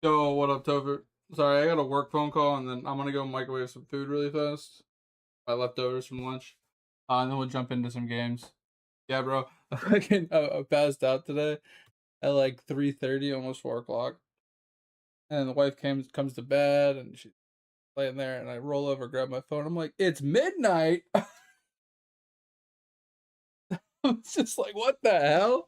Yo, what up, Topher? Sorry, I got a work phone call, and then I'm gonna go microwave some food really fast. My leftovers from lunch. And then we'll jump into some games. Yeah, bro. I passed out today at like 3:30, almost 4 o'clock. And the wife comes to bed, and she's laying there, and I roll over, grab my phone. I'm like, it's midnight. I'm just like, what the hell?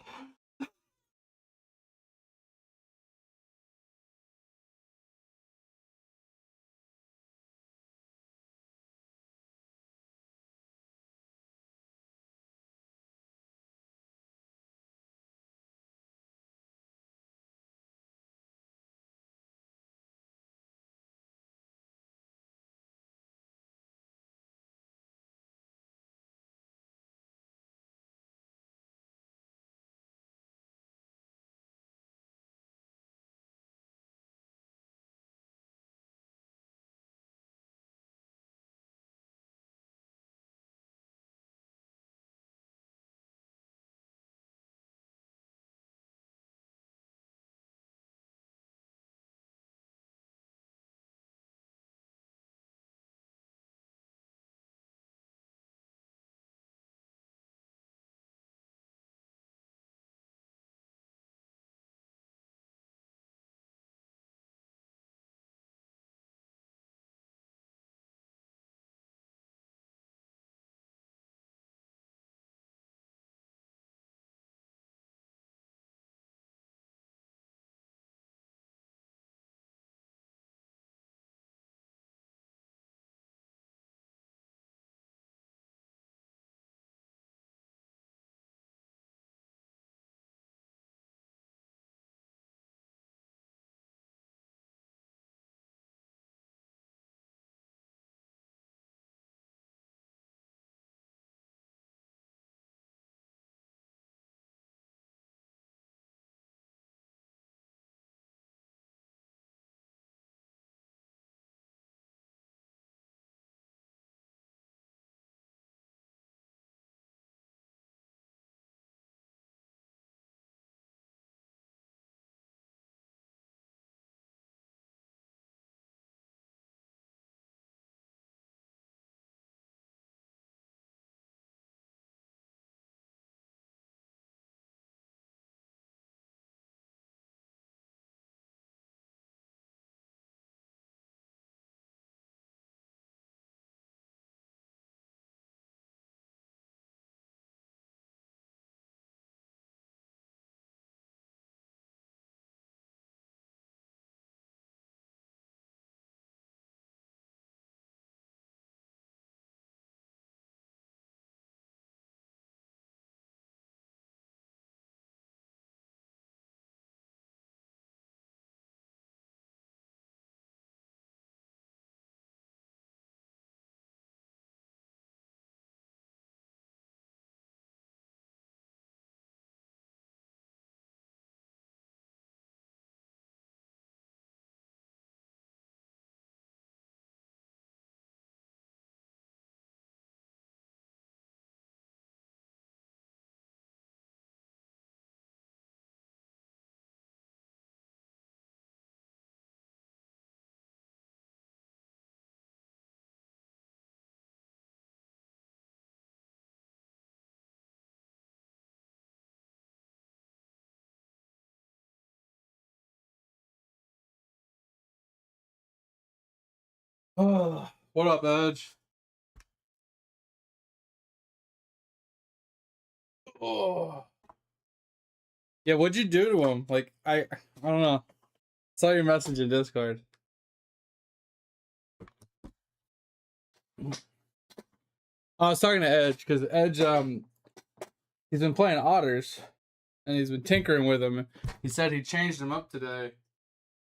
Oh, what up, Edge? Oh, yeah. What'd you do to him? Like, I don't know. Saw your message in Discord. I was talking to Edge because Edge, he's been playing otters and he's been tinkering with them. He said he changed them up today.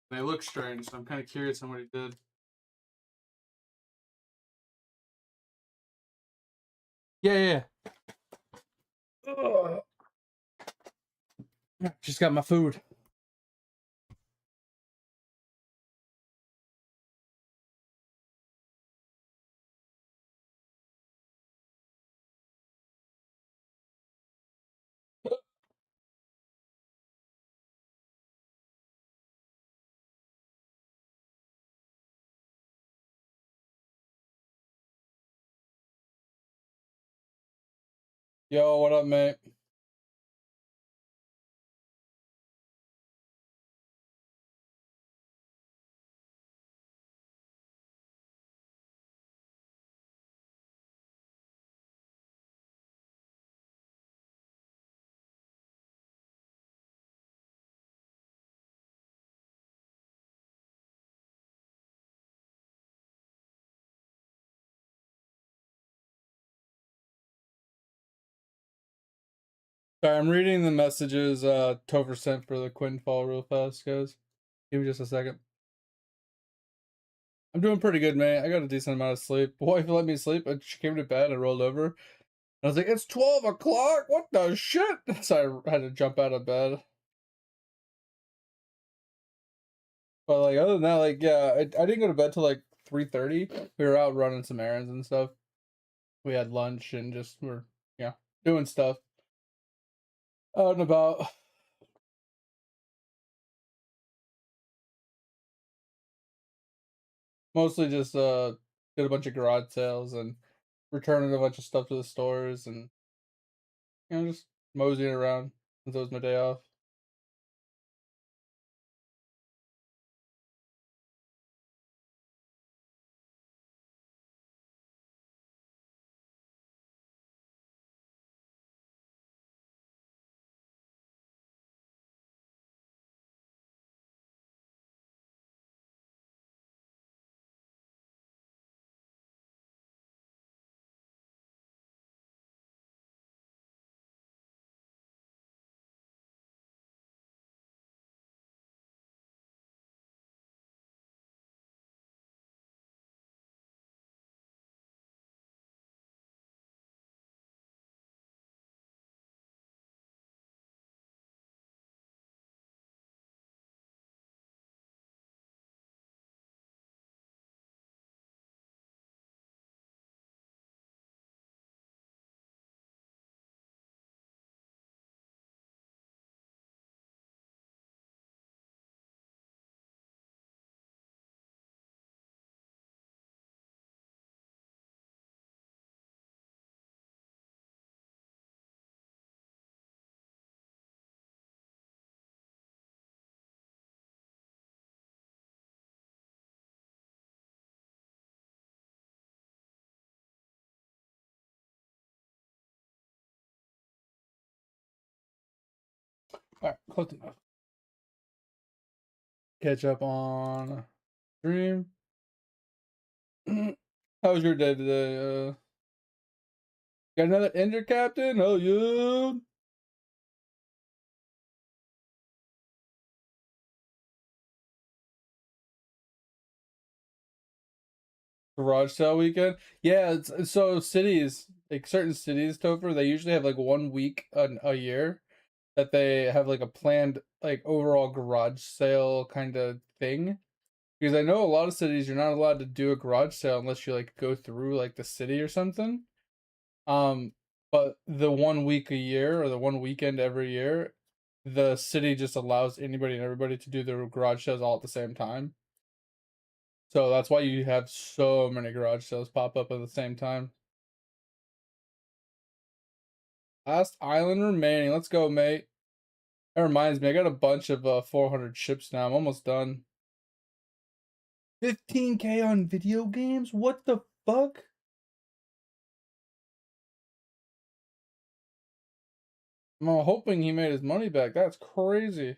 They look strange, so I'm kind of curious on what he did. Yeah, yeah. Ugh. Just got my food. Yo, what up, mate? Sorry, I'm reading the messages Topher sent for the Quinfall real fast, guys. Give me just a second. I'm doing pretty good, man. I got a decent amount of sleep. Wife let me sleep. She came to bed and rolled over. I was like, it's 12 o'clock? What the shit? So I had to jump out of bed. But like other than that, like yeah, I didn't go to bed till like 3:30. We were out running some errands and stuff. We had lunch and just were doing stuff out and about. Mostly just did a bunch of garage sales and returning a bunch of stuff to the stores and just moseying around since it was my day off. All right, close enough. Catch up on stream. How was your day today? Got another Ender Captain? Oh, yeah. Garage sale weekend. Yeah, so cities, like certain cities, Topher, they usually have like 1 week a year that they have like a planned like overall garage sale kind of thing. Because I know a lot of cities you're not allowed to do a garage sale unless you like go through like the city or something. Um, but the 1 week a year or the one weekend every year, the city just allows anybody and everybody to do their garage sales all at the same time. So that's why you have so many garage sales pop up at the same time. Last island remaining. Let's go, mate. That reminds me, I got a bunch of 400 ships now. I'm almost done. 15K on video games? What the fuck? I'm hoping he made his money back. That's crazy.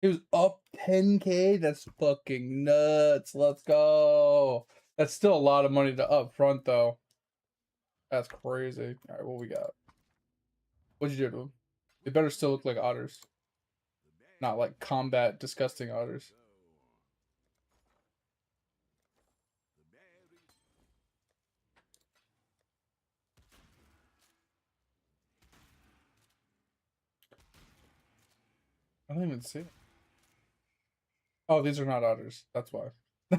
He was up 10K? That's fucking nuts. Let's go. That's still a lot of money to up front, though. That's crazy. All right, what we got? What'd you do to him? They better still look like otters. Not like combat disgusting otters. I don't even see it. Oh, these are not otters. That's why. I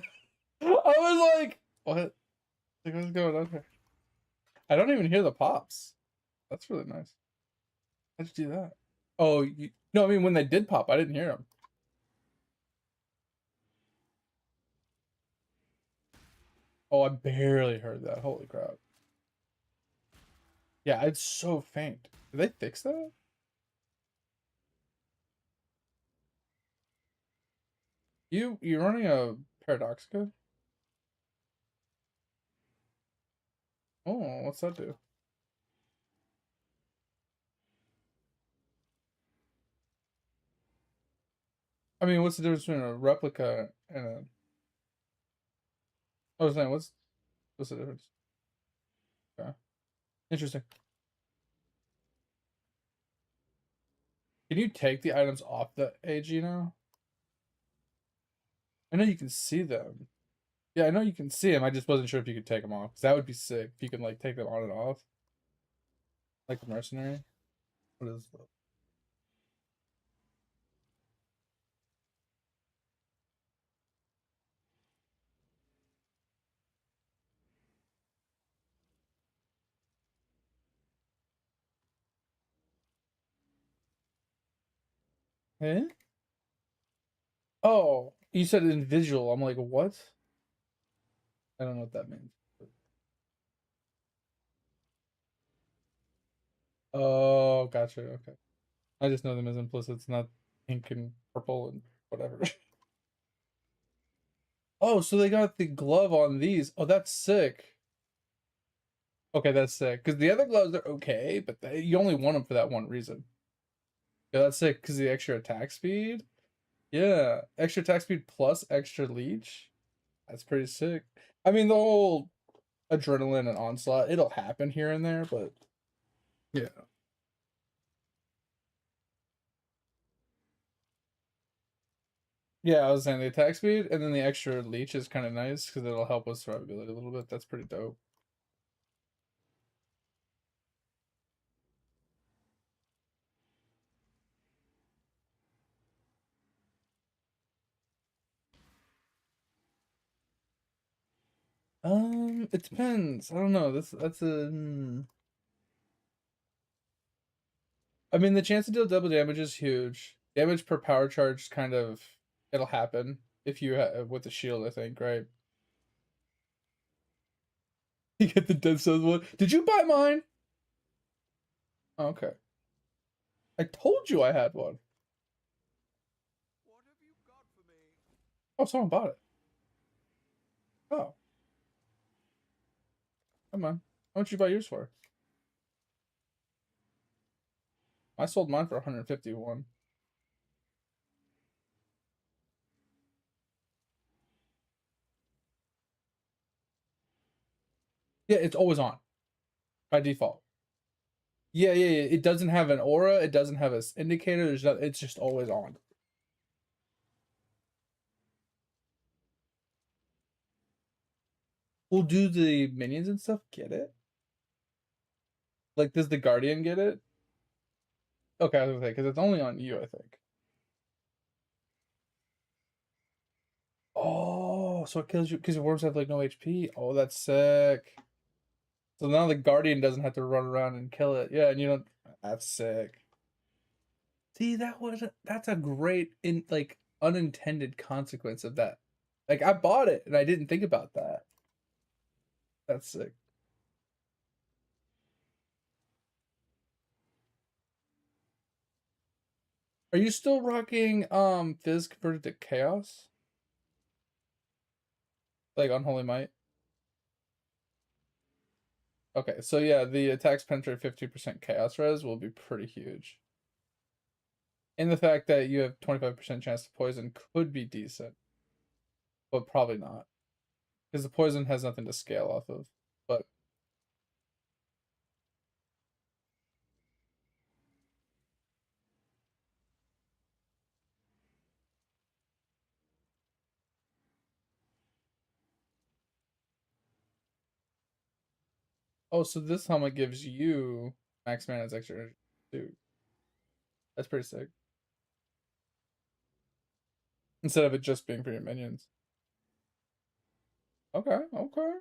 was like, what? Like, what's going on here? I don't even hear the pops. That's really nice. How'd you do that? Oh, no, I mean, when they did pop, I didn't hear them. Oh, I barely heard that. Holy crap. Yeah, it's so faint. Did they fix that? You're running a Paradoxica? Oh, what's that do? I mean, what's the difference between a replica and a? I was saying, what's the difference? Okay. Interesting. Can you take the items off the AG now? I know you can see them. Yeah, I know you can see them. I just wasn't sure if you could take them off. 'Cause that would be sick if you could like take them on and off, like the mercenary. What is that? Eh? Oh, you said in visual. I'm like, what? I don't know what that means. Oh, gotcha. Okay. I just know them as implicits, not pink and purple and whatever. Oh, so they got the glove on these. Oh, that's sick. Okay, that's sick. Because the other gloves are okay, but you only want them for that one reason. Yeah, that's sick because the extra attack speed. Yeah, extra attack speed plus extra leech. That's pretty sick. I mean, the whole adrenaline and onslaught, it'll happen here and there, but yeah. Yeah, I was saying the attack speed and then the extra leech is kind of nice because it'll help with survivability a little bit. That's pretty dope. It depends. I don't know. That's a. I mean, the chance to deal double damage is huge. Damage per power charge kind of it'll happen if you with the shield. I think right. You get the Dead Cells one. Did you buy mine? Oh, okay. I told you I had one. Oh, someone bought it. Oh, come on. How much you buy yours for? I sold mine for 151. Yeah, it's always on by default. Yeah, yeah, yeah. It doesn't have an aura. It doesn't have an indicator. There's not. It's just always on. Well, do the minions and stuff get it? Like, does the Guardian get it? Okay, I was gonna say because it's only on you, I think. Oh, so it kills you because your worms have like no HP. Oh, that's sick. So now the Guardian doesn't have to run around and kill it. Yeah, and you don't. That's sick. See, that's a great in like unintended consequence of that. Like I bought it and I didn't think about that. That's sick. Are you still rocking Fizz converted to Chaos? Like Unholy Might? Okay, so yeah, the attacks penetrate 50% Chaos res will be pretty huge. And the fact that you have 25% chance to poison could be decent, but probably not. Because the poison has nothing to scale off of. But oh, so this helmet gives you max mana as extra energy too. That's pretty sick. Instead of it just being for your minions. Okay, okay.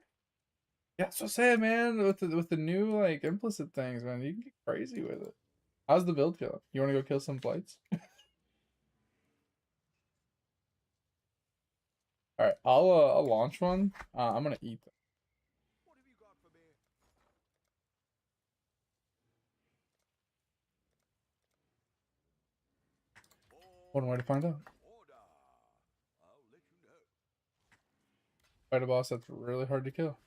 Yeah, so sad, man. With the new like implicit things, man, you can get crazy with it. How's the build feeling? You want to go kill some blights? All right, I'll launch one. I'm gonna eat them. One way to find out. Fight a boss that's really hard to kill.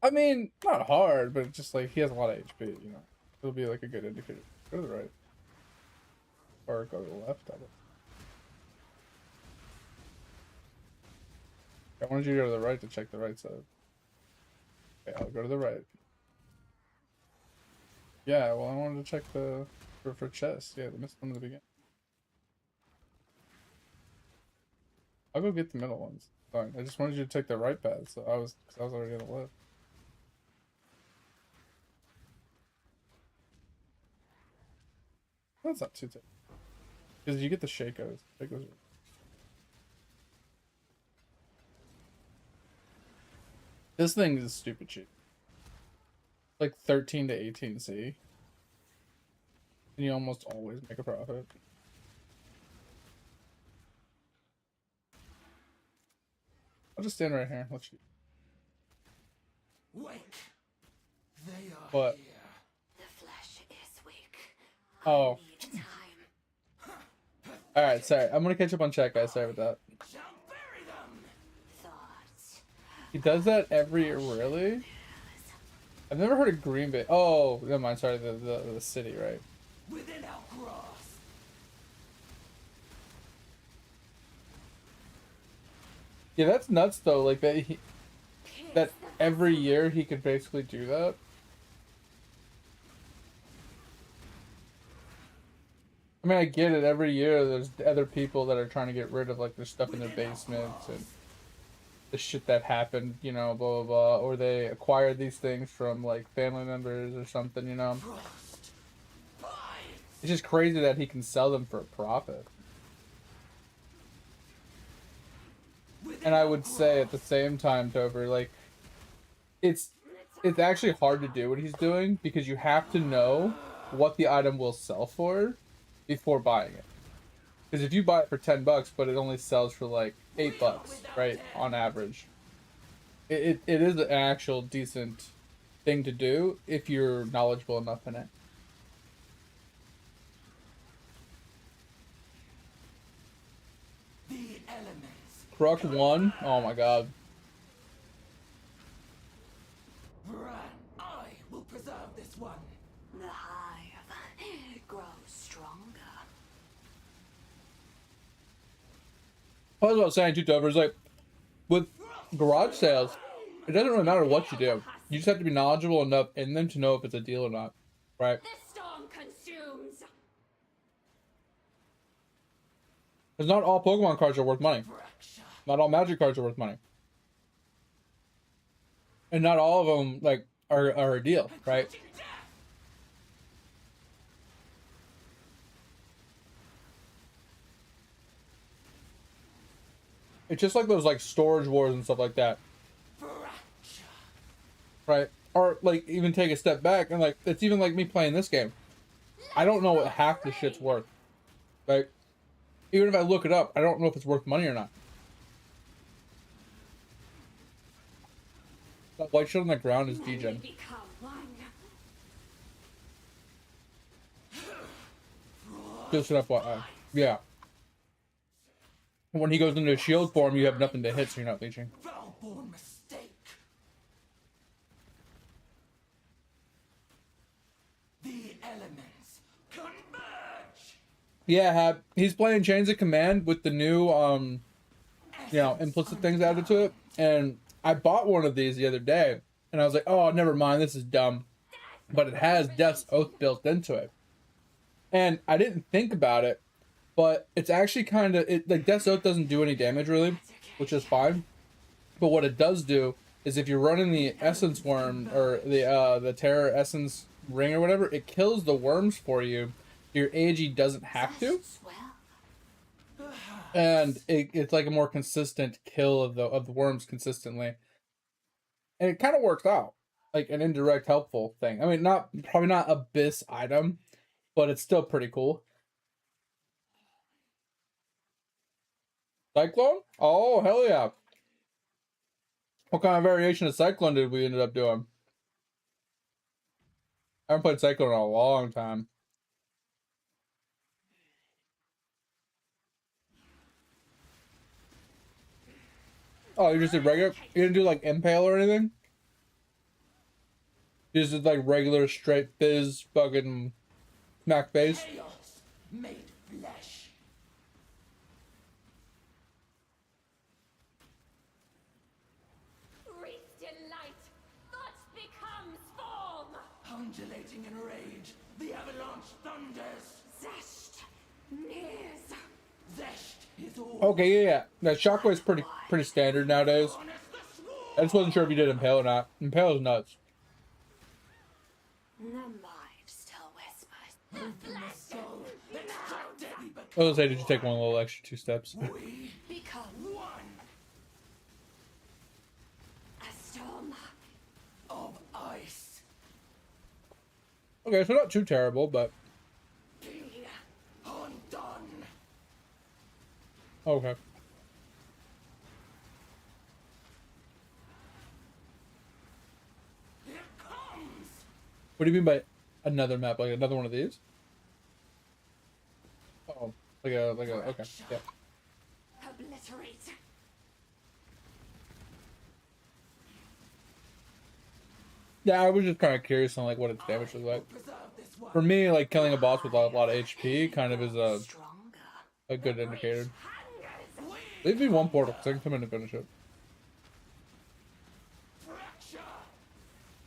I mean, not hard, but just like he has a lot of HP, you know. It'll be like a good indicator. Go to the right. Or go to the left. I wanted you to go to the right to check the right side. Okay, I'll go to the right. Yeah, well, I wanted to check the for chest. Yeah, the missed one at the beginning. I'll go get the middle ones. Fine. I just wanted you to take the right path, so I was already on the left. That's not too tough. Because you get the Shakos. Shakos are... This thing is stupid cheap. Like 13 to 18C. And you almost always make a profit. I'll just stand right here. Let's shoot. Wake. They are what? Here. The flesh is weak. Oh. Time. Alright, sorry. I'm gonna catch up on chat, guys. Sorry about that. Shall bury them. Thoughts. He does that every year, really? I've never heard of Green Bay. Oh, never mind. Sorry, the city, right? Within our grasp. Yeah, that's nuts though. Like that every year he could basically do that. I mean, I get it. Every year there's other people that are trying to get rid of like their stuff in their basements and the shit that happened, you know, blah blah blah, or they acquired these things from like family members or something, you know. It's just crazy that he can sell them for a profit. And I would say at the same time, Tover, like it's actually hard to do what he's doing because you have to know what the item will sell for before buying it. Because if you buy it for $10, but it only sells for like $8, right, on average, it is an actual decent thing to do if you're knowledgeable enough in it. The elements. Croc 1, oh my god. Bran, I will preserve this one. The hive grows stronger. That's what I was saying too, Tover, is like with garage sales, it doesn't really matter what you do. You just have to be knowledgeable enough in them to know if it's a deal or not, right? The storm consumes. Because not all Pokemon cards are worth money. Not all Magic cards are worth money. And not all of them like are a deal, right? It's just like those like storage wars and stuff like that. Right? Or like even take a step back and like it's even like me playing this game. I don't know what half the shit's worth. Like even if I look it up, I don't know if it's worth money or not. That white shit on the ground is degen. Just an FYI. Yeah. When he goes into shield form, you have nothing to hit, so you're not leeching. Foul-born mistake. The elements converge. Yeah, he's playing Chains of Command with the new, you know, implicit things added to it. And I bought one of these the other day, and I was like, oh, never mind, this is dumb. But it has Death's Oath built into it. And I didn't think about it, but it's actually kind of, like, Death's Oath doesn't do any damage, really, which is fine. But what it does do is if you're running the Essence Worm, or the Terror Essence Ring or whatever, it kills the worms for you. Your AG doesn't have to. And it's like a more consistent kill of the worms consistently. And it kind of works out. Like an indirect helpful thing. I mean, probably not Abyss item, but it's still pretty cool. Cyclone? Oh, hell yeah. What kind of variation of Cyclone did we ended up doing? I haven't played Cycle in a long time. Oh, you just did regular? You didn't do like Impale or anything? You just did like regular straight fizz fucking smack face? Chaos made flesh. Reach delight. Thought becomes form. Undulating in rage, the avalanche thunders. Zest. Nears. Zest is all. Okay, yeah. That Shockwave's pretty standard nowadays. Honest the swarm. I just wasn't sure if you did Impale or not. Impale is nuts. The mind still whispers. Open the soul, extract it. I was gonna say, did you take one little extra 2 steps? We Become one a storm. of ice. Okay, so not too terrible, but Be undone. okay. Here comes. What do you mean by another map? Like another one of these? Oh, like a okay, yeah. Obliterate. Yeah, I was just kind of curious on like what its damage was like. Preserve this one. For me, like killing a boss with a lot of HP kind of is Stronger. a good indicator. Hungers. Leave me one portal because I can come in and finish it. Fracture.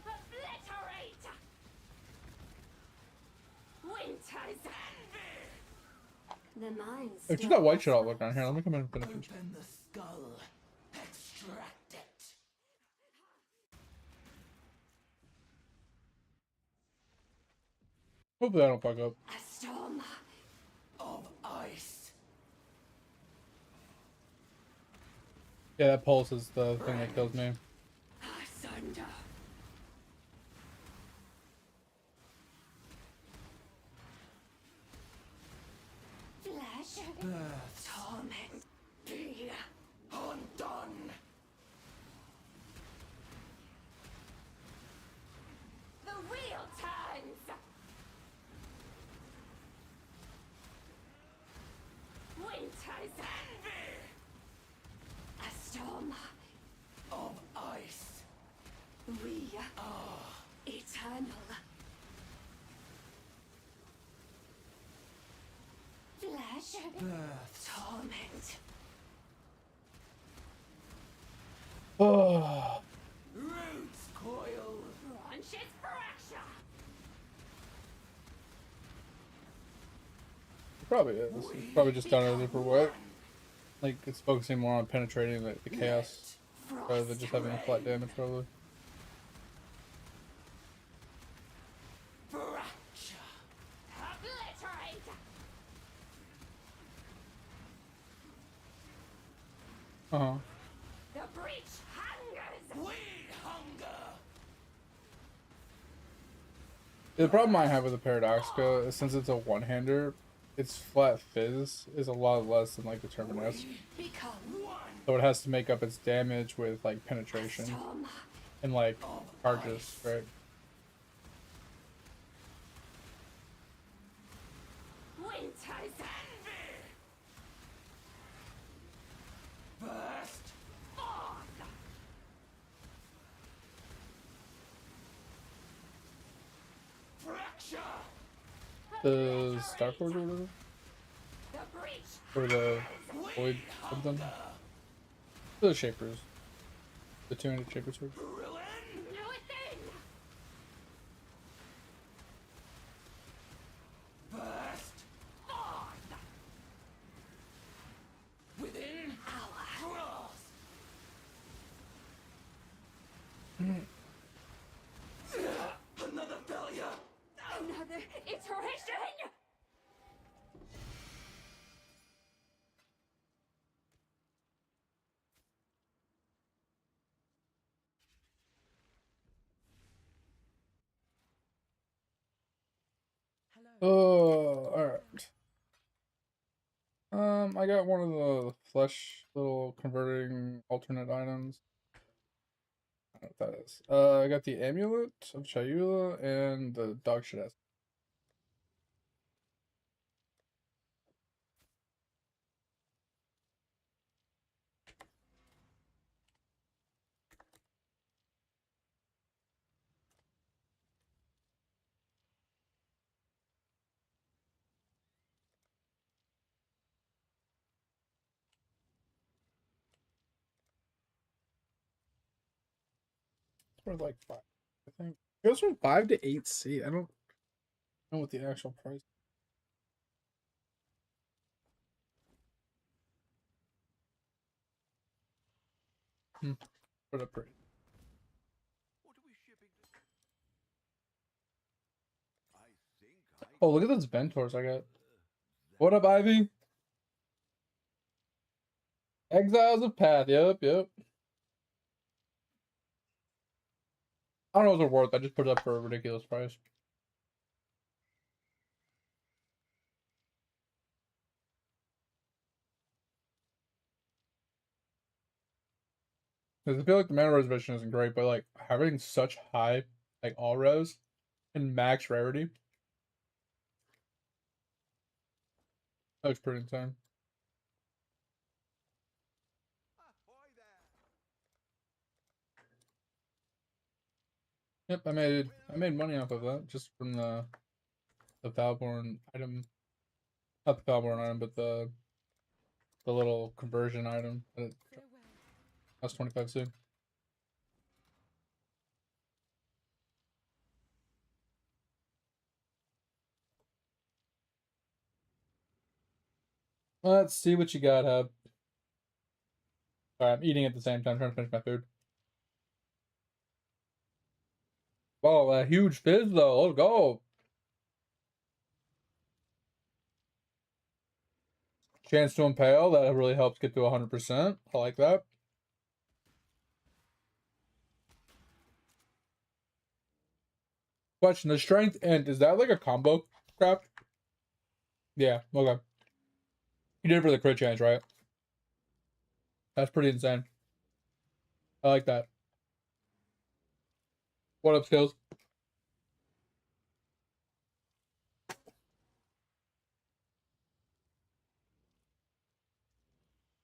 Obliterate. Winters. The mind. If you got white shit all look down here, let me come in and finish it. Open the skull. Extract it. Hopefully I don't fuck up. A storm. Of ice. Yeah, that pulse is the thing that kills me. Asunder. Flesh. Birth. Torment. Be Undone. the wheel turns. Winters. A storm. Of ice. We are eternal. Flesh. Birth. Torment. Oh, Roots coil. Branches fracture. probably is. It's probably just done it a different way. Like it's focusing more on penetrating the chaos rather than just having a flat damage, probably. Fracture. Obliterate. Uh-huh. The breach hungers. We hunger. The problem I have with the Paradoxica is since it's a one-hander, its flat fizz is a lot less than like the Terminus. Become One. So it has to make up its damage with like penetration storm. and like charges, right? Winters. Burst. Forth. Fracture. The Starforge or whatever? The breach. Or the Void something? The Shapers. The 200 Shaper Swords. Ruin. Know it then. Burst. Forth. Within. Hour. Cross. Another failure. Another iteration. Oh, alright. I got one of the flesh little converting alternate items. what that is. I got the amulet of Chayula and the dog shit ass. It's worth like 5, I think. It goes from 5 to 8C. I don't know what the actual price. Put up pretty. Oh, look at those Ventors I got. What up, Ivy? Exiles of Path. Yep, yep. I don't know what they're worth. I just put it up for a ridiculous price. Because I feel like the mana reservation isn't great, but like having such high like all rose and max rarity, that looks pretty insane. Yep, I made money off of that just from the Valborn item, not the Valborn item, but the little conversion item. That's 25 soon. Let's see what you got, Hub. Sorry, I'm eating at the same time, trying to finish my food. Oh, a huge fizz though. Let's go. Chance to impale. That really helps get to 100%. I like that. Question: the strength int, is that like a combo craft? Yeah. Okay. You did it for the crit chance, right? That's pretty insane. I like that. What up, skills?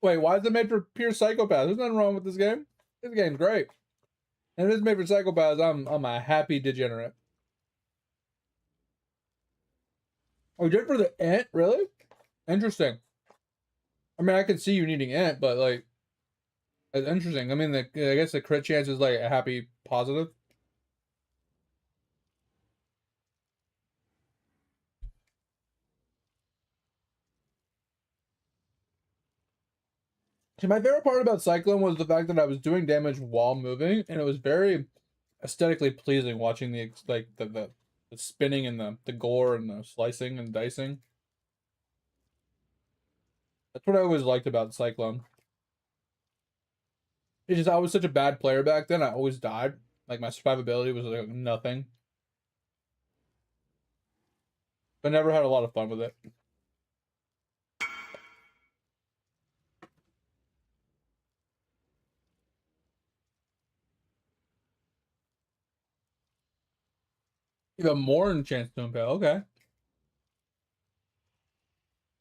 Wait, why is it made for pure psychopaths? There's nothing wrong with this game. This game's great. And if it's made for psychopaths, I'm a happy degenerate. Oh, you did it for the int? Really? Interesting. I mean, I can see you needing int, but like, it's interesting. I mean, I guess the crit chance is like a happy positive. See, my favorite part about Cyclone was the fact that I was doing damage while moving, and it was very aesthetically pleasing watching the like the spinning and the gore and the slicing and dicing. That's what I always liked about Cyclone. It's just I was such a bad player back then. I always died. Like my survivability was like nothing. I never had a lot of fun with it. Even more in chance to impale. Okay.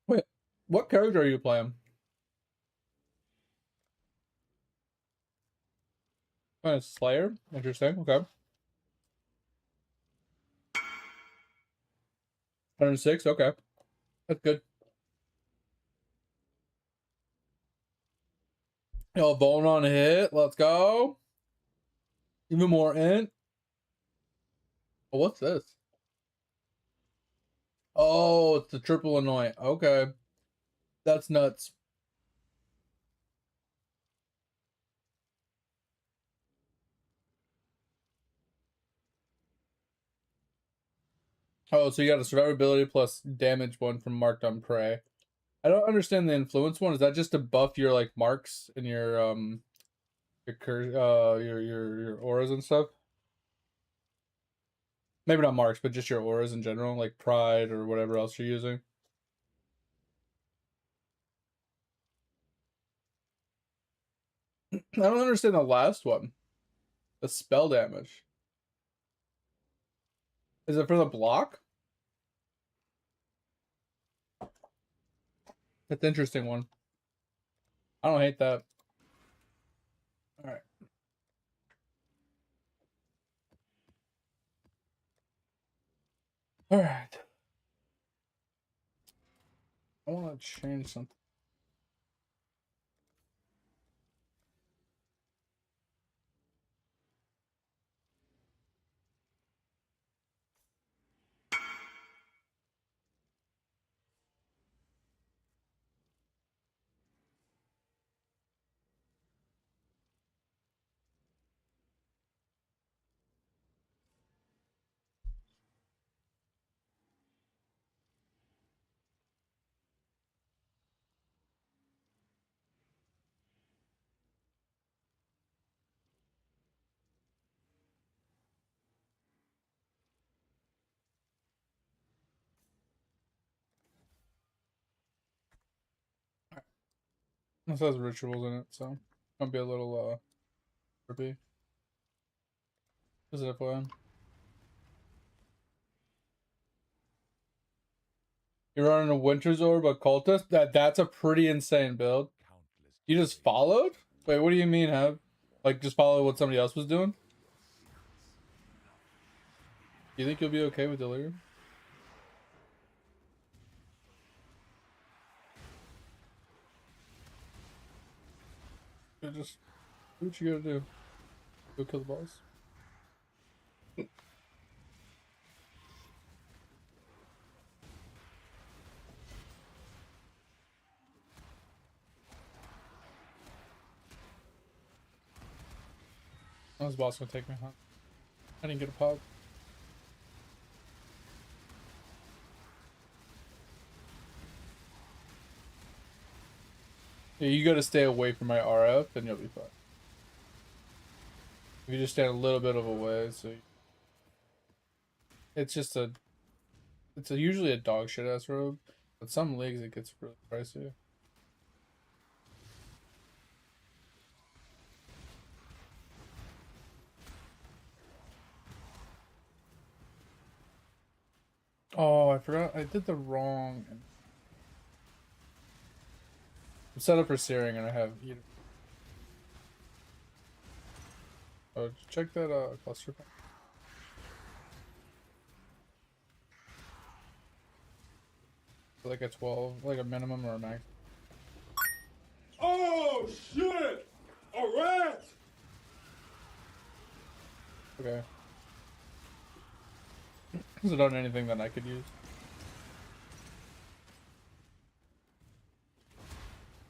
Wait, what character are you playing? Slayer. Interesting. Okay. 106. Okay, that's good. Yo, Bone on a hit. Let's go. Even more int. Oh, what's this? Oh, it's the triple annoy. Okay. That's nuts. Oh, so you got a survivability plus damage one from marked on prey. I don't understand the influence one. Is that just to buff your like marks and your auras and stuff? Maybe not marks, but just your auras in general, like pride or whatever else you're using. I don't understand the last one. The spell damage. Is it for the block? That's an interesting one. I don't hate that. Alright. Alright. I want to change something. This has rituals in it, so might be a little trippy. Is it FYI? You're running a Winter's Orb, a cultist? That's a pretty insane build. You just followed? Wait, what do you mean, have? Like, just follow what somebody else was doing? You think you'll be okay with Delirium? Just do what you gotta do. Go kill the boss. Oh, this boss gonna take me, huh? I didn't get a pop. Yeah, you gotta stay away from my RF and you'll be fine. If you just stand a little bit of a way, so it's just usually a dog shit ass robe, but some leagues it gets really pricey. Oh, I forgot. I did the wrong. I'm set up for searing, and I have. Oh, check that cluster. Like a 12, like a minimum or a max. Oh shit! A rat! Okay. Is it on anything that I could use?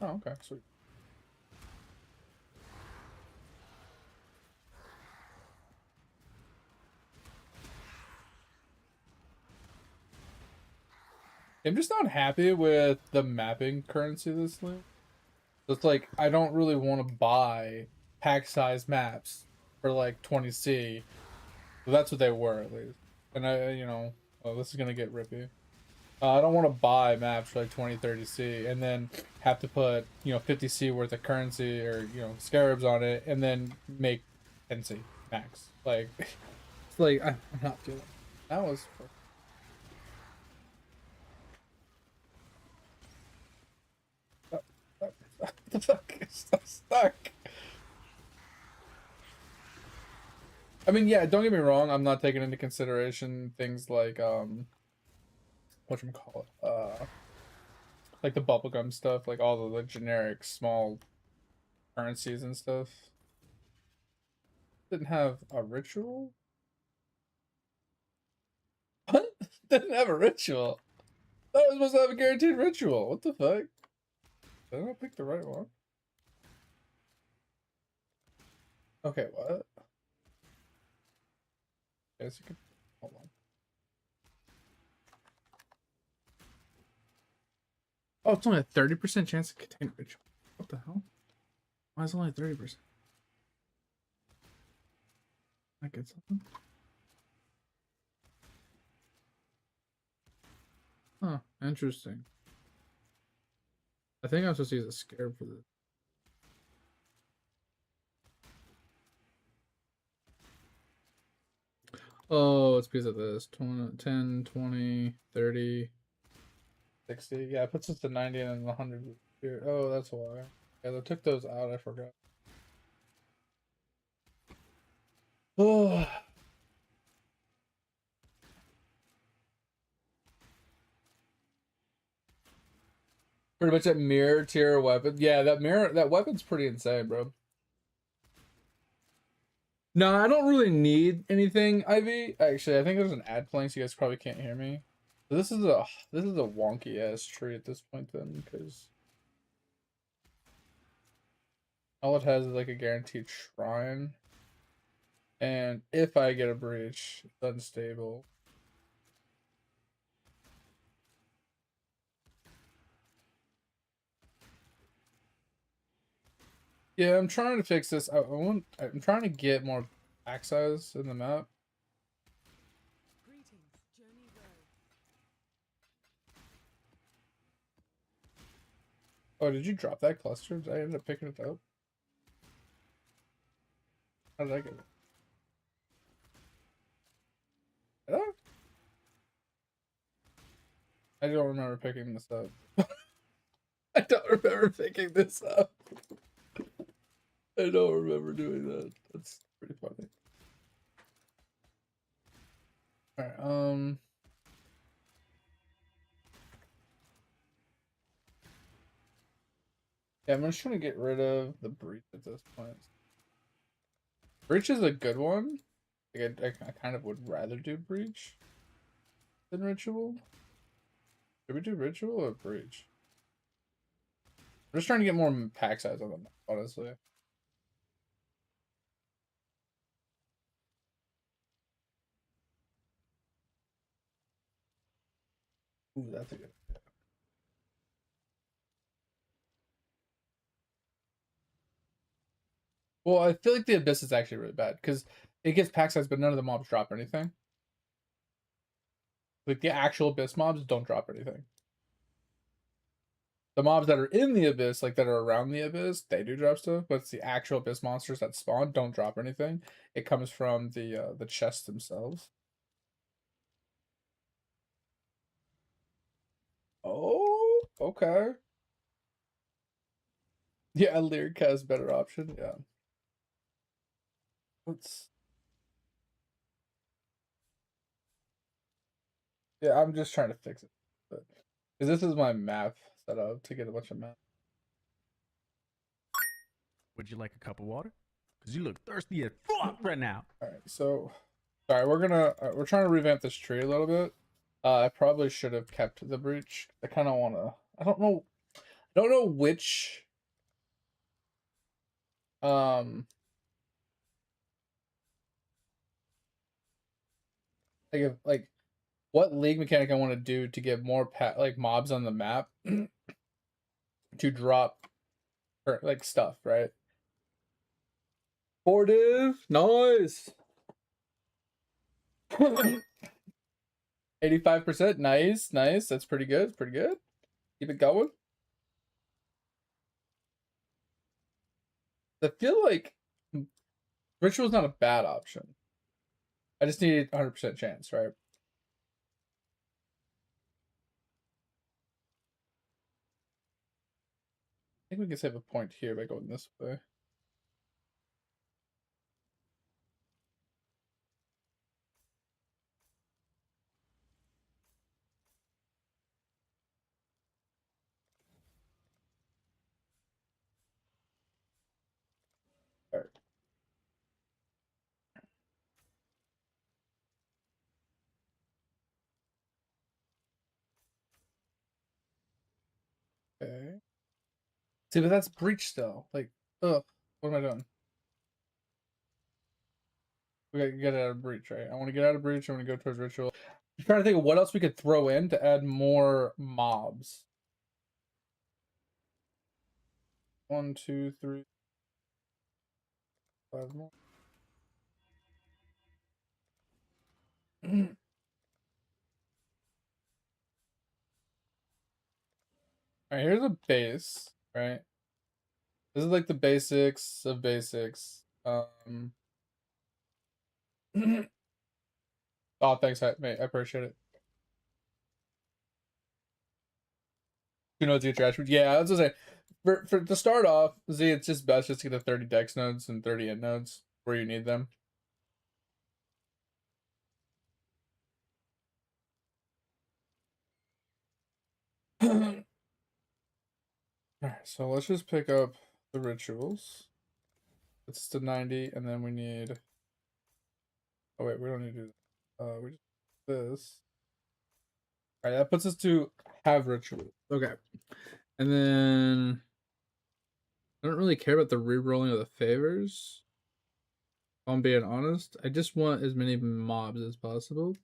Oh, okay, sweet. I'm just not happy with the mapping currency this league. It's like I don't really want to buy pack size maps for like 20C. Well, that's what they were at least. And oh, this is gonna get rippy. I don't want to buy maps for like 20, 30C and then have to put 50C worth of currency or scarabs on it and then make 10C max. Like it's like I'm not doing it. That was. What the fuck is so stuck? I mean, yeah, don't get me wrong, I'm not taking into consideration things like whatchamacallit, like the bubblegum stuff, like all the generic small currencies and stuff. Didn't have a ritual? What? Didn't have a ritual. I was supposed to have a guaranteed ritual. What the fuck? Did I not pick the right one? Okay, what? Guess you could hold on. Oh, it's only a 30% chance to contain ritual. What the hell? Why is it only 30%? I get something. Huh, interesting. I think I'm supposed to use a scarab for this. Oh, it's because of this. 20, 10, 20, 30, 60. Yeah, it puts us to 90 and 100 here. Oh, that's why. Yeah, they took those out. I forgot. Oh. Pretty much a mirror tier weapon. Yeah, that weapon's pretty insane, bro. No, I don't really need anything, Ivy. Actually, I think there's an ad playing, so you guys probably can't hear me. So this is a wonky ass tree at this point then, because all it has is like a guaranteed shrine. And if I get a breach, it's unstable. Yeah, I'm trying to fix this. I'm trying to get more pack size in the map. Oh, did you drop that cluster? Did I end up picking it up? How did I get it? Did I? I don't remember picking this up. I don't remember picking this up. I don't remember doing that. That's pretty funny. Alright, yeah, I'm just trying to get rid of the breach at this point. Breach is a good one. Like I kind of would rather do breach than ritual. Should we do ritual or breach? I'm just trying to get more pack size on them, honestly. Ooh, that's a good. Well, I feel like the abyss is actually really bad because it gets pack size, but none of the mobs drop anything. Like the actual abyss mobs don't drop anything. The mobs that are in the abyss, like that are around the abyss, they do drop stuff, but it's the actual abyss monsters that spawn don't drop anything. It comes from the chests themselves. Oh, okay. Yeah, Lyric has better option. Yeah. Let's. Yeah, I'm just trying to fix it, because this is my map set up to get a bunch of maps. Would you like a cup of water? Because you look thirsty as fuck right now. All right, so, sorry, we're trying to revamp this tree a little bit. I probably should have kept the breach. I kind of want to. I don't know which. Like what league mechanic I want to do to get more like mobs on the map to drop like stuff, right? Sportive, nice. 85%, nice. That's pretty good. Keep it going. I feel like ritual's not a bad option. I just need 100% chance, right? I think we can save a point here by going this way. All right. Okay. See, but that's breach still. Like, ugh, what am I doing? We gotta get out of breach, right? I want to get out of breach. I want to go towards ritual. I'm trying to think of what else we could throw in to add more mobs. 1, 2, 3, 5 more. All right, here's a base, right? This is like the basics of basics. Oh, thanks, mate. I appreciate it. 2 nodes each trash. Yeah, I was gonna say, for to start off, Z, it's just best just to get the 30 dex nodes and 30 int nodes where you need them. Alright, so let's just pick up the rituals. It's to 90, and then we need. Oh wait, we don't need to do that. We just this. Alright, that puts us to have ritual. Okay. And then I don't really care about the re-rolling of the favors. If I'm being honest. I just want as many mobs as possible.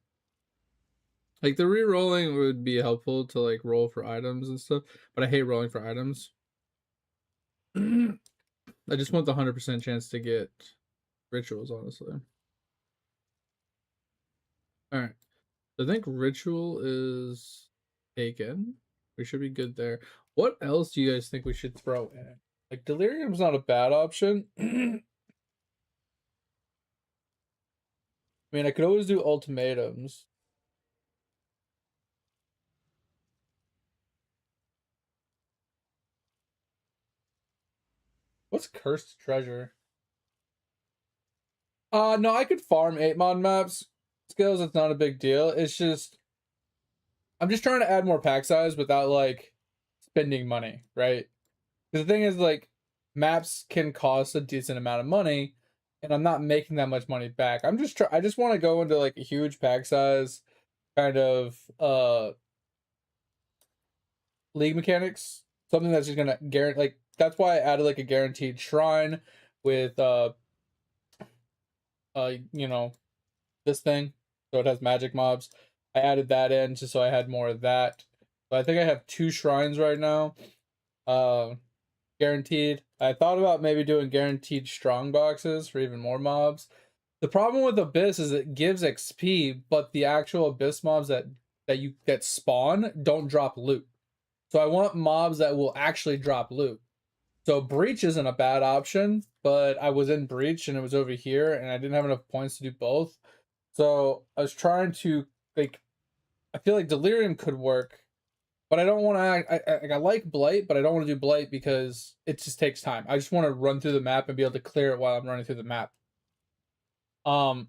Like the re-rolling would be helpful to like roll for items and stuff, but I hate rolling for items. I just want the 100% chance to get rituals, honestly. Alright. I think ritual is taken. We should be good there. What else do you guys think we should throw in? Like delirium's not a bad option. I mean, I could always do ultimatums. What's cursed treasure? No, I could farm 8 mod maps. Skills, it's not a big deal. It's just I'm just trying to add more pack size without like spending money, right? Because the thing is, like, maps can cost a decent amount of money, and I'm not making that much money back. I just want to go into like a huge pack size kind of league mechanics, something that's just gonna guarantee. Like that's why I added like a guaranteed shrine with you know, this thing, so it has magic mobs. I added that in just so I had more of that. So I think I have 2 shrines right now. Guaranteed. I thought about maybe doing guaranteed strong boxes for even more mobs. The problem with Abyss is it gives XP, but the actual Abyss mobs that spawn don't drop loot. So I want mobs that will actually drop loot. So Breach isn't a bad option, but I was in Breach and it was over here and I didn't have enough points to do both. So I was trying to, like, I feel like Delirium could work, but I don't want to. I like Blight, but I don't want to do Blight because it just takes time. I just want to run through the map and be able to clear it while I'm running through the map. But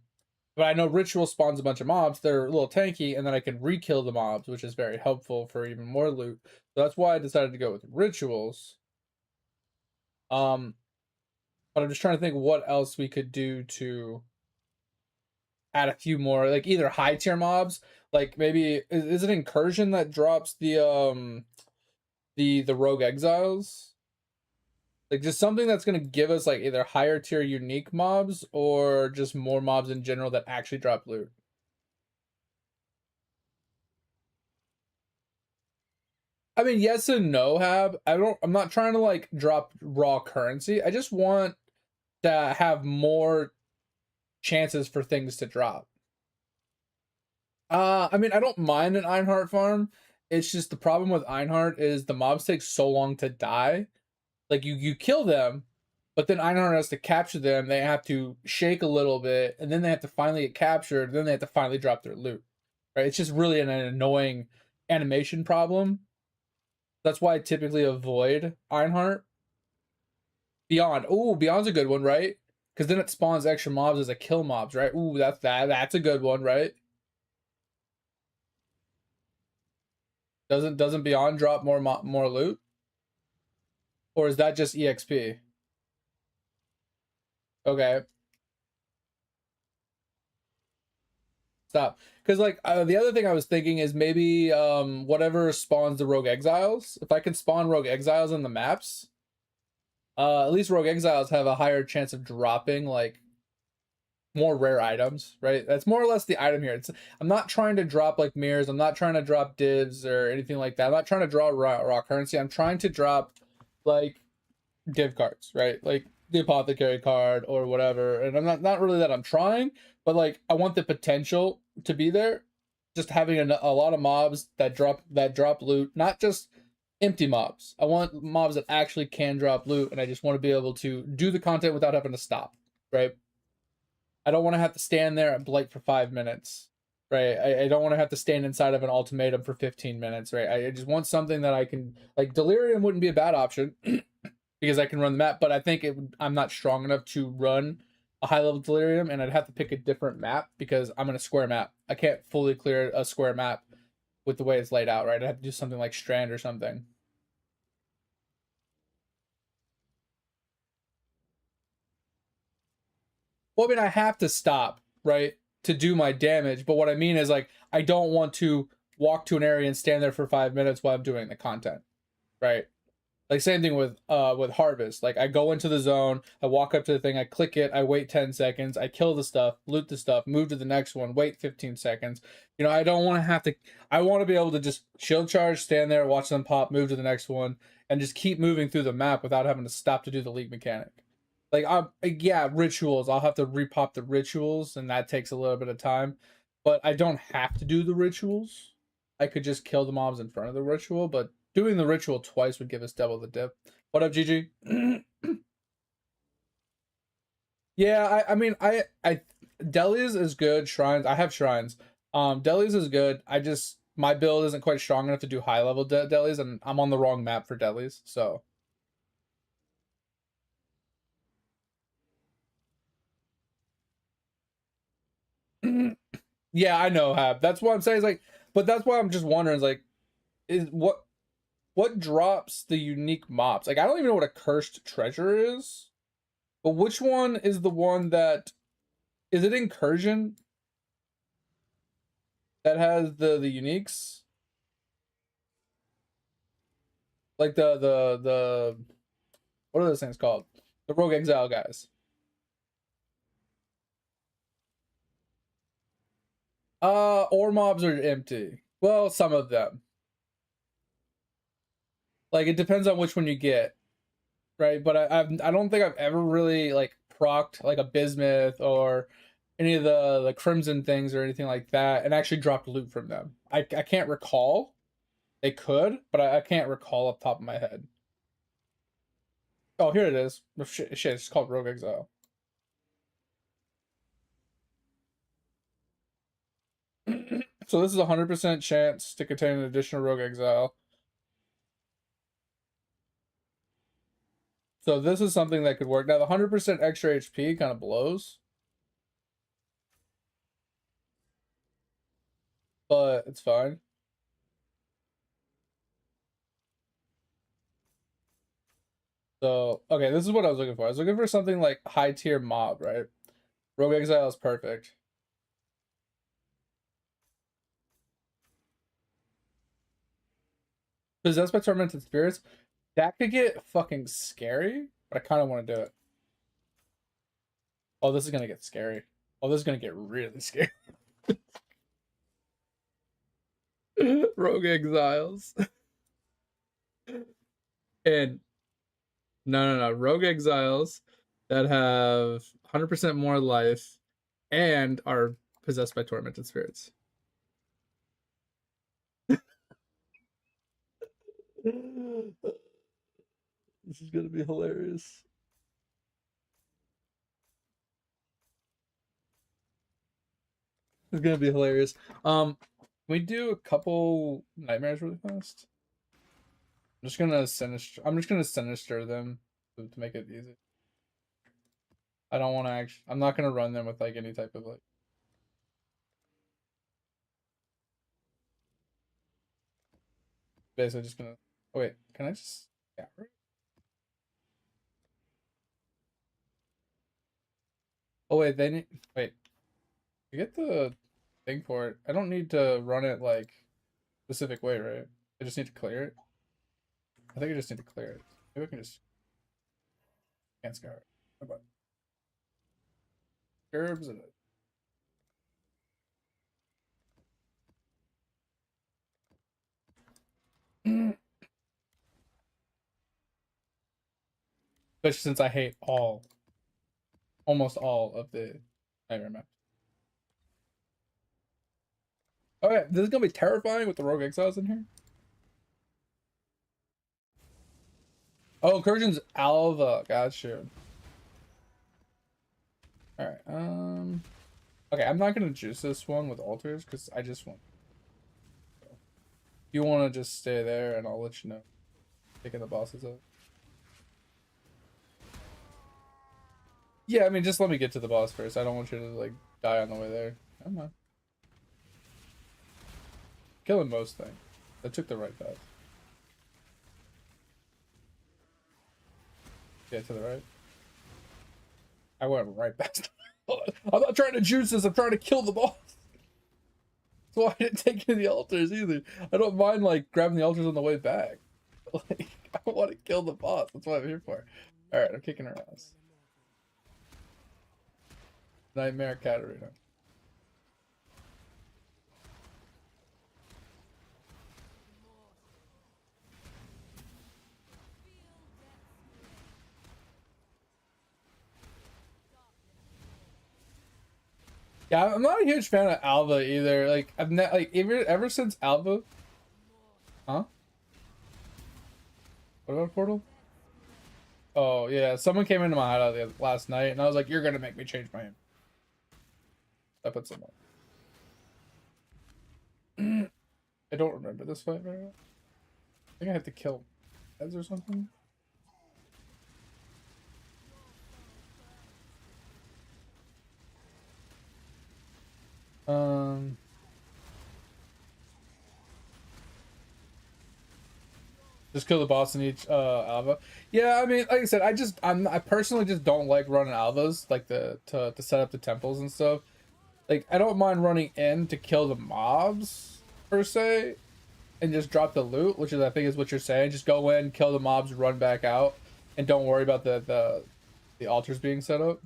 I know Ritual spawns a bunch of mobs. They're a little tanky, and then I can re-kill the mobs, which is very helpful for even more loot. So that's why I decided to go with Rituals. But I'm just trying to think what else we could do to add a few more, like either high tier mobs, like maybe is it Incursion that drops the Rogue Exiles, like just something that's going to give us like either higher tier unique mobs or just more mobs in general that actually drop loot. I mean, yes and no, Hab. I'm not trying to like drop raw currency. I just want to have more chances for things to drop. I mean, I don't mind an Einhart farm. It's just the problem with Einhart is the mobs take so long to die. Like you kill them, but then Einhart has to capture them. They have to shake a little bit, and then they have to finally get captured. Then they have to finally drop their loot. Right? It's just really an annoying animation problem. That's why I typically avoid Einhart. Beyond. Ooh, Beyond's a good one, right? Because then it spawns extra mobs as a kill mobs, right? Ooh, that's a good one, right? Doesn't Beyond drop more loot? Or is that just EXP? Okay. Stop. Because like the other thing I was thinking is maybe whatever spawns the Rogue Exiles. If I can spawn Rogue Exiles in the maps, at least Rogue Exiles have a higher chance of dropping like more rare items, right? That's more or less the item here. I'm not trying to drop like mirrors. I'm not trying to drop divs or anything like that. I'm not trying to draw raw currency. I'm trying to drop like div cards, right? Like the apothecary card or whatever. And I'm not really that I'm trying, but like I want the potential to be there. Just having a lot of mobs that drop loot, not just empty mobs. I want mobs that actually can drop loot, and I just want to be able to do the content without having to stop, right? I don't want to have to stand there and blight for 5 minutes. right? I don't want to have to stand inside of an ultimatum for 15 minutes, right? I just want something that I can, like, Delirium wouldn't be a bad option because I can run the map, but I think I'm not strong enough to run a high level Delirium, and I'd have to pick a different map because I'm in a square map. I can't fully clear a square map with the way it's laid out, right? I'd have to do something like Strand or something. Well, I mean, I have to stop, right, to do my damage. But what I mean is, like, I don't want to walk to an area and stand there for 5 minutes while I'm doing the content, right? Like, same thing with Harvest. Like, I go into the zone, I walk up to the thing, I click it, I wait 10 seconds, I kill the stuff, loot the stuff, move to the next one, wait 15 seconds. You know, I don't want to have to. I want to be able to just shield charge, stand there, watch them pop, move to the next one, and just keep moving through the map without having to stop to do the league mechanic. Like, yeah, rituals. I'll have to repop the rituals, and that takes a little bit of time. But I don't have to do the rituals. I could just kill the mobs in front of the ritual, but doing the ritual twice would give us double the dip. What up, GG? Yeah, I mean, Delis is good. Shrines, I have shrines. Delis is good. My build isn't quite strong enough to do high level Delis, and I'm on the wrong map for Delis, so. Yeah, I know, Hab. That's what I'm saying. Is like, but that's why I'm just wondering. Is like, is what drops the unique mobs? Like, I don't even know what a cursed treasure is. But which one is the one that is it incursion that has the uniques? Like the what are those things called? The Rogue Exile guys. Ore mobs are empty. Well, some of them. Like, it depends on which one you get, right? But I don't think I've ever really like procced like a bismuth or any of the crimson things or anything like that, and actually dropped loot from them. I can't recall. They could, but I can't recall off the top of my head. Oh, here it is. Oh, shit, it's called Rogue Exile. So this is 100% chance to contain an additional Rogue Exile. So this is something that could work. Now the 100% extra HP kind of blows, but it's fine. So, okay, this is what I was looking for. I was looking for something like high tier mob, right? Rogue Exile is perfect. Possessed by Tormented Spirits, that could get fucking scary, but I kind of want to do it. Oh, this is going to get scary. Oh, this is going to get really scary. Rogue Exiles. And no. Rogue Exiles that have 100% more life and are possessed by tormented spirits. This is gonna be hilarious. It's gonna be hilarious. Can we do a couple nightmares really fast? I'm just gonna sinister them to make it easy. I don't want to actually. I'm not gonna run them with like any type of like. Basically, just gonna. Oh wait, can I just? Yeah. Oh wait, they need. Wait, you get the thing for it. I don't need to run it like specific way, right? I just need to clear it. I think I just need to clear it. Maybe I can just can't scour it. How about herbs and especially since I hate almost all of the nightmare maps. Okay, this is gonna be terrifying with the Rogue Exiles in here. Oh, Incursion's Alva. Got you. Alright, Okay, I'm not gonna juice this one with altars because I just want. You want to just stay there, and I'll let you know. Picking the bosses up. Yeah, I mean, just let me get to the boss first. I don't want you to like die on the way there. Come on. Killing most things. I took the right path. Yeah, to the right. I went right past. I'm not trying to juice this. I'm trying to kill the boss. That's why I didn't take any of the altars either. I don't mind like grabbing the altars on the way back. Like, I want to kill the boss. That's what I'm here for. All right, I'm kicking her ass. Nightmare Katarina. Yeah, I'm not a huge fan of Alva either. Like I've like ever since Alva. Huh? What about Portal? Oh yeah, someone came into my hideout last night, and I was like, "You're gonna make me change my name." I put some on. I don't remember this fight very well. I think I have to kill heads or something. Just kill the boss in each alva. Yeah, I mean, like I said, I personally just don't like running alvas, like to set up the temples and stuff. Like I don't mind running in to kill the mobs per se, and just drop the loot, which is I think is what you're saying. Just go in, kill the mobs, run back out, and don't worry about the altars being set up.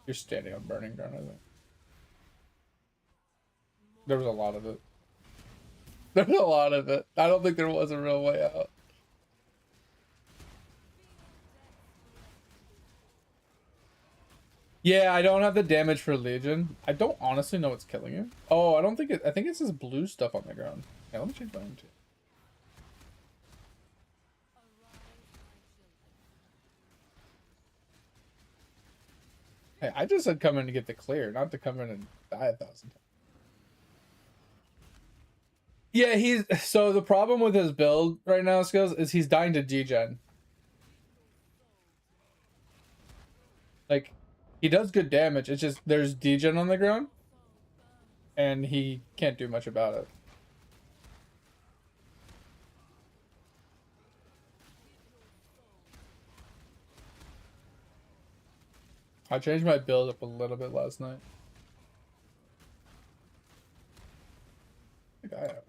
You're standing on burning ground, I think. There was a lot of it. There's a lot of it. I don't think there was a real way out. Yeah, I don't have the damage for Legion. I don't honestly know what's killing you. Oh, I don't think it. I think it's this blue stuff on the ground. Yeah, let me change my own too. Hey, I just said come in to get the clear, not to come in and die 1,000 times. Yeah, so the problem with his build right now, Skills, is he's dying to degen. Like, he does good damage. It's just there's degen on the ground, and he can't do much about it. I changed my build up a little bit last night. I think I have it.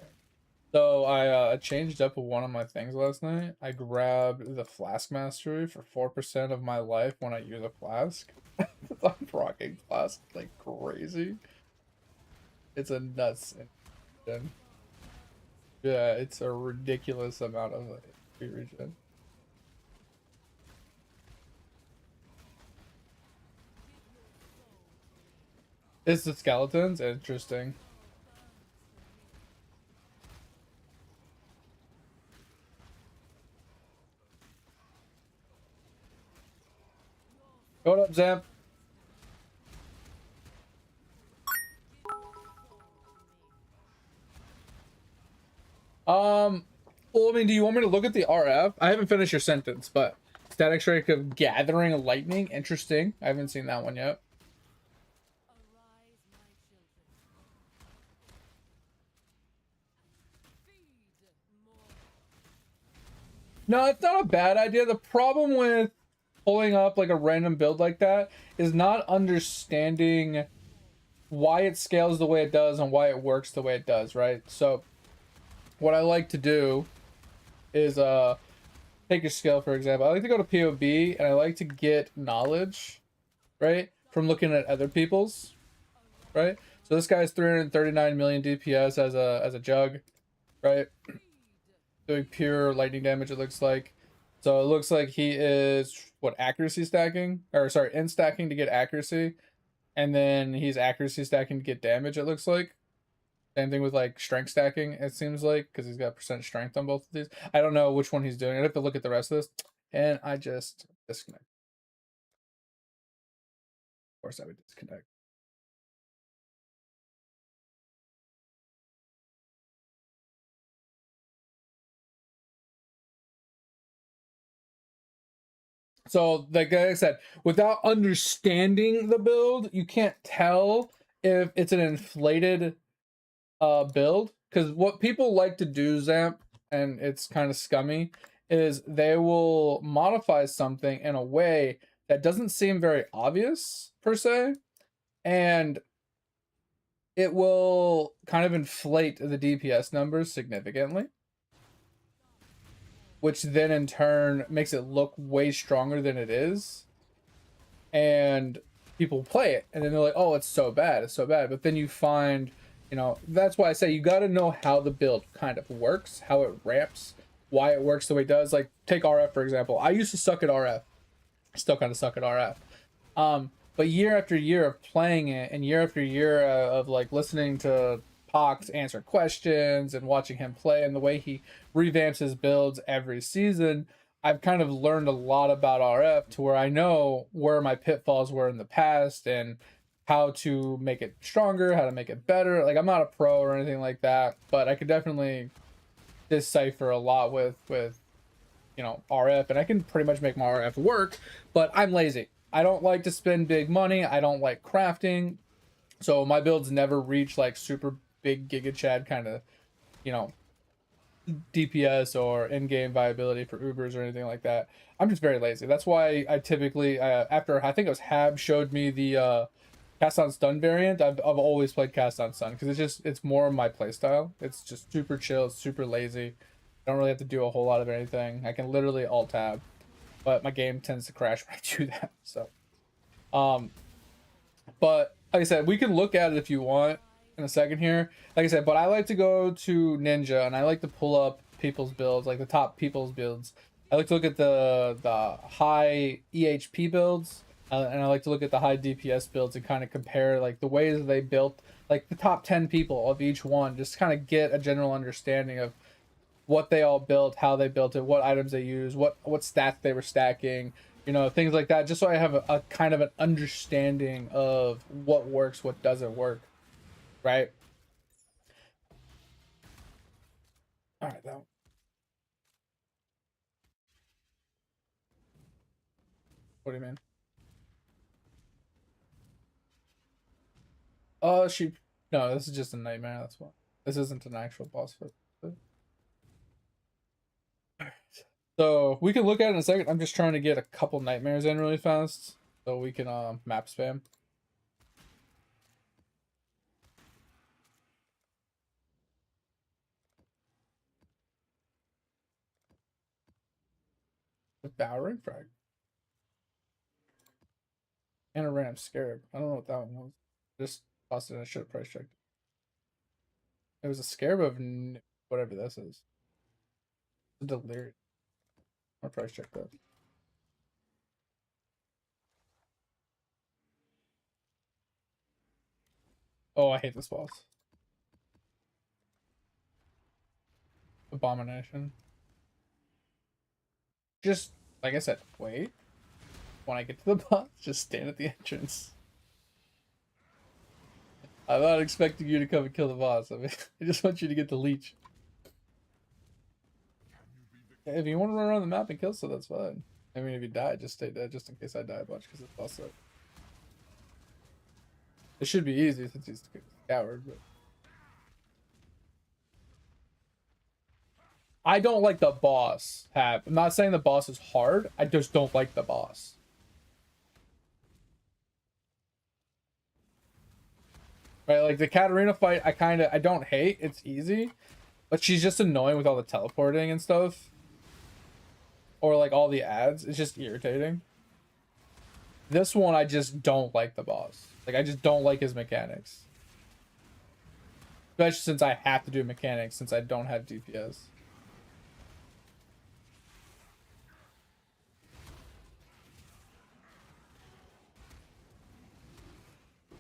So I changed up one of my things last night. I grabbed the Flask Mastery for 4% of my life when I use a flask. I'm rocking flask like crazy. It's a nuts engine. Yeah, it's a ridiculous amount of HP regen. It's the skeletons? Interesting. What up, Zamp? Well, I mean, do you want me to look at the RF? I haven't finished your sentence, but static strike of gathering lightning. Interesting. I haven't seen that one yet. No, it's not a bad idea. The problem with pulling up like a random build like that is not understanding why it scales the way it does and why it works the way it does, right? So what I like to do is take your skill, for example. I like to go to POB and I like to get knowledge, right? From looking at other people's, right? So this guy's 339 million DPS as a jug, right? Doing pure lightning damage, it looks like. So it looks like he is what, accuracy stacking, or sorry, in stacking to get accuracy, and then he's accuracy stacking to get damage, it looks like. Same thing with like strength stacking, it seems like, because he's got percent strength on both of these. I don't know which one he's doing. I'd have to look at the rest of this, and I just disconnect. Of course I would disconnect. So like I said, without understanding the build, you can't tell if it's an inflated build, because what people like to do, Zamp, and it's kind of scummy, is they will modify something in a way that doesn't seem very obvious per se, and it will kind of inflate the DPS numbers significantly, which then in turn makes it look way stronger than it is, and people play it and then they're like, oh, it's so bad, it's so bad. But then you find, you know, that's why I say you got to know how the build kind of works, how it ramps, why it works the way it does. Like take RF for example. I used to suck at RF, I still kind of suck at RF, but year after year of playing it and year after year of like listening to Pox answer questions and watching him play and the way he revamps his builds every season, I've kind of learned a lot about RF to where I know where my pitfalls were in the past and how to make it stronger, how to make it better. Like I'm not a pro or anything like that, but I could definitely decipher a lot with you know, RF, and I can pretty much make my RF work, but I'm lazy. I don't like to spend big money. I don't like crafting. So my builds never reach like super big Giga Chad kind of, you know, DPS or in-game viability for Ubers or anything like that. I'm just very lazy. That's why I typically, after I think it was Hab showed me the cast on stun variant, I've always played cast on stun because it's more of my playstyle. It's just super chill, it's super lazy. I don't really have to do a whole lot of anything. I can literally alt tab, but my game tends to crash when I do that. So, but like I said, we can look at it if you want in a second here. Like I said, but I like to go to Ninja and I like to pull up people's builds, like the top people's builds. I like to look at the high EHP builds, and I like to look at the high DPS builds and kind of compare like the ways they built, like the top 10 people of each one, just kind of get a general understanding of what they all built, how they built it, what items they used, what stats they were stacking, you know, things like that, just so I have a kind of an understanding of what works, what doesn't work, right? All right, that one. What do you mean? Oh, no, this is just a nightmare, that's why. This isn't an actual boss fight. So we can look at it in a second. I'm just trying to get a couple nightmares in really fast so we can map spam. Devouring frag. And a random scarab. I don't know what that one was. Just tossed it in. I should have price checked. It was a scarab of whatever this is. It's a delirious. I'll price check that. Oh, I hate this boss. Abomination. Just, like I said, wait. When I get to the boss, just stand at the entrance. I'm not expecting you to come and kill the boss. I mean, I just want you to get the leech. If you want to run around the map and kill stuff, that's fine. I mean, if you die, just stay dead, just in case I die a bunch, because it's boss up. It should be easy since he's a coward, but... I don't like the boss, Hab. I'm not saying the boss is hard, I just don't like the boss. Right, like the Katarina fight, I don't hate, it's easy, but she's just annoying with all the teleporting and stuff. Or like all the ads, it's just irritating. This one, I just don't like the boss. Like, I just don't like his mechanics. Especially since I have to do mechanics since I don't have DPS.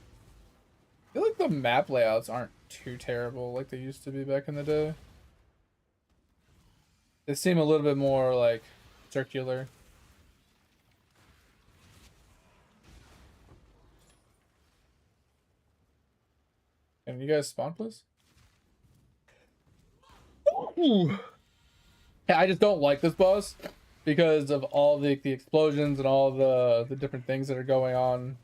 I feel like the map layouts aren't too terrible like they used to be back in the day. They seem a little bit more like circular. Can you guys spawn, please? Ooh. Yeah, I just don't like this boss. because of all the explosions and all the different things that are going on.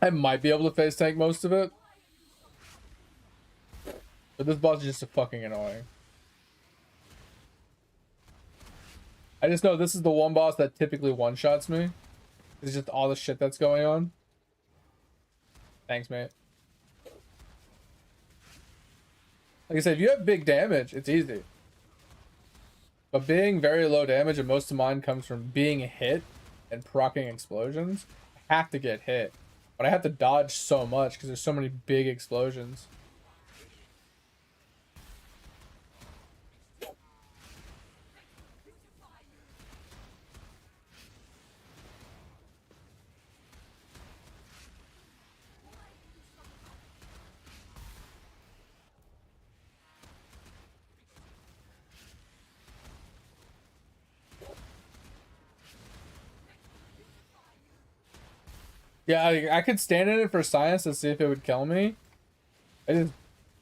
I might be able to face tank most of it, but this boss is just fucking annoying. I just know this is the one boss that typically one-shots me. It's just all the shit that's going on. Thanks, mate. Like I said, if you have big damage, it's easy. But being very low damage, and most of mine comes from being hit and proccing explosions, I have to get hit. But I have to dodge so much because there's so many big explosions. Yeah, I could stand in it for science to see if it would kill me. I just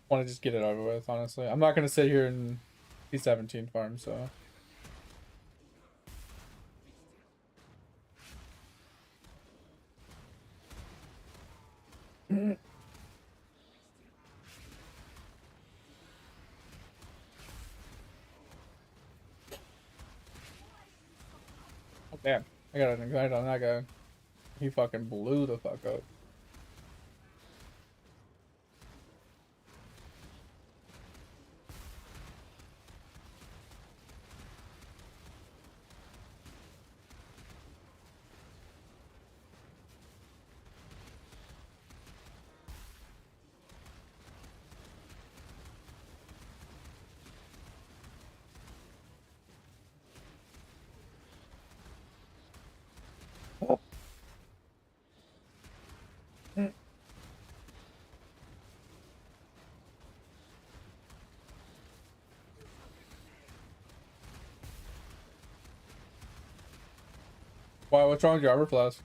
want to just get it over with, honestly. I'm not going to sit here and P17 farm, so... Oh, damn. I got an ignite on that guy. He fucking blew the fuck up. Why, what's wrong with your armor flask?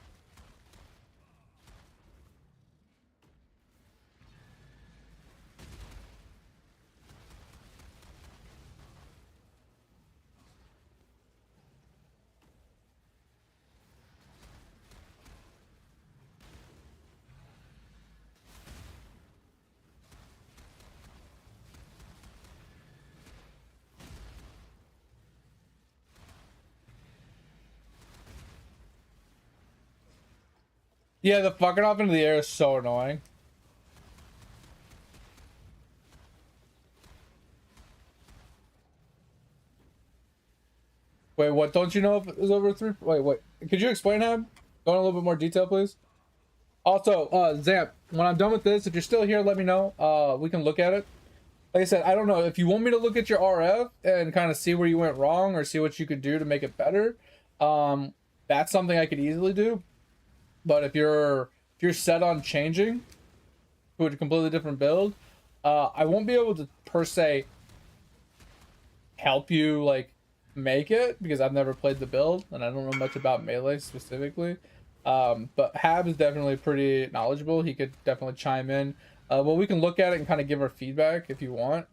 Yeah, the fucking off into the air is so annoying. Wait, what? Don't you know if it was over 3? Wait. Could you explain him? Go in a little bit more detail, please. Also, Zamp, when I'm done with this, if you're still here, let me know. We can look at it. Like I said, I don't know if you want me to look at your RF and kind of see where you went wrong or see what you could do to make it better. That's something I could easily do. But if you're set on changing to a completely different build, I won't be able to per se help you like make it because I've never played the build and I don't know much about melee specifically. But Hab is definitely pretty knowledgeable. He could definitely chime in. Well, we can look at it and kind of give our feedback if you want.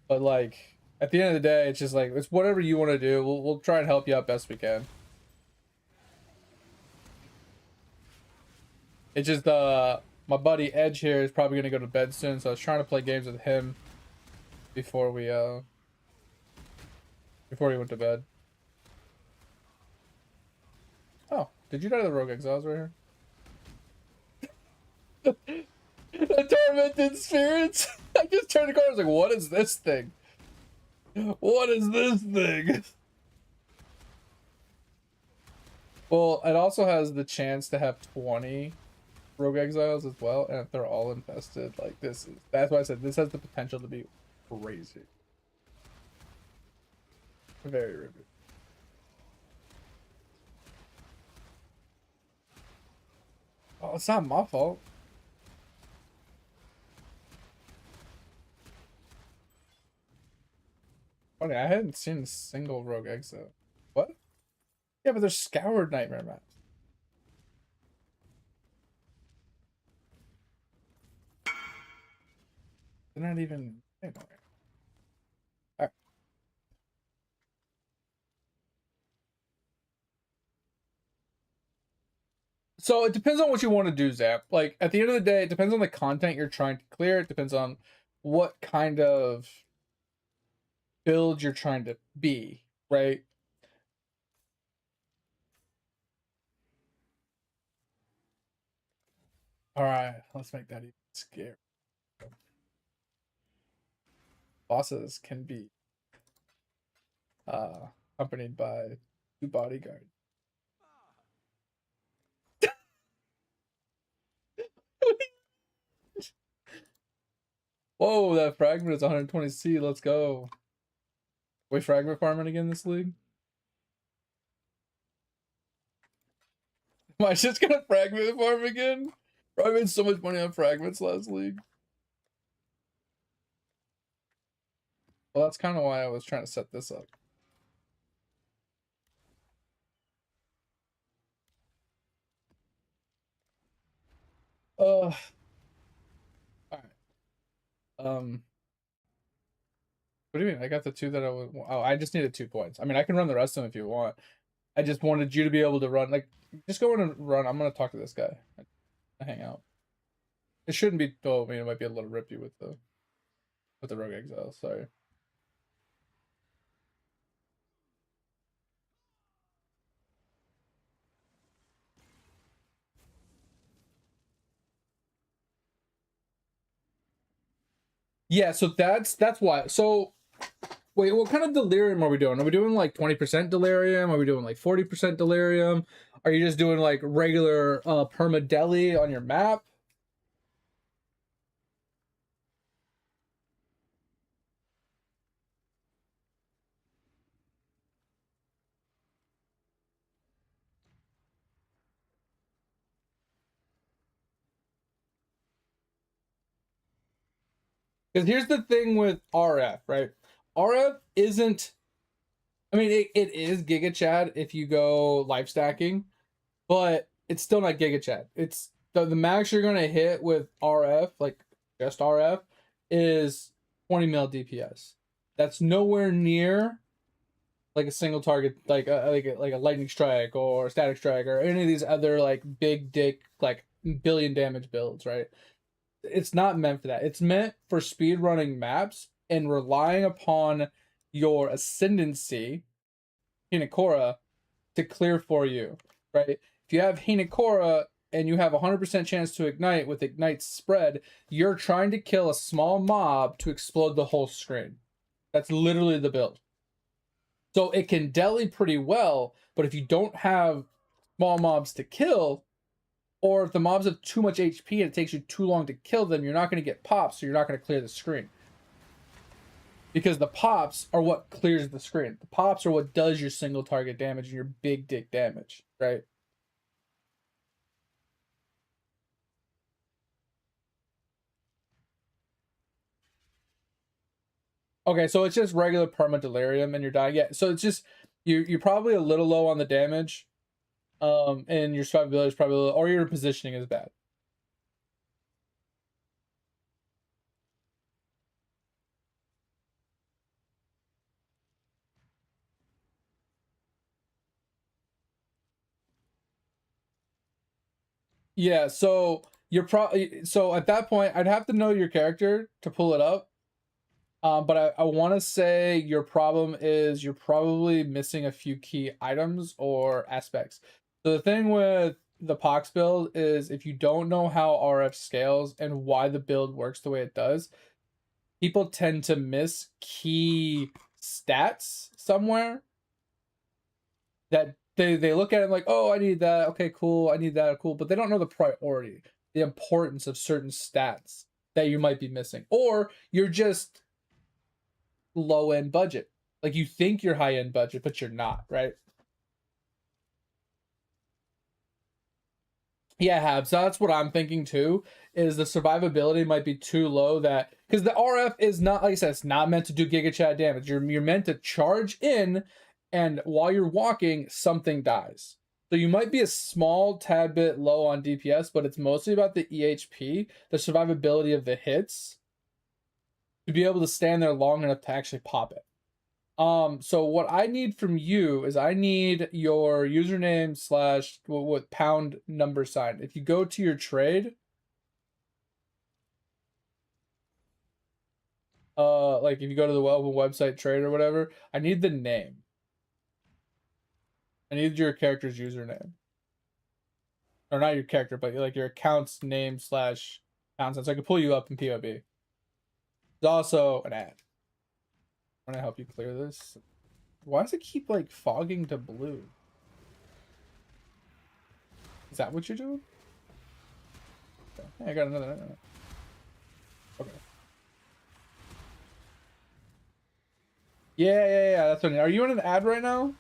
But like at the end of the day, it's just like it's whatever you want to do. We'll try and help you out best we can. It's just my buddy Edge here is probably gonna go to bed soon, so I was trying to play games with him before he went to bed. Oh, did you die to the Rogue Exiles right here? The tormented spirits. I just turned the corner. I was like, "What is this thing? What is this thing?" Well, it also has the chance to have 20 Rogue Exiles as well, and if they're all infested, like that's why I said this has the potential to be crazy. Very riveting. Oh, it's not my fault. Funny, I hadn't seen a single Rogue Exile. What? Yeah, but they're scoured nightmare maps. They're not even. Anyway. Alright. So it depends on what you want to do, Zap. Like at the end of the day, it depends on the content you're trying to clear. It depends on what kind of build you're trying to be, right? All right, let's make that even scary. Bosses can be accompanied by 2 bodyguards. Whoa, that fragment is 120C. Let's go. We fragment farming again this league? Am I just gonna fragment farm again? Bro, I made so much money on fragments last league. Well, that's kind of why I was trying to set this up. All right. What do you mean? I got the 2 that I would. Oh, I just needed 2 points. I mean, I can run the rest of them if you want. I just wanted you to be able to run. Like, just go in and run. I'm gonna talk to this guy. Hang out. It shouldn't be. Oh, I mean, it might be a little rippy with the Rogue Exile. Sorry. Yeah, so that's why. So wait, what kind of delirium are we doing? Are we doing like 20% delirium? Are we doing like 40% delirium? Are you just doing like regular perma deli on your map? Because here's the thing with RF, right? RF isn't. I mean, it is Giga Chad if you go life stacking, but it's still not Giga Chad. It's the max you're gonna hit with RF, like just RF, is 20 mil DPS. That's nowhere near like a single target, like a lightning strike or static strike or any of these other like big dick like billion damage builds, right? It's not meant for that. It's meant for speed running maps and relying upon your ascendancy, Hinekora, to clear for you, right? If you have Hinekora and you have 100% chance to ignite with Ignite Spread, you're trying to kill a small mob to explode the whole screen. That's literally the build. So it can deli pretty well, but if you don't have small mobs to kill, or if the mobs have too much HP and it takes you too long to kill them, you're not going to get pops, so you're not going to clear the screen. Because the pops are what clears the screen. The pops are what does your single target damage and your big dick damage, right? Okay, so it's just regular perma delirium and you're dying. Yeah, so it's just you're probably a little low on the damage. And your survivability is probably a little, or your positioning is bad. Yeah, so you're probably so at that point I'd have to know your character to pull it up. But I want to say your problem is you're probably missing a few key items or aspects. So the thing with the Pox build is if you don't know how RF scales and why the build works the way it does, people tend to miss key stats somewhere that they look at it like, oh, I need that. Okay, cool. I need that. Cool. But they don't know the priority, the importance of certain stats that you might be missing. Or you're just low end budget. Like you think you're high end budget, but you're not, right? Yeah, Habs. So that's what I'm thinking too. Is the survivability might be too low that because the RF is not, like I said, it's not meant to do Giga Chad damage. You're meant to charge in, and while you're walking, something dies. So you might be a small tad bit low on DPS, but it's mostly about the EHP, the survivability of the hits, to be able to stand there long enough to actually pop it. So what I need from you is I need your username / with pound number sign. If you go to your trade, like if you go to the website trade or whatever, I need the name. I need your character's username. Or not your character, but like your account's name / pound sign. So I can pull you up in POB. There's also an ad. I'm gonna help you clear this. Why does it keep like fogging to blue? Is that what you're doing? Okay. Hey, I got another. Okay. Yeah. That's what. Are you in an ad right now?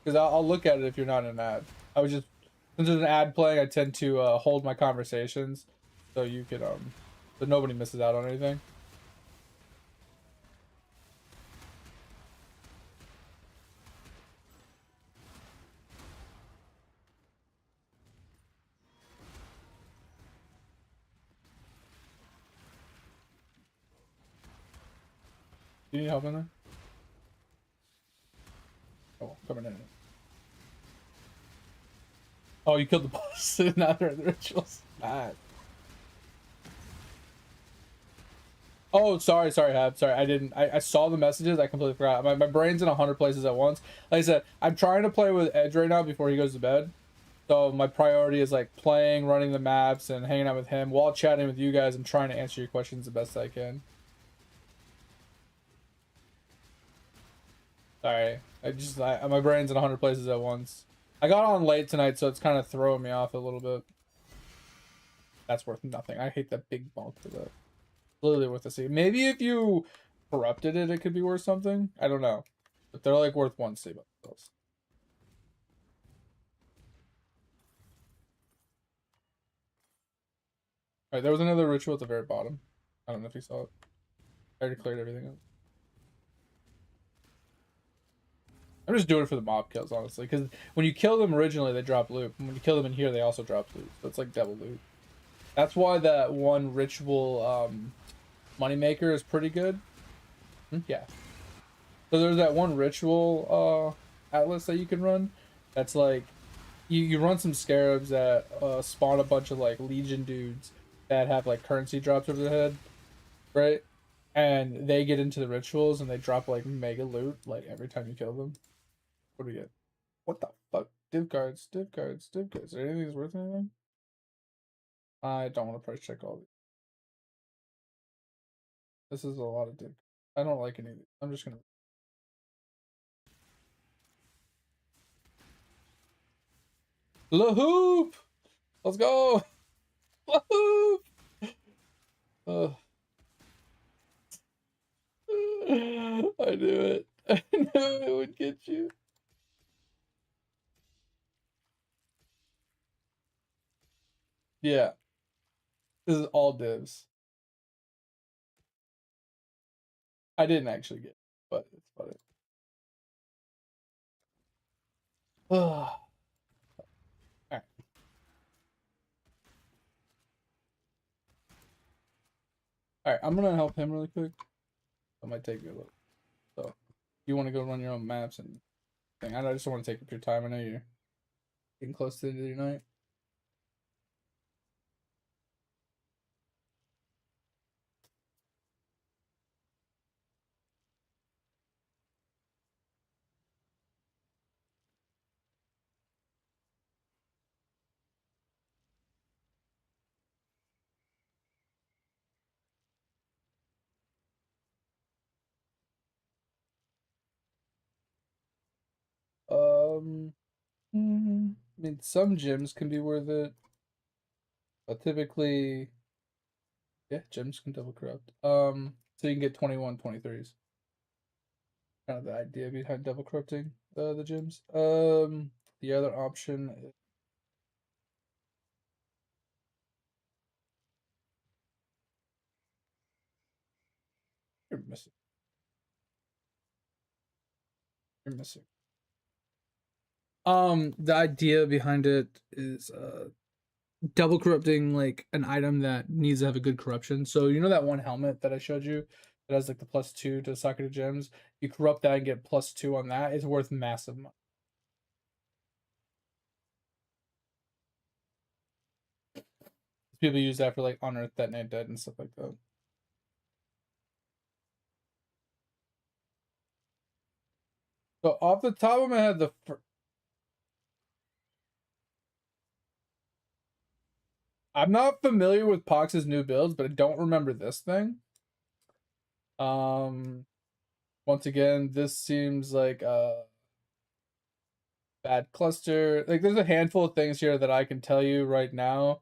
Because I'll look at it if you're not in an ad. I was just, since there's an ad playing, I tend to hold my conversations so you can so nobody misses out on anything. Do you need help in there? Oh, coming in. Oh, you killed the boss. Now they're in the rituals. Bad. Oh, sorry, Hab. Sorry, I didn't. I saw the messages. I completely forgot. My brain's in 100 places at once. Like I said, I'm trying to play with Edge right now before he goes to bed. So my priority is like playing, running the maps, and hanging out with him while chatting with you guys and trying to answer your questions the best I can. Sorry, my brain's in 100 places at once. I got on late tonight, so it's kind of throwing me off a little bit. That's worth nothing. I hate that big bulk for that. Literally worth a C. Maybe if you corrupted it, it could be worth something. I don't know, but they're like worth 1 C by themselves. All right, there was another ritual at the very bottom. I don't know if you saw it. I already cleared everything up. I'm just doing it for the mob kills, honestly, because when you kill them originally, they drop loot. And when you kill them in here, they also drop loot. So it's like double loot. That's why that one ritual moneymaker is pretty good. Yeah. So there's that one ritual atlas that you can run. That's like you run some scarabs that spawn a bunch of like legion dudes that have like currency drops over their head, right? And they get into the rituals and they drop like mega loot like every time you kill them. What do we get? What the fuck? Div cards. Is there anything that's worth anything? I don't want to price check all these. This is a lot of div. I don't like any of these. I'm just gonna. Lahoop! Let's go! Lahoop! I knew it. I knew it would get you. Yeah. This is all divs. I didn't actually get it, but it's funny. Alright. Alright, I'm gonna help him really quick. I might take you a little. So, you want to go run your own maps and thing. I just don't want to take up your time. I know you're getting close to the end of your night. I mean, some gyms can be worth it, but typically, yeah, gyms can double corrupt. So you can get 21, 23s. Kind of the idea behind double corrupting the gyms. The other option is you're missing. You're missing. The idea behind it is double corrupting like an item that needs to have a good corruption. So you know that one helmet that I showed you that has like the +2 to socket of gems. You corrupt that and get +2 on that. It's worth massive money. People use that for like unearth detonate dead and stuff like that. So off the top of my head, I'm not familiar with Pox's new builds, but I don't remember this thing. Once again, this seems like a bad cluster. Like there's a handful of things here that I can tell you right now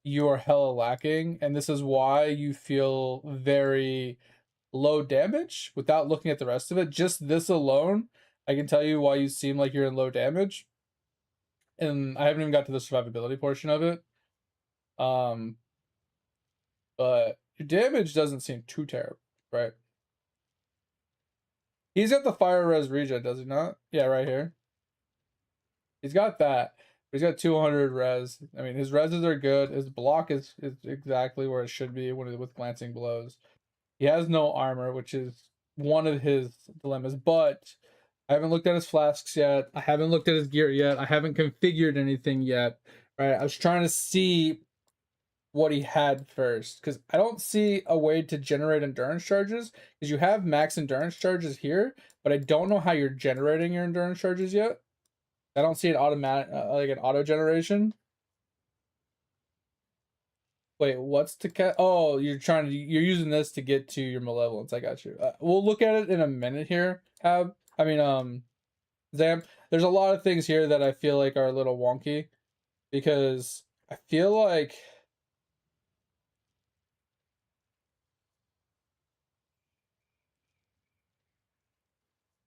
you are hella lacking, and this is why you feel very low damage without looking at the rest of it. Just this alone, I can tell you why you seem like you're in low damage. And I haven't even got to the survivability portion of it. But your damage doesn't seem too terrible, right? He's got the fire res regen, does he not? Yeah, right here. He's got that. He's got 200 res. I mean, his reses are good. His block is exactly where it should be with glancing blows. He has no armor, which is one of his dilemmas. But I haven't looked at his flasks yet. I haven't looked at his gear yet. I haven't configured anything yet. Right? I was trying to see what he had first, because I don't see a way to generate endurance charges, because you have max endurance charges here, but I don't know how you're generating your endurance charges yet. I don't see an automatic like an auto generation. Wait, what's to cat? Oh, you're using this to get to your malevolence. I got you. We'll look at it in a minute here. Zam. There's a lot of things here that I feel like are a little wonky, because I feel like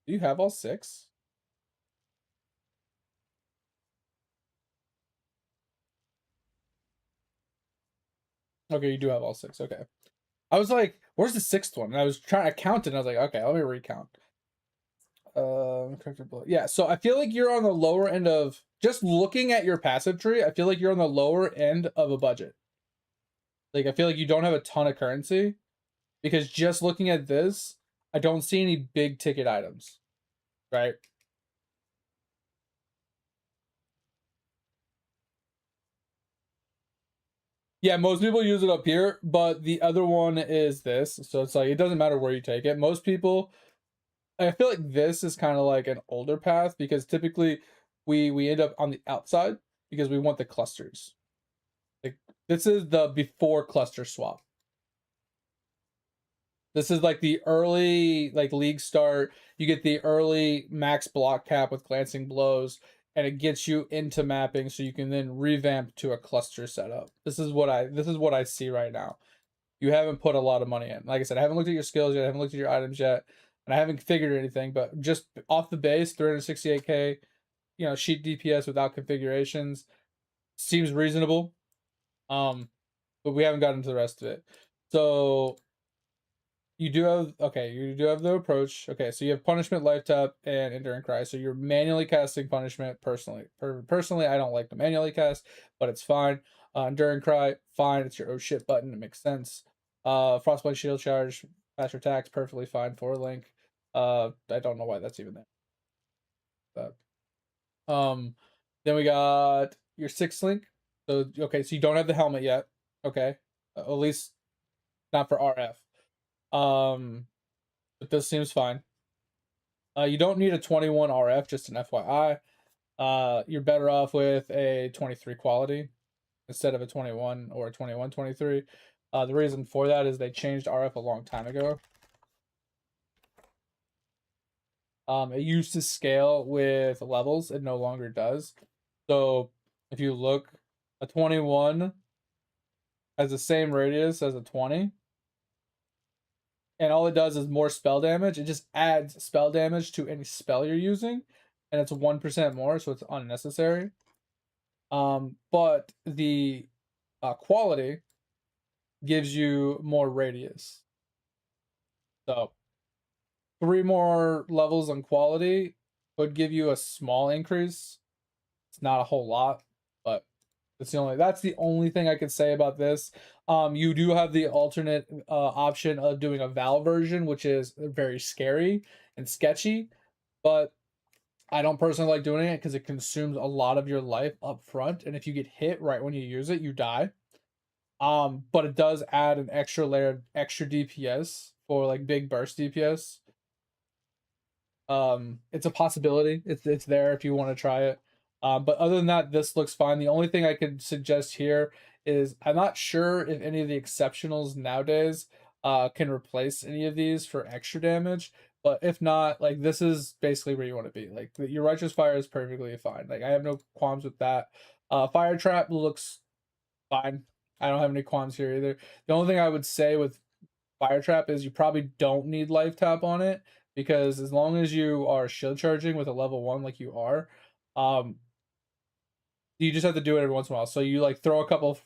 do you have all 6? Okay, you do have all 6. Okay. I was like, where's the 6th one? And I was trying to count it, and I was like, okay, let me recount. Yeah, so I feel like you're on the lower end of, just looking at your passive tree, I feel like you're on the lower end of a budget. Like, I feel like you don't have a ton of currency, because just looking at this, I don't see any big ticket items, right? Yeah, most people use it up here, but the other one is this. So it's like, it doesn't matter where you take it. Most people, I feel like this is kind of like an older path, because typically we end up on the outside because we want the clusters. Like, this is the before cluster swap. This is like the early like league start. You get the early max block cap with glancing blows, and it gets you into mapping, so you can then revamp to a cluster setup. This is what I see right now. You haven't put a lot of money in. Like I said, I haven't looked at your skills yet. I haven't looked at your items yet, and I haven't figured anything. But just off the base, 368k, sheet DPS without configurations seems reasonable. But we haven't gotten to the rest of it. So you do have the approach. Okay, so you have punishment, life tap, and enduring cry. So you're manually casting punishment. Personally, I don't like to manually cast, but it's fine. Enduring cry, fine. It's your oh shit button. It makes sense. Frostblade shield charge, faster attacks, perfectly fine for Link. I don't know why that's even there. But then we got your 6th Link. So okay, so you don't have the helmet yet. Okay, at least not for RF. But this seems fine. You don't need a 21 RF, just an FYI. You're better off with a 23 quality instead of a 21 or a 21-23. The reason for that is they changed RF a long time ago. It used to scale with levels. It no longer does. So if you look, a 21 has the same radius as a 20. And all it does is more spell damage. It just adds spell damage to any spell you're using. And it's 1% more, so it's unnecessary. But the quality gives you more radius. So 3 more levels on quality would give you a small increase. It's not a whole lot, but That's the only thing I could say about this. You do have the alternate option of doing a Val version, which is very scary and sketchy, but I don't personally like doing it because it consumes a lot of your life up front, and if you get hit right when you use it, you die. But it does add an extra layer, extra DPS for like big burst DPS. It's a possibility. It's there if you want to try it. But other than that, this looks fine. The only thing I could suggest here is I'm not sure if any of the exceptionals nowadays can replace any of these for extra damage. But if not, like this is basically where you want to be. Like your Righteous Fire is perfectly fine. Like I have no qualms with that. Fire Trap looks fine. I don't have any qualms here either. The only thing I would say with Fire Trap is you probably don't need life tap on it, because as long as you are shield charging with a level 1 like you are, you just have to do it every once in a while. So you like throw a couple,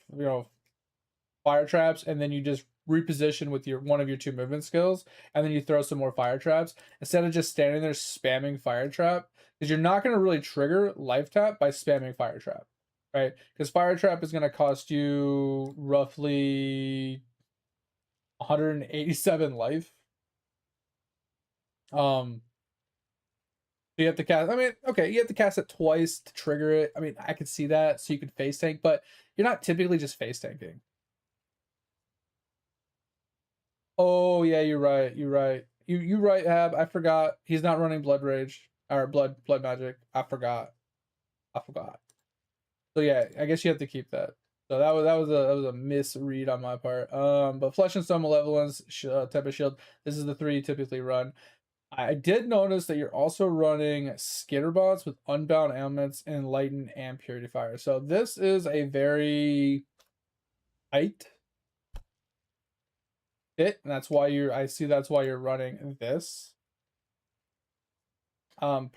fire traps, and then you just reposition with your one of your 2 movement skills, and then you throw some more fire traps instead of just standing there spamming fire trap, because you're not going to really trigger life tap by spamming fire trap, right? Because fire trap is going to cost you roughly 187 life. You have to cast. I mean, okay, you have to cast it twice to trigger it. I mean, I could see that, so you could face tank, but you're not typically just face tanking. Oh yeah, you're right. You're right. You right, Hab. I forgot. He's not running Blood Rage or Blood Magic. I forgot. So yeah, I guess you have to keep that. So that was a misread on my part. But Flesh and Stone Malevolence, Tempest Shield. This is the 3 you typically run. I did notice that you're also running Skitterbots with Unbound Ailments, Enlighten, and Purity Fire. So this is a very tight fit, and that's why that's why you're running this.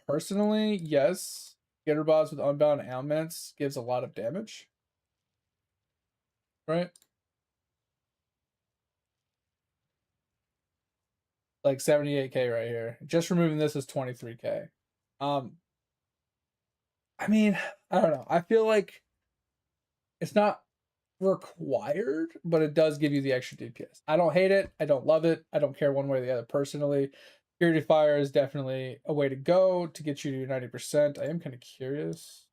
Personally, yes, Skitterbots with Unbound Ailments gives a lot of damage. Right? Like 78k right here. Just removing this is 23k. I mean, I don't know. I feel like it's not required, but it does give you the extra DPS. I don't hate it. I don't love it. I don't care one way or the other personally. Purity Fire is definitely a way to go to get you to 90%. I am kind of curious.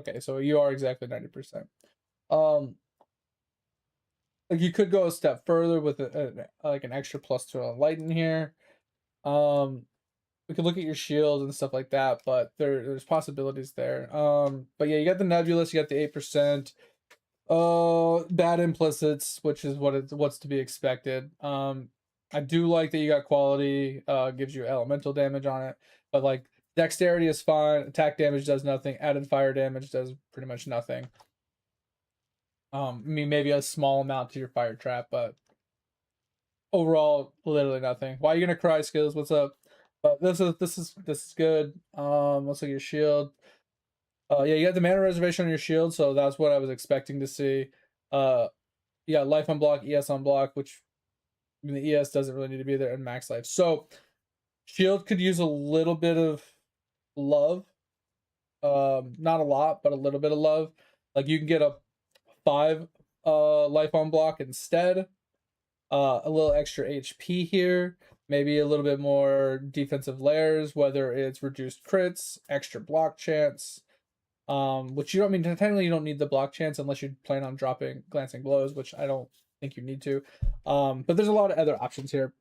Okay, so you are exactly 90%. Like you could go a step further with like an extra plus to Enlighten here. We could look at your shield and stuff like that, but there's possibilities there. But yeah, you got the Nebulous, you got the 8%. Bad implicits, which is what's to be expected. I do like that you got quality, gives you elemental damage on it, but like dexterity is fine, attack damage does nothing, added fire damage does pretty much nothing. I mean maybe a small amount to your fire trap, but overall literally nothing. Why are you gonna cry, Skills? What's up? But this is good. Let's look at your shield. Yeah, you got the mana reservation on your shield, so that's what I was expecting to see. You got life on block, ES on block, which I mean, the ES doesn't really need to be there, and max life. So shield could use a little bit of love. Not a lot, but a little bit of love. Like you can get a 5 life on block instead. A little extra HP here. Maybe a little bit more defensive layers, whether it's reduced crits, extra block chance. Which you don't mean technically you don't need the block chance unless you plan on dropping glancing blows, which I don't think you need to. But there's a lot of other options here.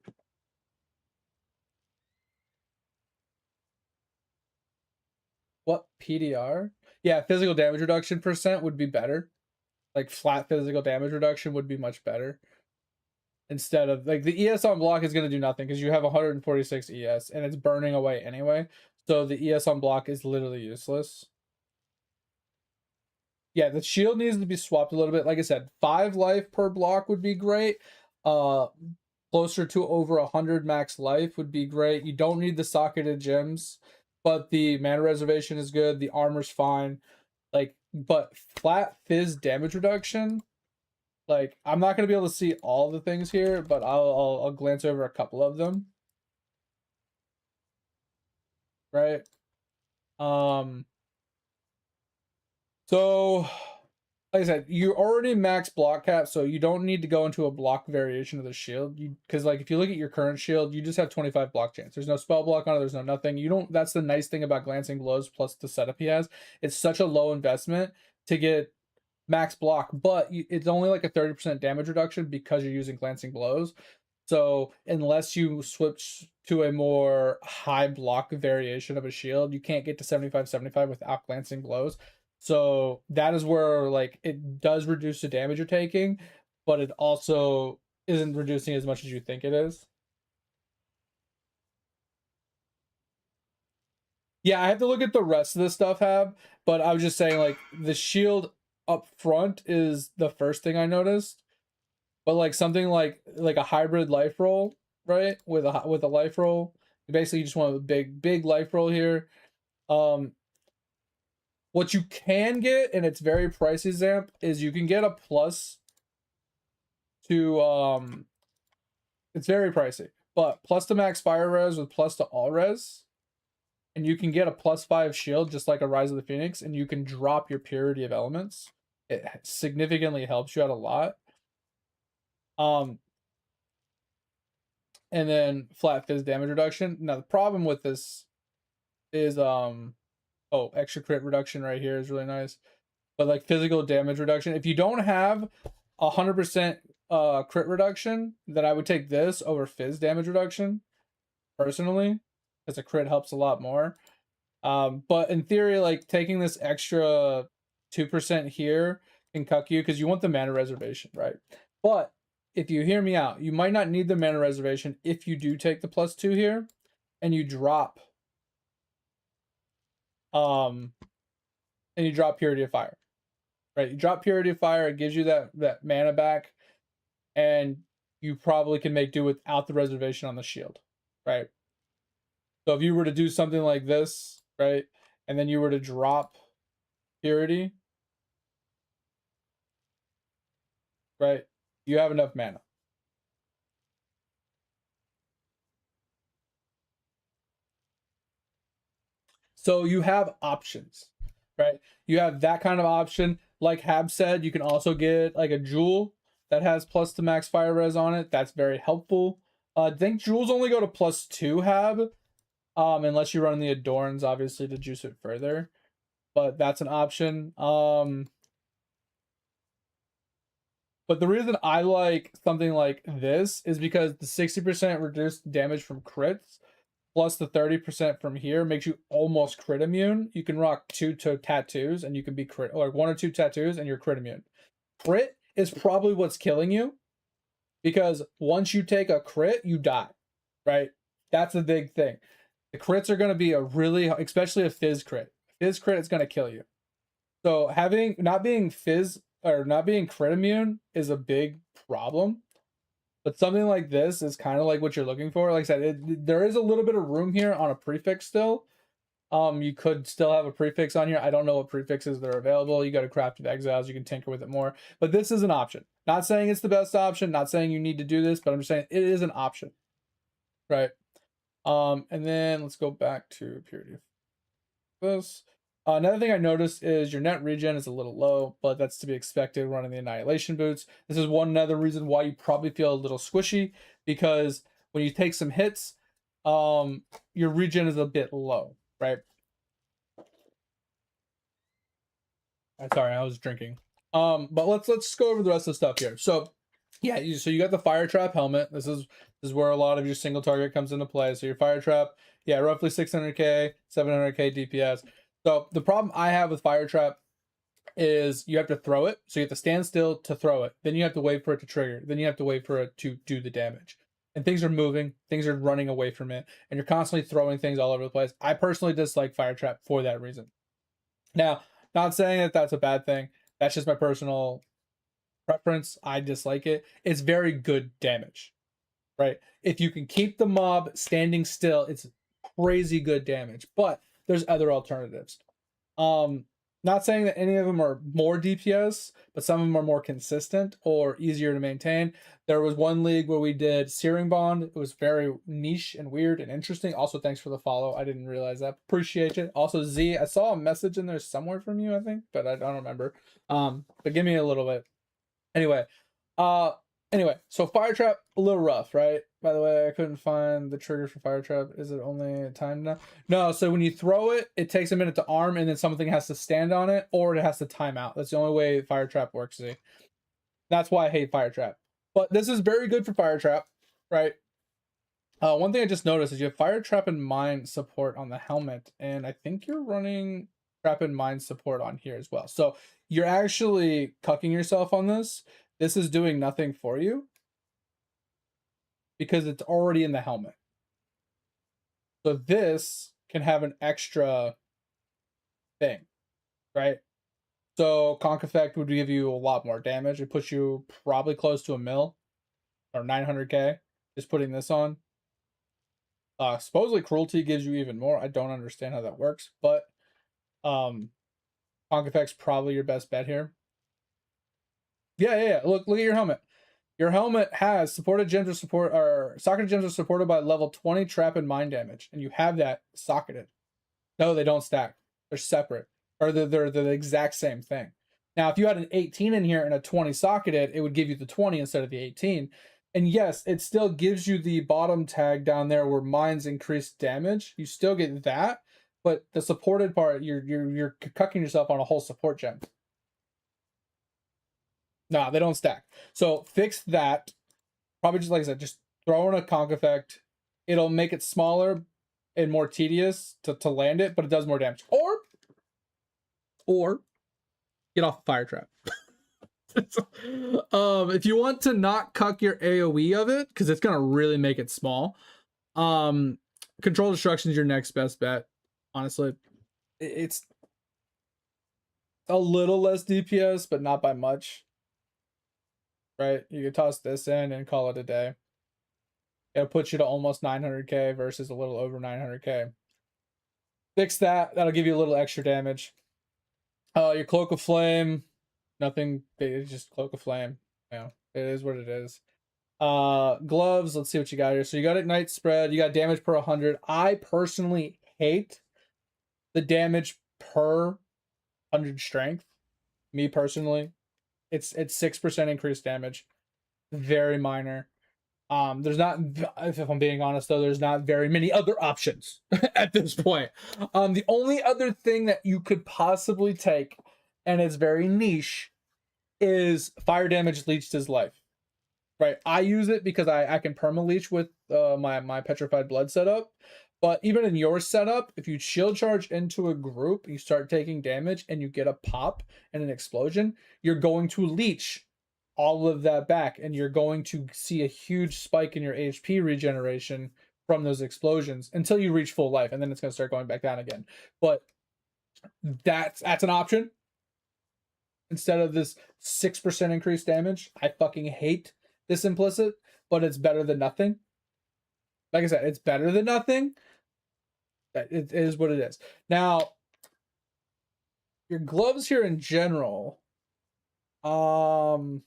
What PDR? Yeah, physical damage reduction % would be better. Like flat physical damage reduction would be much better. Instead of like the ES on block is going to do nothing because you have 146 ES and it's burning away anyway. So the ES on block is literally useless. Yeah, the shield needs to be swapped a little bit. Like I said, 5 life per block would be great. Closer to over 100 max life would be great. You don't need the socketed gems, but the mana reservation is good. The armor's fine. Like, but flat fizz damage reduction. Like, I'm not gonna be able to see all the things here, but I'll glance over a couple of them. Right. So like I said, you already max block cap, so you don't need to go into a block variation of the shield. Because like if you look at your current shield, you just have 25 block chance. There's no spell block on it. There's no nothing. You don't. That's the nice thing about glancing blows plus the setup he has. It's such a low investment to get max block, but it's only like a 30% damage reduction because you're using glancing blows. So unless you switch to a more high block variation of a shield, you can't get to 75 without glancing blows. So that is where like it does reduce the damage you're taking, but it also isn't reducing as much as you think it is. Yeah, I have to look at the rest of the stuff, but I was just saying like the shield up front is the first thing I noticed. But like something like a hybrid life roll, right? With a life roll, basically you just want a big life roll here. What you can get, and it's very pricey, Zamp, is you can get a plus to it's very pricey, but plus to max fire res with plus to all res, and you can get a +5 shield just like a Rise of the Phoenix, and you can drop your purity of elements. It significantly helps you out a lot. And then flat fizz damage reduction. Now the problem with this is extra crit reduction right here is really nice. But like physical damage reduction, if you don't have 100% crit reduction, then I would take this over fizz damage reduction personally, because a crit helps a lot more. But in theory, like taking this extra 2% here can cuck you because you want the mana reservation, right? But if you hear me out, you might not need the mana reservation if you do take the +2 here and you drop Purity of Fire. Right? You drop Purity of Fire, it gives you that mana back, and you probably can make do without the reservation on the shield, right? So if you were to do something like this, right, and then you were to drop Purity, right, you have enough mana. So you have options, right? You have that kind of option. Like Hab said, you can also get like a Jewel that has plus to max fire res on it. That's very helpful. I think Jewels only go to +2 Hab, unless you run the Adorns, obviously, to juice it further. But that's an option. But the reason I like something like this is because the 60% reduced damage from crits plus the 30% from here makes you almost crit immune. You can rock 2 tattoos and you can be crit, or 1 or 2 tattoos and you're crit immune. Crit is probably what's killing you, because once you take a crit, you die, right? That's the big thing. The crits are going to be especially a fizz crit. Fizz crit is going to kill you. So not being crit immune is a big problem. But something like this is kind of like what you're looking for. Like I said, there is a little bit of room here on a prefix still. You could still have a prefix on here. I don't know what prefixes that are available. You got to craft with exiles. You can tinker with it more. But this is an option. Not saying it's the best option. Not saying you need to do this. But I'm just saying it is an option. Right. And then let's go back to purity of this. Another thing I noticed is your net regen is a little low, but that's to be expected running the Annihilation boots. This is one other reason why you probably feel a little squishy, because when you take some hits, your regen is a bit low, right? Sorry, I was drinking. But let's go over the rest of the stuff here. So yeah, so you got the fire trap helmet. This is where a lot of your single target comes into play. So your fire trap, yeah, roughly 600k, 700k DPS. So the problem I have with fire trap is you have to throw it. So you have to stand still to throw it. Then you have to wait for it to trigger. Then you have to wait for it to do the damage. And things are moving. Things are running away from it. And you're constantly throwing things all over the place. I personally dislike fire trap for that reason. Now, not saying that that's a bad thing. That's just my personal preference. I dislike it. It's very good damage, right? If you can keep the mob standing still, it's crazy good damage. But there's other alternatives. Now Not saying that any of them are more DPS, but some of them are more consistent or easier to maintain. There was one league where we did Searing Bond. It was very niche and weird and interesting. Also, thanks for the follow. I didn't realize that. Appreciate it. Also, Z, I saw a message in there somewhere from you, I think, but I don't remember. But give me a little bit. Anyway, so Fire Trap, a little rough, right? By the way, I couldn't find the triggers for Fire Trap. Is it only timed now? No, so when you throw it, it takes a minute to arm, and then something has to stand on it, or it has to time out. That's the only way Fire Trap works, Z. That's why I hate Fire Trap. But this is very good for Fire Trap, right? One thing I just noticed is you have Fire Trap and Mine support on the helmet, and I think you're running Trap and Mine support on here as well. So you're actually cucking yourself on this. This is doing nothing for you because it's already in the helmet. So this can have an extra thing, right? So Conk Effect would give you a lot more damage. It puts you probably close to a mil or 900k just putting this on. Supposedly Cruelty gives you even more. I don't understand how that works, but Conk Effect's probably your best bet here. Yeah. Look at your helmet. Your helmet has socketed gems are supported by level 20 trap and mine damage, and you have that socketed. No, they don't stack. They're separate, or they're the exact same thing. Now, if you had an 18 in here and a 20 socketed, it would give you the 20 instead of the 18. And yes, it still gives you the bottom tag down there where mines increase damage. You still get that, but the supported part, you're cucking yourself on a whole support gem. Nah, they don't stack. So fix that. Probably just like I said, just throw in a Conk Effect. It'll make it smaller and more tedious to land it, but it does more damage. Or get off Fire Trap. If you want to not cuck your AoE of it, because it's gonna really make it small, Control Destruction is your next best bet. Honestly, it's a little less DPS, but not by much. Right, you could toss this in and call it a day. It'll put you to almost 900k versus a little over 900k. Fix that. That'll give you a little extra damage. Your Cloak of Flame, nothing. It's just Cloak of Flame. Yeah, it is what it is. Gloves. Let's see what you got here. So you got Ignite Spread. You got damage per 100. I personally hate the damage per 100 strength. Me personally. It's 6% increased damage. Very minor. There's not, if I'm being honest though, there's not very many other options at this point. The only other thing that you could possibly take, and it's very niche, is fire damage leeched his life. Right? I use it because I can perma-leech with my Petrified Blood setup. But even in your setup, if you shield charge into a group, you start taking damage and you get a pop and an explosion, you're going to leech all of that back, and you're going to see a huge spike in your HP regeneration from those explosions until you reach full life, and then it's going to start going back down again. But that's an option. Instead of this 6% increased damage, I fucking hate this implicit, but it's better than nothing. Like I said, it's better than nothing. It is what it is. Now, your gloves here in general, they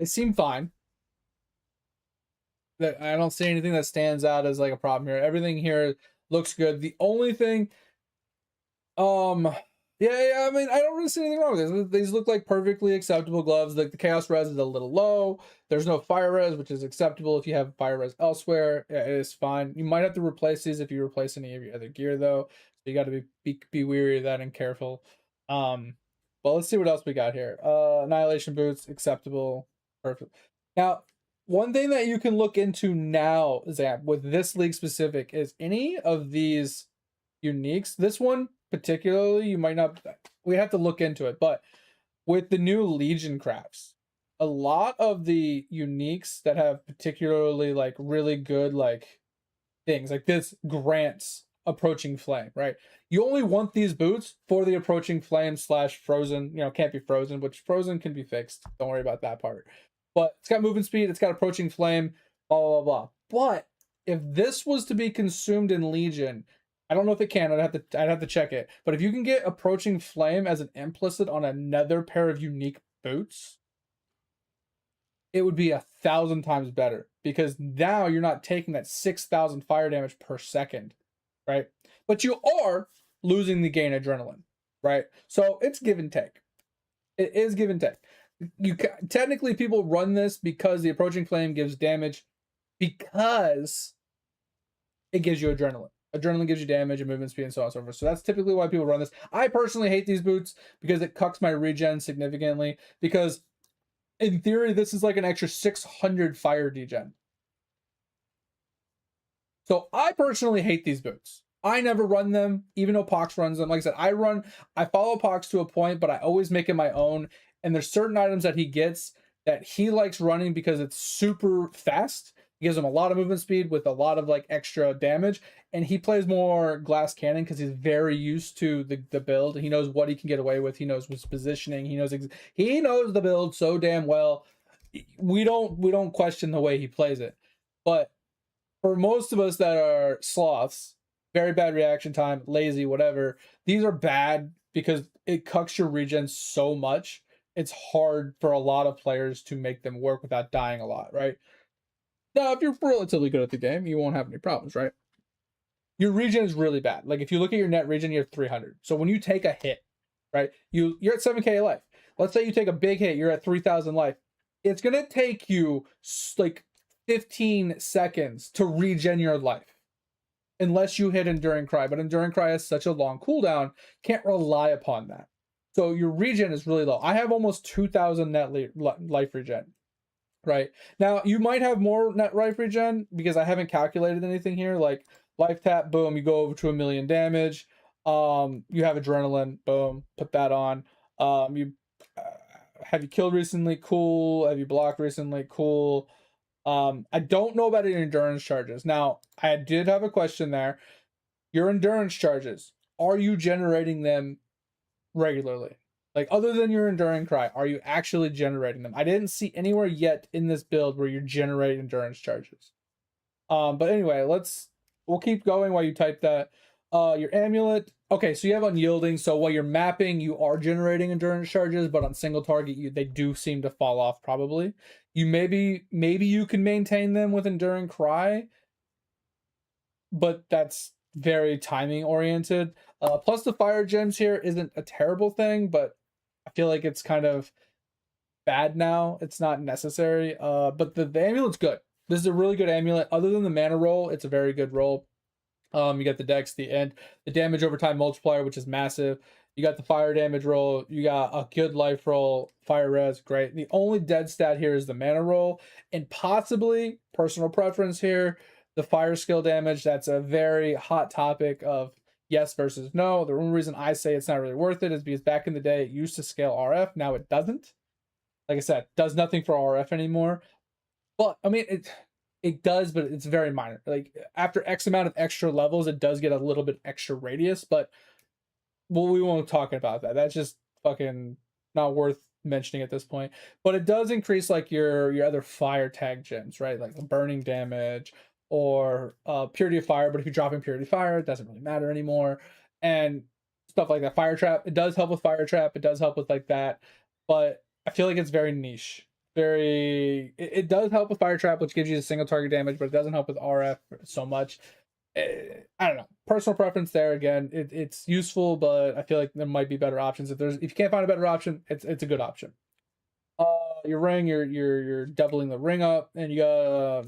seem fine. I don't see anything that stands out as like a problem here. Everything here looks good. The only thing, yeah, I mean, I don't really see anything wrong with this. These look like perfectly acceptable gloves. Like the Chaos Res is a little low. There's no Fire Res, which is acceptable if you have Fire Res elsewhere. Yeah, it is fine. You might have to replace these if you replace any of your other gear, though. So you got to be wary of that and careful. But let's see what else we got here. Annihilation Boots, acceptable. Perfect. Now, one thing that you can look into now, Zap, with this league specific, is any of these uniques. This one particularly, you might not, we have to look into it, but with the new Legion crafts, a lot of the uniques that have particularly like really good like things like this grants approaching flame, right? You only want these boots for the approaching flame / frozen, can't be frozen, which frozen can be fixed. Don't worry about that part. But it's got movement speed, it's got approaching flame, blah, blah, blah. But if this was to be consumed in Legion, I don't know if it can. I'd have to check it. But if you can get Approaching Flame as an implicit on another pair of unique boots, it would be 1,000 times better, because now you're not taking that 6,000 fire damage per second, right? But you are losing the gain adrenaline, right? So it's give and take. It is give and take. Technically, people run this because the Approaching Flame gives damage, because it gives you adrenaline. Adrenaline gives you damage and movement speed and so on and so forth. So that's typically why people run this. I personally hate these boots because it cucks my regen significantly, because in theory, this is like an extra 600 fire degen. So I personally hate these boots. I never run them, even though Pox runs them. Like I said, I follow Pox to a point, but I always make it my own. And there's certain items that he gets that he likes running because it's super fast. It gives him a lot of movement speed with a lot of like extra damage. And he plays more glass cannon because he's very used to the build. He knows what he can get away with. He knows his positioning. He knows the build so damn well. We don't question the way he plays it. But for most of us that are sloths, very bad reaction time, lazy, whatever, these are bad because it cucks your regen so much. It's hard for a lot of players to make them work without dying a lot, right? Now, if you're relatively good at the game, you won't have any problems, right? Your regen is really bad. Like if you look at your net regen, you're 300. So when you take a hit, right, you're at 7k life. Let's say you take a big hit, you're at 3,000 life. It's gonna take you like 15 seconds to regen your life, unless you hit Enduring Cry. But Enduring Cry has such a long cooldown, can't rely upon that. So your regen is really low. I have almost 2,000 net life regen. Right now, you might have more net life regen because I haven't calculated anything here. Like life tap, boom, you go over to 1,000,000 damage. You have adrenaline, boom, put that on. Have you killed recently? Cool. Have you blocked recently? Cool. I don't know about your endurance charges. Now, I did have a question there. Your endurance charges, are you generating them regularly? Like, other than your Enduring Cry, are you actually generating them? I didn't see anywhere yet in this build where you're generating endurance charges. But anyway, we'll keep going while you type that. Your amulet. Okay, so you have unyielding. So while you're mapping, you are generating endurance charges, but on single target, they do seem to fall off probably. You maybe you can maintain them with Enduring Cry, but that's very timing oriented. Plus the fire gems here isn't a terrible thing, but I feel like it's kind of bad now. It's not necessary. But the amulet's good. This is a really good amulet. Other than the mana roll, it's a very good roll. You got the dex, the damage over time multiplier, which is massive. You got the fire damage roll. You got a good life roll. Fire res, great. The only dead stat here is the mana roll, and possibly personal preference here, the fire skill damage. That's a very hot topic of yes versus no. The only reason I say it's not really worth it is because back in the day it used to scale RF. Now it doesn't. Like I said, does nothing for RF anymore. But I mean, it does, but it's very minor. Like after X amount of extra levels, it does get a little bit extra radius, but we won't talk about that. That's just fucking not worth mentioning at this point. But it does increase like your other fire tag gems, right? Like the burning damage or purity of fire. But if you're dropping purity of fire, it doesn't really matter anymore. And stuff like that. Fire trap, it does help with fire trap. It does help with like that. But I feel like it's very niche. It does help with fire trap, which gives you the single target damage, but it doesn't help with RF so much. I don't know, personal preference there. Again, it's useful, but I feel like there might be better options. If you can't find a better option, it's a good option. Your ring, you're doubling the ring up, and you got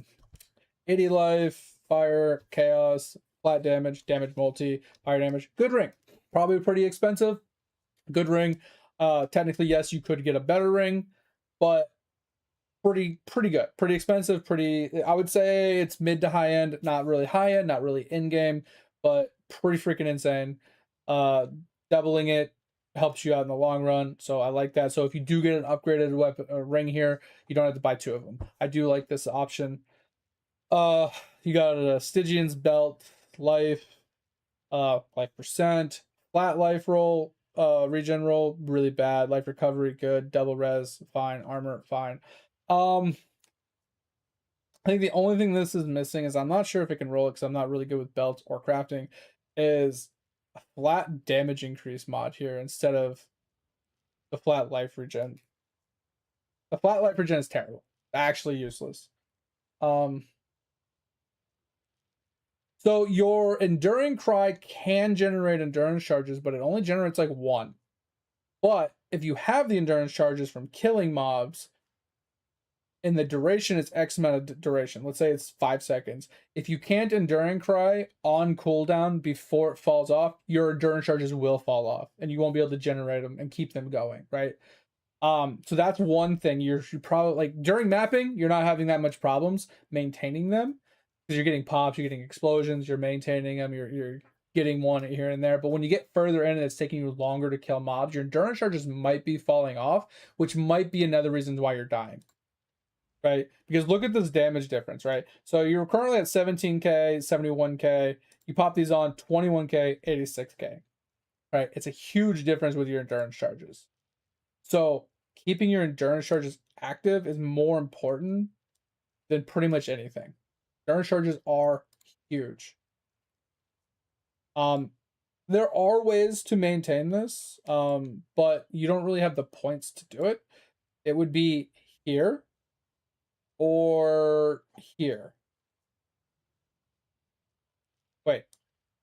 80 life, fire, chaos, flat damage, damage multi, fire damage. Good ring, probably pretty expensive. Good ring. Technically, yes, you could get a better ring, but pretty good, pretty expensive, I would say it's mid to high end, not really high end, not really in game, but pretty freaking insane. Doubling it helps you out in the long run, so I like that. So if you do get an upgraded weapon ring here, you don't have to buy two of them. I do like this option. You got a Stygian's belt, life percent, flat life roll, regen roll, really bad, life recovery, good, double res, fine, armor, fine. I think the only thing this is missing is I'm not sure if it can roll it because I'm not really good with belts or crafting. is a flat damage increase mod here instead of the flat life regen. The flat life regen is terrible. Actually useless. So your Enduring Cry can generate endurance charges, but it only generates like 1. But if you have the endurance charges from killing mobs, in the duration, it's X amount of duration. Let's say it's 5 seconds. If you can't Enduring Cry on cooldown before it falls off, your endurance charges will fall off, and you won't be able to generate them and keep them going, right? So that's one thing. You probably, like, during mapping, you're not having that much problems maintaining them because you're getting pops, you're getting explosions, you're maintaining them, you're getting one here and there. But when you get further in and it's taking you longer to kill mobs, your endurance charges might be falling off, which might be another reason why you're dying. Right? Because look at this damage difference, right? So you're currently at 17k, 71k. You pop these on 21k, 86k. Right? It's a huge difference with your endurance charges. So keeping your endurance charges active is more important than pretty much anything. Endurance charges are huge. There are ways to maintain this, but you don't really have the points to do it. It would be here or here. Wait,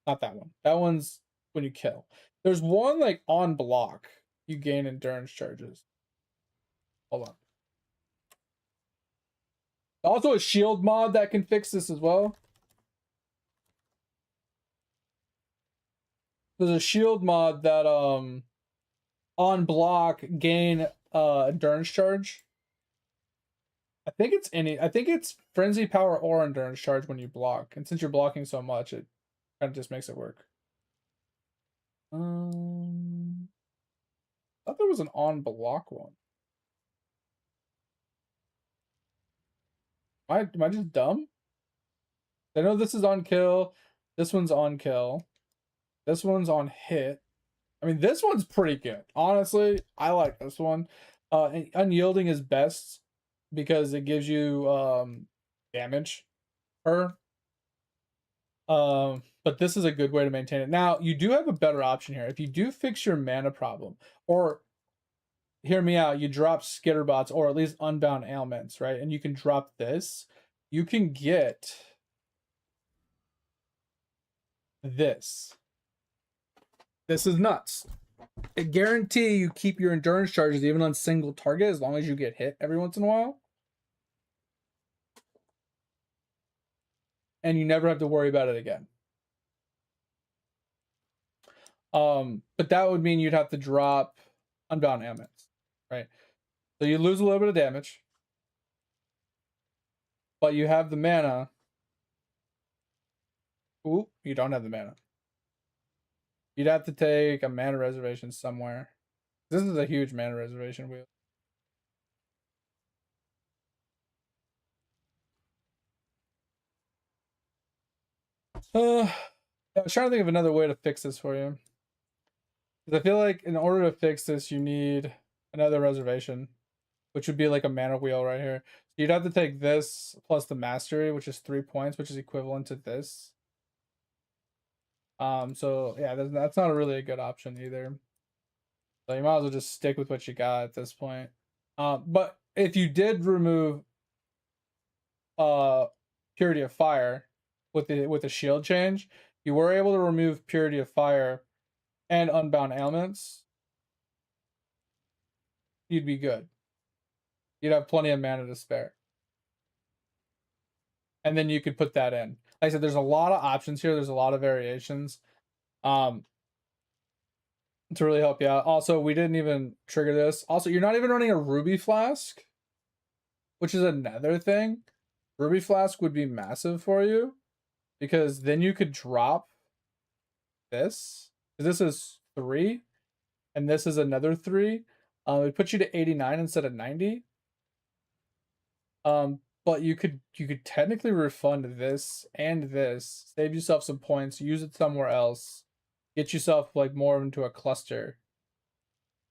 not that one. That one's when you kill. There's one like on block. You gain endurance charges. Hold on. Also a shield mod that can fix this as well. There's a shield mod that on block gain endurance charge. I think it's frenzy power or endurance charge when you block. And since you're blocking so much, it kind of just makes it work. I thought there was an on block one. Am I just dumb? I know this is on kill. This one's on kill. This one's on hit. I mean, this one's pretty good. Honestly, I like this one. Unyielding is best because it gives you damage per. But this is a good way to maintain it. Now, you do have a better option here. If you do fix your mana problem, or hear me out, you drop skitterbots or at least unbound ailments, right? And you can drop this. You can get this. This is nuts. I guarantee you keep your endurance charges even on single target as long as you get hit every once in a while. And you never have to worry about it again. But that would mean you'd have to drop unbound ailments, right? So you lose a little bit of damage, but you have the mana. Ooh, you don't have the mana. You'd have to take a mana reservation somewhere. This is a huge mana reservation wheel. I was trying to think of another way to fix this for you. Because I feel like in order to fix this, you need another reservation, which would be like a mana wheel right here. So you'd have to take this plus the mastery, which is 3 points, which is equivalent to this. So yeah, that's not really a good option either. So you might as well just stick with what you got at this point. But if you did remove Purity of Fire with the shield change, you were able to remove Purity of Fire and Unbound Ailments, you'd be good. You'd have plenty of mana to spare. And then you could put that in. Like I said, there's a lot of options here. There's a lot of variations to really help you out. Also, we didn't even trigger this. Also, you're not even running a Ruby Flask, which is another thing. Ruby Flask would be massive for you because then you could drop this. This is 3 and this is another 3. It puts you to 89 instead of 90. But you could technically refund this and this, save yourself some points, use it somewhere else, get yourself like more into a cluster.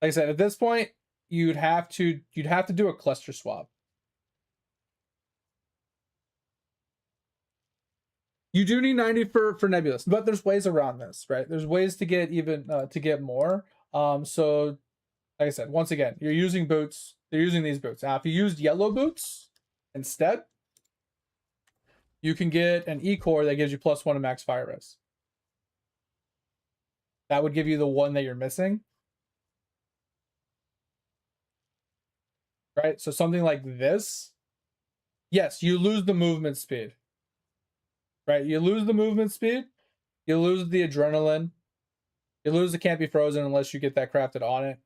Like I said, at this point, you'd have to do a cluster swap. You do need 90 for Nebulous, but there's ways around this, right? There's ways to get even to get more. So like I said, once again, you're using boots. They're using these boots. Now, if you used yellow boots instead, you can get an E-core that gives you +1 to max fire res. That would give you the one that you're missing. Right? So something like this. Yes, you lose the movement speed. Right? You lose the movement speed. You lose the adrenaline. You lose the can't be frozen unless you get that crafted on it.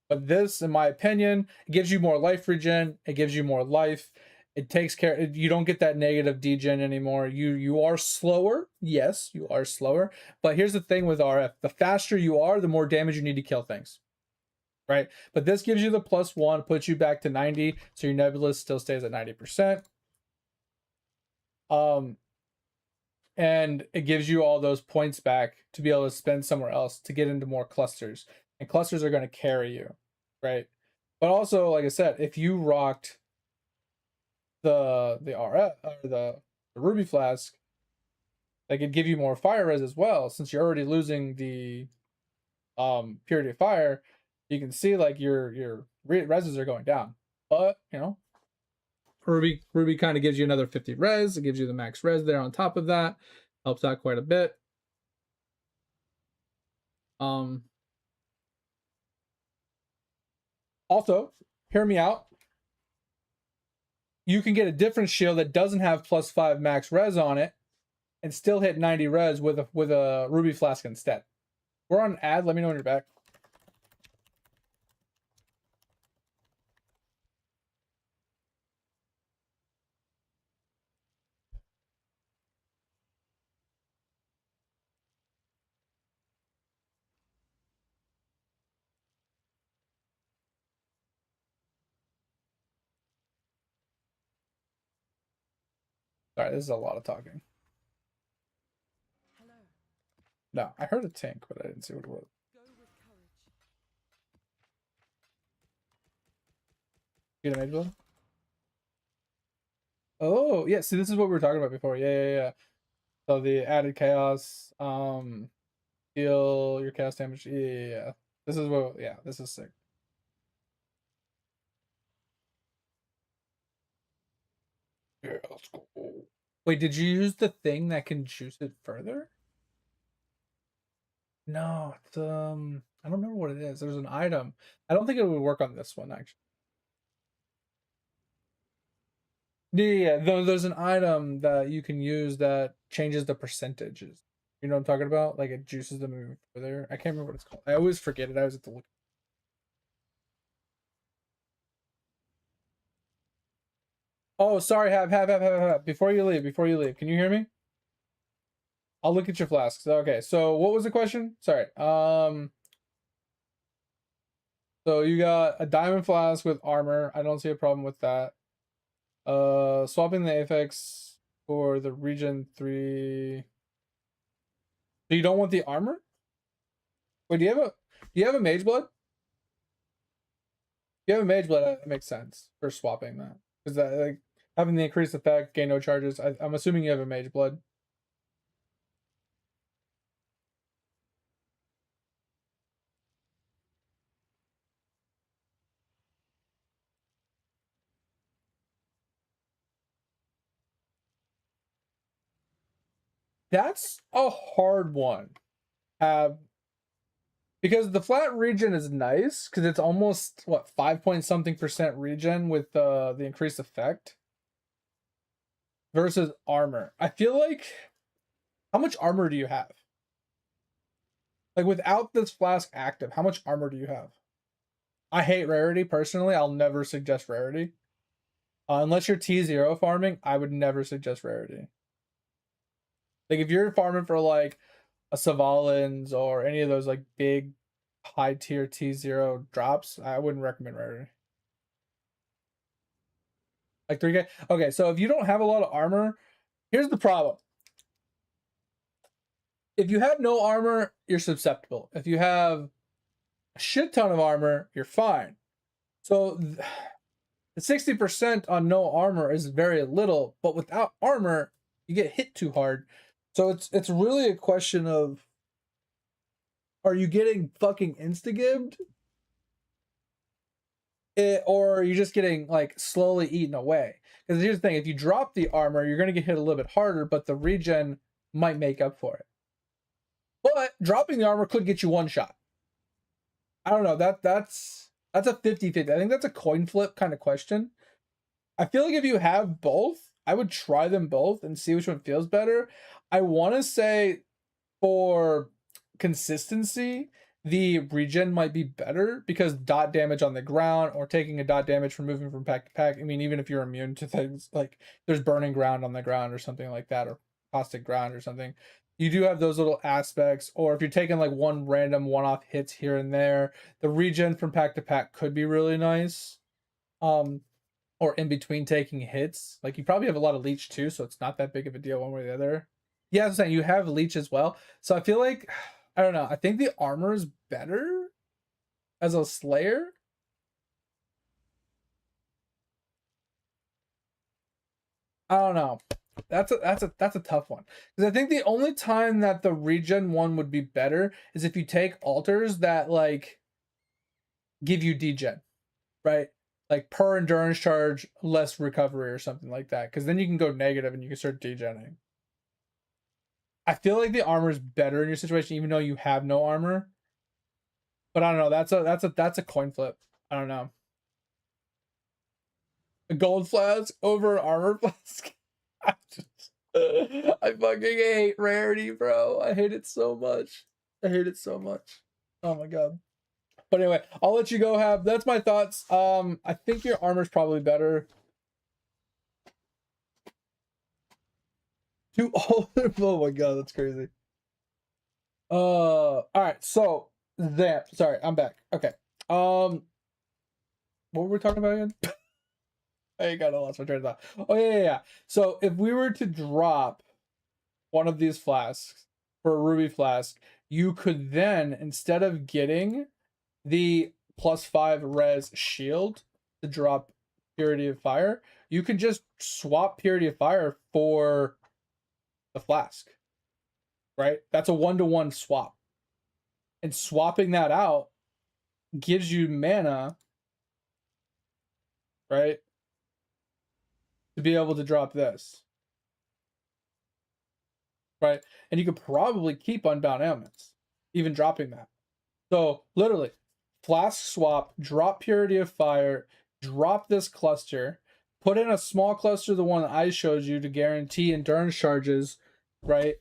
But this, in my opinion, it gives you more life regen. It gives you more life. It takes care. You don't get that negative degen anymore. You are slower. Yes, you are slower. But here's the thing with RF: the faster you are, the more damage you need to kill things. Right? But this gives you the +1, puts you back to 90, so your Nebulous still stays at 90%. And it gives you all those points back to be able to spend somewhere else to get into more clusters. And clusters are going to carry you, right? But also, like I said, if you rocked the RF or the Ruby Flask, they could give you more fire res as well. Since you're already losing the purity of fire, you can see like your reses are going down. But you know, Ruby kind of gives you another 50 res. It gives you the max res there on top of that. Helps out quite a bit. Also, hear me out. You can get a different shield that doesn't have +5 max res on it and still hit 90 res with a Ruby Flask instead. We're on an ad. Let me know when you're back. Sorry, this is a lot of talking. Hello. No, I heard a tank, but I didn't see what it was. Go with courage. Get a mage blood? Oh, yeah. See, this is what we were talking about before. Yeah. So the added chaos, heal your chaos damage. Yeah. This is what. Yeah, this is sick. Yeah, let's go. Wait, did you use the thing that can juice it further? No, it's, I don't remember what it is. There's an item. I don't think it would work on this one actually. Yeah. There's an item that you can use that changes the percentages. You know what I'm talking about? Like it juices them even further. I can't remember what it's called. I always forget it. I always have to look. Oh, sorry, have. Before you leave, can you hear me? I'll look at your flasks. Okay, so what was the question? Sorry. So you got a diamond flask with armor. I don't see a problem with that. Swapping the affix for the region 3. So you don't want the armor? Wait, do you have a mage blood? If you have a mage blood, that makes sense for swapping that. Because that like having the increased effect, gain no charges. I'm assuming you have a mage blood. That's a hard one. Because the flat regen is nice because it's almost what 5 point something percent regen with the increased effect versus armor. I feel like how much armor do you have? Like without this flask active, how much armor do you have? I hate rarity personally. I'll never suggest rarity. Unless you're T0 farming, I would never suggest rarity. Like if you're farming for like a Savalins or any of those like big high tier T0 drops, I wouldn't recommend rarity. Like 3K. Okay, so if you don't have a lot of armor, here's the problem. If you have no armor, you're susceptible. If you have a shit ton of armor, you're fine. So the 60% on no armor is very little, but without armor, You get hit too hard. So it's really a question of, are you getting fucking insta-gibbed? Or are you just getting like slowly eaten away? Because here's the thing, if you drop the armor, you're gonna get hit a little bit harder, but the regen might make up for it. But dropping the armor could get you one shot. I don't know. That's a 50-50. I think that's a coin flip kind of question. I feel like if you have both, I would try them both and see which one feels better. I want to say for consistency, the regen might be better because dot damage on the ground or taking a dot damage from moving from pack to pack. I mean, even if you're immune to things like there's burning ground on the ground or something like that, or caustic ground or something, you do have those little aspects. Or if you're taking like one random one-off hits here and there, the regen from pack to pack could be really nice. Or in between taking hits, like you probably have a lot of leech too, so it's not that big of a deal one way or the other. Yeah, I'm saying you have leech as well, so I feel like, I don't know, I think the armor is better as a slayer. I don't know. That's a tough one, because I think the only time that the regen one would be better is if you take altars that like give you degen, right? Like per endurance charge, less recovery or something like that, because then you can go negative and you can start degenning. I feel like the armor is better in your situation, even though you have no armor. But I don't know. That's a coin flip. I don't know. A gold flask over an armor flask. I fucking hate rarity, bro. I hate it so much. I hate it so much. Oh my god. But anyway, I'll let you go. Have that's my thoughts. I think your armor's probably better. Too old. Oh my god, that's crazy. All right. So there. Sorry, I'm back. Okay. What were we talking about again? I got lost my train of thought. Oh yeah. So if we were to drop one of these flasks for a ruby flask, you could then, instead of getting the +5 res shield to drop Purity of Fire, you can just swap Purity of Fire for the flask, right? That's a 1-to-1 swap. And swapping that out gives you mana, right? To be able to drop this. Right? And you could probably keep Unbound Ailments, even dropping that. So literally, flask swap, drop Purity of Fire, drop this cluster, put in a small cluster, the one that I showed you, to guarantee endurance charges, right?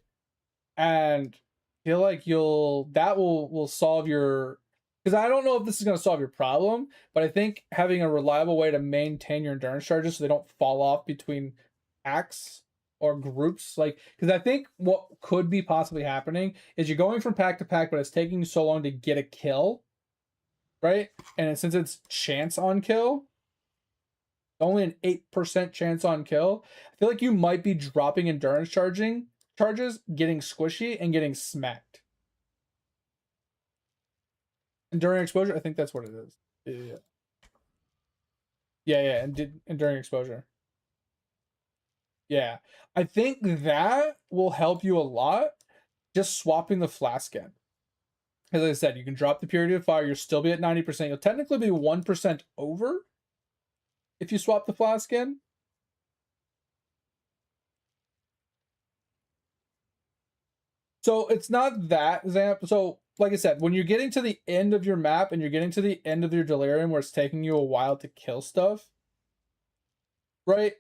And feel like that will solve your, because I don't know if this is going to solve your problem, but I think having a reliable way to maintain your endurance charges so they don't fall off between packs or groups, like, because I think what could be possibly happening is you're going from pack to pack, but it's taking you so long to get a kill, right? And since it's chance on kill, only an 8% chance on kill, I feel like you might be dropping endurance charges, getting squishy, and getting smacked. Enduring exposure, I think that's what it is. Yeah, and enduring exposure. Yeah, I think that will help you a lot, just swapping the flask in. As I said, you can drop the Purity of Fire, you'll still be at 90%. You'll technically be 1% over if you swap the flask in. So it's not that, Zamp. So like I said, when you're getting to the end of your map and you're getting to the end of your delirium where it's taking you a while to kill stuff, right?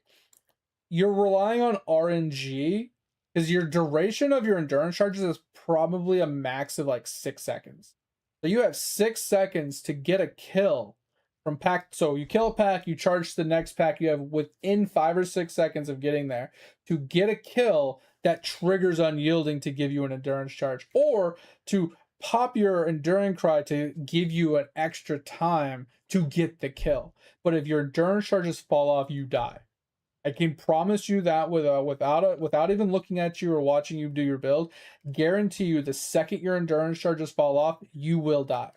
You're relying on RNG because your duration of your endurance charges is probably a max of like 6 seconds. So you have 6 seconds to get a kill from pack. So you kill a pack, you charge the next pack, you have within 5 or 6 seconds of getting there to get a kill that triggers unyielding to give you an endurance charge, or to pop your enduring cry to give you an extra time to get the kill. But if your endurance charges fall off, you die. I can promise you that without even looking at you or watching you do your build, guarantee you the second your endurance charges fall off, you will die.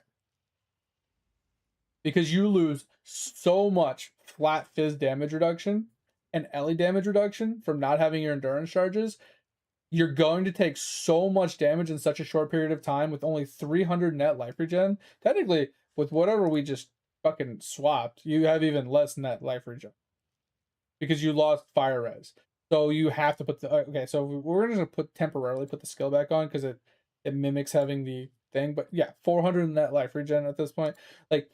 Because you lose so much flat fizz damage reduction, and Ellie damage reduction from not having your endurance charges, you're going to take so much damage in such a short period of time with only 300 net life regen. Technically, with whatever we just fucking swapped, you have even less net life regen because you lost fire res. So you have to put the okay. So we're gonna temporarily put the skill back on because it mimics having the thing. But yeah, 400 net life regen at this point. Like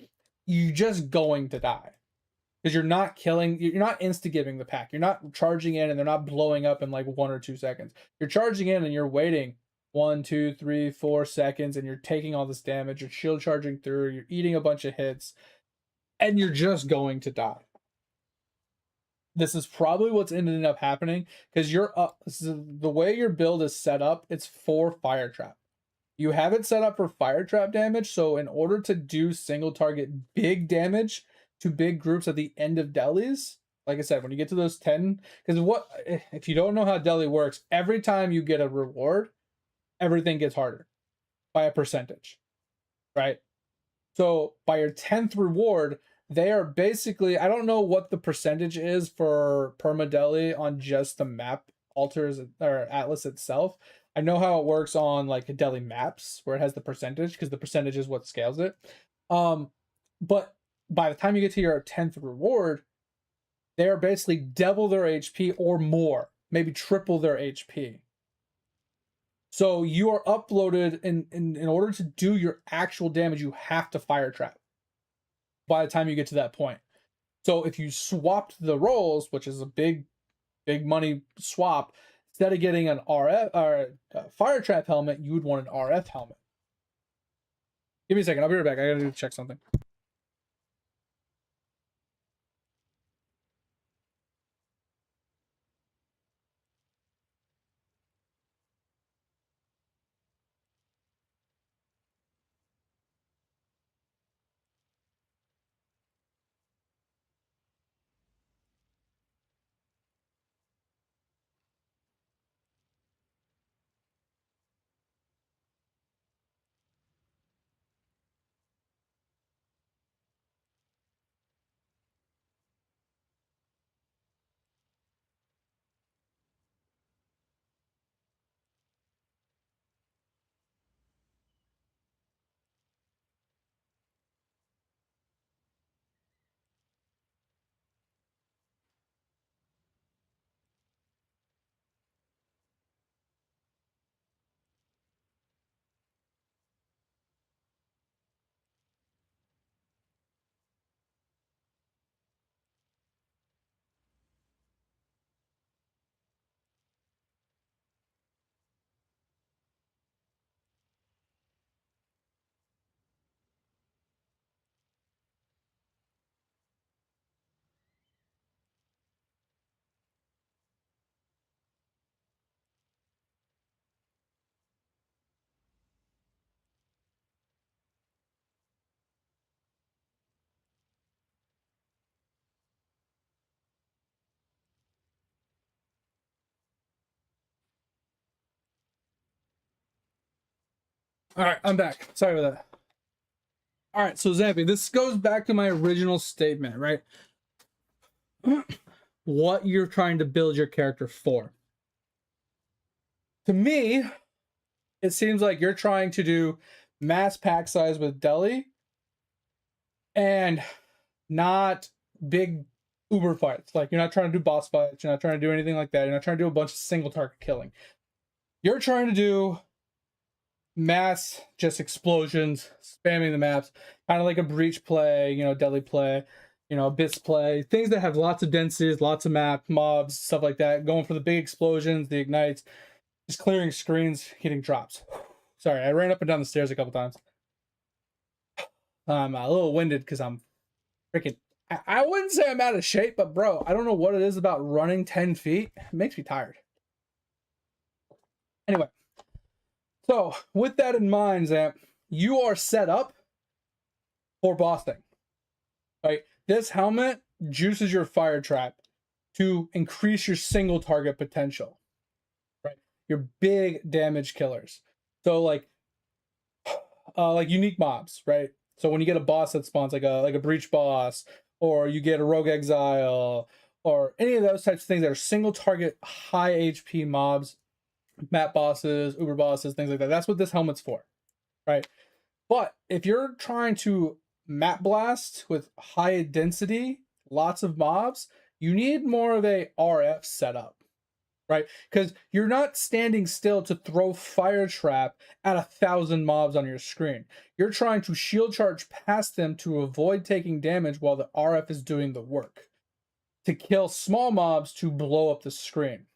you're just going to die because you're not killing. You're not insta-giving the pack. You're not charging in and they're not blowing up in like 1 or 2 seconds. You're charging in and you're waiting 1, 2, 3, 4 seconds and you're taking all this damage. You're shield charging through. You're eating a bunch of hits, and you're just going to die. This is probably what's ended up happening because you're the way your build is set up, it's for fire trap. You have it set up for fire trap damage, so in order to do single target big damage to big groups at the end of delis, like I said, when you get to those 10, because what if you don't know how deli works, every time you get a reward, everything gets harder by a percentage, right? So by your 10th reward, they are basically, I don't know what the percentage is for permadeli on just the map alters or atlas itself. I know how it works on like deli maps where it has the percentage because the percentage is what scales it. But by the time you get to your 10th reward, they are basically double their HP or more, maybe triple their HP. So you are uploaded in order to do your actual damage, you have to fire trap by the time you get to that point. So if you swapped the roles, which is a big money swap, instead of getting an RF or a fire trap helmet, you would want an RF helmet. Give me a second, I'll be right back. I gotta check something. All right, I'm back. Sorry about that. All right, so Zappy, this goes back to my original statement, right? What you're trying to build your character for. To me, it seems like you're trying to do mass pack size with deli and not big uber fights. Like, you're not trying to do boss fights. You're not trying to do anything like that. You're not trying to do a bunch of single target killing. You're trying to do mass just explosions, spamming the maps, kind of like a breach play, you know, deli play, you know, abyss play, things that have lots of densities, lots of map mobs, stuff like that, going for the big explosions, the ignites, just clearing screens, hitting drops. Sorry, I ran up and down the stairs a couple times. I'm a little winded because I'm freaking, I wouldn't say I'm out of shape, but bro, I don't know what it is about running 10 feet. It makes me tired. Anyway, so with that in mind, Zamp, you are set up for bossing, right? This helmet juices your fire trap to increase your single target potential, right? Your big damage killers. So like unique mobs, right? So when you get a boss that spawns like a breach boss, or you get a rogue exile, or any of those types of things that are single target, high HP mobs, map bosses, uber bosses, things like that. That's what this helmet's for, right? But if you're trying to map blast with high density, lots of mobs, you need more of a RF setup, right? Because you're not standing still to throw fire trap at 1,000 mobs on your screen. You're trying to shield charge past them to avoid taking damage while the RF is doing the work, to kill small mobs to blow up the screen,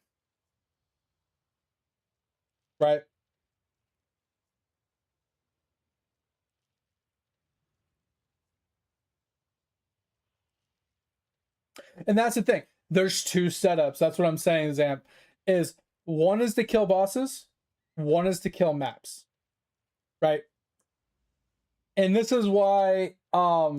right? And that's the thing. There's two setups. That's what I'm saying, Zamp. Is one is to kill bosses, one is to kill maps, right? And this is why a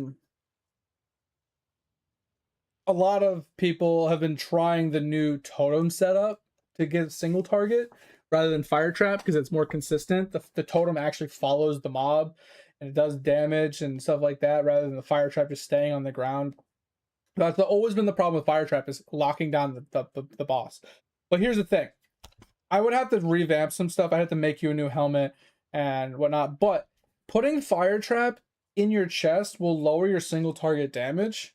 lot of people have been trying the new totem setup to get single target rather than fire trap, because it's more consistent. The totem actually follows the mob and it does damage and stuff like that, rather than the fire trap just staying on the ground. That's always been the problem with fire trap, is locking down the boss. But here's the thing. I would have to revamp some stuff. I had to make you a new helmet and whatnot. But putting fire trap in your chest will lower your single target damage,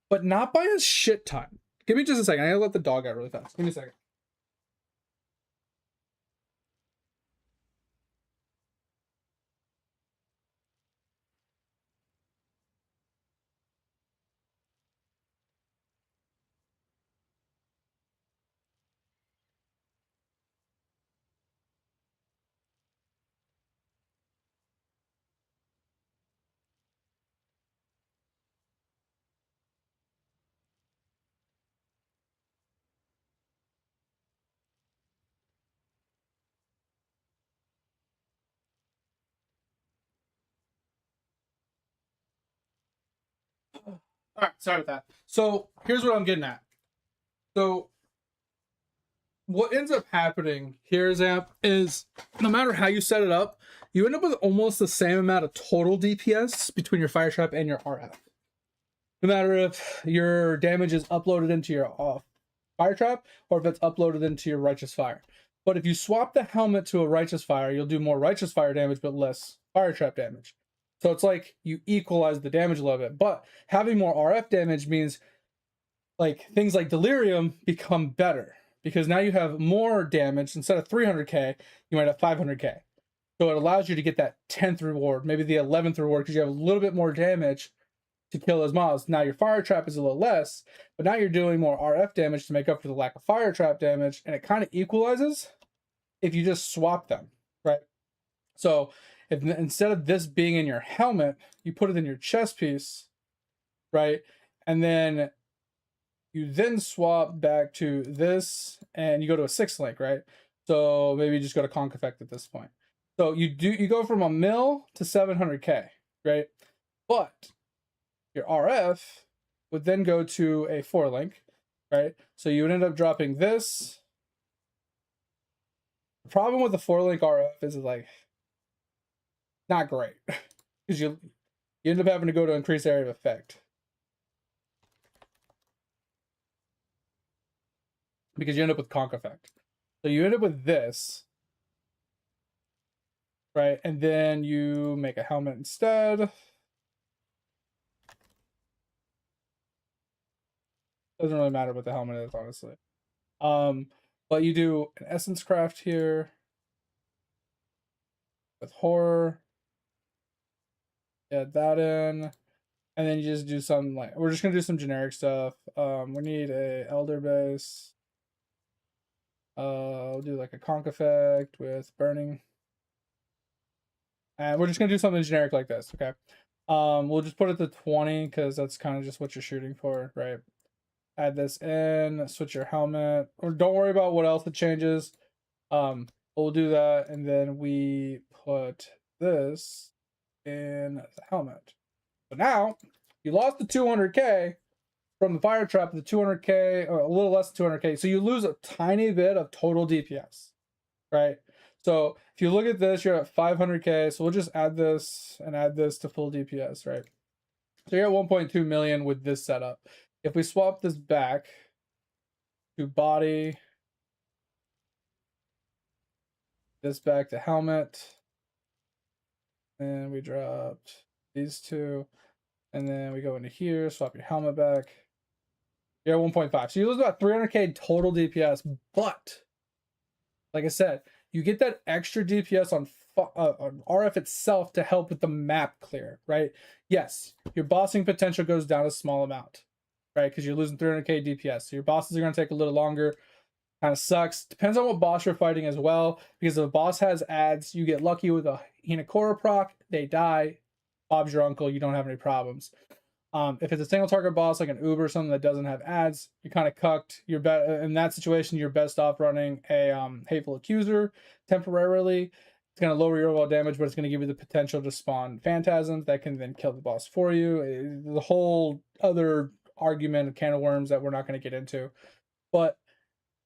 but not by a shit ton. Give me just a second. I gotta let the dog out really fast. Give me a second. All right, sorry about that. So here's what I'm getting at. So what ends up happening here, Zamp, is no matter how you set it up, you end up with almost the same amount of total DPS between your fire trap and your RF. No matter if your damage is uploaded into your fire trap or if it's uploaded into your righteous fire. But if you swap the helmet to a righteous fire, you'll do more righteous fire damage but less fire trap damage. So it's like you equalize the damage a little bit. But having more RF damage means like things like delirium become better, because now you have more damage. Instead of 300k, you might have 500k. So it allows you to get that 10th reward, maybe the 11th reward, because you have a little bit more damage to kill those mobs. Now your fire trap is a little less, but now you're doing more RF damage to make up for the lack of fire trap damage, and it kind of equalizes if you just swap them, right? So if instead of this being in your helmet, you put it in your chest piece, right? And then you then swap back to this and you go to a 6 link, right? So maybe you just go to Conk Effect at this point. So you go from a mil to 700k, right? But your RF would then go to a 4 link, right? So you would end up dropping this. The problem with the 4 link RF is like not great, because you end up having to go to increase area of effect, because you end up with Conk Effect. So you end up with this, right? And then you make a helmet instead. Doesn't really matter what the helmet is, honestly. But you do an essence craft here with horror. Add that in. And then you just do some, like, we're just gonna do some generic stuff. We need a elder base. We'll do like a conch effect with burning. And we're just gonna do something generic like this, okay? We'll just put it to 20 because that's kind of just what you're shooting for, right? Add this in, switch your helmet, or don't worry about what else it changes. We'll do that, and then we put this in the helmet. So now you lost the 200k from the fire trap, the 200k, or a little less than 200k. So you lose a tiny bit of total DPS, right? So if you look at this, you're at 500k. So we'll just add this and add this to full DPS, right? So you're at 1.2 million with this setup. If we swap this back, to body. This back to helmet. And we dropped these two. And then we go into here, swap your helmet back. You're at 1.5. So you lose about 300k total DPS, but like I said, you get that extra DPS on RF itself to help with the map clear, right? Yes, your bossing potential goes down a small amount, right? Because you're losing 300k DPS. So your bosses are going to take a little longer. Kind of sucks. Depends on what boss you're fighting as well. Because if a boss has ads, you get lucky with a Hinakura proc, they die. Bob's your uncle, you don't have any problems. If it's a single target boss like an Uber or something that doesn't have ads, you're kind of cucked. You're in that situation, you're best off running a Hateful Accuser temporarily. It's going to lower your overall damage, but it's going to give you the potential to spawn phantasms that can then kill the boss for you. The whole other argument of can of worms that we're not going to get into. But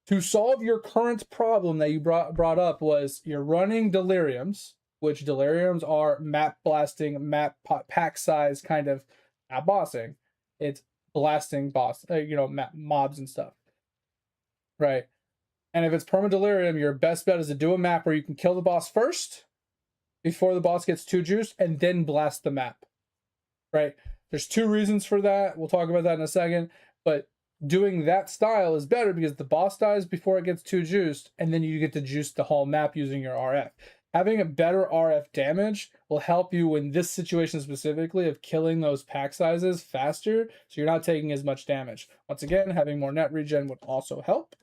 to solve your current problem that you brought up was you're running deliriums, which deliriums are map blasting, map pack size kind of, not bossing. It's blasting mobs and stuff, right? And if it's perma delirium, your best bet is to do a map where you can kill the boss first before the boss gets too juiced, and then blast the map, right? There's two reasons for that. We'll talk about that in a second, but doing that style is better because the boss dies before it gets too juiced, and then you get to juice the whole map using your RF. Having a better RF damage will help you in this situation specifically of killing those pack sizes faster, so you're not taking as much damage. Once again, having more net regen would also help.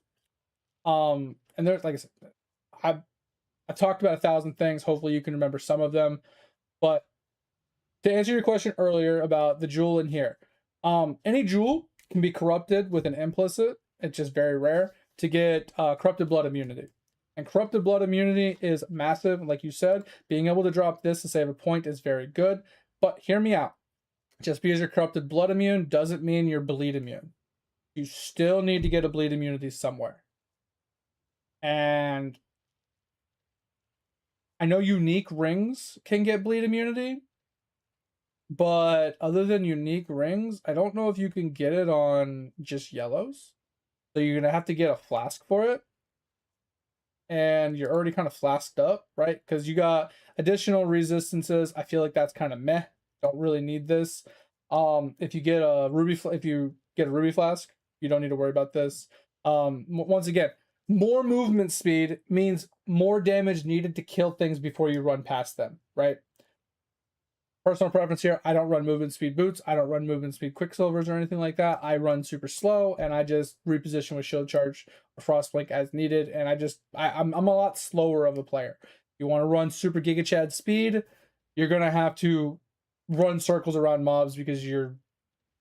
And there's, like I said, I've talked about 1,000 things. Hopefully you can remember some of them. But to answer your question earlier about the jewel in here, any jewel can be corrupted with an implicit. It's just very rare to get corrupted blood immunity. And corrupted blood immunity is massive. Like you said, being able to drop this to save a point is very good. But hear me out. Just because you're corrupted blood immune doesn't mean you're bleed immune. You still need to get a bleed immunity somewhere. And I know unique rings can get bleed immunity, but other than unique rings, I don't know if you can get it on just yellows. So you're going to have to get a flask for it. And you're already kind of flasked up, right? Because you got additional resistances. I feel like that's kind of meh. Don't really need this. If you get a ruby flask, you don't need to worry about this. Once again, more movement speed means more damage needed to kill things before you run past them, right? Personal preference here, I don't run movement speed boots. I don't run movement speed quicksilvers or anything like that. I run super slow, and I just reposition with shield charge or frost blink as needed. And I'm a lot slower of a player. You want to run super giga chad speed, you're going to have to run circles around mobs because you're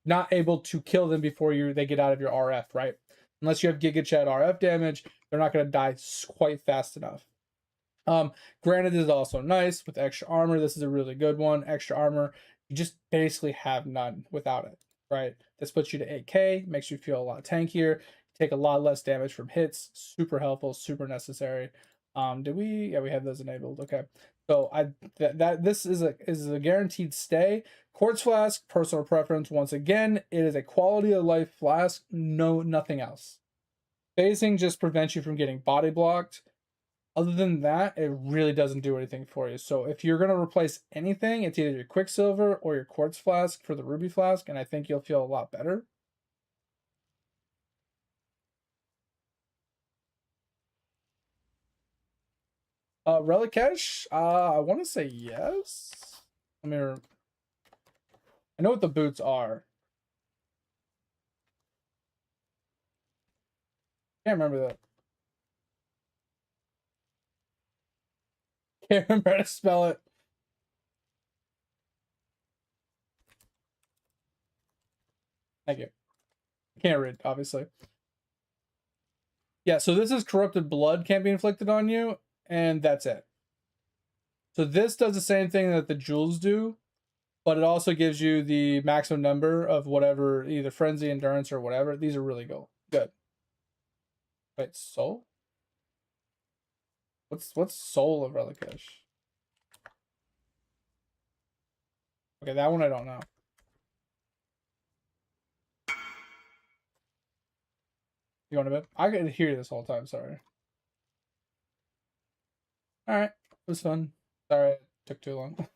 not able to kill them before they get out of your RF, right? Unless you have giga chad RF damage, they're not going to die quite fast enough. Granted, this is also nice with extra armor. This is a really good one. Extra armor, you just basically have none without it, right? This puts you to 8k, makes you feel a lot tankier, take a lot less damage from hits. Super helpful, super necessary. Did we? Yeah, we have those enabled. Okay, so this is a guaranteed stay. Quartz flask, personal preference. Once again, it is a quality of life flask. No, nothing else. Phasing just prevents you from getting body blocked. Other than that, it really doesn't do anything for you. So if you're going to replace anything, it's either your Quicksilver or your Quartz Flask for the Ruby Flask, and I think you'll feel a lot better. Relic Cache, I want to say yes. I know what the boots are. Can't remember that. Can't remember how to spell it. Thank you. Can't read, obviously. Yeah, so this is corrupted blood can't be inflicted on you, and that's it. So this does the same thing that the jewels do, but it also gives you the maximum number of whatever, either frenzy, endurance, or whatever. These are really good. Wait, soul? What's soul of Relic Cache? Okay, that one I don't know. You going to bed? I could hear you this whole time. Sorry. All right, it was fun. Sorry it took too long.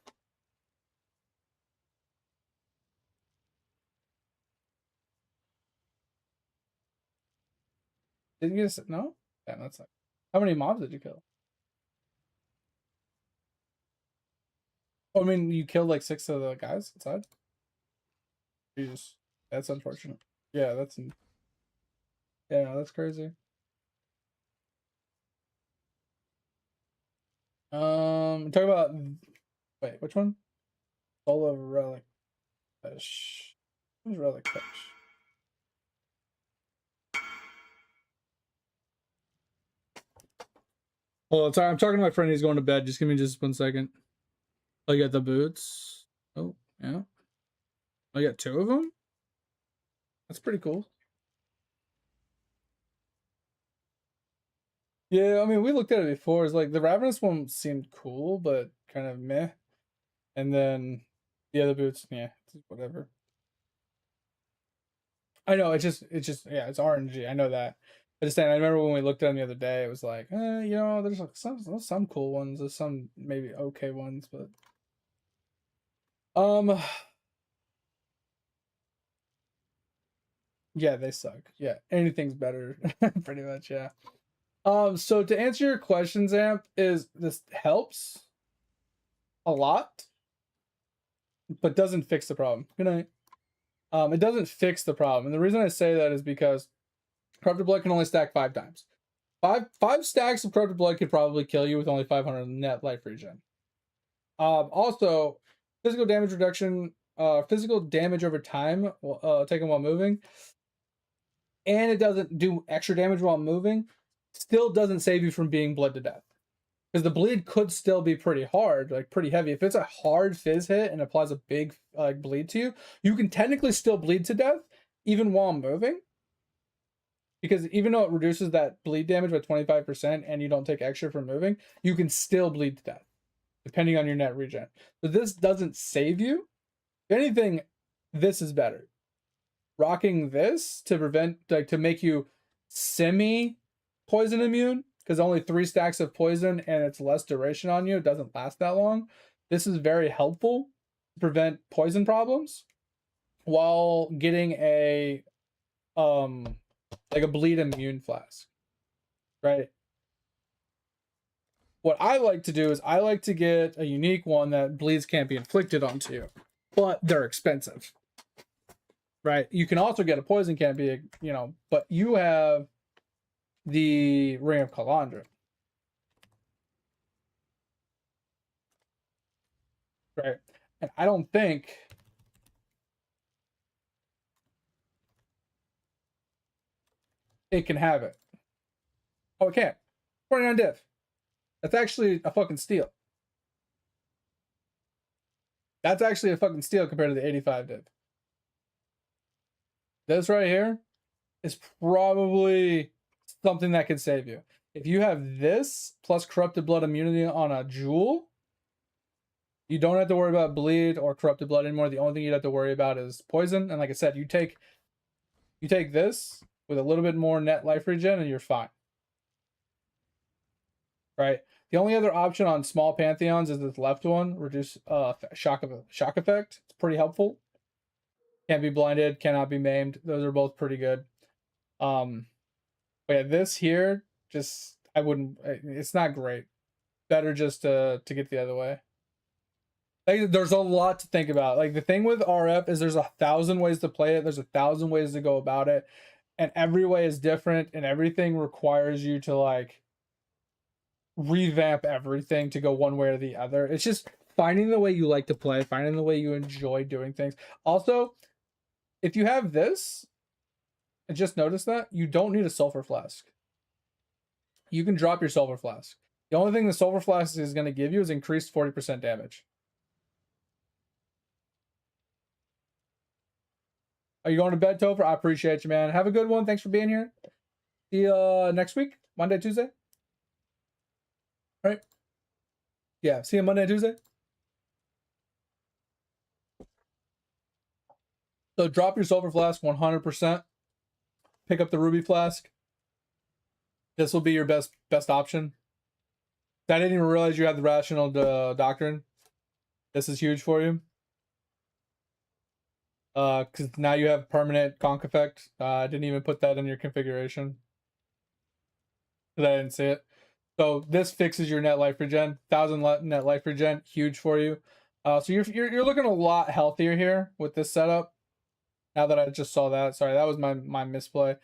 Didn't you get no? Damn, that's like. How many mobs did you kill? Oh, I mean, you killed like 6 of the guys inside. Jesus, that's unfortunate. Yeah, that's that's crazy. Talk about wait, which one? Solo relic fish. Who's relic fish? Oh, sorry, I'm talking to my friend. He's going to bed. Just give me just 1 second. I got the boots. Oh, yeah. I got 2 of them. That's pretty cool. Yeah, I mean, we looked at it before. It's like the Ravenous one seemed cool, but kind of meh. And then the other boots, yeah, whatever. I know, it's just, yeah, it's RNG. I know that. I just saying, I remember when we looked at them the other day, it was like, there's like some cool ones, there's some maybe okay ones, but yeah, they suck. Yeah, anything's better, pretty much. Yeah. So to answer your question, Zamp, is this helps a lot, but doesn't fix the problem. Good night. It doesn't fix the problem, and the reason I say that is because Corrupted Blood can only stack 5 times. Five stacks of Corrupted Blood could probably kill you with only 500 net life regen. Also, physical damage reduction, physical damage over time, taken while moving, and it doesn't do extra damage while moving, still doesn't save you from being bled to death. Because the bleed could still be pretty hard, like pretty heavy. If it's a hard fizz hit and applies a big bleed to you, you can technically still bleed to death even while moving. Because even though it reduces that bleed damage by 25% and you don't take extra for moving, you can still bleed to death, depending on your net regen. So this doesn't save you. If anything, this is better. Rocking this to prevent, like, to make you semi-poison immune, because only 3 stacks of poison and it's less duration on you. It doesn't last that long. This is very helpful to prevent poison problems while getting a like a bleed immune flask, right? What I like to do is I like to get a unique one that bleeds can't be inflicted onto you, but they're expensive, right? You can also get a poison can't be, but you have the Ring of Calandra, right? And I don't think it can have it. Oh, it can't. 49 div. That's actually a fucking steal. That's actually a fucking steal compared to the 85 div. This right here is probably something that can save you. If you have this plus Corrupted Blood immunity on a jewel, you don't have to worry about bleed or Corrupted Blood anymore. The only thing you'd have to worry about is poison. And like I said, you take this with a little bit more net life regen and you're fine. Right? The only other option on small pantheons is this left one, reduce shock effect. It's pretty helpful. Can't be blinded, cannot be maimed. Those are both pretty good. But yeah, this here, just I wouldn't. It's not great. Better just to get the other way. Like, there's a lot to think about. Like, the thing with RF is there's 1,000 ways to play it. There's 1,000 ways to go about it, and every way is different. And everything requires you to like revamp everything to go one way or the other. It's just finding the way you like to play, finding the way you enjoy doing things. Also, if you have this, and just notice that you don't need a sulfur flask. You can drop your sulfur flask. The only thing the sulfur flask is going to give you is increased 40% damage. Are you going to bed, Topher? I appreciate you, man. Have a good one. Thanks for being here. See you next week, Monday, Tuesday. All right. Yeah, see you Monday, Tuesday. So drop your sulfur flask 100%. Pick up the ruby flask. This will be your best option. I didn't even realize you had the rational doctrine. This is huge for you. Because now you have permanent conk effect. I didn't even put that in your configuration. Because I didn't see it. So this fixes your net life regen. 1,000 net life regen, huge for you. So you're looking a lot healthier here with this setup. Now that I just saw that, sorry, that was my misplay.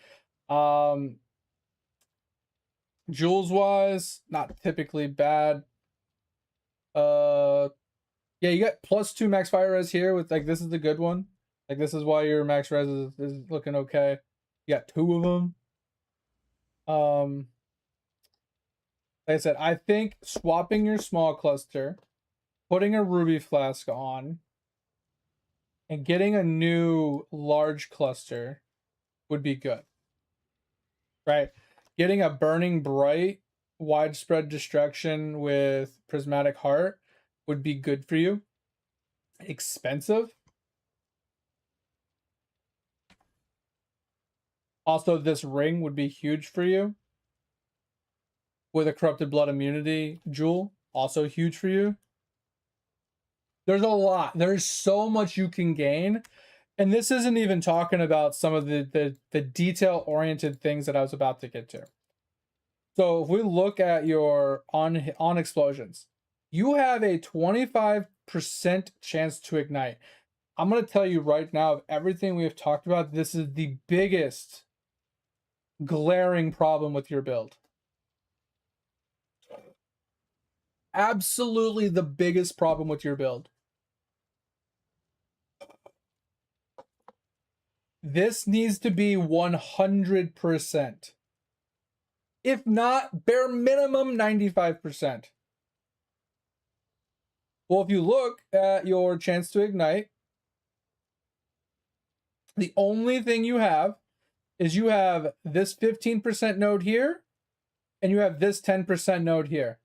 Jewels wise, not typically bad. Yeah, you got +2 max fire res here with like this is the good one. Like this is why your max res is looking okay. You got 2 of them. Like I said, I think swapping your small cluster, putting a ruby flask on, and getting a new large cluster would be good. Right? Getting a burning bright, widespread destruction with prismatic heart would be good for you. Expensive. Also, this ring would be huge for you. With a corrupted blood immunity jewel, also huge for you. There's a lot. There's so much you can gain. And this isn't even talking about some of the detail-oriented things that I was about to get to. So if we look at your on explosions, you have a 25% chance to ignite. I'm going to tell you right now, of everything we have talked about, this is the biggest glaring problem with your build. Absolutely the biggest problem with your build. This needs to be 100%. If not, bare minimum 95%. Well, if you look at your chance to ignite, the only thing you have is you have this 15% node here, and you have this 10% node here.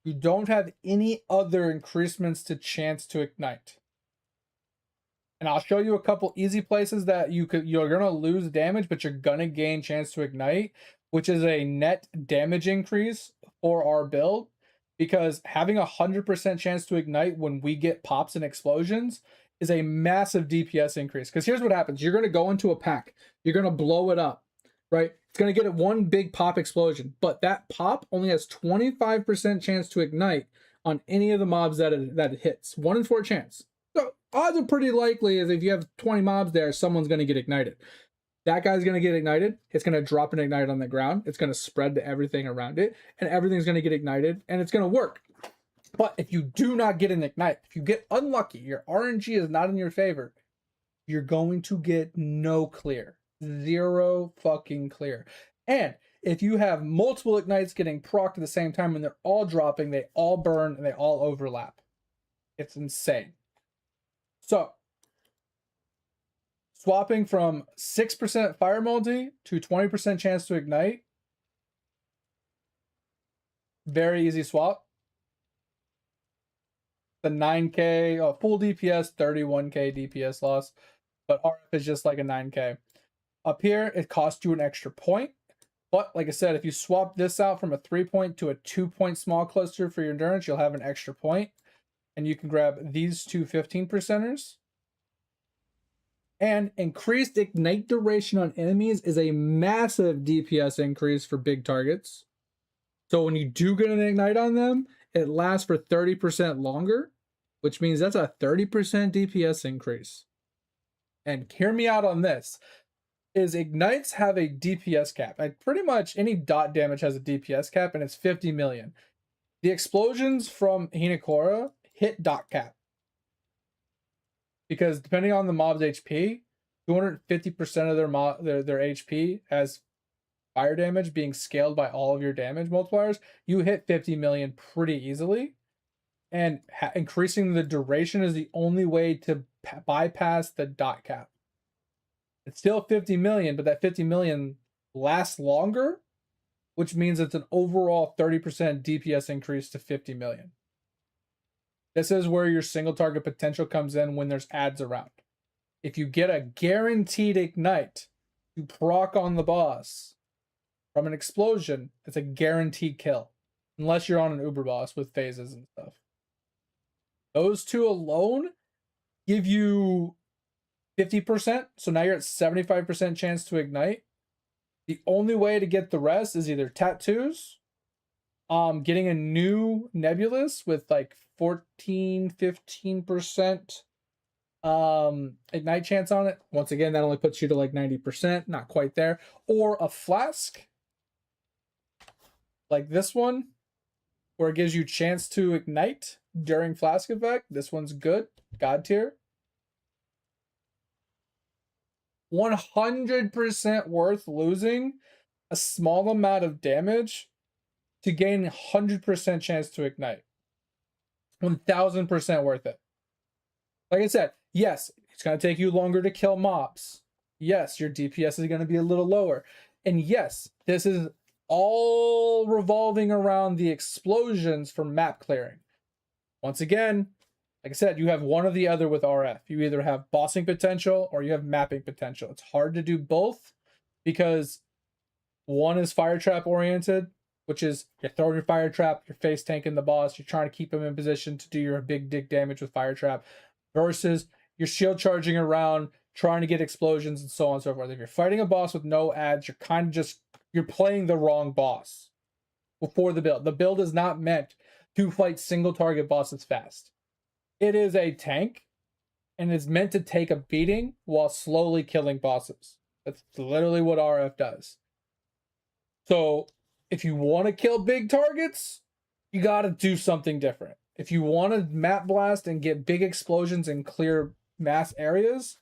You don't have any other increasements to chance to ignite. And I'll show you a couple easy places that you're going to lose damage, but you're going to gain chance to ignite, which is a net damage increase for our build. Because having 100% chance to ignite when we get pops and explosions is a massive DPS increase. Because here's what happens. You're going to go into a pack. You're going to blow it up, right? It's going to get one big pop explosion. But that pop only has 25% chance to ignite on any of the mobs that it hits. 1 in 4 chance. So odds are pretty likely is if you have 20 mobs there, someone's going to get ignited. That guy's going to get ignited. It's going to drop an ignite on the ground. It's going to spread to everything around it. And everything's going to get ignited. And it's going to work. But if you do not get an ignite, if you get unlucky, your RNG is not in your favor, you're going to get no clear. 0 fucking clear. And if you have multiple ignites getting procced at the same time and they're all dropping, they all burn, and they all overlap. It's insane. So, swapping from 6% fire multi to 20% chance to ignite. Very easy swap. The 9k, full DPS, 31k DPS loss. But RF is just like a 9k. Up here, it costs you an extra point. But like I said, if you swap this out from a 3-point to a 2-point small cluster for your endurance, you'll have an extra point. And you can grab these two 15%ers. And increased ignite duration on enemies is a massive DPS increase for big targets. So when you do get an ignite on them, it lasts for 30% longer, which means that's a 30% DPS increase. And hear me out on this, is ignites have a DPS cap. Like pretty much any dot damage has a DPS cap, and it's 50 million. The explosions from Hinekora hit dot cap. Because depending on the mob's HP, 250% of their HP has fire damage being scaled by all of your damage multipliers. You hit 50 million pretty easily. And increasing the duration is the only way to bypass the dot cap. It's still 50 million, but that 50 million lasts longer, which means it's an overall 30% DPS increase to 50 million. This is where your single target potential comes in when there's ads around. If you get a guaranteed ignite to proc on the boss, from an explosion, it's a guaranteed kill. Unless you're on an Uber boss with phases and stuff. Those two alone give you 50%. So now you're at 75% chance to ignite. The only way to get the rest is either tattoos, getting a new nebulous with like 14-15% ignite chance on it. Once again, that only puts you to like 90%, not quite there. Or a flask like this one, where it gives you chance to ignite during flask effect. This one's good, god tier. 100% worth losing a small amount of damage to gain 100% chance to ignite. 1000% worth it. Like I said, yes, it's going to take you longer to kill mobs. Yes, your DPS is going to be a little lower. And yes, this is all revolving around the explosions from map clearing. Once again, like I said, you have one or the other with RF. You either have bossing potential or you have mapping potential. It's hard to do both because one is fire trap oriented, which is you're throwing your fire trap, you're face tanking the boss, you're trying to keep him in position to do your big dick damage with fire trap, versus you're shield charging around, trying to get explosions and so on and so forth. If you're fighting a boss with no ads, you're kind of just, you're playing the wrong boss before the build. The build is not meant to fight single target bosses fast. It is a tank, and it's meant to take a beating while slowly killing bosses. That's literally what RF does. So if you want to kill big targets, you got to do something different. If you want to map blast and get big explosions and clear mass areas,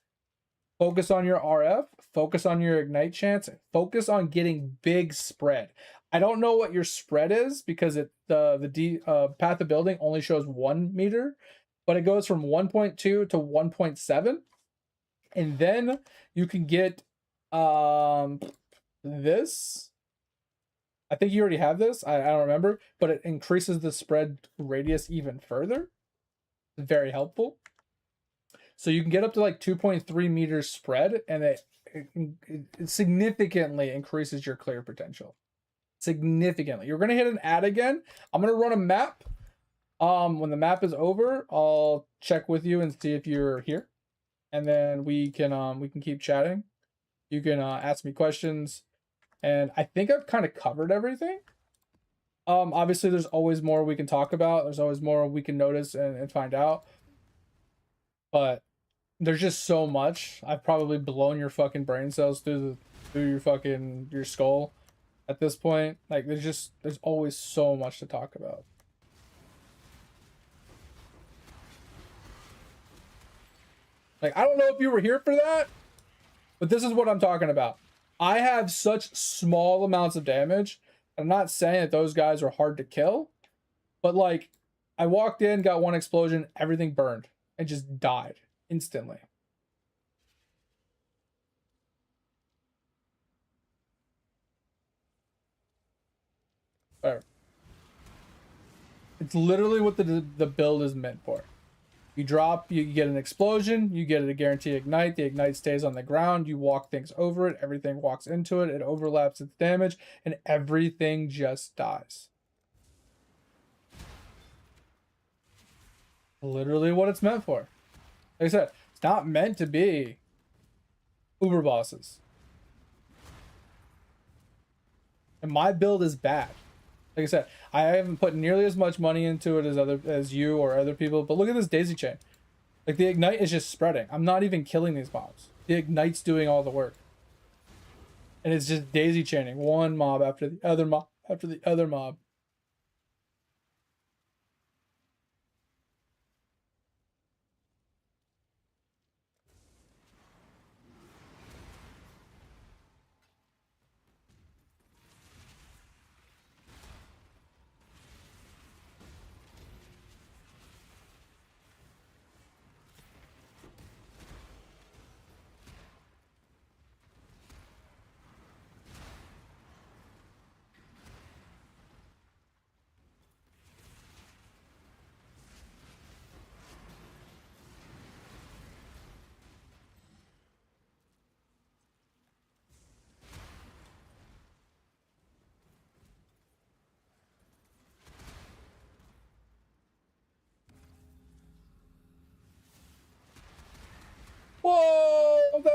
focus on your RF, focus on your ignite chance, focus on getting big spread. I don't know what your spread is because the path of building only shows 1 meter, but it goes from 1.2 to 1.7. And then you can get this. I think you already have this. I don't remember, but it increases the spread radius even further. Very helpful. So you can get up to like 2.3 meters spread, and it significantly increases your clear potential. Significantly. You're going to hit an ad again. I'm going to run a map. When the map is over, I'll check with you and see if you're here, and then we can keep chatting. You can ask me questions, and I think I've kind of covered everything. Obviously, there's always more we can talk about. There's always more we can notice and find out. But there's just so much. I've probably blown your fucking brain cells through your skull at this point. Like there's always so much to talk about. Like, I don't know if you were here for that, but this is what I'm talking about. I have such small amounts of damage. I'm not saying that those guys are hard to kill, but like, I walked in, got one explosion, everything burned, and just died instantly. Whatever. It's literally what the build is meant for. You drop, you get an explosion, you get a guaranteed ignite, the ignite stays on the ground, you walk things over it, everything walks into it, it overlaps its damage, and everything just dies. Literally what it's meant for. Like I said, it's not meant to be Uber bosses. And my build is bad. Like I said, I haven't put nearly as much money into it as you or other people, but look at this daisy chain. Like the ignite is just spreading. I'm not even killing these mobs. The ignite's doing all the work. And it's just daisy chaining one mob after the other mob after the other mob.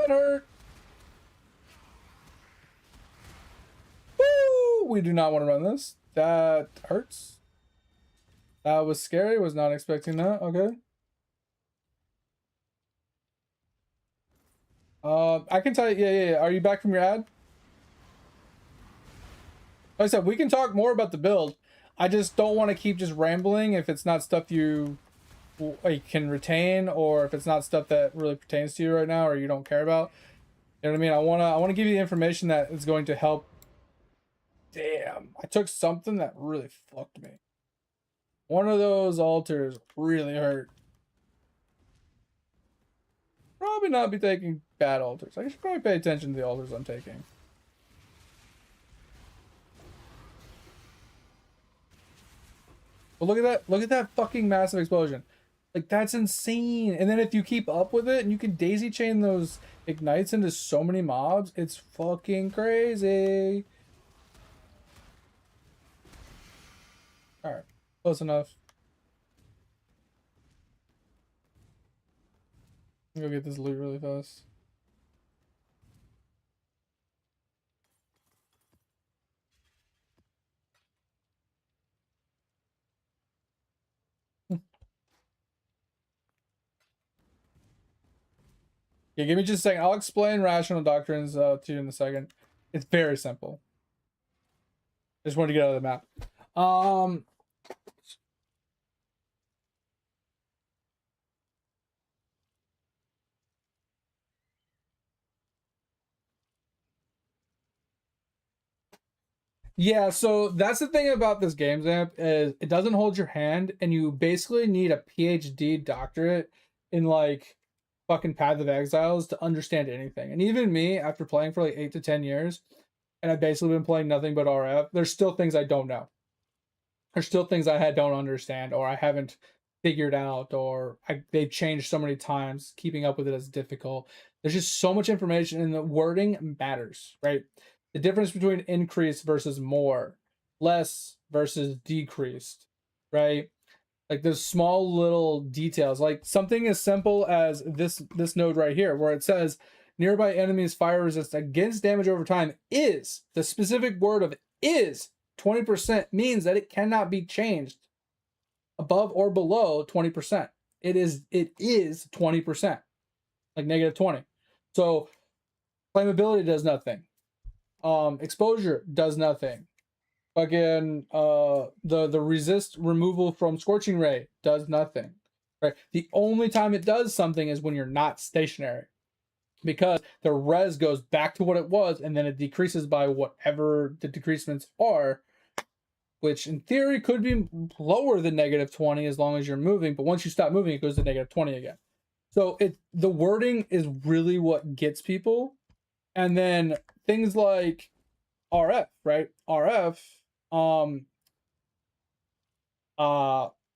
that hurt. Woo! We do not want to run this. That hurts. That was scary. Was not expecting that. Okay. I can tell you. Yeah. Are you back from your ad? Like I said, we can talk more about the build. I just don't want to keep just rambling if it's not stuff you can retain, or if it's not stuff that really pertains to you right now or you don't care about. You know what I mean? I wanna give you the information that is going to help. Damn, I took something that really fucked me. One of those altars really hurt. Probably not be taking bad altars. I should probably pay attention to the altars I'm taking. But look at that. Look at that fucking massive explosion. Like, that's insane. And then if you keep up with it and you can daisy chain those ignites into so many mobs, it's fucking crazy. Alright, close enough. Go get this loot really fast. Yeah, give me just a second. I'll explain rational doctrines to you in a second. It's very simple. Just wanted to get out of the map. Yeah, so that's the thing about this games app is it doesn't hold your hand, and you basically need a PhD doctorate in like fucking Path of Exiles to understand anything. And even me, after playing for like 8 to 10 years, and I've basically been playing nothing but RF, there's still things I don't know. There's still things I don't understand, or I haven't figured out, or they've changed so many times. Keeping up with it is difficult. There's just so much information, and the wording matters, right? The difference between increase versus more, less versus decreased, right? Like those small little details, like something as simple as this node right here, where it says nearby enemies fire resist against damage over time is, the specific word of is 20% means that it cannot be changed above or below 20%. It is 20%, like negative 20. So flammability does nothing. Exposure does nothing. Again, the resist removal from scorching ray does nothing. Right? The only time it does something is when you're not stationary, because the res goes back to what it was, and then it decreases by whatever the decreasements are, which in theory could be lower than negative 20 as long as you're moving. But once you stop moving, it goes to negative 20 again. So the wording is really what gets people. And then things like RF, right? RF,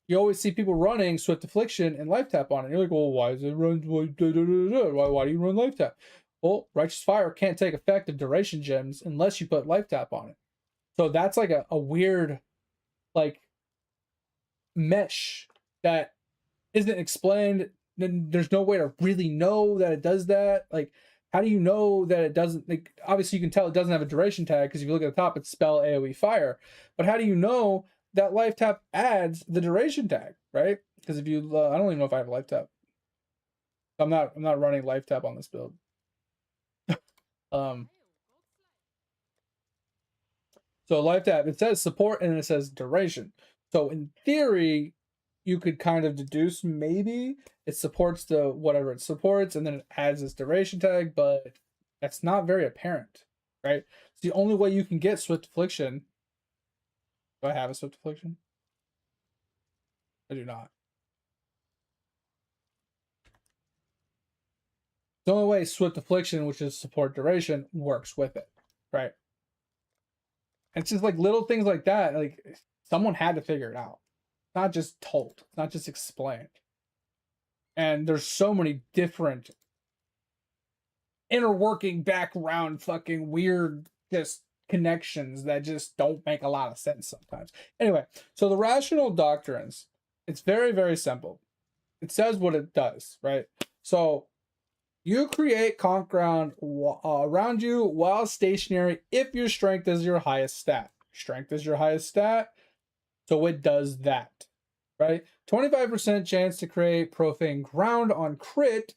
you always see people running Swift Affliction and Life Tap on it. You're like, well, why does it run? Why do you run Life Tap? Well, Righteous Fire can't take effect of duration gems unless you put Life Tap on it. So that's like a weird, like, mesh that isn't explained. Then there's no way to really know that it does that. Like, how do you know that it doesn't? Like, obviously you can tell it doesn't have a duration tag because if you look at the top, it's spell AoE fire. But how do you know that life tap adds the duration tag, right? Because if you, I don't even know if I have a life tap. I'm not running life tap on this build. So life tap, it says support and it says duration. So in theory, you could kind of deduce maybe it supports the whatever it supports, and then it adds this duration tag, but that's not very apparent, right? It's the only way you can get Swift Affliction. Do I have a Swift Affliction? I do not. The only way Swift Affliction, which is support duration, works with it, right? It's just like little things like that. Like, someone had to figure it out. It's not just told. It's not just explained. And there's so many different inner working background fucking weird just connections that just don't make a lot of sense sometimes. Anyway, so the rational doctrines, it's very, very simple. It says what it does, right? So You create conk ground around you while stationary if your strength is your highest stat. Strength is your highest stat, so it does that, right? 25% chance to create profane ground on crit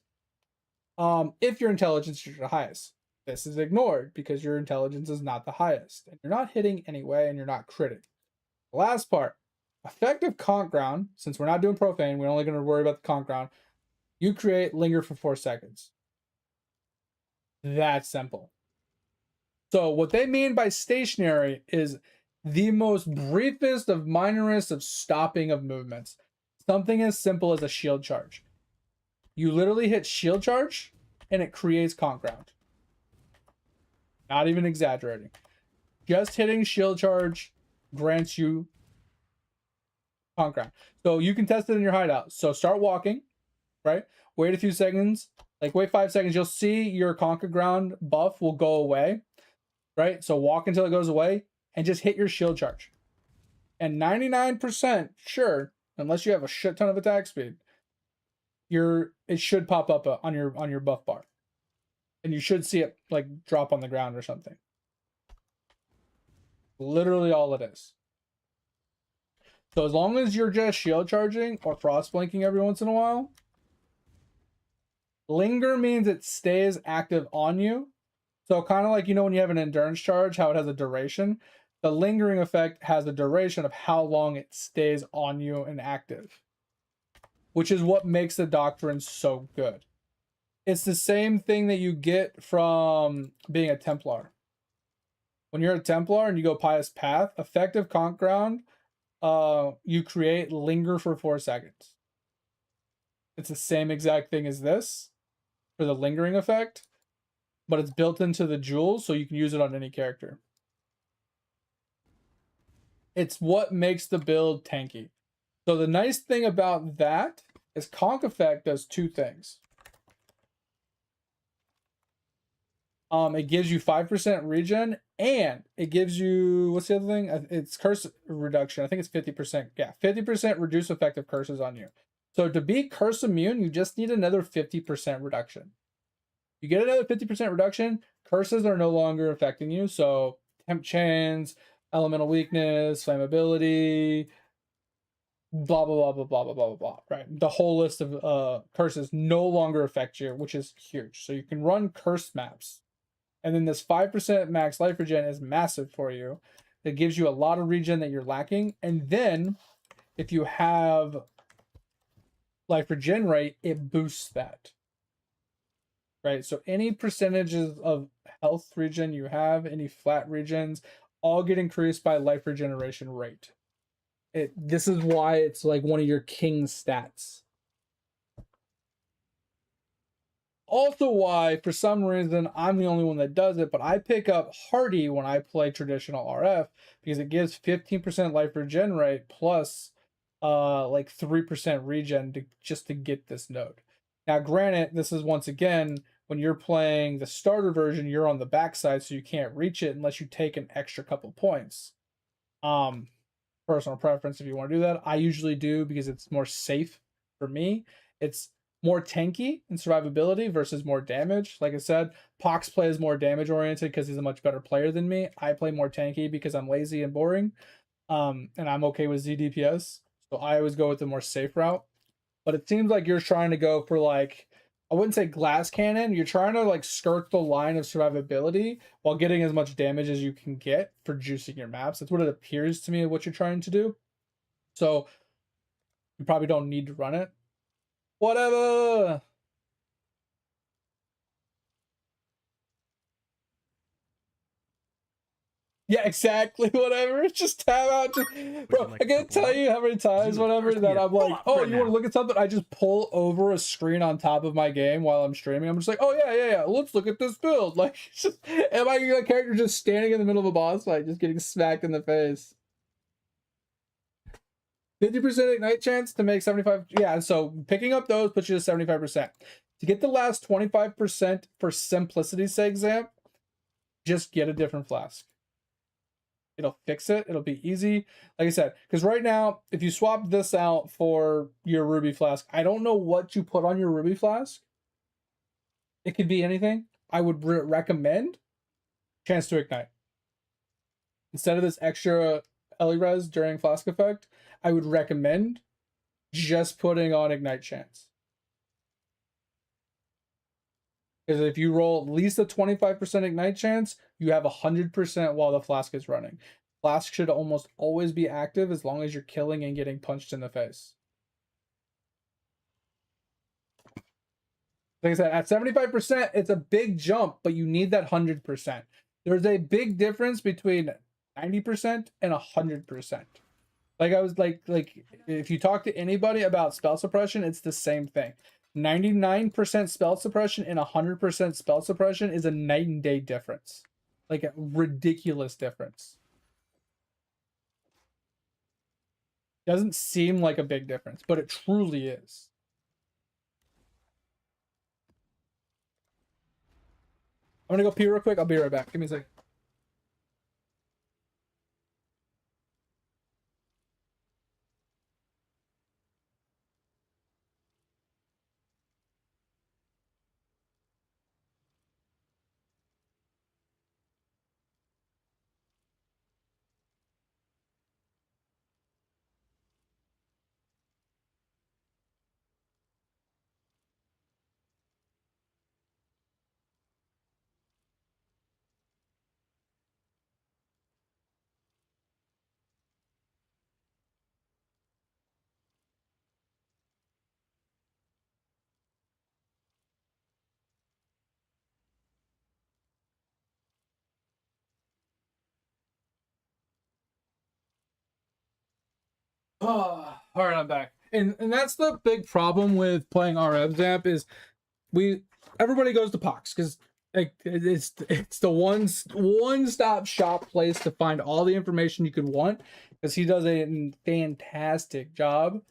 if your intelligence is your highest. This is ignored because your intelligence is not the highest, and you're not hitting anyway, and you're not critting. The last part, effective conk ground, since we're not doing profane, we're only going to worry about the conk ground. You create linger for 4 seconds. That's simple. So what they mean by stationary is the most briefest of minorest of stopping of movements. Something as simple as a shield charge. You literally hit shield charge and it creates conk ground. Not even exaggerating. Just hitting shield charge grants you conk ground. So you can test it in your hideout. So start walking, right? Wait a few seconds. Like wait 5 seconds. You'll see your conquer ground buff will go away, right? So walk until it goes away and just hit your shield charge. And 99% sure, unless you have a shit ton of attack speed, it should pop up on your buff bar. And you should see it like drop on the ground or something. Literally all it is. So as long as you're just shield charging or cross blinking every once in a while, linger means it stays active on you. So kind of like, you know, when you have an endurance charge, how it has a duration, the lingering effect has a duration of how long it stays on you and active, which is what makes the doctrine so good. It's the same thing that you get from being a Templar. When you're a Templar and you go Pious Path, effective conk ground, you create linger for 4 seconds. It's the same exact thing as this for the lingering effect, but it's built into the jewels, so you can use it on any character. It's what makes the build tanky. So the nice thing about that is conk effect does 2 things. It gives you 5% regen, and it gives you, what's the other thing? It's curse reduction. I think it's 50%. Yeah, 50% reduce effective curses on you. So to be curse immune, you just need another 50% reduction. You get another 50% reduction, curses are no longer affecting you. So temp chains, elemental weakness, flammability, blah, blah, blah, blah, blah, blah, blah, blah, right? The whole list of curses no longer affect you, which is huge. So you can run curse maps. And then this 5% max life regen is massive for you. It gives you a lot of regen that you're lacking. And then if you have life regen rate, it boosts that. Right? So any percentages of health regen you have, any flat regens, all get increased by life regeneration rate. This is why it's like one of your king stats. Also why, for some reason, I'm the only one that does it, but I pick up Hardy when I play traditional RF because it gives 15% life regen rate plus like 3% regen just to get this node. Now, granted, this is once again, when you're playing the starter version, you're on the backside, so you can't reach it unless you take an extra couple points. Personal preference if you want to do that. I usually do because it's more safe for me. It's more tanky in survivability versus more damage. Like I said, Pox plays more damage oriented because he's a much better player than me. I play more tanky because I'm lazy and boring. And I'm okay with ZDPS. So I always go with the more safe route. But it seems like you're trying to go for like, I wouldn't say glass cannon. You're trying to like skirt the line of survivability while getting as much damage as you can get for juicing your maps. That's what it appears to me what you're trying to do. So you probably don't need to run it. Whatever. Yeah, exactly. Whatever. Just tab out. Bro, like I can't tell you how many times, whatever, that I'm like, oh, you want to look at something? I just pull over a screen on top of my game while I'm streaming. I'm just like, oh, yeah. Let's look at this build. Like, just, am I a character just standing in the middle of a boss fight, just getting smacked in the face? 50% ignite chance to make 75. Yeah, so picking up those puts you to 75%. To get the last 25% for simplicity's sake, Zamp, just get a different flask. It'll fix it. It'll be easy. Like I said, because right now, if you swap this out for your ruby flask, I don't know what you put on your ruby flask. It could be anything. I would recommend Chance to Ignite. Instead of this extra Res during Flask Effect, I would recommend just putting on Ignite Chance. Because if you roll at least a 25% Ignite chance, you have 100% while the Flask is running. Flask should almost always be active as long as you're killing and getting punched in the face. Like I said, at 75%, it's a big jump, but you need that 100%. There's a big difference between 90% and 100%. Like I was like if you talk to anybody about spell suppression, it's the same thing. 99% spell suppression and 100% spell suppression is a night and day difference. Like a ridiculous difference. Doesn't seem like a big difference, but it truly is. I'm gonna go pee real quick. I'll be right back. Give me a second. Oh, all right, I'm back. And that's the big problem with playing RF Zap is everybody goes to Pox because like it's the one stop shop place to find all the information you could want because he does a fantastic job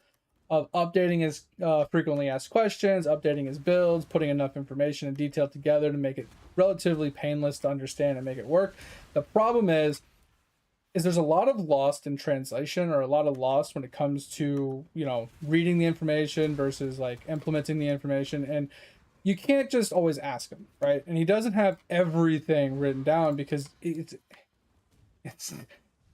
of updating his frequently asked questions, updating his builds, putting enough information and detail together to make it relatively painless to understand and make it work. The problem is there's a lot of lost in translation or a lot of lost when it comes to, you know, reading the information versus like implementing the information. And you can't just always ask him, right? And he doesn't have everything written down because it's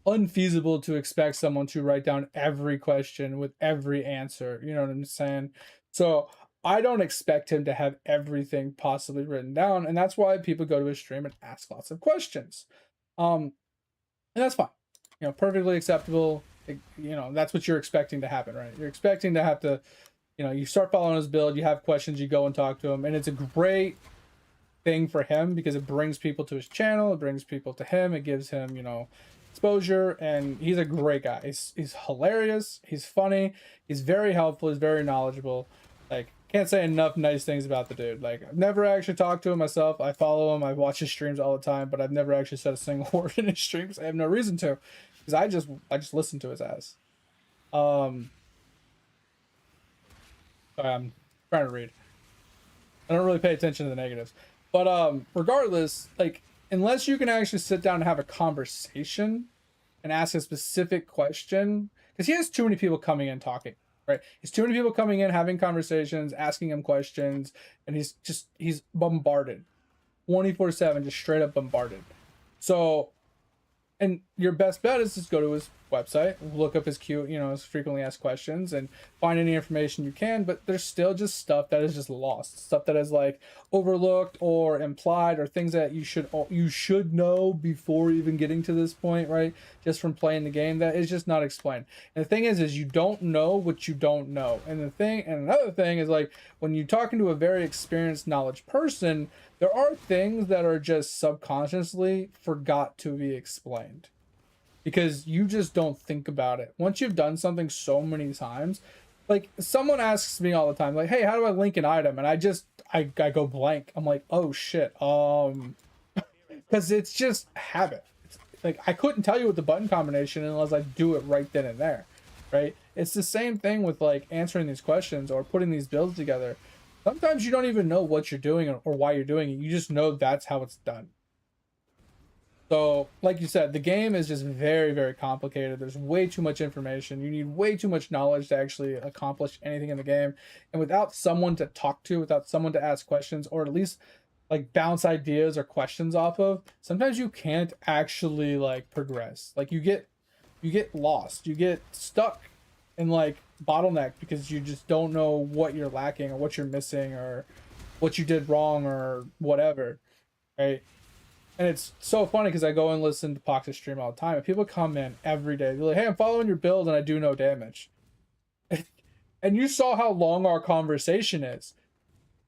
unfeasible to expect someone to write down every question with every answer. You know what I'm saying? So I don't expect him to have everything possibly written down. And that's why people go to his stream and ask lots of questions. And that's fine, you know, perfectly acceptable. You know, that's what you're expecting to happen, right? You're expecting to have to, you know, you start following his build, you have questions, you go and talk to him, and it's a great thing for him because it brings people to his channel, it brings people to him, it gives him, you know, exposure, and he's a great guy. He's hilarious, he's funny, he's very helpful, he's very knowledgeable. Like, can't say enough nice things about the dude. Like, I've never actually talked to him myself. I follow him. I watch his streams all the time, but I've never actually said a single word in his streams. I have no reason to, because I just listen to his ass. Sorry, I'm trying to read. I don't really pay attention to the negatives, but regardless, like, unless you can actually sit down and have a conversation and ask a specific question, because he has too many people coming in talking. Right, he's too many people coming in, having conversations, asking him questions, and he's bombarded 24/7, just straight up bombarded. So, and your best bet is just go to his website, look up his his frequently asked questions, and find any information you can. But there's still just stuff that is just lost, stuff that is like overlooked or implied, or things that you should know before even getting to this point, right? Just from playing the game, that is just not explained. And the thing is you don't know what you don't know. And another thing is, like, when you're talking to a very experienced knowledge person, there are things that are just subconsciously forgot to be explained because you just don't think about it. Once you've done something so many times, like, someone asks me all the time, like, hey, how do I link an item? And I go blank. I'm like, oh shit. Because it's just habit. It's like, I couldn't tell you what the button combination unless I do it right then and there, right? It's the same thing with like answering these questions or putting these builds together. Sometimes you don't even know what you're doing or why you're doing it. You just know that's how it's done. So, like you said, the game is just very, very complicated. There's way too much information. You need way too much knowledge to actually accomplish anything in the game. And without someone to talk to, without someone to ask questions, or at least like bounce ideas or questions off of, sometimes you can't actually like progress. Like you get lost. You get stuck in like bottleneck because you just don't know what you're lacking or what you're missing or what you did wrong or whatever, right? And it's so funny because I go and listen to Pox's stream all the time, and people come in every day. They're like, "Hey, I'm following your build, and I do no damage." And you saw how long our conversation is,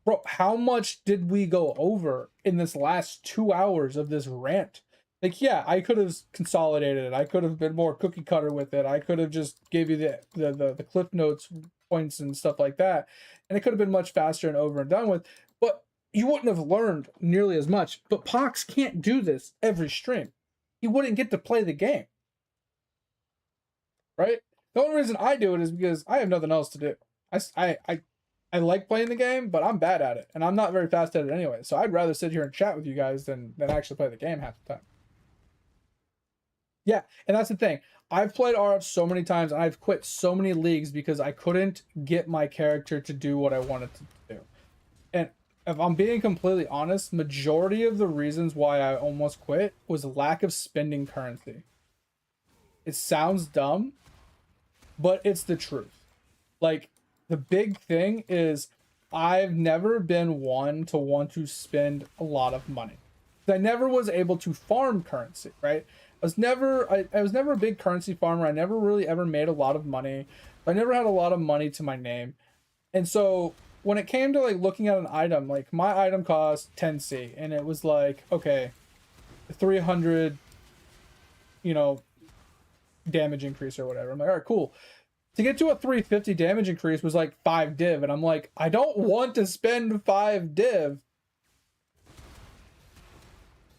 bro. How much did we go over in this last 2 hours of this rant? Like, yeah, I could have consolidated it. I could have been more cookie cutter with it. I could have just gave you the cliff notes points and stuff like that, and it could have been much faster and over and done with. But you wouldn't have learned nearly as much. But Pox can't do this every stream. He wouldn't get to play the game. Right? The only reason I do it is because I have nothing else to do. I like playing the game, but I'm bad at it. And I'm not very fast at it anyway. So I'd rather sit here and chat with you guys than actually play the game half the time. Yeah, and that's the thing. I've played RF so many times, and I've quit so many leagues because I couldn't get my character to do what I wanted to do. And if I'm being completely honest, majority of the reasons why I almost quit was lack of spending currency. It sounds dumb, but it's the truth. Like, the big thing is I've never been one to want to spend a lot of money. I never was able to farm currency, right? I was never a big currency farmer. I never really ever made a lot of money. I never had a lot of money to my name. And so when it came to like looking at an item, like my item cost 10C, and it was like, okay, 300, damage increase or whatever. I'm like, all right, cool. To get to a 350 damage increase was like 5 div, and I'm like, I don't want to spend 5 div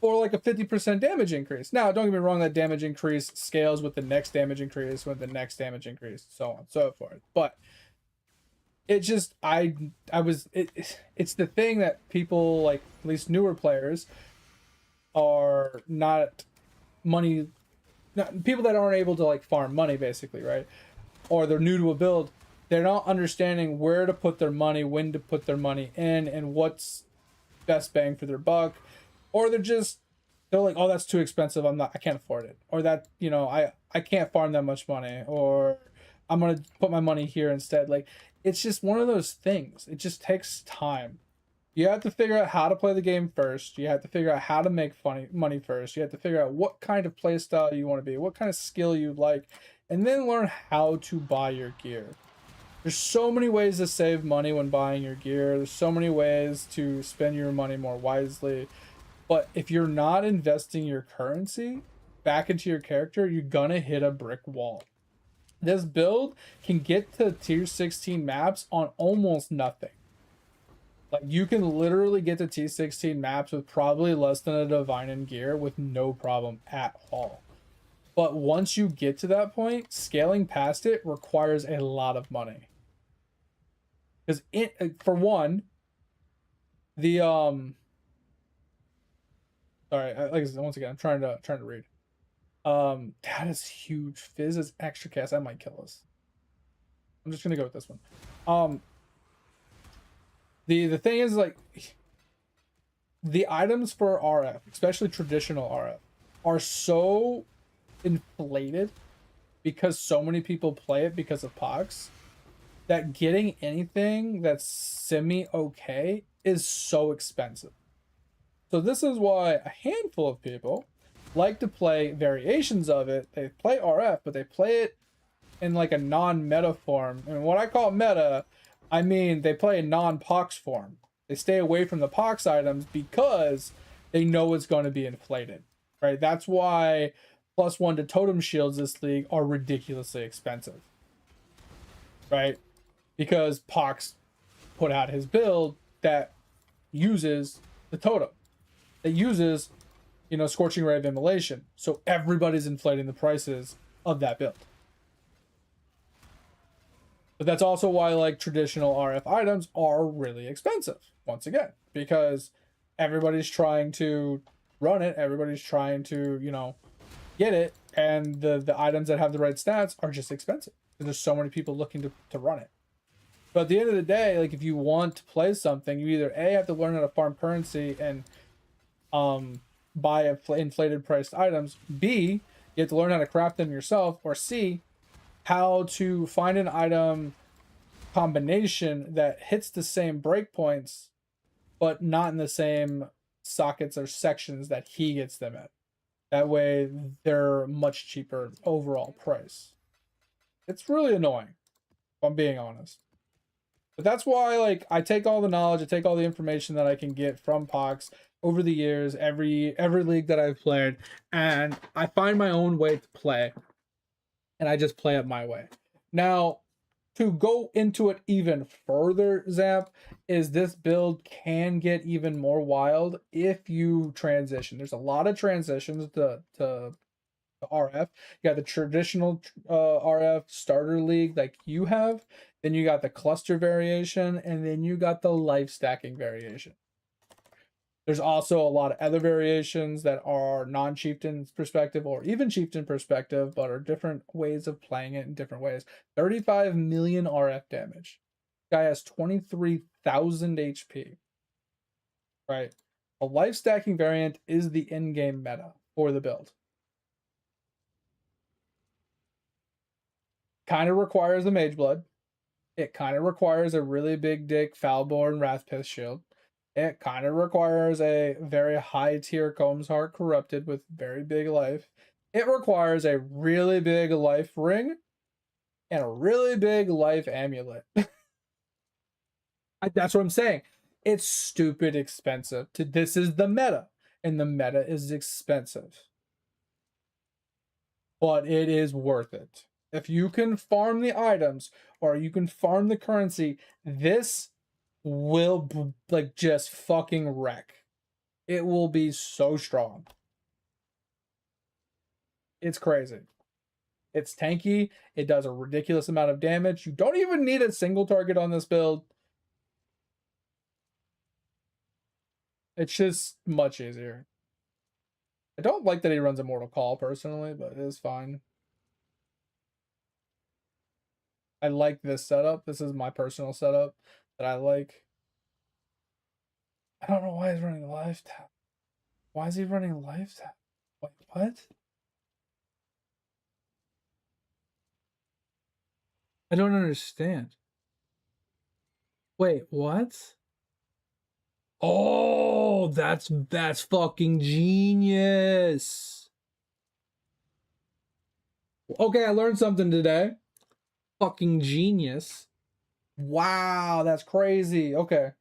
for like a 50% damage increase. Now, don't get me wrong, that damage increase scales with the next damage increase, with the next damage increase, so on and so forth. But it just, it's the thing that people, like, at least newer players, are not people that aren't able to, like, farm money, basically, right? Or they're new to a build, they're not understanding where to put their money, when to put their money in, and what's best bang for their buck. Or they're like, oh, that's too expensive, I can't afford it. Or that, I can't farm that much money. Or I'm going to put my money here instead. Like, it's just one of those things. It just takes time. You have to figure out how to play the game first. You have to figure out how to make money first. You have to figure out what kind of play style you want to be, what kind of skill you like, and then learn how to buy your gear. There's so many ways to save money when buying your gear. There's so many ways to spend your money more wisely. But if you're not investing your currency back into your character, you're gonna hit a brick wall. This build can get to tier 16 maps on almost nothing. Like, you can literally get to tier 16 maps with probably less than a divine in gear with no problem at all. But once you get to that point, scaling past it requires a lot of money. Because for one, the sorry, like I said, once again, I'm trying to read. That is huge. Fizz is extra cast. That might kill us. I'm just gonna go with this one. The thing is, like, the items for RF, especially traditional RF, are so inflated because so many people play it because of Pox, that getting anything that's semi-okay is so expensive. So this is why a handful of people like to play variations of it. They play RF, but they play it in like a non-meta form. And what I call meta, I mean they play a non-Pox form. They stay away from the Pox items because they know it's going to be inflated, right? That's why +1 to totem shields this league are ridiculously expensive, right? Because Pox put out his build that uses the totem. It uses, Scorching Ray of Immolation. So everybody's inflating the prices of that build. But that's also why, like, traditional RF items are really expensive, once again, because everybody's trying to run it. Everybody's trying to, you know, get it, and the items that have the right stats are just expensive because there's so many people looking to run it. But at the end of the day, like if you want to play something, you either A, have to learn how to farm currency and buy inflated priced items, B, you have to learn how to craft them yourself, or C, how to find an item combination that hits the same breakpoints but not in the same sockets or sections that he gets them in. That way they're much cheaper overall price. It's really annoying, if I'm being honest. But that's why, like, I take all the knowledge, I take all the information that I can get from Pox over the years, every league that I've played, and I find my own way to play, and I just play it my way. Now, to go into it even further, Zap, is this build can get even more wild if you transition. There's a lot of transitions to RF. You got the traditional RF starter league like you have, then you got the cluster variation, and then you got the life stacking variation. There's also a lot of other variations that are non-chieftain perspective or even chieftain perspective, but are different ways of playing it in different ways. 35 million RF damage. Guy has 23,000 HP. Right? A life stacking variant is the in-game meta for the build. Kind of requires a Mage Blood. It kind of requires a really big dick Foulborn Wrathpith shield. It kind of requires a very high tier Combs Heart Corrupted with very big life. It requires a really big life ring and a really big life amulet. That's what I'm saying. It's stupid expensive. This is the meta, and the meta is expensive. But it is worth it. If you can farm the items or you can farm the currency, this will like just fucking wreck. It will be so strong. It's crazy. It's tanky. It does a ridiculous amount of damage. You don't even need a single target on this build. It's just much easier. I don't like that he runs Immortal Call personally, but it is fine. I like this setup. This is my personal setup that I like. I don't know why he's running life tap. Why is he running life tap? Wait, what? I don't understand. Wait, what? Oh, that's fucking genius. Okay, I learned something today. Fucking genius. Wow, that's crazy. Okay.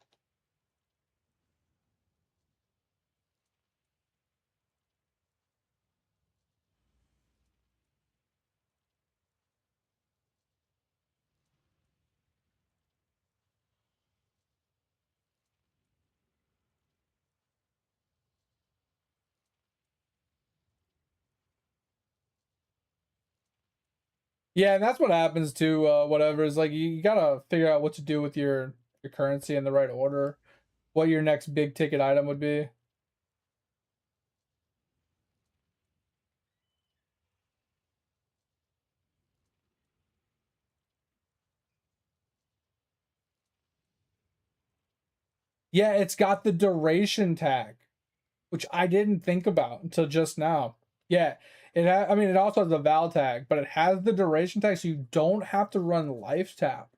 Yeah, and that's what happens to whatever is like you gotta figure out what to do with your currency in the right order. What your next big ticket item would be. Yeah, it's got the duration tag, which I didn't think about until just now. Yeah, I mean, it also has the Val tag, but it has the duration tag, so you don't have to run life tap,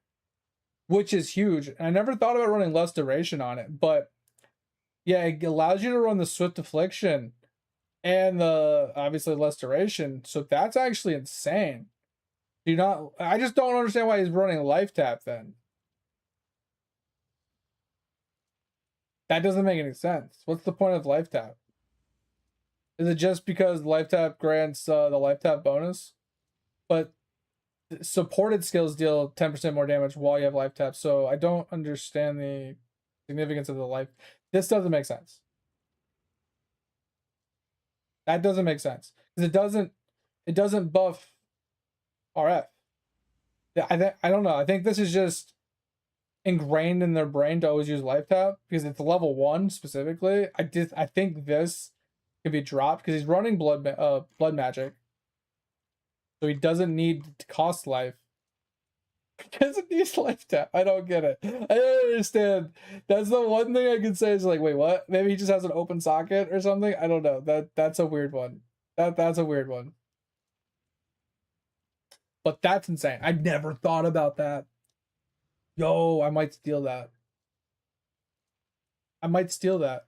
which is huge. And I never thought about running less duration on it, but yeah, it allows you to run the Swift Affliction and the obviously less duration. So that's actually insane. I just don't understand why he's running life tap then. That doesn't make any sense. What's the point of life tap? Is it just because life tap grants the life tap bonus? But supported skills deal 10% more damage while you have life tap, so I don't understand the significance of the life. This doesn't make sense. That doesn't make sense because it doesn't buff RF. I don't know. I think this is just ingrained in their brain to always use life tap because it's level 1 specifically. I think this can be dropped because he's running blood magic, so he doesn't need to cost life. He doesn't need life tap. I don't get it. I don't understand. That's the one thing I can say is like, wait, what? Maybe he just has an open socket or something. I don't know. That's a weird one. That's a weird one. But that's insane. I never thought about that. Yo, I might steal that. I might steal that.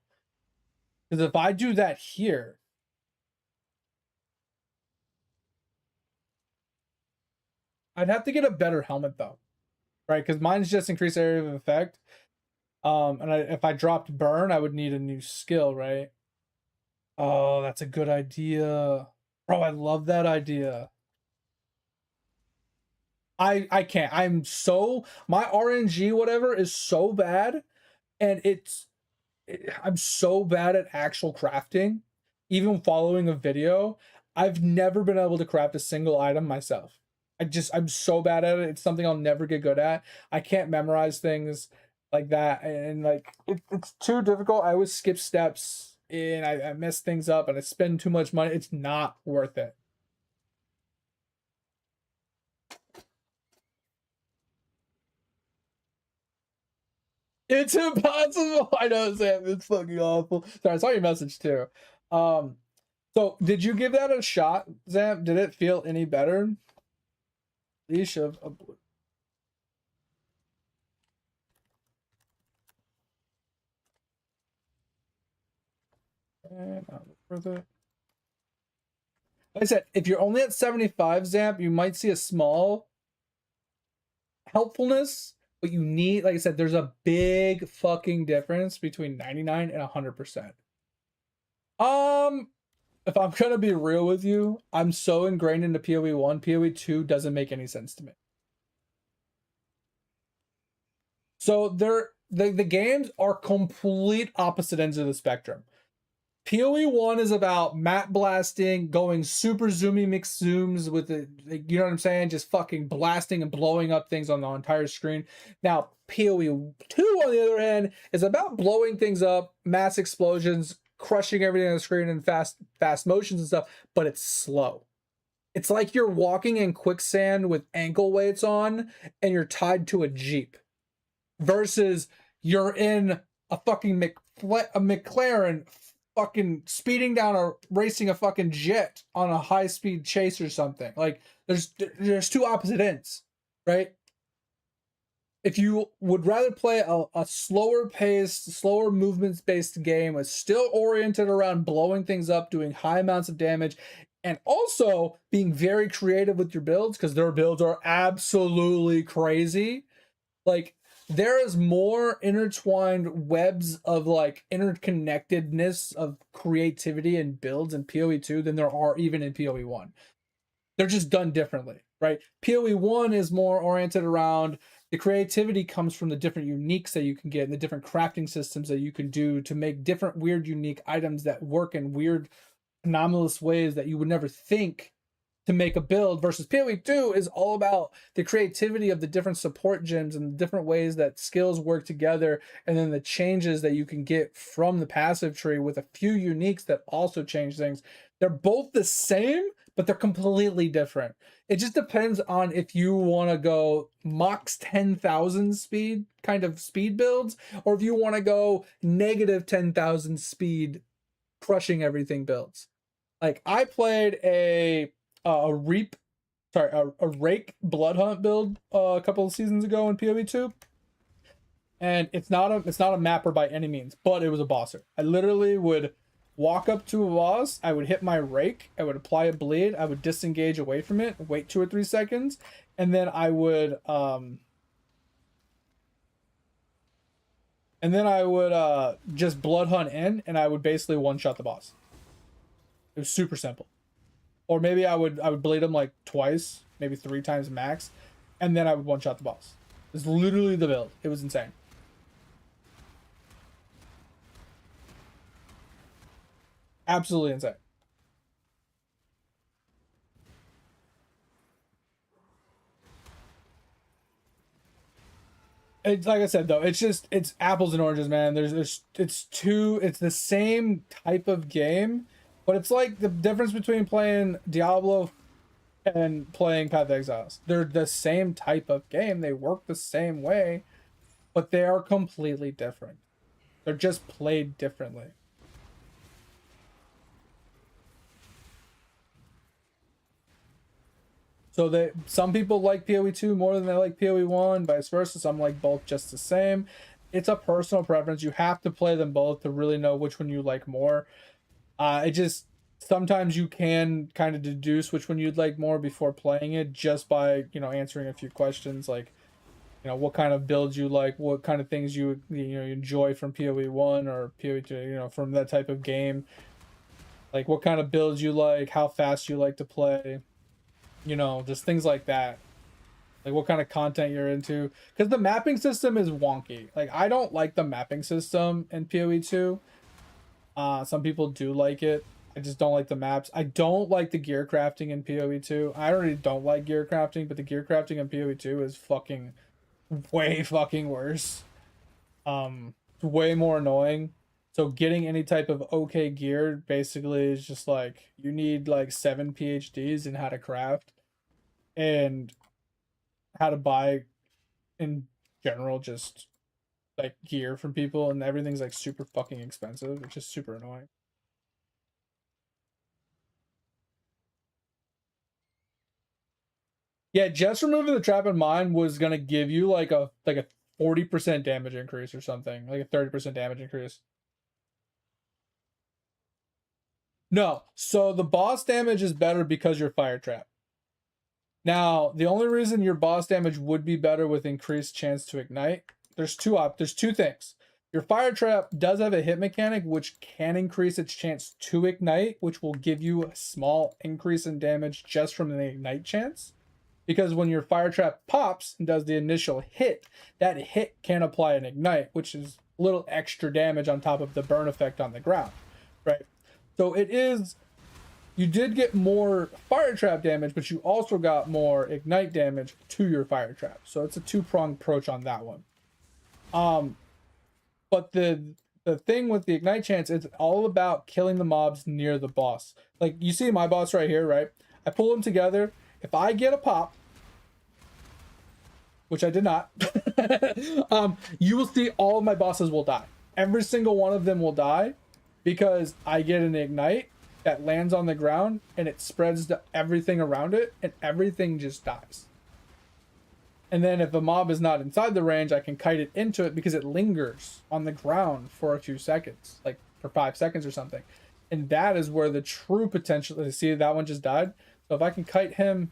Because if I do that here, I'd have to get a better helmet though, right? Because mine's just increased area of effect. And if I dropped burn, I would need a new skill, right? Oh, that's a good idea, bro. I love that idea. I can't. My RNG whatever is so bad, and I'm so bad at actual crafting. Even following a video, I've never been able to craft a single item myself. I'm so bad at it. It's something I'll never get good at. I can't memorize things like that, and like it's too difficult. I always skip steps, and I mess things up, and I spend too much money. It's not worth it. It's impossible. I know, Sam. It's fucking awful. Sorry, I saw your message too. So did you give that a shot, Sam? Did it feel any better? Leash of and further. Like I said, if you're only at 75 Zamp, you might see a small helpfulness, but you need, like I said, there's a big fucking difference between 99 and 100%. If I'm gonna be real with you, I'm so ingrained into PoE 1, PoE 2 doesn't make any sense to me. So the games are complete opposite ends of the spectrum. PoE 1 is about map blasting, going super zoomy mixed zooms with the, you know what I'm saying? Just fucking blasting and blowing up things on the entire screen. Now, PoE 2, on the other hand, is about blowing things up, mass explosions, crushing everything on the screen in fast motions and stuff, but it's slow. It's like you're walking in quicksand with ankle weights on and you're tied to a Jeep. Versus you're in a fucking McLaren fucking speeding down or racing a fucking jet on a high-speed chase or something. Like there's two opposite ends, right? If you would rather play a slower paced, slower movements based game, it's still oriented around blowing things up, doing high amounts of damage, and also being very creative with your builds, because their builds are absolutely crazy. Like, there is more intertwined webs of like interconnectedness of creativity and builds in PoE 2 than there are even in PoE 1. They're just done differently, right? PoE 1 is more oriented around the creativity comes from the different uniques that you can get and the different crafting systems that you can do to make different weird unique items that work in weird anomalous ways that you would never think to make a build. Versus PoE 2 is all about the creativity of the different support gems and the different ways that skills work together, and then the changes that you can get from the passive tree with a few uniques that also change things. They're both the same, but they're completely different. It just depends on if you want to go max 10,000 speed kind of speed builds, or if you want to go negative 10,000 speed crushing everything builds. Like, I played a rake blood hunt build a couple of seasons ago in PoE 2, and it's not a mapper by any means, but it was a bosser. I literally would walk up to a boss, I would hit my rake, I would apply a bleed, I would disengage away from it, wait 2 or 3 seconds, and then I would just blood hunt in, and I would basically one-shot the boss. It was super simple. Or maybe I would bleed him like twice, maybe 3 times max, and then I would one-shot the boss. It was literally the build. It was insane. Absolutely insane. It's like I said though, it's apples and oranges, man. It's the same type of game, But it's like the difference between playing Diablo and playing Path of Exiles. They're the same type of game. They work the same way, but they are completely different. They're just played differently. So some people like PoE 2 more than they like PoE 1, vice versa. Some like both just the same. It's a personal preference. You have to play them both to really know which one you like more. It just sometimes you can kind of deduce which one you'd like more before playing it just by, you know, answering a few questions like, you know, what kind of builds you like, what kind of things you enjoy from PoE 1 or PoE 2, you know, from that type of game. Like what kind of builds you like, how fast you like to play, you know, just things like that. Like what kind of content you're into, because the mapping system is wonky. Like I don't like the mapping system in PoE 2. Some people do like it. I just don't like the maps. I don't like the gear crafting in PoE 2. I already don't like gear crafting, but the gear crafting in PoE 2 is fucking way fucking worse. It's way more annoying. So getting any type of okay gear basically is just like you need like 7 PhDs in how to craft and how to buy in general, just like gear from people, and everything's like super fucking expensive, which is super annoying. Yeah, just removing the trap in mine was gonna give you like a 40% damage increase or something, like a 30% damage increase. No, so the boss damage is better because you're fire trap. Now, the only reason your boss damage would be better with increased chance to ignite, there's two things. Your fire trap does have a hit mechanic which can increase its chance to ignite, which will give you a small increase in damage just from the ignite chance. Because when your fire trap pops and does the initial hit, that hit can apply an ignite, which is a little extra damage on top of the burn effect on the ground, right? So it is, you did get more fire trap damage, but you also got more ignite damage to your fire trap. So it's a two-pronged approach on that one. But the thing with the ignite chance, it's all about killing the mobs near the boss. Like you see my boss right here, right? I pull them together. If I get a pop, which I did not, you will see all of my bosses will die. Every single one of them will die because I get an ignite that lands on the ground and it spreads to everything around it and everything just dies. And then if a mob is not inside the range, I can kite it into it because it lingers on the ground for a few seconds, like for 5 seconds or something. And that is where the true potential, see that one just died. So if I can kite him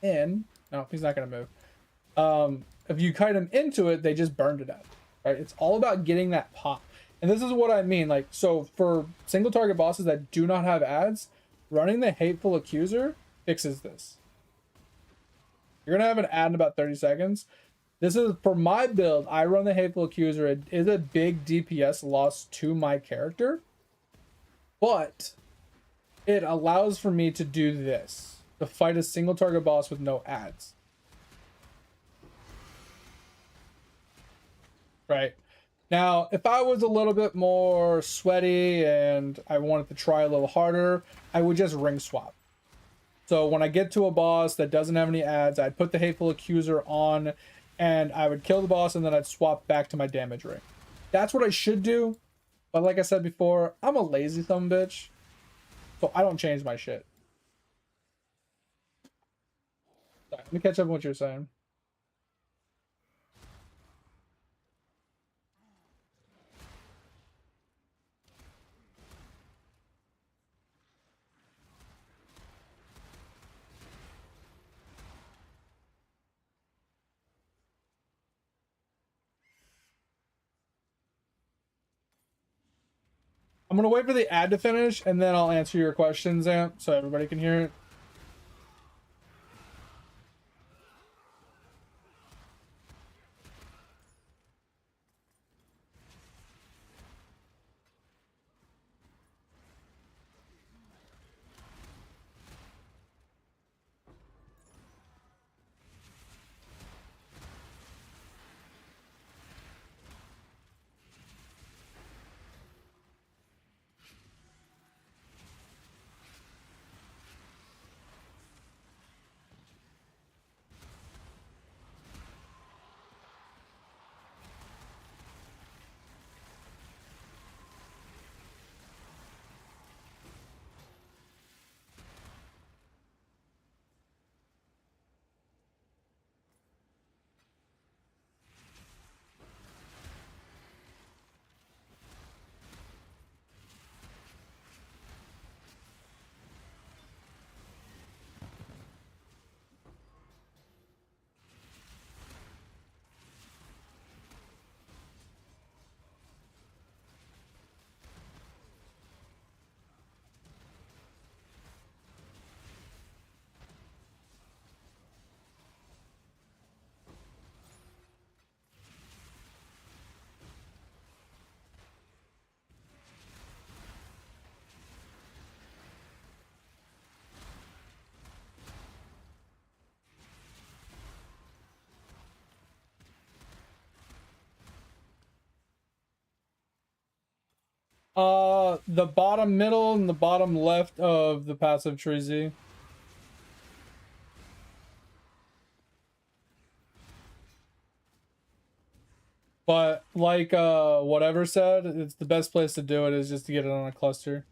in, no, he's not going to move. If you kite him into it, they just burned it out, right? It's all about getting that pop. And this is what I mean. Like, so for single target bosses that do not have ads, running the Hateful Accuser fixes this. You're going to have an ad in about 30 seconds. This is, for my build, I run the Hateful Accuser. It is a big DPS loss to my character, but it allows for me to do this, to fight a single target boss with no ads. Right. Now, if I was a little bit more sweaty and I wanted to try a little harder, I would just ring swap. So when I get to a boss that doesn't have any ads, I'd put the Hateful Accuser on and I would kill the boss and then I'd swap back to my damage ring. That's what I should do. But like I said before, I'm a lazy bitch. So I don't change my shit. Sorry, let me catch up on what you're saying. I'm going to wait for the ad to finish, and then I'll answer your questions, Amp, so everybody can hear it. the bottom middle and the bottom left of the passive tree Z. But like whatever said, it's the best place to do it is just to get it on a cluster.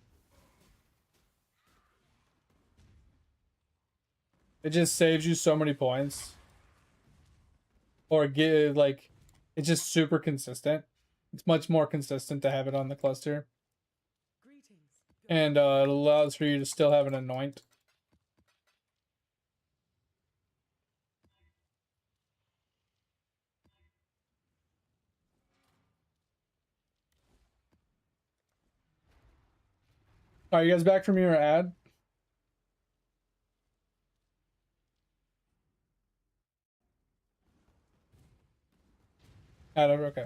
It just saves you so many points. Or get like it's just super consistent. It's much more consistent to have it on the cluster. And it allows for you to still have an anoint. Are you guys back from your ad? Okay.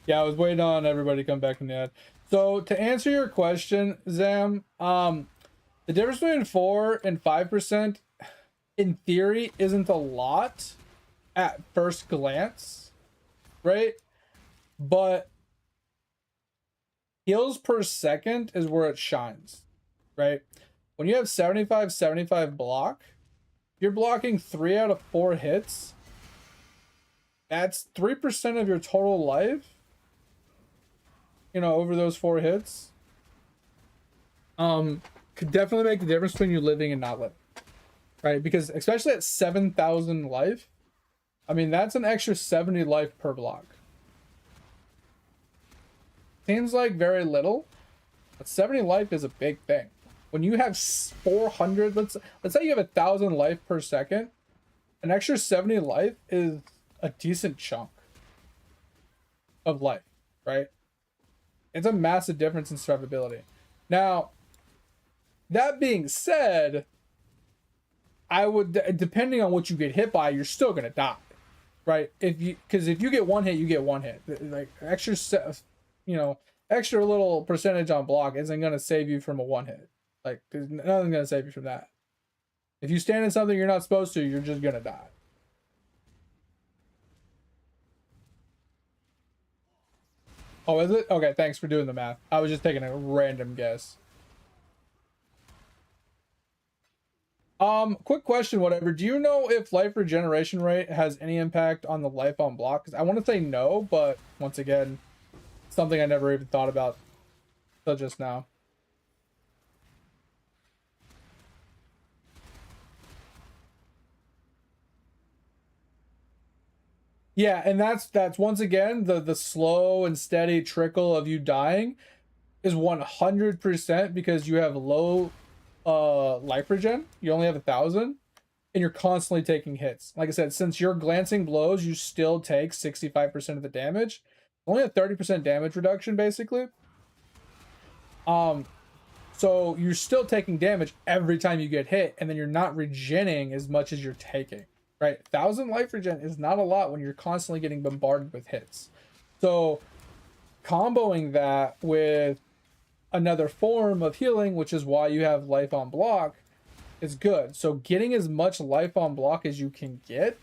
Yeah, I was waiting on everybody to come back from the ad. So to answer your question, Zam, the difference between 4 and 5% in theory isn't a lot at first glance, right? But heals per second is where it shines, right? When you have 75 block, you're blocking 3 out of 4 hits. That's 3% of your total life, you know, over those 4 hits. Could definitely make the difference between you living and not living, right? Because especially at 7,000 life, I mean, that's an extra 70 life per block. Seems like very little, but 70 life is a big thing. When you have 400, let's say you have 1,000 life per second, an extra 70 life is a decent chunk of life, right? It's a massive difference in survivability. Now, that being said, I would, depending on what you get hit by, you're still gonna die, right? Because if you get one hit, you get one hit. Like extra, you know, extra little percentage on block isn't gonna save you from a one hit. Like, there's nothing gonna save you from that. If you stand in something you're not supposed to, you're just gonna die. Oh, is it? Okay, thanks for doing the math. I was just taking a random guess. Quick question, whatever. Do you know if life regeneration rate has any impact on the life on block? Because I want to say no, but once again, something I never even thought about till just now. Yeah, and that's once again the slow and steady trickle of you dying is 100% because you have low life regen. You only have 1,000 and you're constantly taking hits. Like I said, since you're glancing blows, you still take 65% of the damage. Only a 30% damage reduction basically. So you're still taking damage every time you get hit, and then you're not regenning as much as you're taking. Right, 1,000 life regen is not a lot when you're constantly getting bombarded with hits. So comboing that with another form of healing, which is why you have life on block, is good. So getting as much life on block as you can get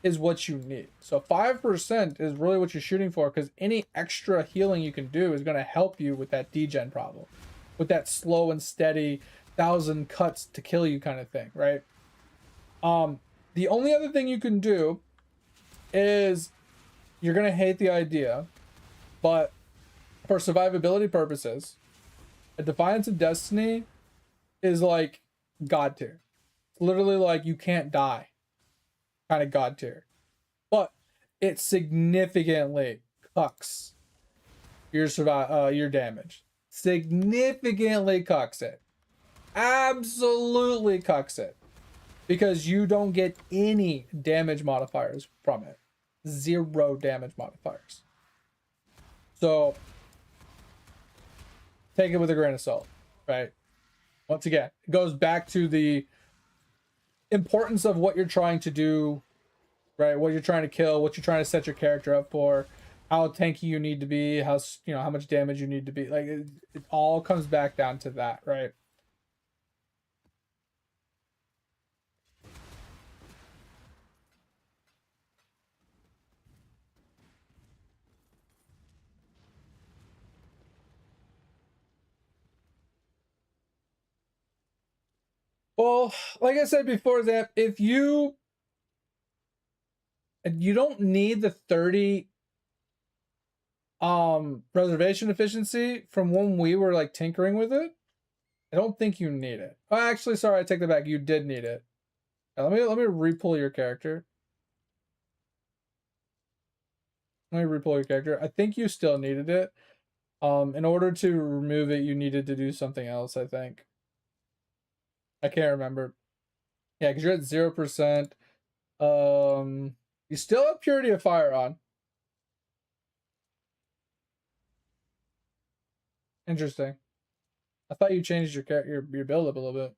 is what you need. So 5% is really what you're shooting for, because any extra healing you can do is going to help you with that degen problem, with that slow and steady 1,000 cuts to kill you kind of thing, right? The only other thing you can do is, you're going to hate the idea, but for survivability purposes, a Defiance of Destiny is like God tier. It's literally like you can't die kind of God tier. But it significantly cucks your damage. Significantly cucks it. Absolutely cucks it. Because you don't get any damage modifiers from it. 0 damage modifiers. So take it with a grain of salt, right? Once again, it goes back to the importance of what you're trying to do, right? What you're trying to kill, what you're trying to set your character up for, how tanky you need to be, how much damage you need to be. Like it all comes back down to that, right? Well, like I said before, Zap, if you don't need the 30 preservation efficiency from when we were like tinkering with it. I don't think you need it. Oh, actually, sorry, I take that back. You did need it. Let me re-pull your character. Let me re-pull your character. I think you still needed it. In order to remove it, you needed to do something else, I think. I can't remember. Yeah, because you're at 0%. You still have Purity of Fire on. Interesting. I thought you changed your build up a little bit.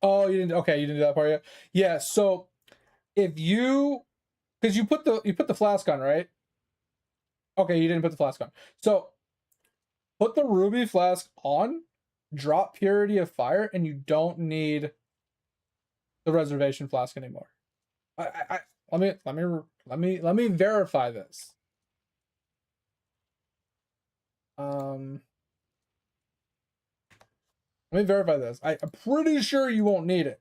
Oh, you didn't. Okay, you didn't do that part yet. Yeah. So if you, because you put the flask on, right? Okay, you didn't put the flask on. So put the ruby flask on, drop Purity of Fire, and you don't need the reservation flask anymore. Let me verify this. Let me verify this. I'm pretty sure you won't need it.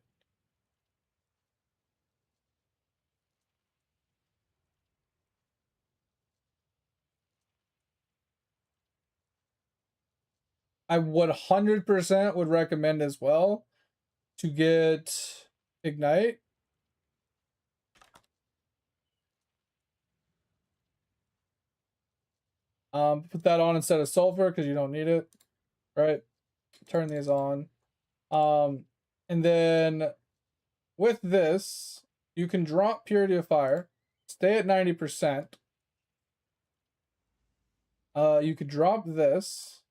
I 100% would recommend as well to get Ignite. Put that on instead of sulfur because you don't need it, right? Turn these on. And then with this, you can drop Purity of Fire, stay at 90%. You could drop this.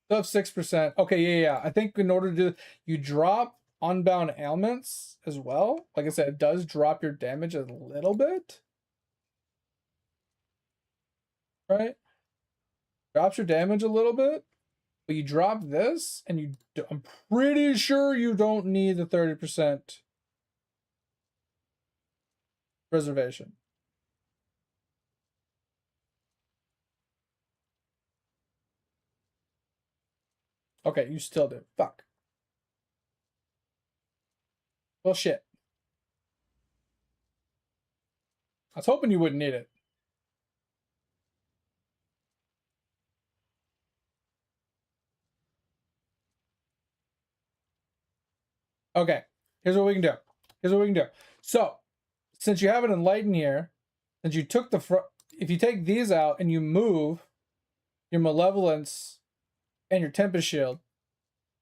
Still have 6%. Okay, yeah. I think in order to do, you drop Unbound Ailments as well. Like I said, it does drop your damage a little bit. Right? Drops your damage a little bit. But you drop this, and I'm pretty sure you don't need the 30% reservation. Okay, you still do. Fuck. Well, shit. I was hoping you wouldn't need it. Okay, here's what we can do. So, since you have an Enlighten here, since you took if you take these out and you move your Malevolence and your Tempest Shield,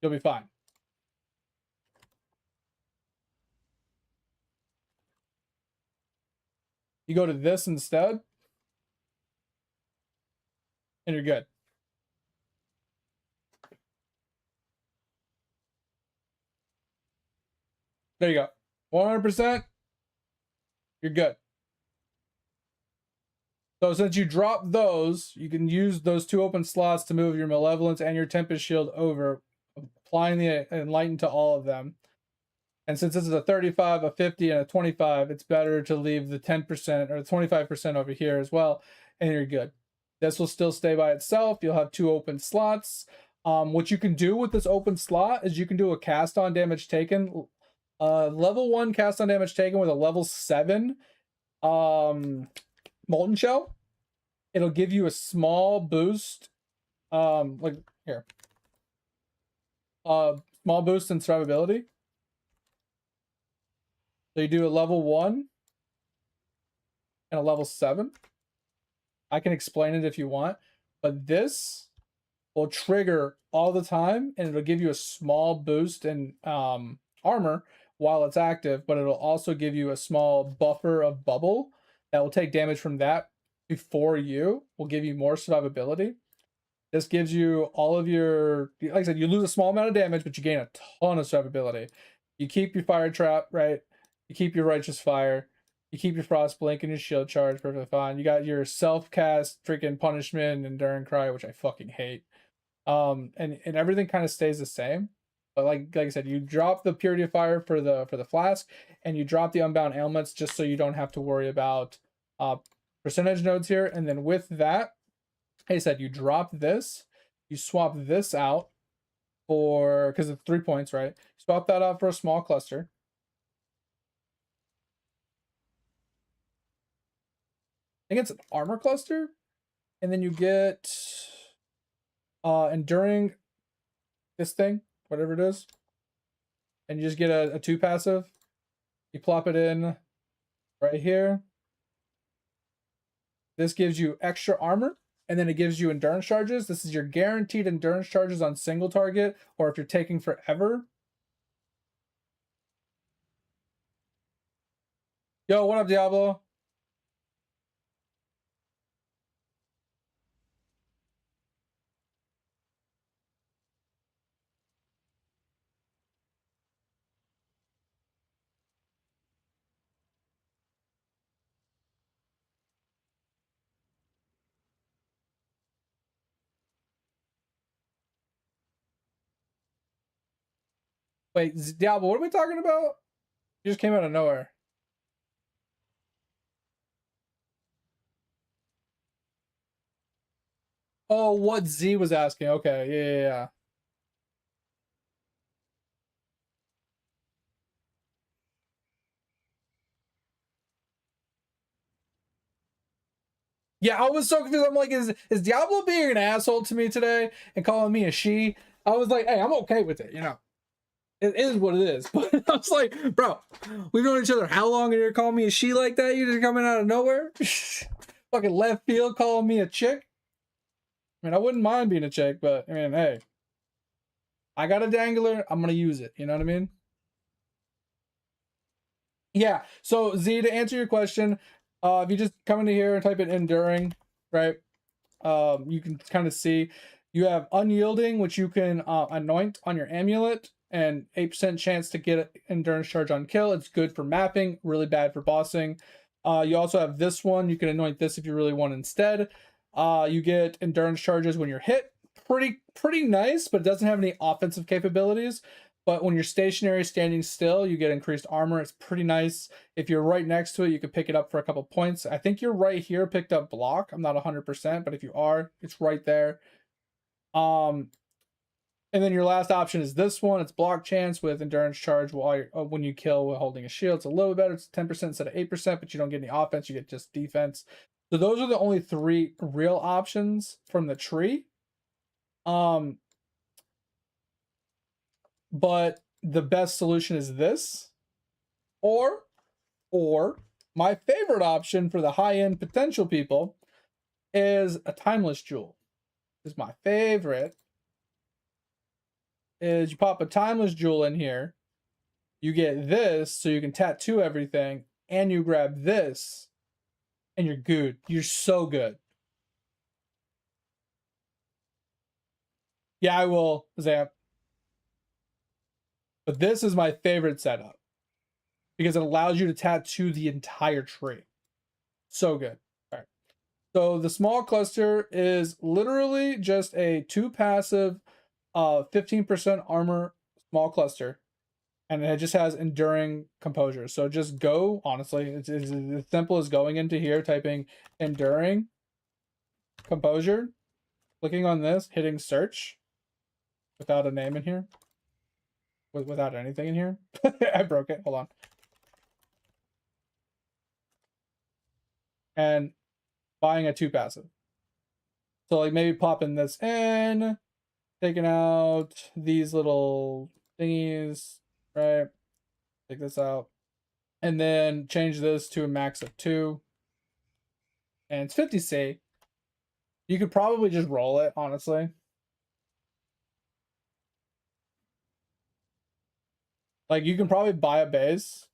you'll be fine. You go to this instead, and you're good. There you go. 100%, you're good. So since you drop those, you can use those 2 open slots to move your Malevolence and your Tempest Shield over, applying the Enlighten to all of them. And since this is a 35, a 50, and a 25, it's better to leave the 10% or the 25% over here as well, and you're good. This will still stay by itself. You'll have 2 open slots. What you can do with this open slot is you can do a cast on damage taken. Level 1 cast on damage taken with a level 7 Molten Shell. It'll give you a small boost. Like here. Small boost in survivability. So you do a level 1 and a level 7. I can explain it if you want, but this will trigger all the time, and it'll give you a small boost in armor while it's active, but it'll also give you a small buffer of bubble that will take damage from that before you will give you more survivability. This gives you all of your, like I said, you lose a small amount of damage, but you gain a ton of survivability. You keep your Fire Trap, right? You keep your Righteous Fire. You keep your Frost Blink and your Shield Charge, perfectly fine. You got your self-cast freaking Punishment and Enduring Cry, which I fucking hate. And everything kind of stays the same. But like I said, you drop the Purity of Fire for the flask, and you drop the Unbound Ailments just so you don't have to worry about percentage nodes here. And then with that, like I said, you drop this, you swap this out for, because it's 3 points, right? Swap that out for a small cluster. I think it's an armor cluster, and then you get enduring this thing, whatever it is, and you just get a 2 passive. You plop it in right here. This gives you extra armor, and then it gives you endurance charges. This is your guaranteed endurance charges on single target, or if you're taking forever. Yo, what up, Diablo? Wait, Diablo, what are we talking about? You just came out of nowhere. Oh, what Z was asking. Okay, yeah. Yeah, I was so confused. I'm like, is Diablo being an asshole to me today and calling me a she? I was like, hey, I'm okay with it, you know. It is what it is. But I was like, bro, we've known each other how long and you're calling me a she like that? You're just coming out of nowhere? Fucking left field calling me a chick? I mean, I wouldn't mind being a chick, but I mean, hey. I got a dangler, I'm gonna use it. You know what I mean? Yeah. So Z, to answer your question, if you just come into here and type in enduring, right? You can kind of see you have unyielding, which you can anoint on your amulet, and 8% chance to get endurance charge on kill. It's good for mapping, really bad for bossing. You also have this one. You can anoint this if you really want instead. You get endurance charges when you're hit. Pretty nice, but it doesn't have any offensive capabilities. But when you're stationary, standing still, you get increased armor. It's pretty nice. If you're right next to it, you can pick it up for a couple points. I think you're right here picked up block. I'm not 100%, but if you are, it's right there. And then your last option is this one. It's block chance with endurance charge while when you kill while holding a shield. It's a little bit better. It's 10% instead of 8%, but you don't get any offense. You get just defense. So those are the only 3 real options from the tree. But the best solution is this, or my favorite option for the high-end potential people is a timeless jewel. Is my favorite. Is you pop a timeless jewel in here, you get this so you can tattoo everything, and you grab this and you're good. You're so good. Yeah, I will, Zap. But this is my favorite setup because it allows you to tattoo the entire tree. So good. All right. So the small cluster is literally just a 2 passive 15% armor small cluster, and it just has enduring composure. So just go, honestly, it's as simple as going into here, typing enduring composure, clicking on this, hitting search without a name in here, without anything in here. I broke it. Hold on. And buying a 2 passive. So like maybe popping this in, taking out these little thingies, right? Take this out. And then change this to a max of 2. And it's 50C. You could probably just roll it, honestly. Like, you can probably buy a base.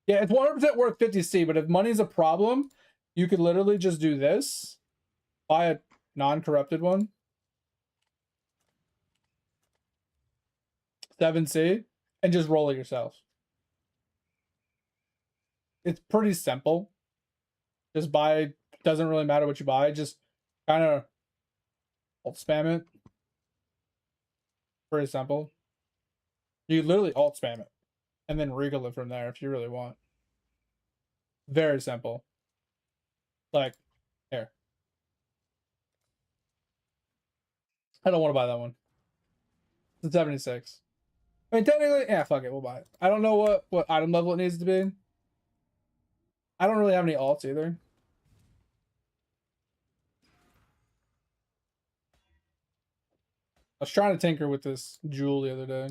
Yeah, it's 100% worth 50C, but if money's a problem, you could literally just do this. Buy a non-corrupted one. 7C. And just roll it yourself. It's pretty simple. Just buy, doesn't really matter what you buy. Just kind of spam it. Pretty simple. You literally alt spam it and then regal it from there if you really want. Very simple. Like, here. I don't want to buy that one. It's 76. I mean, technically, yeah, fuck it, we'll buy it. I don't know what item level it needs to be. I don't really have any alts either. I was trying to tinker with this jewel the other day.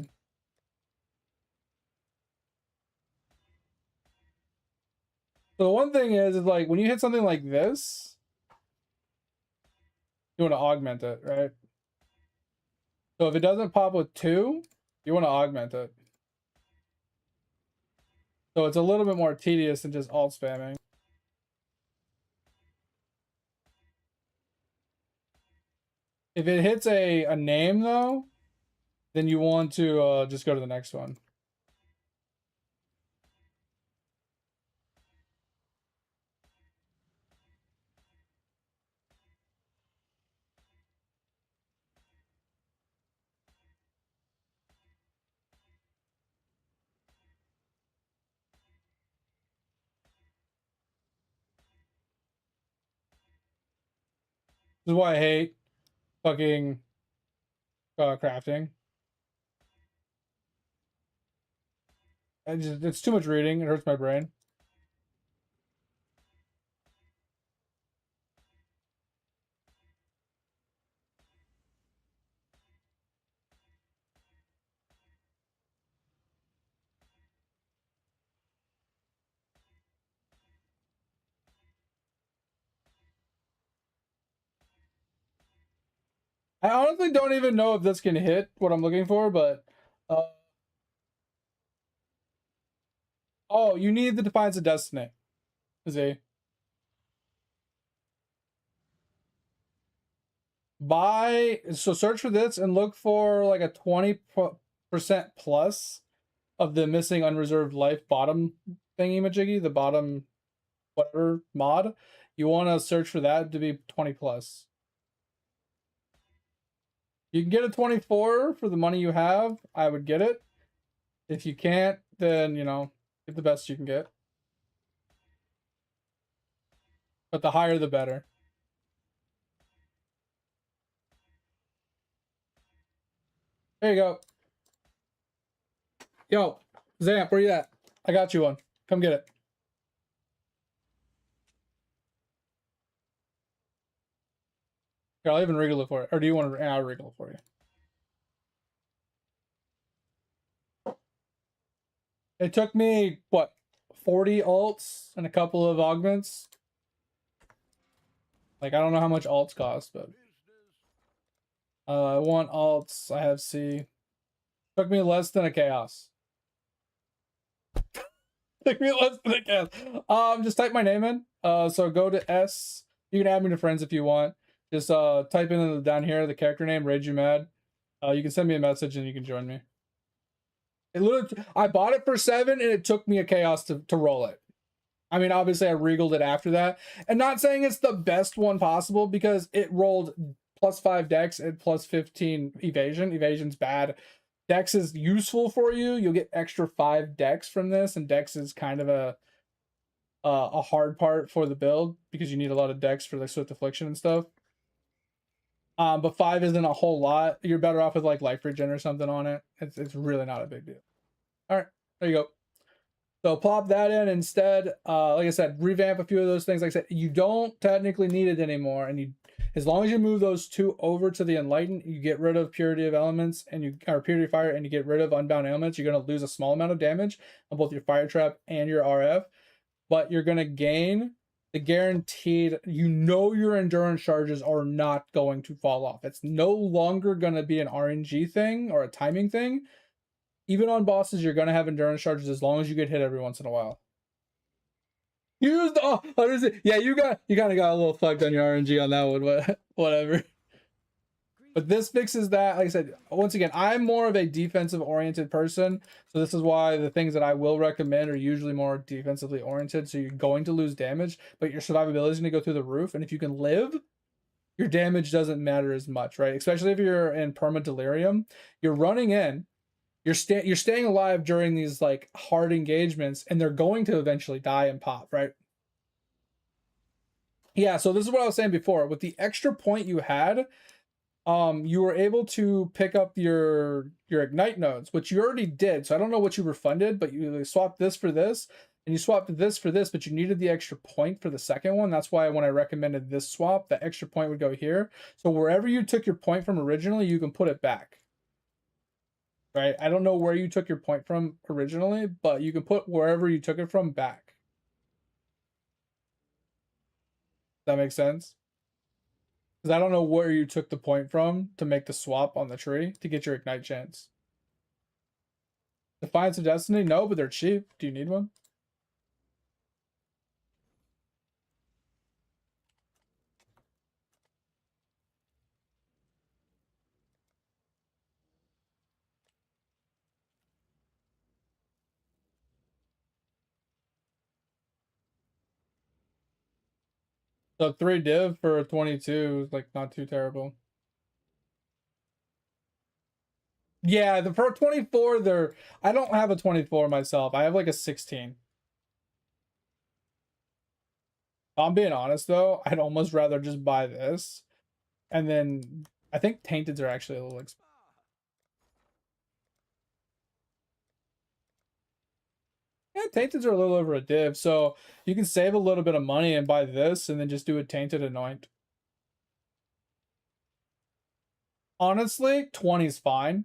So the one thing is like when you hit something like this, you want to augment it, right? So if it doesn't pop with 2, you want to augment it. So it's a little bit more tedious than just alt spamming. If it hits a name though, then you want to just go to the next one. This is why I hate fucking crafting. It's too much reading. It hurts my brain. I honestly don't even know if this can hit what I'm looking for, but oh, you need the Defiance of Destiny. See? So search for this and look for like a 20% plus of the missing unreserved life bottom thingy majiggy, the bottom whatever mod. You want to search for that to be 20 plus. You can get a 24 for the money you have. I would get it. If you can't, then, you know, get the best you can get. But the higher, the better. There you go. Yo, Zamp, where you at? I got you one. Come get it. Here, I'll even wriggle it for it. Or do you want to? I'll wriggle it for you. It took me, what, 40 alts and a couple of augments? Like, I don't know how much alts cost, but... I want alts. I have C. Took me less than a chaos. Took me less than a chaos. Just type my name in. So go to S. You can add me to friends if you want. Just type in down here the character name, RageUMad. You can send me a message and you can join me. It literally, I bought it for 7 and it took me a chaos to roll it. I mean, obviously I regaled it after that. And not saying it's the best one possible because it rolled +5 dex and +15 evasion. Evasion's bad. Dex is useful for you. You'll get extra 5 dex from this, and dex is kind of a hard part for the build because you need a lot of dex for the Swift Affliction and stuff. But 5 isn't a whole lot. You're better off with like life regen or something on it. It's really not a big deal. All right, there you go. So plop that in instead. Like I said, revamp a few of those things. Like I said, you don't technically need it anymore, and as long as you move those 2 over to the Enlighten, you get rid of Purity of Elements or Purity of Fire, and you get rid of Unbound Ailments. You're going to lose a small amount of damage on both your Fire Trap and your RF, but you're going to gain the guaranteed, your endurance charges are not going to fall off. It's no longer going to be an RNG thing or a timing thing. Even on bosses, you're going to have endurance charges as long as you get hit every once in a while. Use the, yeah, you kind of got a little fucked on your RNG on that one, but whatever. But this fixes that. Like I said, once again, I'm more of a defensive oriented person, so this is why the things that I will recommend are usually more defensively oriented. So you're going to lose damage, but your survivability is going to go through the roof, and if you can live, your damage doesn't matter as much, right? Especially if you're in perma delirium, you're running in, you're staying alive during these like hard engagements, and they're going to eventually die and pop, right? Yeah, so this is what I was saying before. With the extra point you had, you were able to pick up your ignite nodes, which you already did. So I don't know what you refunded, but you swapped this for this, and you swapped this for this, but you needed the extra point for the second one. That's why when I recommended this swap, the extra point would go here. So wherever you took your point from originally, you can put it back. Right? I don't know where you took your point from originally, but you can put wherever you took it from back. Does that make sense? Because I don't know where you took the point from to make the swap on the tree to get your ignite chance. Defiance of Destiny? No, but they're cheap. Do you need one? So 3 div for 22 is like not too terrible. Yeah, the for 24, they're I don't have a 24 myself. I have like a 16. I'm being honest though, I'd almost rather just buy this. And then I think tainteds are actually a little expensive. Yeah, tainteds are a little over a div, so you can save a little bit of money and buy this and then just do a tainted anoint. Honestly, 20 is fine.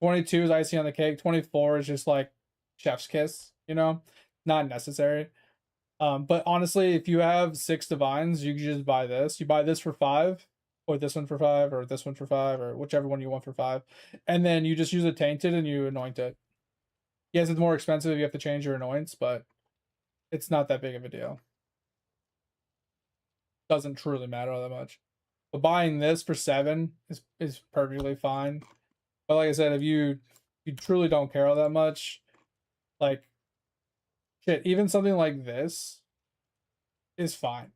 22 is icing on the cake. 24 is just like chef's kiss, you know, not necessary. But honestly, if you have 6 divines, you can just buy this. You buy this for 5, or this one for 5, or this one for 5, or whichever one you want for 5. And then you just use a tainted and you anoint it. Yes, it's more expensive. You have to change your anoints, but it's not that big of a deal. Doesn't truly matter that much. But buying this for 7 is perfectly fine. But like I said, if you truly don't care all that much, like shit, even something like this is fine.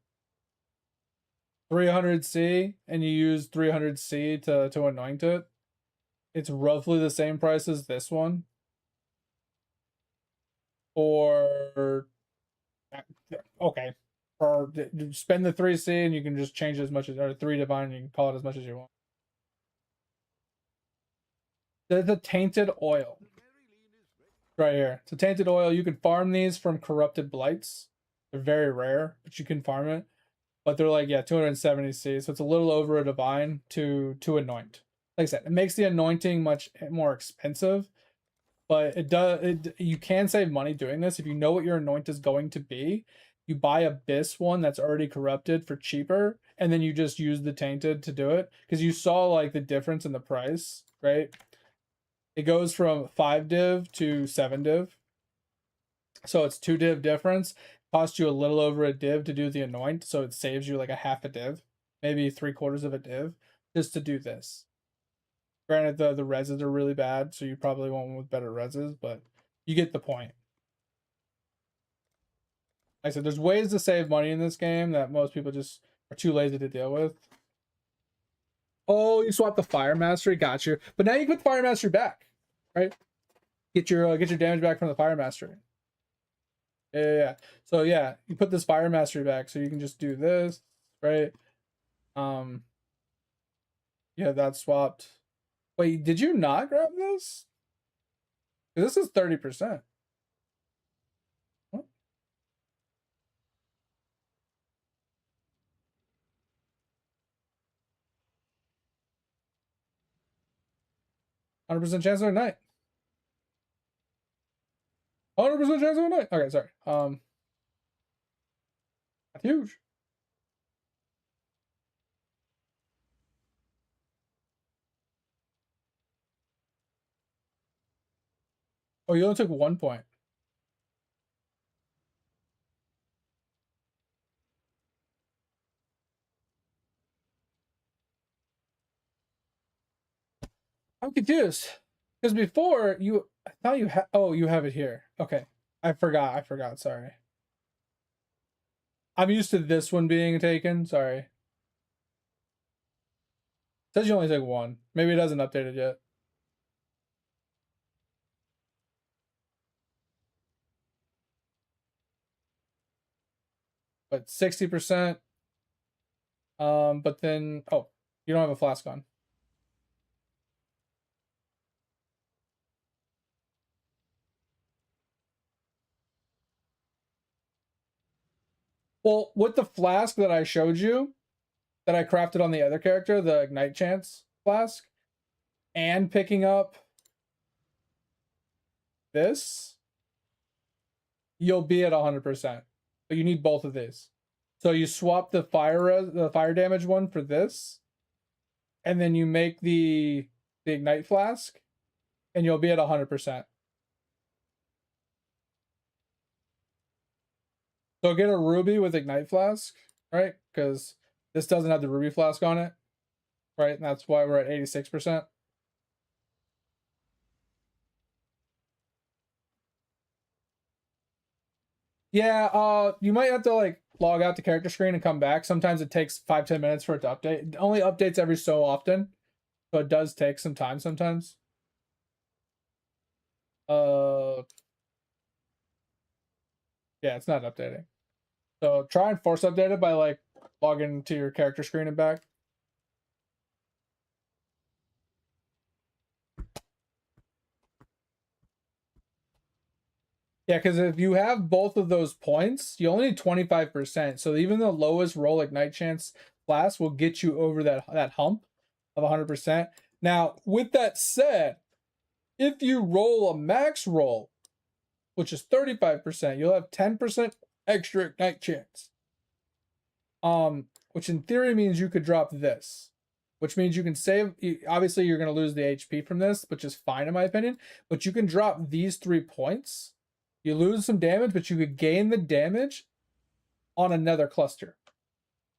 300C and you use 300C to anoint it. It's roughly the same price as this one. Or okay, or spend the 3C and you can just change it as much as, or 3 divine, and you can call it as much as you want. The tainted oil right here. So tainted oil, you can farm these from corrupted blights. They're very rare, but you can farm it. But they're like, yeah, 270C, so it's a little over a divine to anoint. Like I said, it makes the anointing much more expensive, but you can save money doing this. If you know what your anoint is going to be, you buy a Abyss one that's already corrupted for cheaper, and then you just use the tainted to do it. Because you saw like the difference in the price, right? It goes from 5 div to 7 div. So it's 2 div difference. Costs you a little over a div to do the anoint, so it saves you like a half a div, maybe 3/4 of a div, just to do this. Granted, the reses are really bad, so you probably want one with better reses, but you get the point. Like I said, there's ways to save money in this game that most people just are too lazy to deal with. Oh, you swap the Fire Mastery, got you. But now you can put the Fire Mastery back, right? Get your damage back from the Fire Mastery. Yeah. So yeah, you put this Fire Mastery back, so you can just do this, right? Yeah, that's swapped. Wait, did you not grab this? This is 30%. What? 100% chance of a night. 100% chance of a night. Okay, sorry. That's huge. Oh, you only took 1 point. I'm confused. Because before I thought you had, oh, you have it here. Okay. I forgot, sorry. I'm used to this one being taken, sorry. says you only take one. Maybe it hasn't updated yet. But 60%. But then, oh, you don't have a flask on. Well, with the flask that I showed you, that I crafted on the other character, the Ignite Chance flask, and picking up this, you'll be at 100%. But you need both of these. So you swap the fire damage one for this, and then you make the Ignite flask, and you'll be at 100%. So get a ruby with Ignite flask, right? Because this doesn't have the ruby flask on it, right? And that's why we're at 86%. Yeah, you might have to like log out the character screen and come back. Sometimes it takes 5-10 minutes for it to update. It only updates every so often, so it does take some time sometimes. Yeah, it's not updating. So try and force update it by like logging to your character screen and back. Yeah, because if you have both of those points, you only need 25%. So even the lowest roll Ignite Chance class will get you over that hump of 100%. Now, with that said, if you roll a max roll, which is 35%, you'll have 10% extra Ignite Chance. Which in theory means you could drop this, which means you can save. Obviously, you're going to lose the HP from this, which is fine in my opinion. But you can drop these 3 points. You lose some damage, but you could gain the damage on another cluster.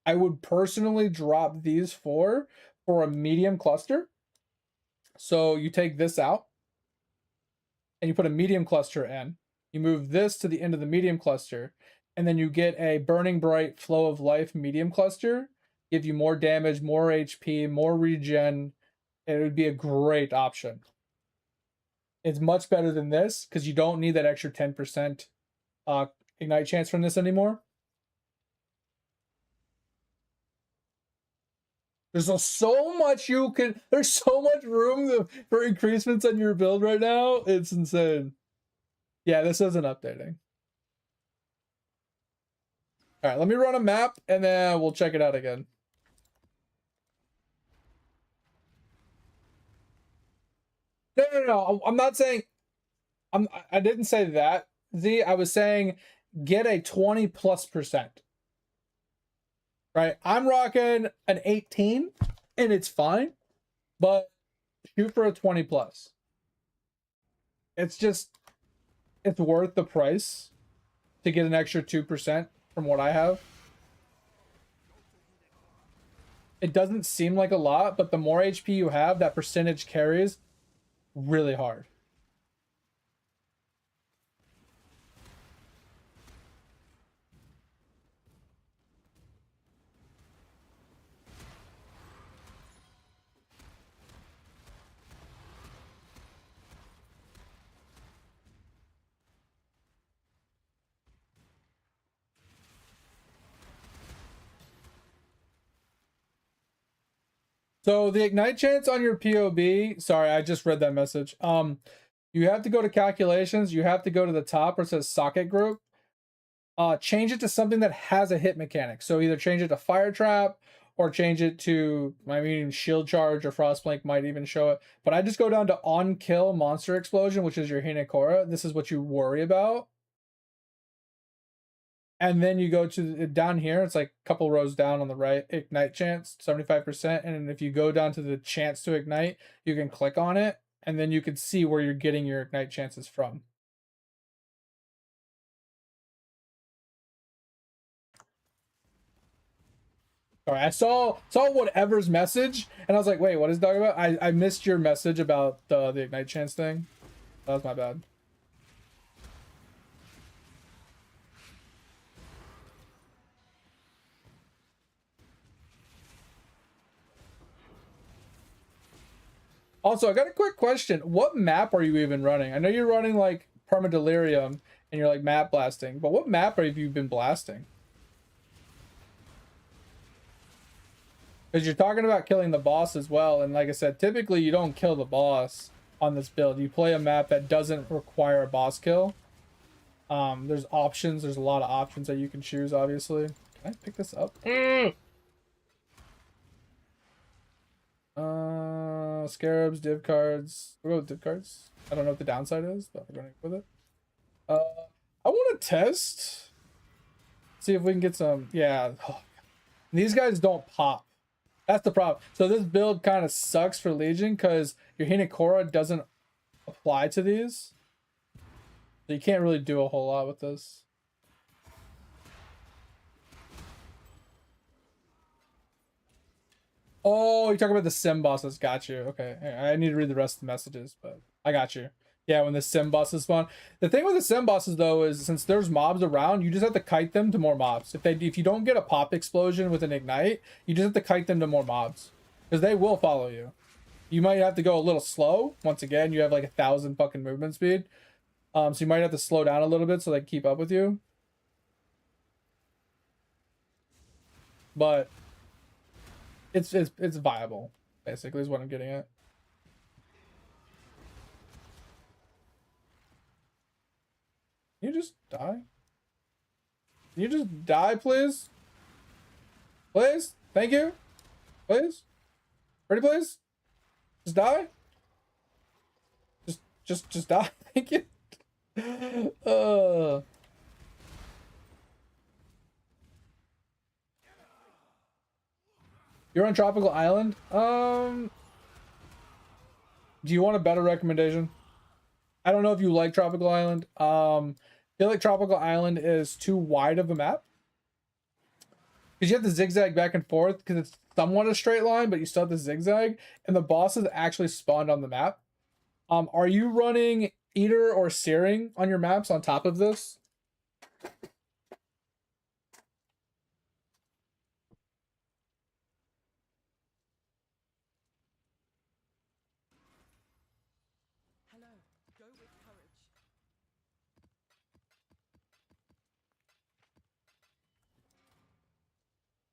I would personally drop these 4 for a medium cluster. So you take this out and you put a medium cluster in. You move this to the end of the medium cluster, and then you get a Burning Bright Flow of Life medium cluster. Give you more damage, more HP, more regen. It would be a great option. It's much better than this because you don't need that extra 10% Ignite Chance from this anymore. There's so much you can. There's so much room for increasements on your build right now. It's insane. Yeah, this isn't updating. All right, let me run a map and then we'll check it out again. No. I'm not saying. I didn't say that, Z. I was saying get a 20+%. Right? I'm rocking an 18 and it's fine, but shoot for a 20+. It's worth the price to get an extra 2% from what I have. It doesn't seem like a lot, but the more HP you have, that percentage carries really hard. So the Ignite Chance on your POB, sorry, I just read that message. You have to go to calculations. You have to go to the top where it says socket group. Change it to something that has a hit mechanic. So either change it to Fire Trap or change it to, I mean, Shield Charge or Frostblink might even show it. But I just go down to On Kill Monster Explosion, which is your Hinekora. This is what you worry about. And then you go to down here, it's like a couple rows down on the right, Ignite Chance, 75%. And if you go down to the chance to ignite, you can click on it, and then you can see where you're getting your Ignite chances from. Sorry, I saw whatever's message, and I was like, wait, what is he talking about? I missed your message about the Ignite Chance thing. That was my bad. Also, I got a quick question. What map are you even running? I know you're running like Permadelirium and you're like map blasting, but what map have you been blasting? Because you're talking about killing the boss as well, and like I said, typically you don't kill the boss on this build. You play a map that doesn't require a boss kill. There's options. There's a lot of options that you can choose, obviously. Can I pick this up? Scarabs, div cards. We'll go with div cards. I don't know what the downside is, but we're going with it. I want to test. See if we can get some. Yeah. Oh, these guys don't pop. That's the problem. So this build kind of sucks for Legion because your Hinekora doesn't apply to these. So you can't really do a whole lot with this. Oh, you're talking about the sim bosses. Got you. Okay. I need to read the rest of the messages, but I got you. Yeah, when the sim bosses spawn. The thing with the sim bosses though is since there's mobs around, you just have to kite them to more mobs. If you don't get a pop explosion with an ignite, you just have to kite them to more mobs. Because they will follow you. You might have to go a little slow. Once again, you have like 1,000 fucking movement speed. So you might have to slow down a little bit so they keep up with you. But it's viable, basically, is what I'm getting at. Can you just die? Can you just die, please? Please? Thank you. Please? Ready, please? Just die? Just die. Thank you. You're on Tropical Island? Do you want a better recommendation? I don't know if you like Tropical Island. I feel like Tropical Island is too wide of a map. Because you have to zigzag back and forth because it's somewhat a straight line, but you still have to zigzag. And the bosses actually spawned on the map. Are you running Eater or Searing on your maps on top of this? Hello, go with courage.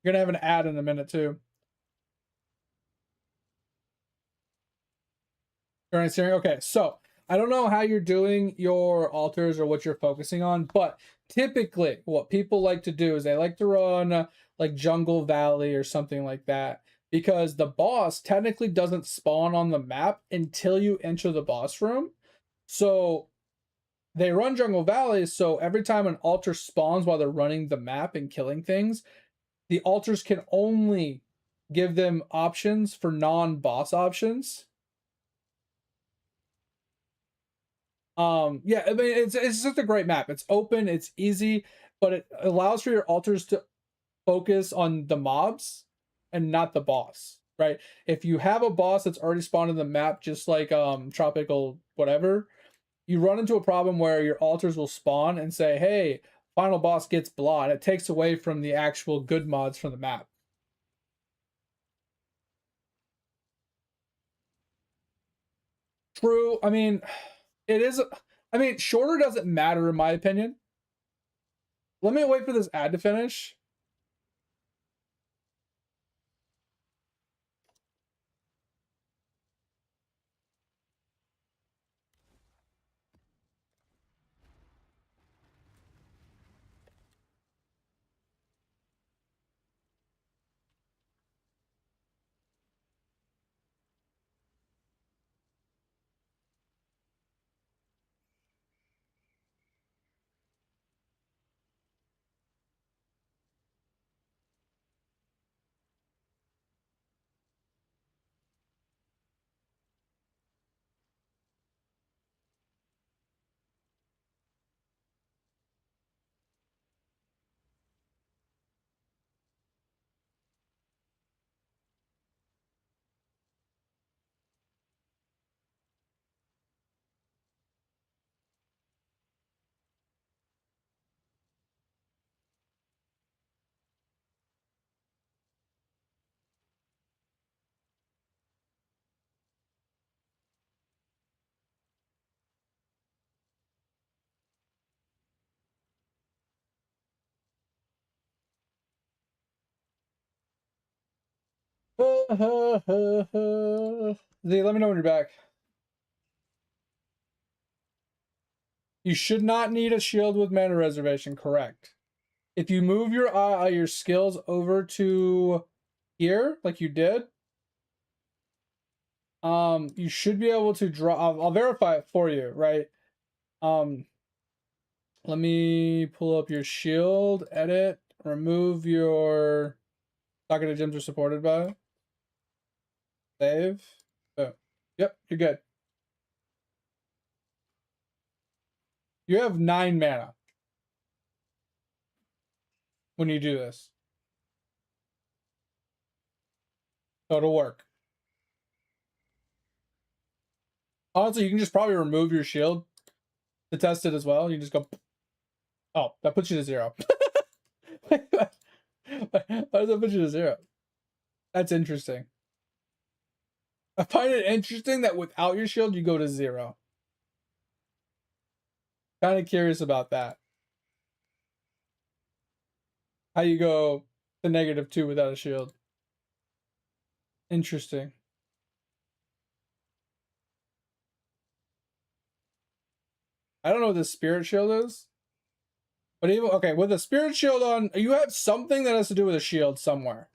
You're gonna have an ad in a minute too. You're on Searing? Okay, so I don't know how you're doing your altars or what you're focusing on, but typically what people like to do is they like to run like Jungle Valley or something like that because the boss technically doesn't spawn on the map until you enter the boss room. So they run Jungle Valley, so every time an altar spawns while they're running the map and killing things, the altars can only give them options for non-boss options. Yeah, I mean it's just a great map. It's open, it's easy, but it allows for your altars to focus on the mobs and not the boss, right? If you have a boss that's already spawned in the map, just like tropical whatever, you run into a problem where your altars will spawn and say, hey, final boss gets blah, and it takes away from the actual good mods from the map. True. I mean, it is. I mean, shorter doesn't matter in my opinion. Let me wait for this ad to finish. Z, let me know when you're back. You should not need a shield with mana reservation, correct. If you move your skills over to here, like you did, you should be able to draw. I'll verify it for you, right? Let me pull up your shield, edit, remove your talkative gyms are supported by. Save. Oh, yep, you're good. You have 9 mana when you do this. So it'll work. Honestly, you can just probably remove your shield to test it as well. You just go, oh, that puts you to 0. Why does that put you to 0? That's interesting. I find it interesting that without your shield, you go to 0. Kind of curious about that. How you go to -2 without a shield. Interesting. I don't know what the spirit shield is. But even, okay, with a spirit shield on, you have something that has to do with a shield somewhere.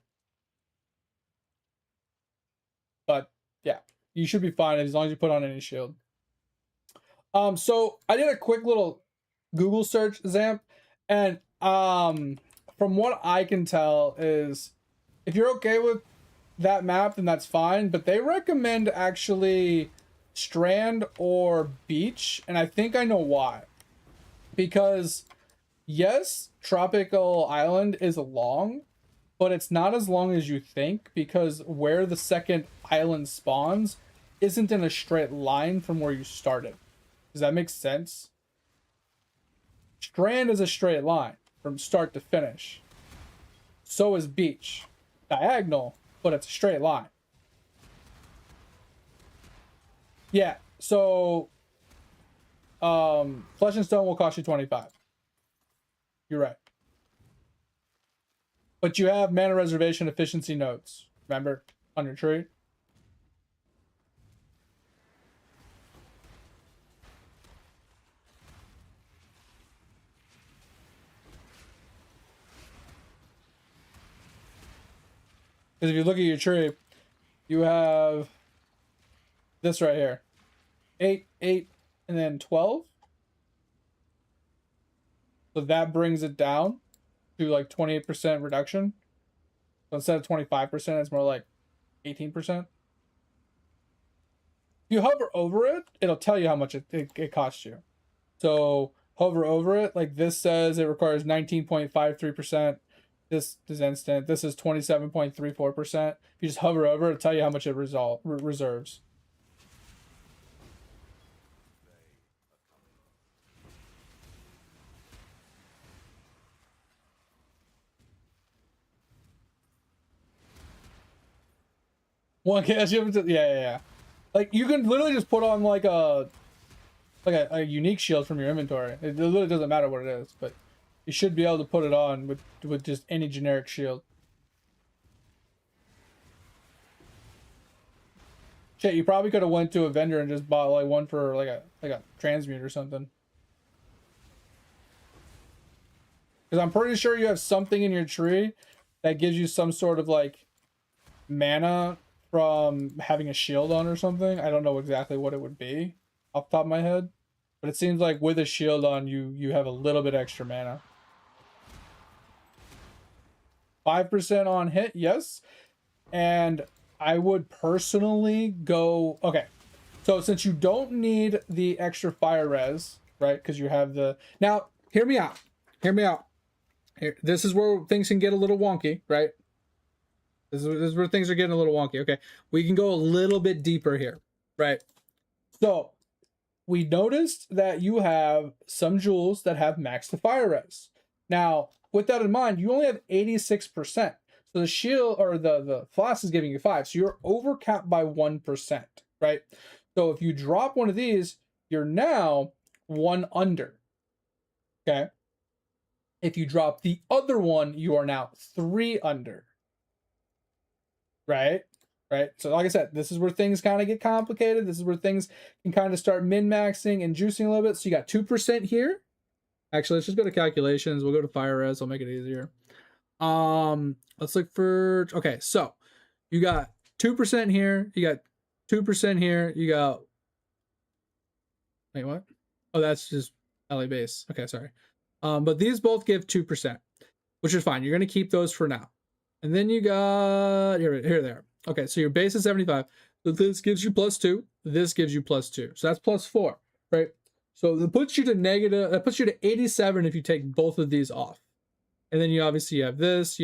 But yeah, you should be fine as long as you put on any shield. So I did a quick little Google search, Zamp, and from what I can tell is if you're okay with that map, then that's fine. But they recommend actually Strand or Beach, and I think I know why. Because yes, Tropical Island is long, but it's not as long as you think, because where the second island spawns isn't in a straight line from where you started. Does that make sense? Strand is a straight line from start to finish. So is Beach. Diagonal, but it's a straight line. Yeah, so Flesh and Stone will cost you 25. You're right. But you have mana reservation efficiency nodes, remember, on your tree? Because if you look at your tree, you have this right here. 8, 8, and then 12. So that brings it down to like 28% reduction. So instead of 25%, it's more like 18%. If you hover over it, it'll tell you how much it costs you. So hover over it, like this says it requires 19.53%. This is instant. This is 27.34%. If you just hover over it, it'll tell you how much it reserves. One cash, yeah. Like you can literally just put on like a unique shield from your inventory. It literally doesn't matter what it is, but you should be able to put it on with just any generic shield. Shit, you probably could have went to a vendor and just bought like one for like a transmute or something. Because I'm pretty sure you have something in your tree that gives you some sort of like mana from having a shield on or something. I don't know exactly what it would be off the top of my head, but it seems like with a shield on, you have a little bit extra mana. 5% on hit, yes. And I would personally go, okay, so since you don't need the extra fire res, right, because you have the, now hear me out here, this is where things can get a little wonky, right? This is where things are getting a little wonky. Okay, we can go a little bit deeper here, right? So we noticed that you have some jewels that have max to fire res. Now, with that in mind, you only have 86%. So the shield or the flask is giving you 5. So you're overcapped by 1%, right? So if you drop one of these, you're now 1 under. Okay. If you drop the other one, you are now 3 under. Right? right? So like I said, this is where things kind of get complicated. This is where things can kind of start min-maxing and juicing a little bit. So you got 2% here. Actually, let's just go to calculations. We'll go to fire res. I'll make it easier. Let's look for, okay, so you got 2% here. You got 2% here. You got, wait, what? Oh, that's just LA base. Okay, sorry. But these both give 2%, which is fine. You're going to keep those for now. And then you got, here they are. Okay, so your base is 75. So this gives you +2. This gives you +2. So that's +4, right? So that puts you to 87 if you take both of these off. And then you obviously have this,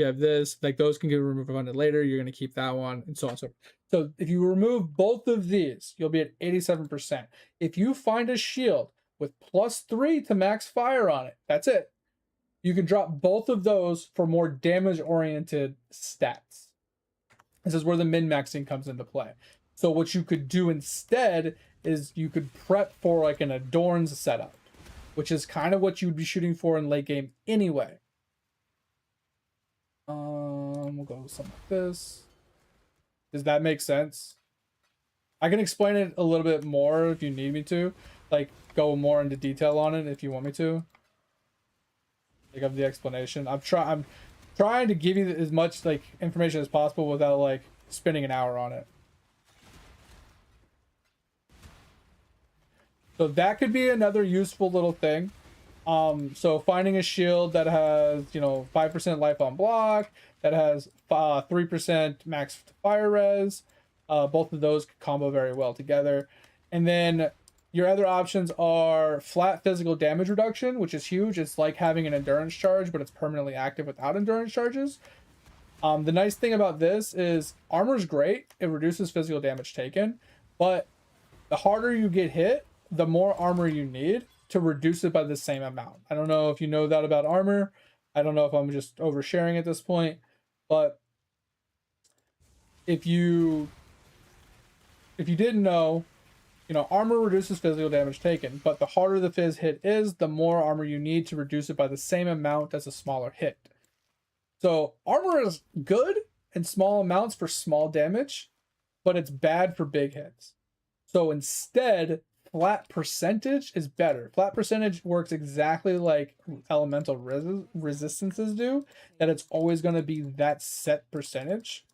like those can get removed later. You're going to keep that one and so on. So if you remove both of these, you'll be at 87%. If you find a shield with +3 to max fire on it, that's it. You can drop both of those for more damage-oriented stats. This is where the min-maxing comes into play. So what you could do instead is you could prep for like an Adorns setup, which is kind of what you'd be shooting for in late game anyway. We'll go with something like this. Does that make sense? I can explain it a little bit more if you need me to, like go more into detail on it if you want me to. Like of the explanation. I'm trying to give you as much like information as possible without like spending an hour on it. So that could be another useful little thing. So finding a shield that has, 5% life on block, that has 3% max fire res, both of those combo very well together. And then your other options are flat physical damage reduction, which is huge. It's like having an endurance charge, but it's permanently active without endurance charges. The nice thing about this is armor's great. It reduces physical damage taken, but the harder you get hit, the more armor you need to reduce it by the same amount. I don't know if you know that about armor. I don't know if I'm just oversharing at this point, but if you didn't know, armor reduces physical damage taken, but the harder the phys hit is, the more armor you need to reduce it by the same amount as a smaller hit. So armor is good in small amounts for small damage, but it's bad for big hits. So instead, flat percentage is better. Flat percentage works exactly like elemental resistances do, that it's always going to be that set percentage.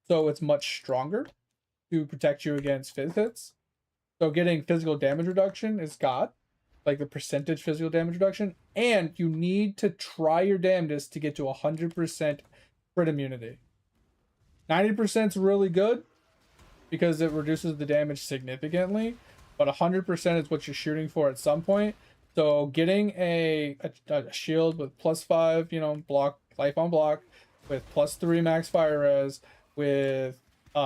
So it's much stronger to protect you against phys hits. So getting physical damage reduction is God, like the percentage physical damage reduction, and you need to try your damnedest to get to 100% crit immunity. 90% is really good because it reduces the damage significantly, but 100% is what you're shooting for at some point. So getting a shield with +5, block life on block, with +3 max fire res, with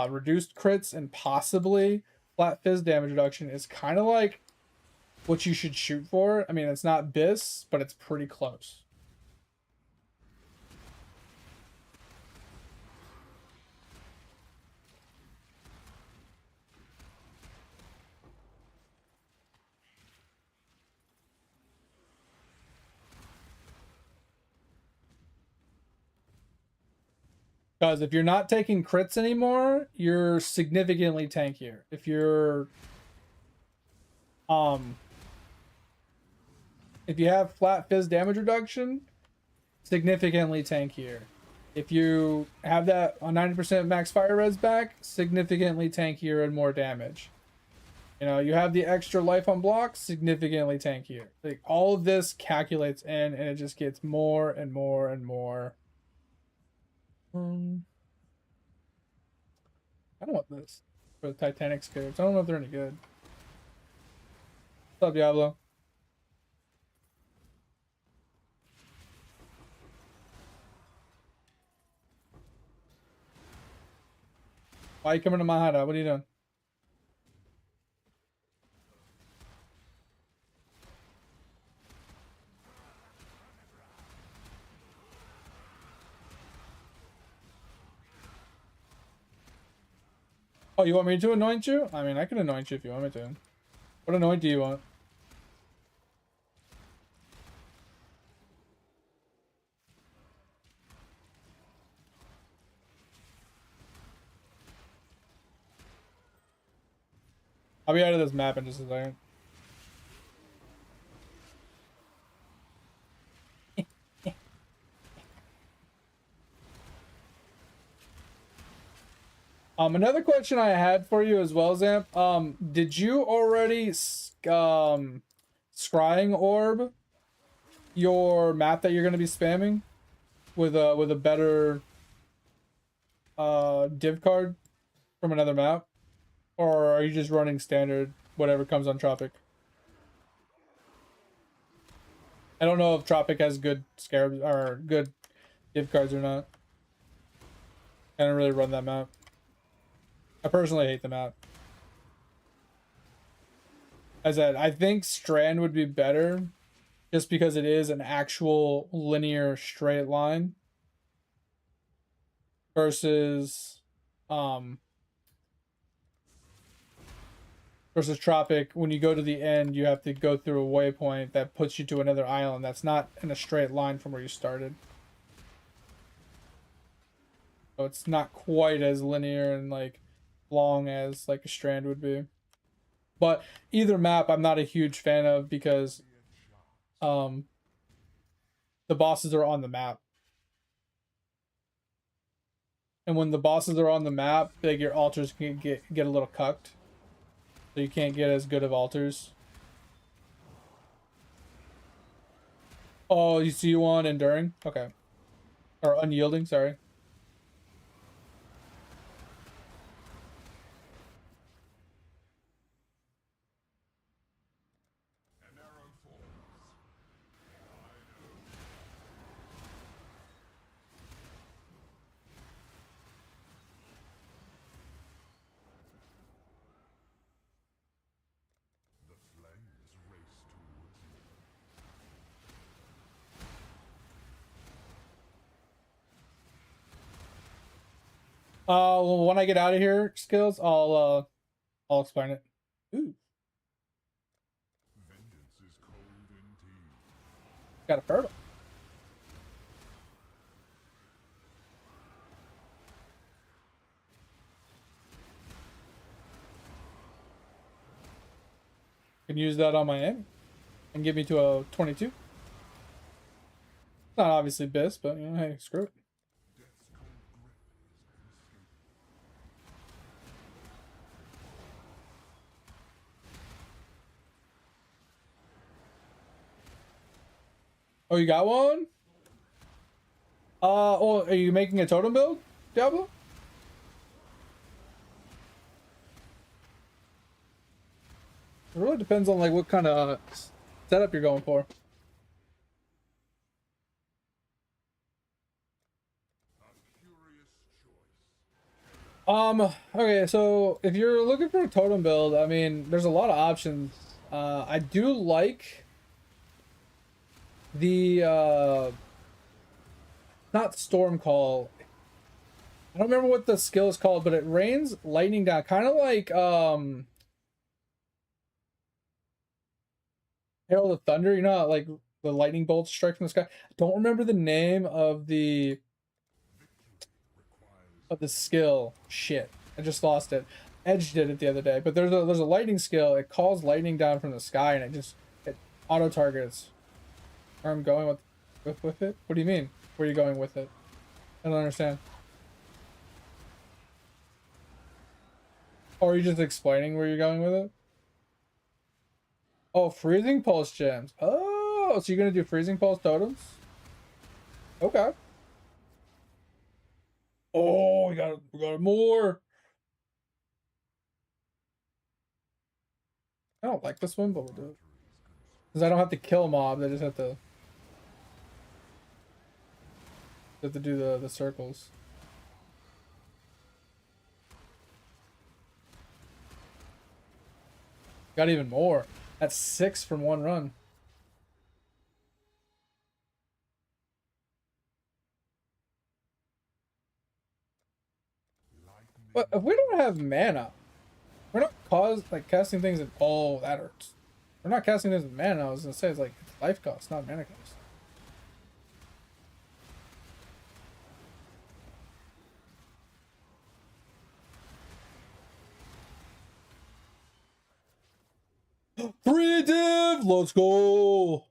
reduced crits and possibly flat fizz damage reduction is kind of like what you should shoot for. I mean, it's not BIS, but it's pretty close. Because if you're not taking crits anymore, you're significantly tankier. If you have flat fizz damage reduction, significantly tankier. If you have that on 90% max fire res back, significantly tankier and more damage. You have the extra life on block, significantly tankier. Like all of this calculates in, and it just gets more and more and more. I don't want this for the Titanic scopes. I don't know if they're any good. What's up, Diablo? Why are you coming to my hideout? What are you doing? Oh, you want me to anoint you? I mean, I can anoint you if you want me to. What anoint do you want? I'll be out of this map in just a second. Another question I had for you as well, Zamp. Did you already scrying orb your map that you're gonna be spamming with a better div card from another map, or are you just running standard whatever comes on Tropic? I don't know if Tropic has good scarabs or good div cards or not. I don't really run that map. I personally hate the map. As I said, I think Strand would be better just because it is an actual linear straight line versus Tropic. When you go to the end, you have to go through a waypoint that puts you to another island that's not in a straight line from where you started. So it's not quite as linear and like long as like a Strand would be. But either map I'm not a huge fan of because the bosses are on the map. And when the bosses are on the map, like your altars can get a little cucked. So you can't get as good of altars. Oh, you see you want enduring? Okay. Or unyielding, sorry. Well, when I get out of here, skills, I'll explain it. Ooh. Got a turtle. Can use that on my end and get me to a 22. Not obviously Biss, but you know, hey, screw it. Oh, you got one? Oh, are you making a totem build, Diablo? It really depends on like what kind of setup you're going for. Okay, so if you're looking for a totem build, I mean, there's a lot of options. I do like the not storm call. I don't remember what the skill is called, but it rains lightning down, kind of like Herald of Thunder. You know how, like the lightning bolts strike from the sky. I don't remember the name of the skill. Shit, I just lost it. Edge did it the other day, but there's a lightning skill. It calls lightning down from the sky, and it auto targets. Where I'm going with it? What do you mean? Where are you going with it? I don't understand. Or are you just explaining where you're going with it? Oh, freezing pulse gems. Oh, so you're gonna do freezing pulse totems? Okay. Oh, we got more. I don't like this one, but we'll do it. Because I don't have to kill mobs, I just have to do the circles. Got even more. That's 6 from one run. But if we don't have mana, we're not casting things at all. That hurts. We're not casting things with mana. I was gonna say it's like it's life cost, not mana cost. 3 div! Let's go!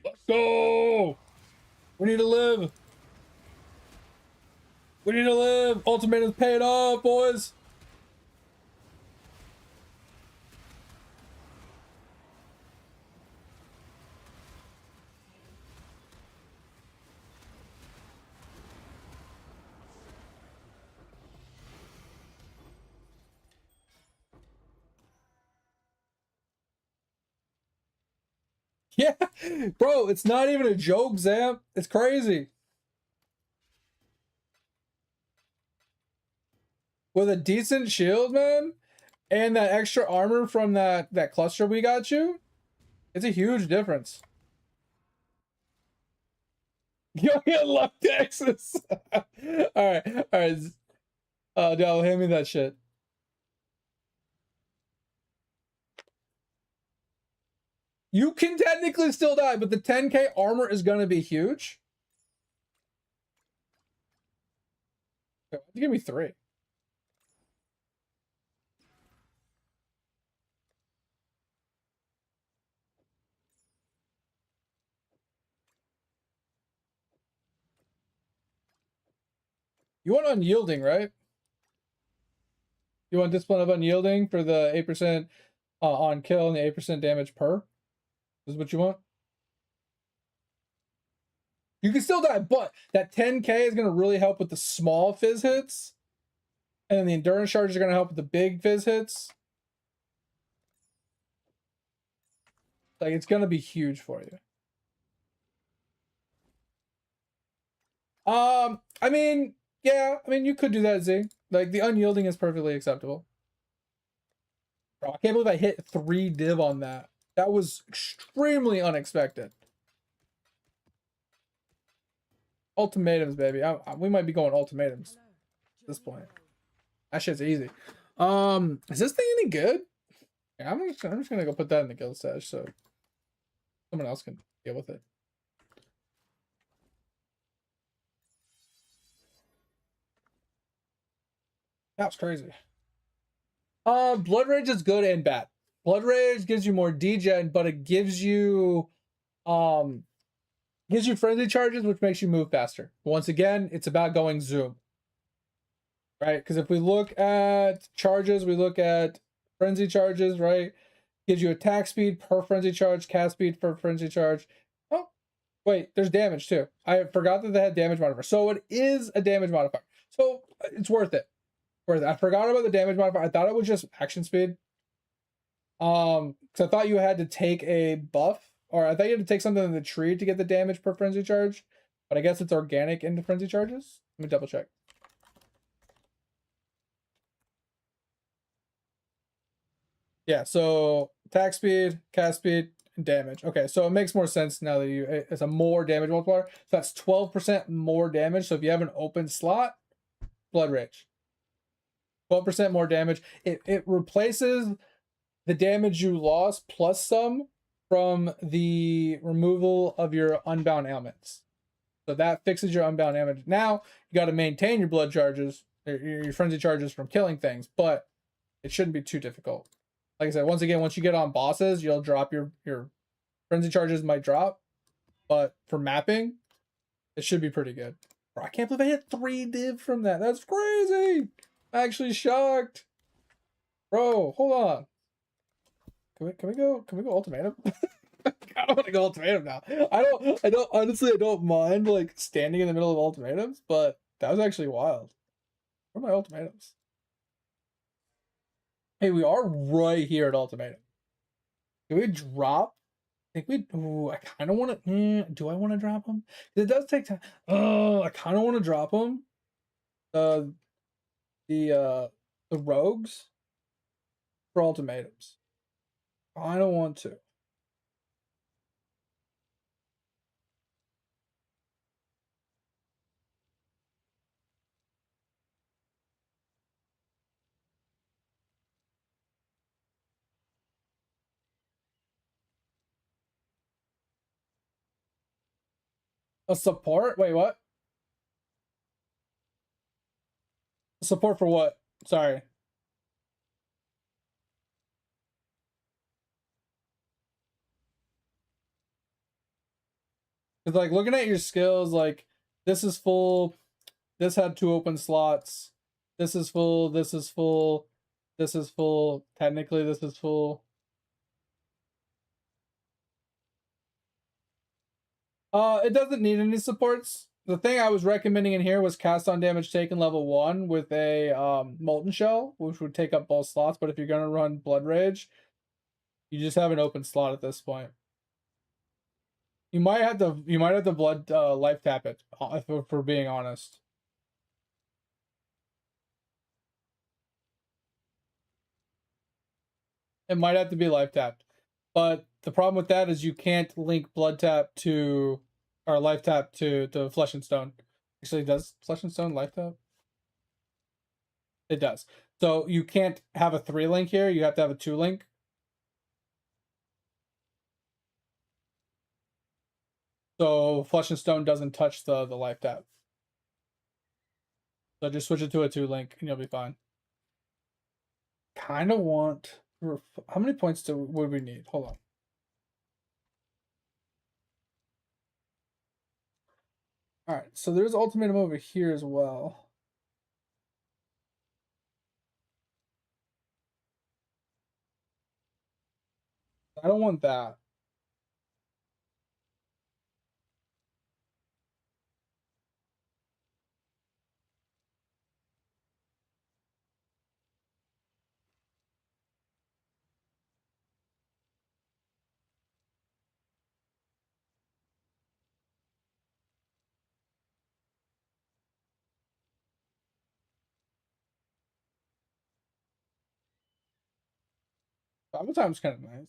Let's go! We need to live! We need to live! Ultimatum's paid off, boys! Yeah, bro, it's not even a joke, Zam. It's crazy. With a decent shield, man, and that extra armor from that cluster we got you, it's a huge difference. Yo, you luck Texas. All right, all right. Dal, hand me that shit. You can technically still die, but the 10k armor is gonna be huge. Give me 3. You want unyielding, right? You want discipline of unyielding for the 8% on kill and the 8% damage per? This is what you want? You can still die, but that 10k is going to really help with the small fizz hits. And then the endurance charges are going to help with the big fizz hits. Like, it's going to be huge for you. I mean, yeah, I mean, you could do that, Z. Like, the unyielding is perfectly acceptable. Bro, I can't believe I hit 3 div on that. That was extremely unexpected. Ultimatums, baby. We might be going ultimatums at this point. That shit's easy. Is this thing any good? Yeah, I'm just gonna go put that in the guild stash so someone else can deal with it. That was crazy. Blood Rage is good and bad. Blood Rage gives you more degen, but it gives you frenzy charges, which makes you move faster. Once again, it's about going zoom. Right? Because if we look at charges, we look at frenzy charges, right? Gives you attack speed per frenzy charge, cast speed per frenzy charge. Oh, wait, there's damage too. I forgot that they had damage modifier. So it is a damage modifier. So it's worth it. Worth it. I forgot about the damage modifier. I thought it was just action speed. Because I thought you had to take a buff, or I thought you had to take something in the tree to get the damage per frenzy charge. But I guess it's organic into frenzy charges. Let me double check. Yeah, so attack speed, cast speed, and damage. Okay, so it makes more sense now that it's a more damage multiplier. So that's 12% more damage. So if you have an open slot, Blood Rage. 12% more damage. It replaces the damage you lost plus some from the removal of your unbound ailments. So that fixes your unbound damage. Now you got to maintain your blood charges, your frenzy charges from killing things, but it shouldn't be too difficult. Like I said, once again, once you get on bosses, you'll drop your frenzy charges might drop, but for mapping, it should be pretty good. Bro, I can't believe I hit 3 div from that. That's crazy. I'm actually shocked. Bro, hold on. Can we go ultimatum? I don't want to go ultimatum now. I don't honestly I don't mind like standing in the middle of ultimatums, but that was actually wild. Where are my ultimatums? Hey, we are right here at ultimatum. Can we drop? I think we. Ooh, I kind of want to. Do I want to drop them? It does take time. Oh, I kind of want to drop them. The rogues for ultimatums. I don't want to. A support? Wait, what? Support for what? Sorry. Because like looking at your skills, like this is full, this had 2 open slots, this is full, this is full, this is full, technically this is full. It doesn't need any supports. The thing I was recommending in here was cast on damage taken level 1 with a molten shell, which would take up both slots. But if you're gonna run blood rage, you just have an open slot at this point. You might have to blood life tap it, if we're being honest. It might have to be life tapped, but the problem with that is you can't link blood tap to or life tap to flesh and stone. Actually, does flesh and stone life tap? It does. So you can't have a 3 link here. You have to have a 2 link. So flesh and stone doesn't touch the life tap. So just switch it to a 2 link and you'll be fine. Kind of want. How many points would we need? Hold on. All right, so there's ultimatum over here as well. I don't want that. Travel time's kind of nice.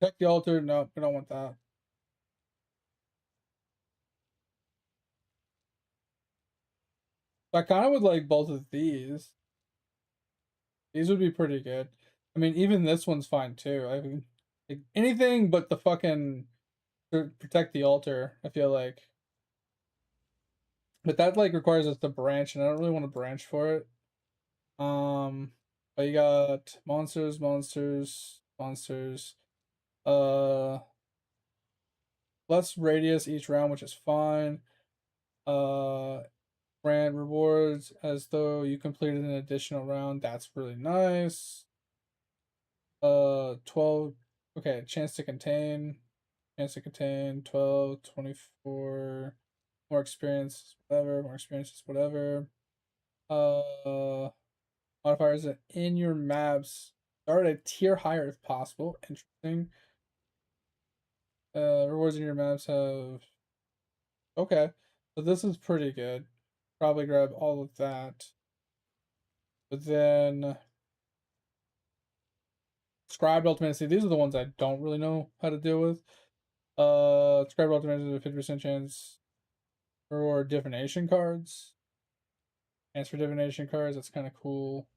Check the altar. No, we don't want that. I kind of would like both of these. These would be pretty good. I mean, even this one's fine too. I mean, like, anything but the fucking protect the altar, I feel like. But that like requires us to branch, and I don't really want to branch for it. But you got monsters, monsters, monsters. Less radius each round, which is fine. Grant rewards as though you completed an additional round. That's really nice. 12. Okay, chance to contain. Chance to contain 12, 24. More experience, whatever. More experiences, whatever. Modifiers in your maps. Start a tier higher if possible. Interesting. Rewards in your maps have. Okay, so this is pretty good. Probably grab all of that. But then scribed ultimacy. These are the ones I don't really know how to deal with. Scribed ultimacy, 50% chance for divination cards. Chance for divination cards. That's kind of cool.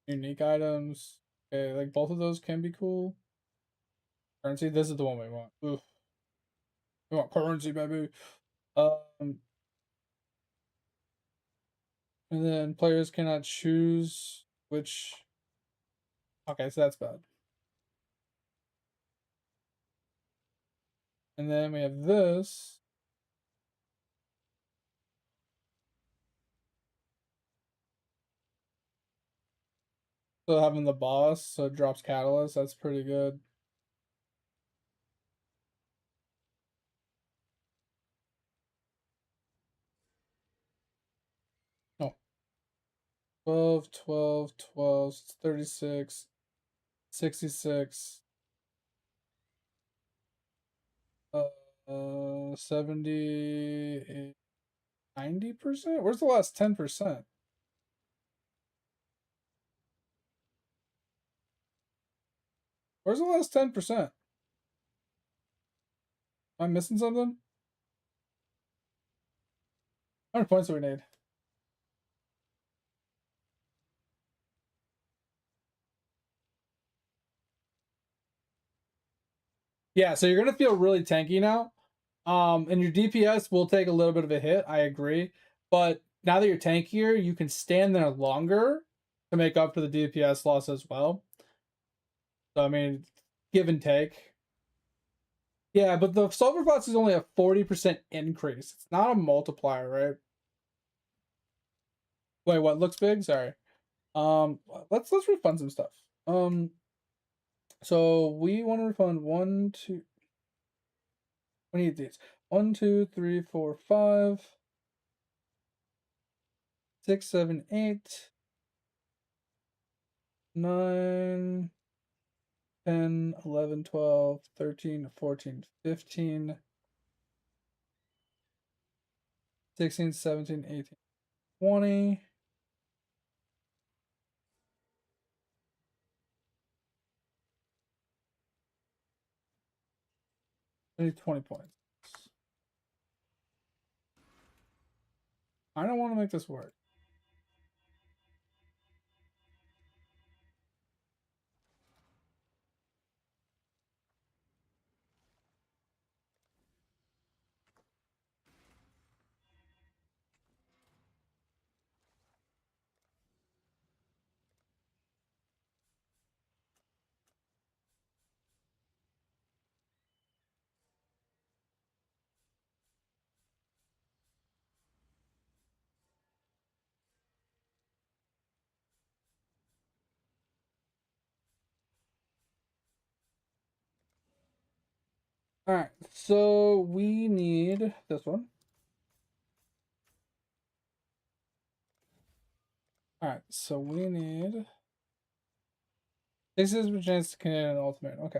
Unique items. Okay, like both of those can be cool. Currency. This is the one we want. Oof. We want currency, baby. And then players cannot choose which. Okay, so that's bad. And then we have this. So having the boss, so it drops catalyst, that's pretty good. Oh. 12, 12, 12, 36, 66. 70, 90%? Where's the last 10%? Where's the last 10%? Am I missing something? How many points do we need? Yeah, so you're gonna feel really tanky now. And your DPS will take a little bit of a hit, I agree. But now that you're tankier, you can stand there longer to make up for the DPS loss as well. So I mean, give and take. Yeah, but the sulfur bots is only a 40% increase. It's not a multiplier, right? Wait, what looks big? Sorry. Let's refund some stuff. So we want to refund 1, 2. We need these. 1, 2, 3, 4, 5, 6, 7, 8, 9, 10, 11, 12, 13, 14, 15, 16, 17, 18, 20. I need 20 points. I don't want to make this work. Alright, so we need this one. Alright, so we need... This is a chance to connect an ultimate. Okay.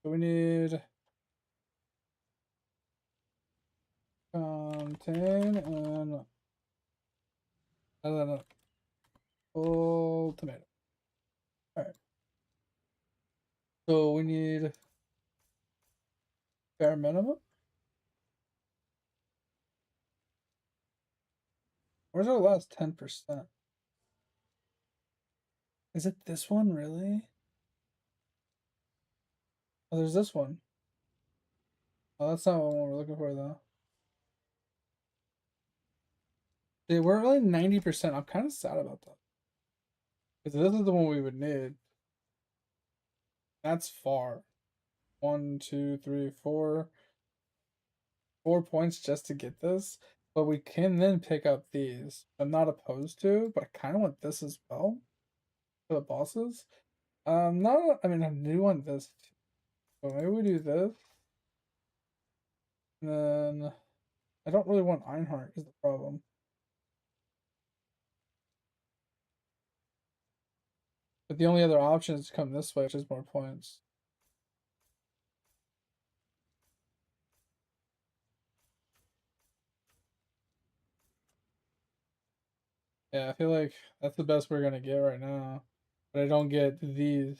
So we need... Contain and... Ultimate. Alright. So we need... Bare minimum? Where's our last 10%? Is it this one, really? Oh, there's this one. Oh, that's not what we're looking for, though. See, we're only 90%. I'm kind of sad about that. Because this is the one we would need. That's far. 1, 2, 3, 4. 4 points just to get this. But we can then pick up these. I'm not opposed to, but I kind of want this as well. For the bosses. No, I mean, I do want this too. So maybe we do this. And then I don't really want Einhardt is the problem. But the only other option is to come this way, which is more points. Yeah, I feel like that's the best we're gonna get right now. But I don't get these.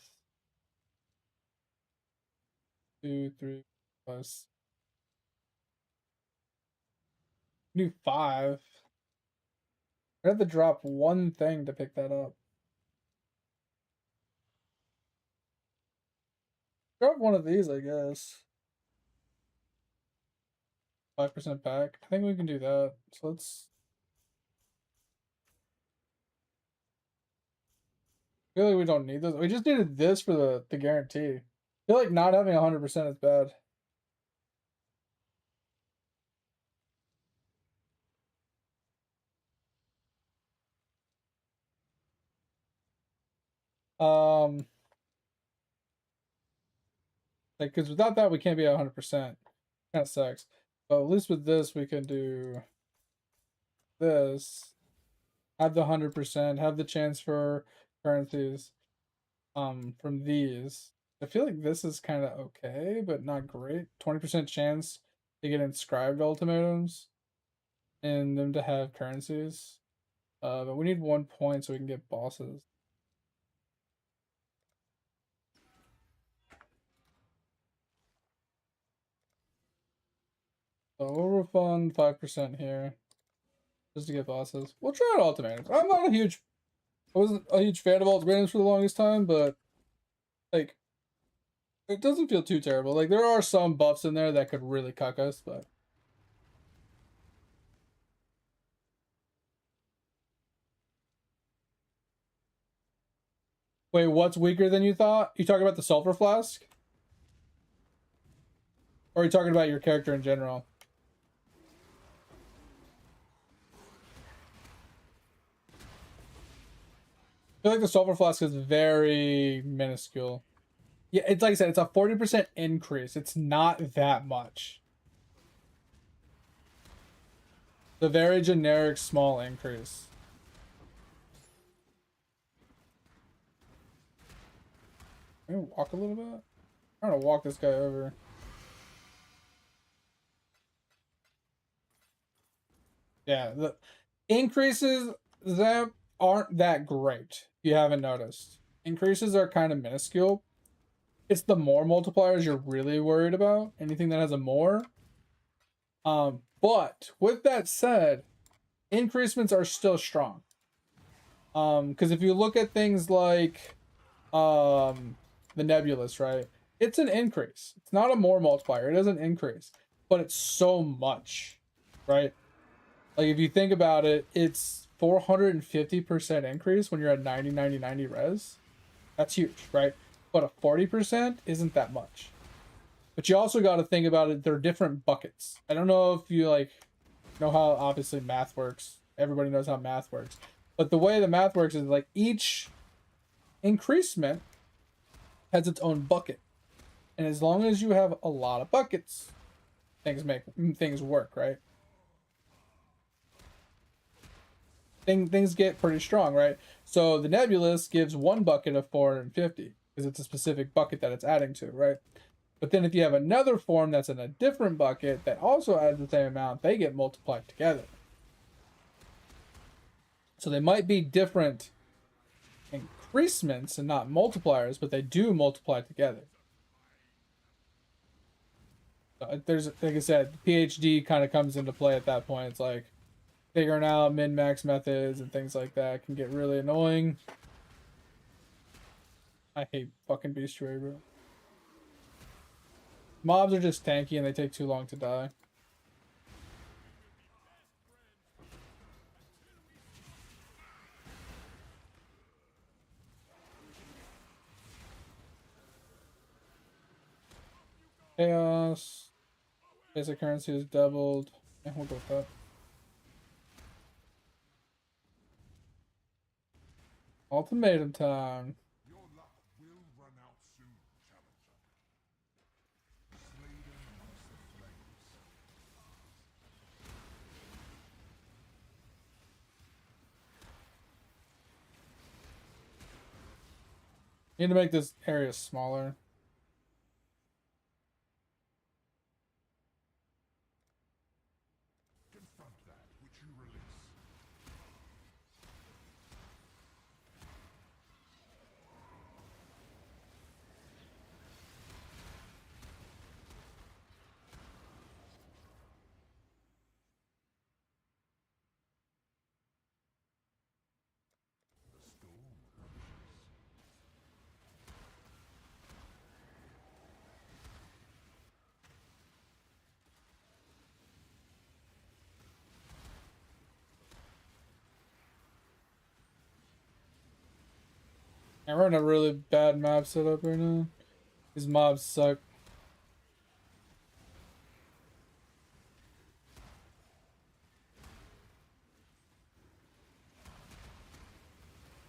2, 3 plus. Do 5. I have to drop one thing to pick that up. Drop one of these, I guess. 5% back. I think we can do that. So let's. I feel like we don't need this. We just needed this for the guarantee. I feel like not having 100% is bad. Like, because without that, we can't be at 100%. Kind of sucks. But at least with this, we can do this. Have the 100%. Have the chance for currencies. From these. I feel like this is kind of okay, but not great. 20% chance to get inscribed ultimatums. And them to have currencies. But we need 1 point so we can get bosses. So we'll refund 5% here. Just to get bosses. We'll try out ultimatums. I wasn't a huge fan of ultimatums for the longest time, but like it doesn't feel too terrible. Like there are some buffs in there that could really cuck us, but Wait, what's weaker than you thought? You talking about the sulfur flask? Or are you talking about your character in general? I feel like the sulfur flask is very minuscule. Yeah, it's like I said, it's a 40% increase. It's not that much. The very generic small increase. Can we walk a little bit? I'm gonna walk this guy over. Yeah, the increases that aren't that great. If you haven't noticed, increases are kind of minuscule. It's the more multipliers you're really worried about. Anything that has a more. But with that said, increasements are still strong. Because if you look at things like the nebulous, right? It's an increase. It's not a more multiplier. It is an increase, but it's so much, right? Like if you think about it, it's 450% increase when you're at 90, 90, 90 res. That's huge, right? But a 40% isn't that much. But you also got to think about it. They're different buckets. I don't know if you like know how obviously math works. Everybody knows how math works. But the way the math works is like each increasement has its own bucket. And as long as you have a lot of buckets, things work, right? Things get pretty strong, right? So the nebulous gives one bucket of 450 because it's a specific bucket that it's adding to, right? But then if you have another form that's in a different bucket that also adds the same amount, they get multiplied together. So they might be different increasements and not multipliers, but they do multiply together. There's, like I said, PhD kind of comes into play at that point. It's like figuring out min-max methods and things like that can get really annoying. I hate fucking bestiary, bro. Mobs are just tanky and they take too long to die. Chaos. Basic currency is doubled. Yeah, we'll go with that. Ultimatum time. Your luck will run out soon, challenger. Sladen amongst the flames. Need to make this area smaller. Confront that which you release. The storm approaches. And we're in a really bad map setup right now. These mobs suck.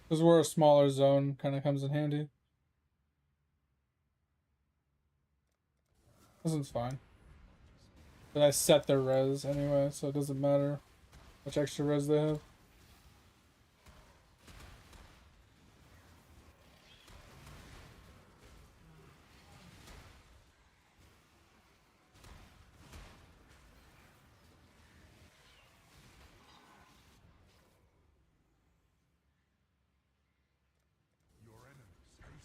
Because we're a smaller zone, kind of comes in handy. This one's fine. But I set their res anyway, so it doesn't matter which extra res they have. Your enemies hasten.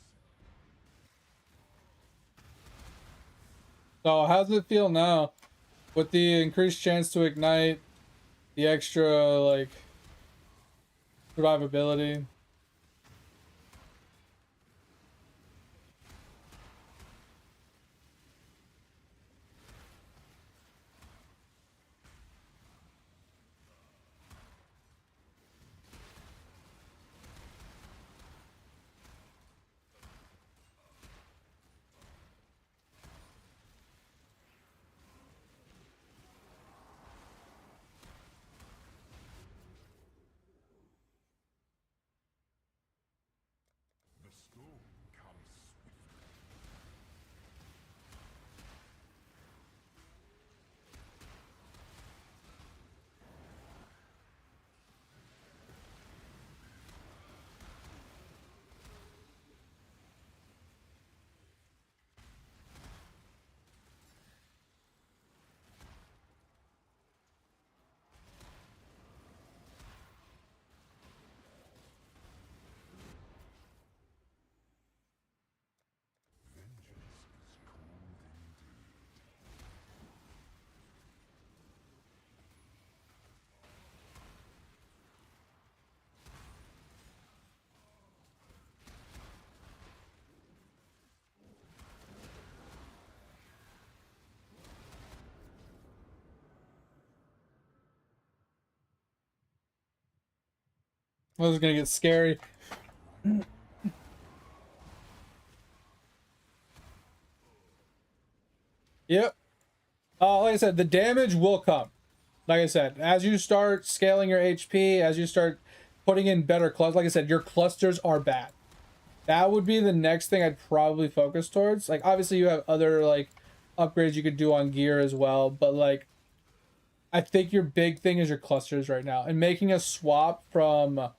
So how's it feel now? With the increased chance to ignite, the extra, like, survivability. This is gonna get scary. Yep. Like I said, the damage will come. Like I said, as you start scaling your HP, as you start putting in better clusters, like I said, your clusters are bad. That would be the next thing I'd probably focus towards. Like, obviously you have other, like, upgrades you could do on gear as well, but, like, I think your big thing is your clusters right now. And making a swap from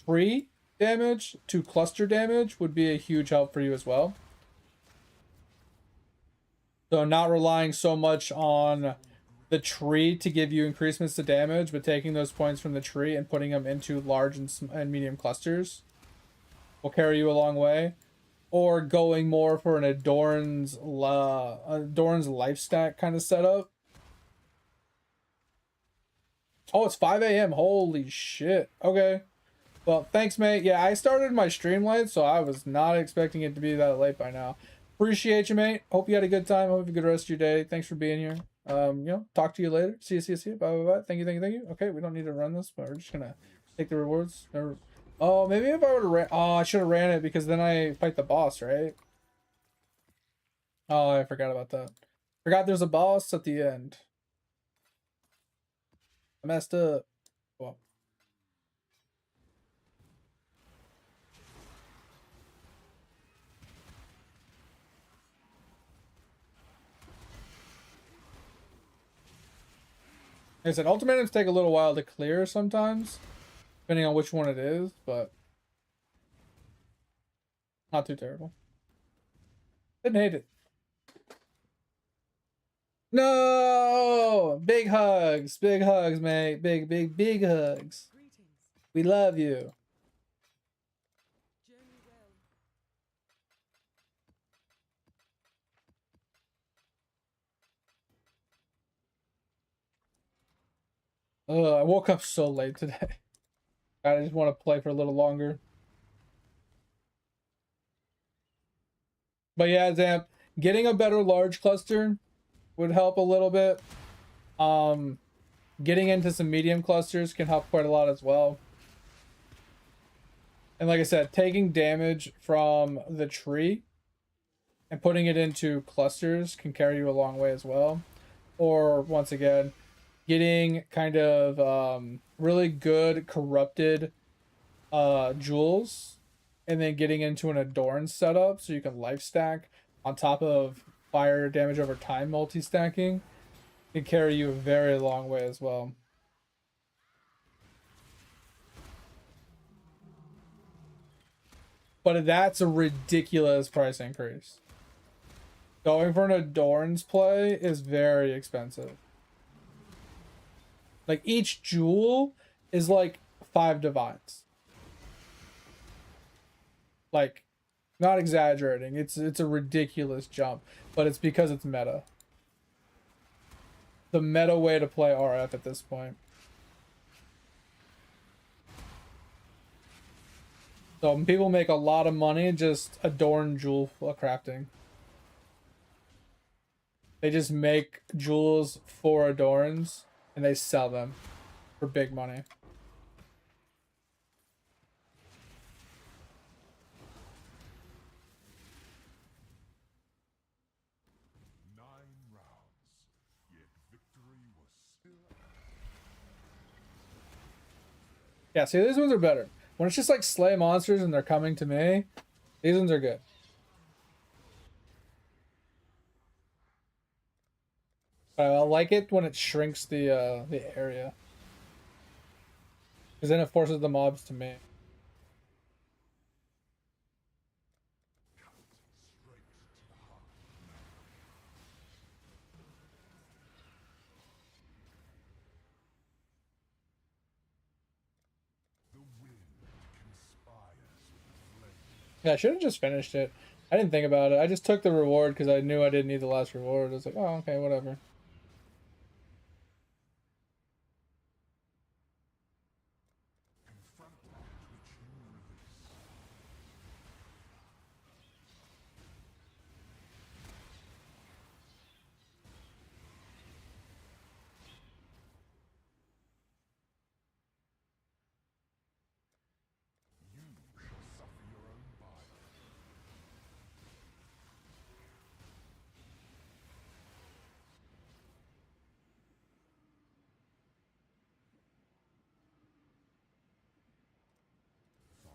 tree damage to cluster damage would be a huge help for you as well. So not relying so much on the tree to give you increasements to damage, but taking those points from the tree and putting them into large and medium clusters will carry you a long way. Or going more for an Adorn's life stack kind of setup. Oh, it's 5 a.m. Holy shit. Okay. Well, thanks, mate. Yeah, I started my stream late, so I was not expecting it to be that late by now. Appreciate you, mate. Hope you had a good time. Hope you have a good rest of your day. Thanks for being here. You know, talk to you later. See you. Bye, bye, bye. Thank you. Okay, we don't need to run this, but we're just gonna take the rewards. Oh, maybe if I would have ran... Oh, I should have ran it because then I fight the boss, right? Oh, I forgot about that. Forgot there's a boss at the end. I messed up. Well. Like I said, ultimatums take a little while to clear sometimes, depending on which one it is, but not too terrible. Didn't hate it. No! Big hugs, mate. Big hugs. We love you. I woke up so late today. I just want to play for a little longer. But yeah, Zamp, getting a better large cluster would help a little bit. Getting into some medium clusters can help quite a lot as well. And like I said, taking damage from the tree and putting it into clusters can carry you a long way as well. Or once again, getting kind of really good corrupted jewels and then getting into an Adorn setup so you can life stack on top of fire damage over time multi-stacking can carry you a very long way as well. But that's a ridiculous price increase. Going for an Adorn's play is very expensive. Like, each jewel is like 5 divines. Like, not exaggerating. It's a ridiculous jump, but it's because it's meta. The meta way to play RF at this point. So people make a lot of money just Adorn jewel crafting. They just make jewels for Adorns and they sell them for big money. Yeah, see, these ones are better. When it's just like slay monsters and they're coming to me, these ones are good. I like it when it shrinks the area, because then it forces the mobs to me. Yeah, I should have just finished it. I didn't think about it. I just took the reward because I knew I didn't need the last reward. I was like, oh, okay, whatever.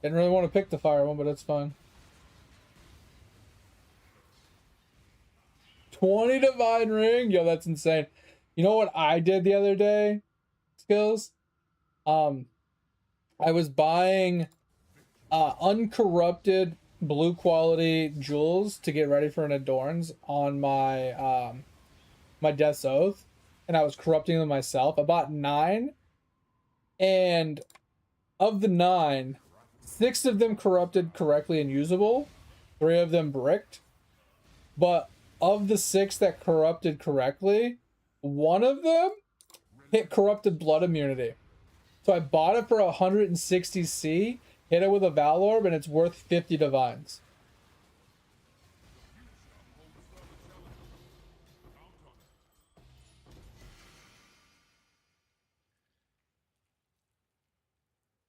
Didn't really want to pick the fire one, but it's fine. 20 divine ring? Yo, that's insane. You know what I did the other day? Skills? I was buying uncorrupted blue quality jewels to get ready for an Adorns on my my Death's Oath, and I was corrupting them myself. I bought 9, and of the 9, 6 of them corrupted correctly and usable, 3 of them bricked. But of the 6 that corrupted correctly, 1 of them hit corrupted blood immunity. So I bought it for 160C, hit it with a Valorb, and it's worth 50 divines.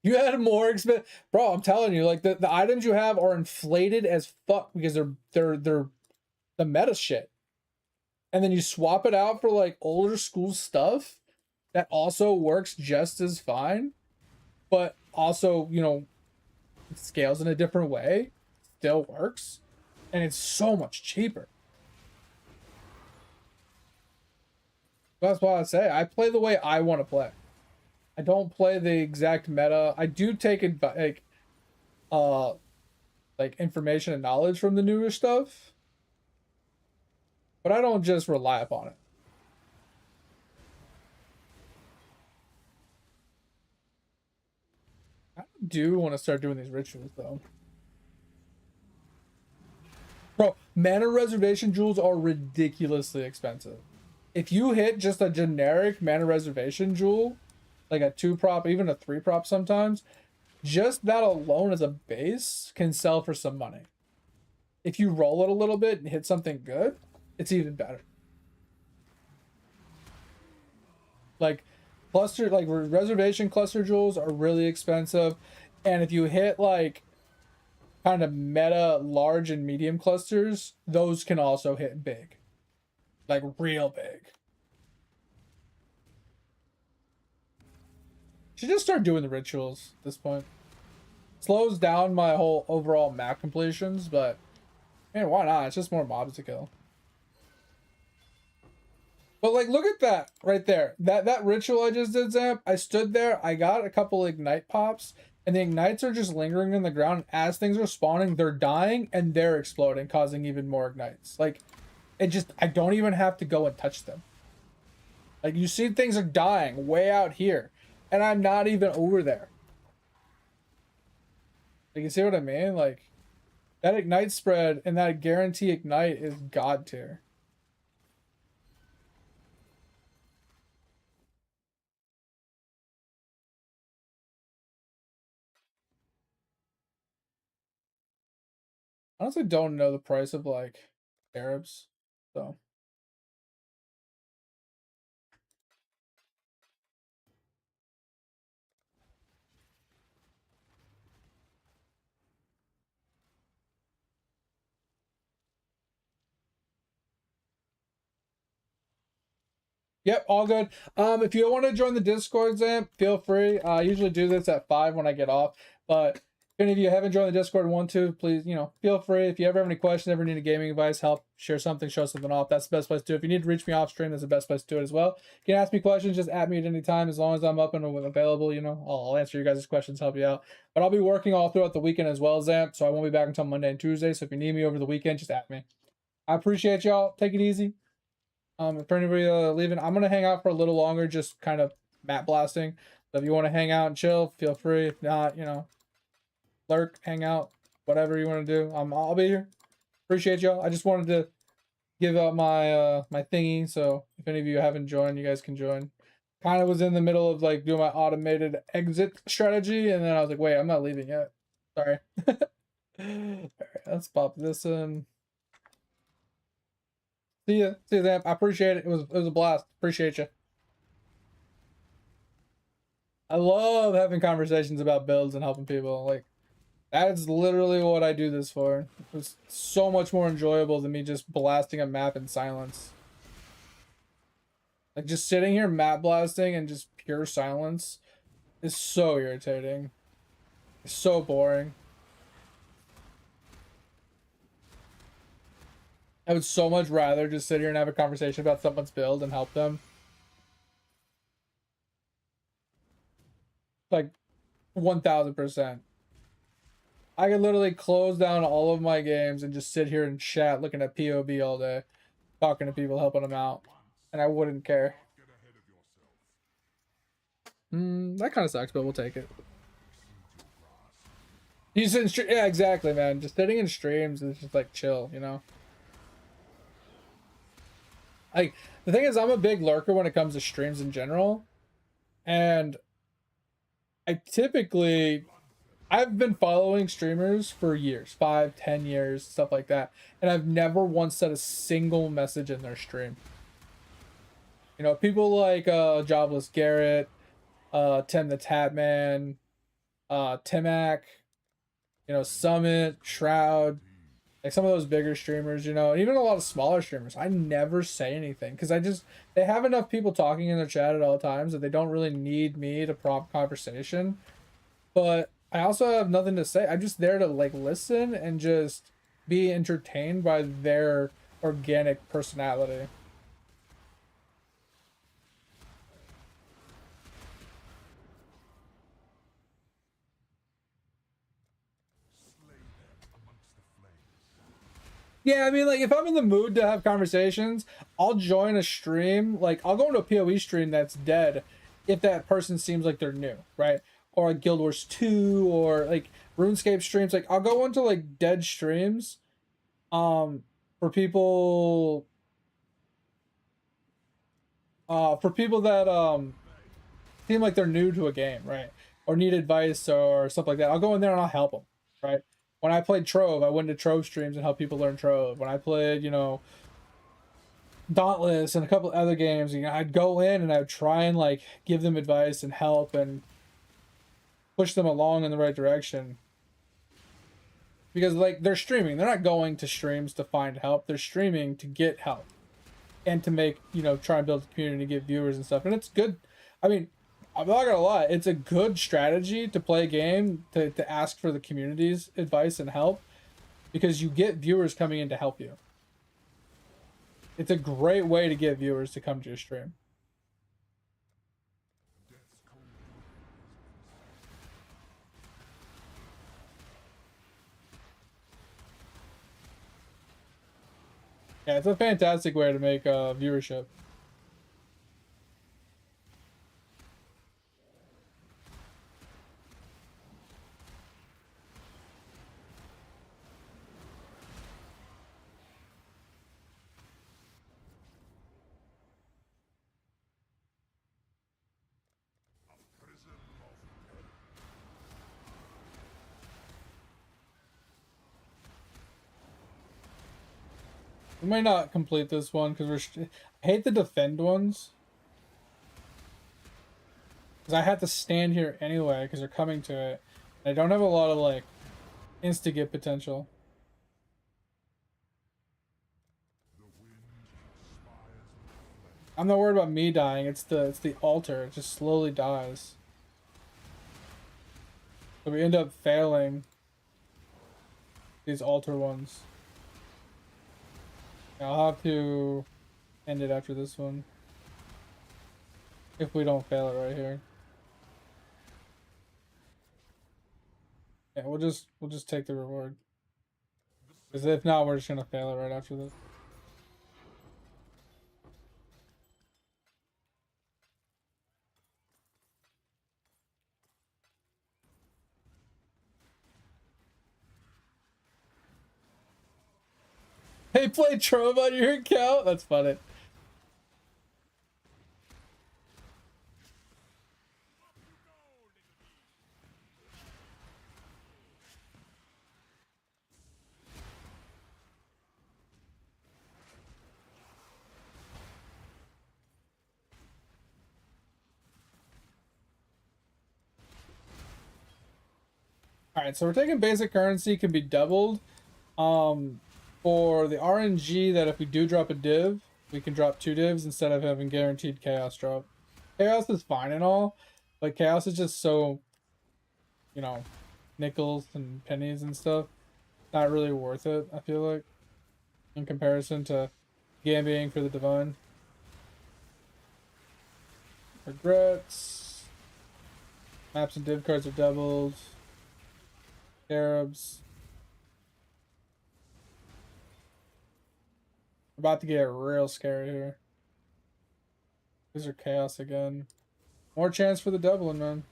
You had more expensive, bro. I'm telling you, like the items you have are inflated as fuck because they're the meta shit, and then you swap it out for like older school stuff that also works just as fine, but also, you know, it scales in a different way, still works, and it's so much cheaper. That's why I say I play the way I want to play. I don't play the exact meta. I do take it like information and knowledge from the newer stuff, but I don't just rely upon it. I do want to start doing these rituals though. Bro, mana reservation jewels are ridiculously expensive. If you hit just a generic mana reservation jewel, like a 2-prop, even a 3-prop sometimes, just that alone as a base can sell for some money. If you roll it a little bit and hit something good, it's even better. Like cluster, like reservation cluster jewels are really expensive, and if you hit like kind of meta large and medium clusters, those can also hit big, like real big. Should just start doing the rituals at this point. Slows down my whole overall map completions, but man, why not? It's just more mobs to kill. But like, look at that right there. That ritual I just did, Zamp. I stood there. I got a couple ignite pops, and the ignites are just lingering in the ground. As things are spawning, they're dying and they're exploding, causing even more ignites. Like, it just, I don't even have to go and touch them. Like, you see, things are dying way out here, and I'm not even over there. Like, you see what I mean? Like, that ignite spread and that guarantee ignite is god tier. I honestly don't know the price of like Arabs, so. Yep, all good. If you want to join the Discord, Zamp, feel free. I usually do this at 5 when I get off, but if any of you haven't joined the Discord and want to, please, you know, feel free. If you ever have any questions, ever need a gaming advice, help, share something, show something off, that's the best place to do it. If you need to reach me off stream, that's the best place to do it as well. You can ask me questions, just at me at any time. As long as I'm up and available, you know, I'll answer your guys' questions, help you out. But I'll be working all throughout the weekend as well, Zamp, so I won't be back until Monday and Tuesday. So if you need me over the weekend, just at me. I appreciate y'all. Take it easy. For anybody leaving, I'm gonna hang out for a little longer, just kind of map blasting. So if you want to hang out and chill, feel free. If not, you know, lurk, hang out, whatever you want to do. I'll be here. Appreciate y'all. I just wanted to give out my my thingy, so if any of you haven't joined, you guys can join. Kind of was in the middle of like doing my automated exit strategy, and then I was like, wait, I'm not leaving yet. Sorry. All right, let's pop this in. See ya, Zamp. I appreciate it. It was a blast. Appreciate you. I love having conversations about builds and helping people. Like, that's literally what I do this for. It's so much more enjoyable than me just blasting a map in silence. Like, just sitting here map blasting and just pure silence is so irritating. It's so boring. I would so much rather just sit here and have a conversation about someone's build and help them. Like 1000%. I could literally close down all of my games and just sit here and chat looking at POV all day, talking to people, helping them out, and I wouldn't care. Get ahead of yourself. That kind of sucks, but we'll take it. You sit in stream, yeah, exactly, man. Just sitting in streams is just like chill, you know. Like the thing is, I'm a big lurker when it comes to streams in general, and I've been following streamers for years, 5, 10 years, stuff like that, and I've never once said a single message in their stream. You know, people like Jobless Garrett, Tim the Tatman, Timac, you know, Summit, Shroud, like some of those bigger streamers, you know, and even a lot of smaller streamers. I never say anything because they have enough people talking in their chat at all times that they don't really need me to prompt conversation. But I also have nothing to say. I'm just there to like listen and just be entertained by their organic personality. Slay them amongst the flames. Yeah, I mean, like, if I'm in the mood to have conversations, I'll join a stream. Like, I'll go into a PoE stream that's dead if that person seems like they're new, right? Or like Guild Wars 2 or like RuneScape streams. Like, I'll go into like dead streams for people that seem like they're new to a game, right? Or need advice or stuff like that. I'll go in there and I'll help them, right? When I played Trove, I went to Trove streams and helped people learn Trove. When I played, you know, Dauntless and a couple other games, you know, I'd go in and I'd try and like give them advice and help and push them along in the right direction. Because like they're streaming, they're not going to streams to find help. They're streaming to get help and to make, you know, try and build a community, get viewers and stuff. And it's good. I mean, I'm not gonna lie, it's a good strategy to play a game to ask for the community's advice and help because you get viewers coming in to help you. It's a great way to get viewers to come to your stream. Death's cold. Yeah, it's a fantastic way to make viewership. Prison of hell. We might not complete this one because I hate the defend ones. Because I have to stand here anyway because they're coming to it. I don't have a lot of like insta-get potential. The wind inspires the flame. I'm not worried about me dying. It's the altar. It just slowly dies. So we end up failing these altar ones. I'll have to end it after this one. If we don't fail it right here. Yeah, we'll just take the reward. Because if not, we're just gonna fail it right after this. Hey, play Trove on your account? That's funny. Alright, so we're taking basic currency, can be doubled. For the RNG that if we do drop a div, we can drop 2 divs instead of having guaranteed chaos drop. Chaos is fine and all, but chaos is just so, you know, nickels and pennies and stuff. Not really worth it, I feel like, in comparison to gambling for the divine. Regrets. Maps and div cards are doubled. Scarabs. About to get real scary here. These are chaos again. More chance for the doubling, man.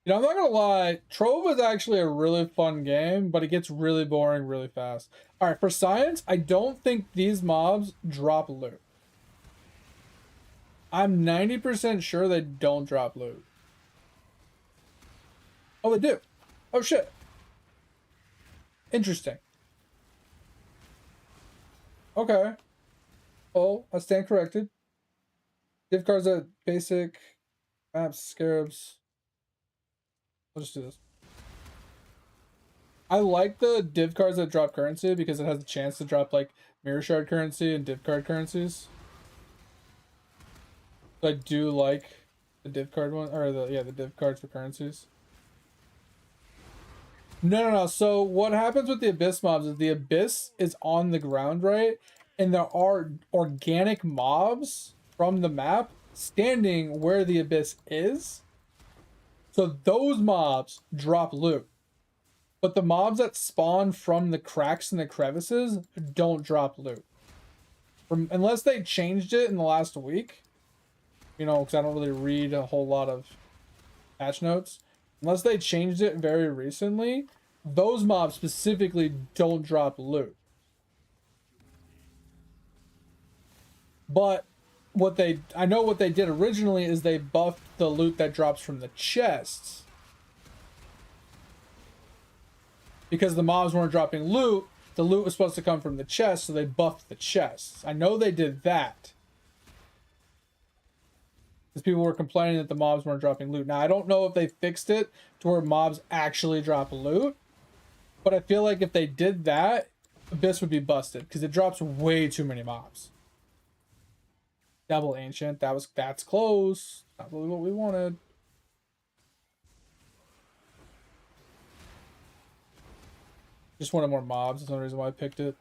You know, I'm not gonna lie, Trove is actually a really fun game, but it gets really boring really fast. Alright, for science, I don't think these mobs drop loot. I'm 90% sure they don't drop loot. Oh, they do. Oh, shit. Interesting. Okay. Oh, I stand corrected. Div cards at basic. Maps, scarabs. I'll just do this. I like the div cards that drop currency because it has a chance to drop like mirror shard currency and div card currencies. So I do like the div card one, or the div cards for currencies. No. So what happens with the abyss mobs is the abyss is on the ground, right? And there are organic mobs from the map standing where the abyss is. So those mobs drop loot. But the mobs that spawn from the cracks and the crevices don't drop loot. Unless they changed it in the last week. You know, because I don't really read a whole lot of patch notes. Unless they changed it very recently, those mobs specifically don't drop loot. But I know what they did originally is they buffed the loot that drops from the chests. Because the mobs weren't dropping loot, the loot was supposed to come from the chest, so they buffed the chests. I know they did that. Because people were complaining that the mobs weren't dropping loot. Now, I don't know if they fixed it to where mobs actually drop loot. But I feel like if they did that, Abyss would be busted. Because it drops way too many mobs. Double Ancient. That's close. Not really what we wanted. Just wanted more mobs. That's the only reason why I picked it.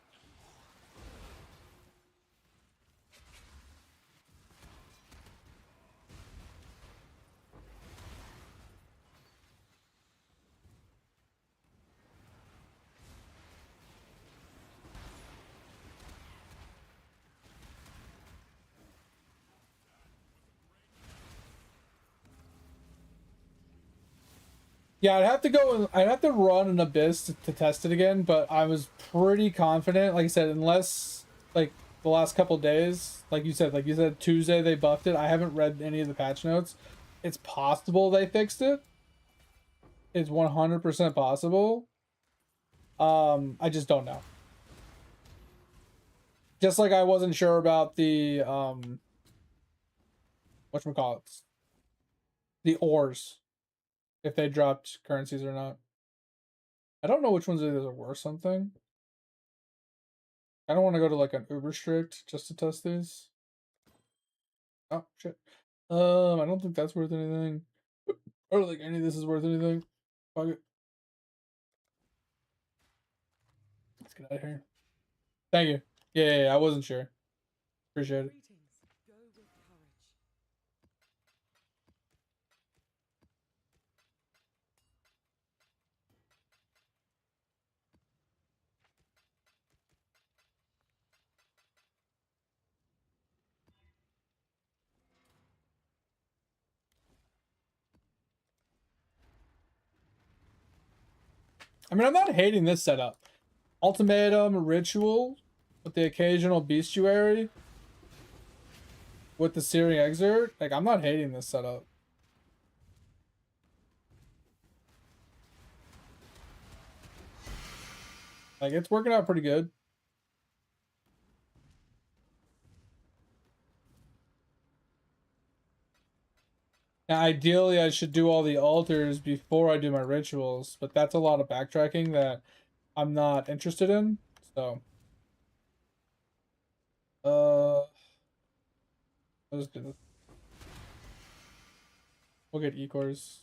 Yeah, I'd have to run an Abyss to test it again, but I was pretty confident, like I said, unless like the last couple days, like you said Tuesday they buffed it. I haven't read any of the patch notes. It's possible they fixed it. It's 100% possible. I just don't know. Just like I wasn't sure about the whatchamacallit, the ores, if they dropped currencies or not. I don't know which ones are worth something. I don't want to go to like an uber strict just to test these. Oh shit. I don't think that's worth anything. I don't think any of this is worth anything. Fuck it. Let's get out of here. Thank you. Yeah, I wasn't sure. Appreciate it. Go with courage. I mean, I'm not hating this setup. Ultimatum, ritual, with the occasional bestiary, with the searing exert. Like, I'm not hating this setup. Like, it's working out pretty good. Now, ideally, I should do all the altars before I do my rituals, but that's a lot of backtracking that I'm not interested in. So, let's do this. We'll get E-cores.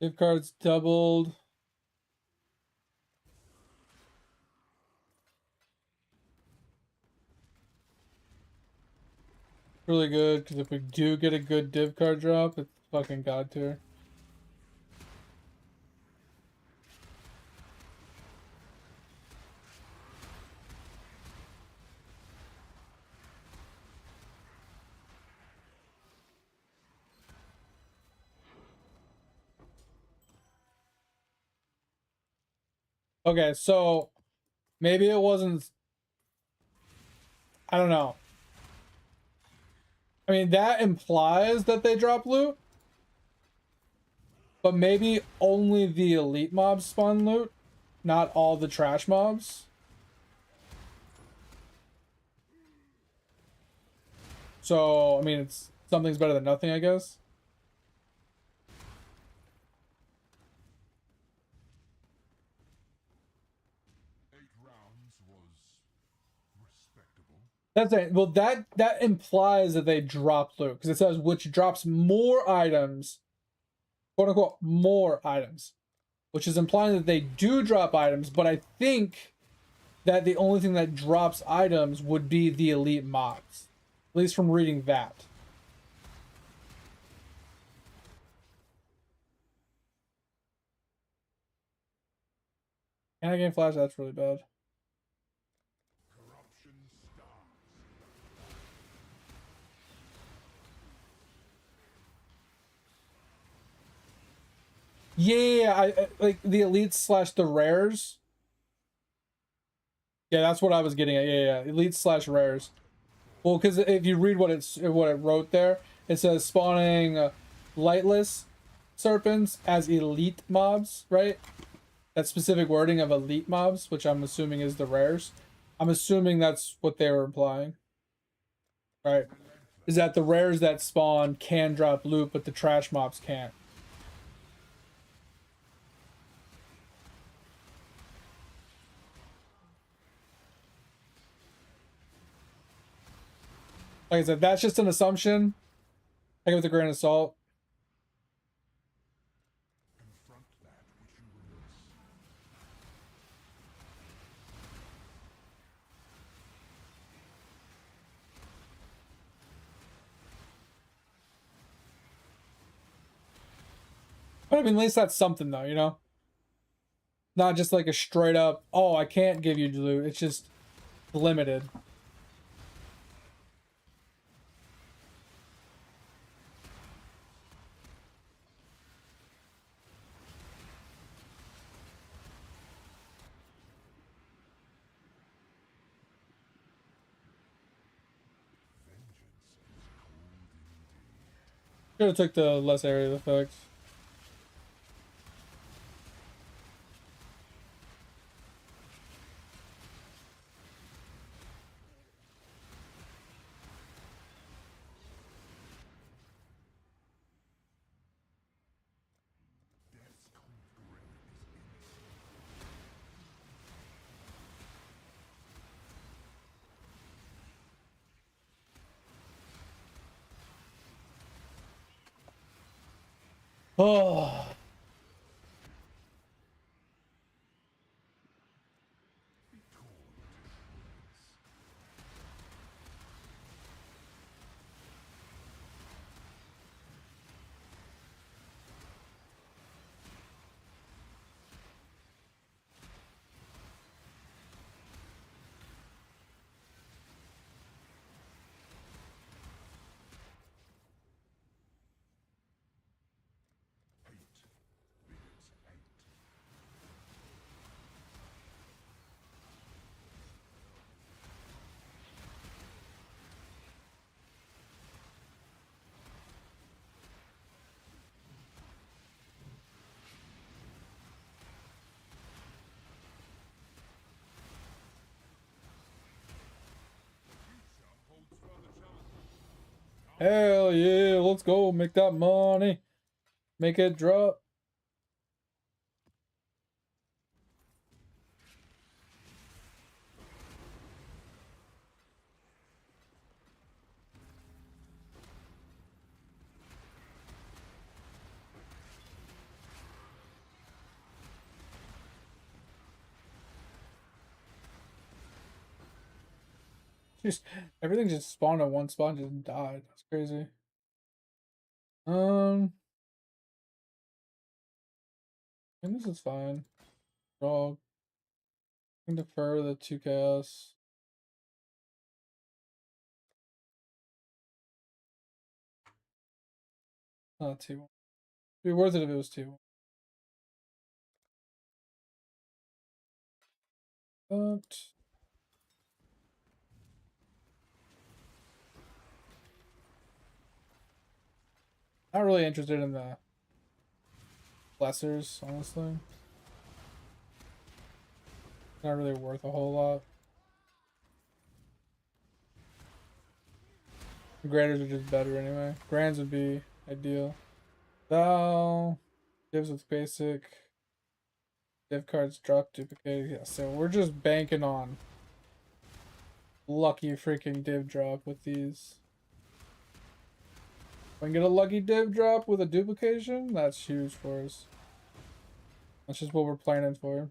Gift cards doubled. Really good, because if we do get a good div card drop, it's fucking god tier. Okay, so maybe it wasn't. I don't know. I mean, that implies that they drop loot, but maybe only the elite mobs spawn loot, not all the trash mobs. So, I mean, it's something's better than nothing, I guess. That's it. Well, that implies that they drop loot because it says which drops more items, quote unquote, more items, which is implying that they do drop items. But I think that the only thing that drops items would be the elite mobs, at least from reading that. Can I gain flash? That's really bad. Yeah, I like the elites slash the rares. Yeah, that's what I was getting at. Yeah, elites slash rares. Well, because if you read what it wrote there, it says spawning lightless serpents as elite mobs, right? That specific wording of elite mobs, which I'm assuming is the rares. I'm assuming that's what they were implying, right? Is that the rares that spawn can drop loot, but the trash mobs can't. Like I said, that's just an assumption. Take it with a grain of salt. But I mean, at least that's something though, you know? Not just like a straight up, oh, I can't give you loot. It's just limited. Should have took the less area effect. Oh. Hell yeah, let's go. Make that money. Make it drop. Just everything just spawned on one spot and just died. That's crazy. And this is fine. Dog. Can defer the 2 chaos. Not 2. It'd be worth it if it was 2. But not really interested in the blessers, honestly. Not really worth a whole lot. Graders are just better anyway. Grands would be ideal. Val gives with basic. Div cards drop duplicate. Yeah, so we're just banking on lucky freaking div drop with these. If we can get a lucky div drop with a duplication, that's huge for us. That's just what we're planning for.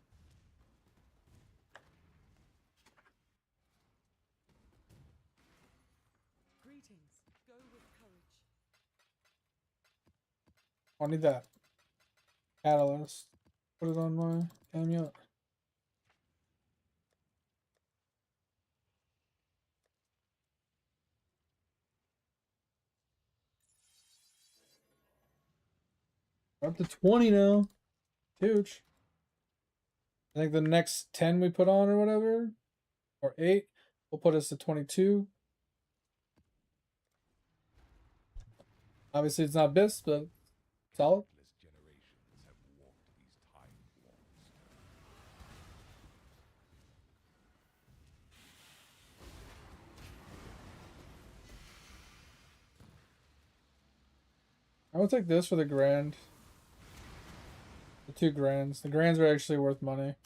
Greetings. Go with courage. I need that catalyst. Put it on my amulet. We're up to 20 now. Huge. I think the next 10 we put on or whatever, or 8, will put us to 22. Obviously, it's not best, but solid. Generations have walked these time walks. I would take this for the grand. The 2 grands. The grands are actually worth money.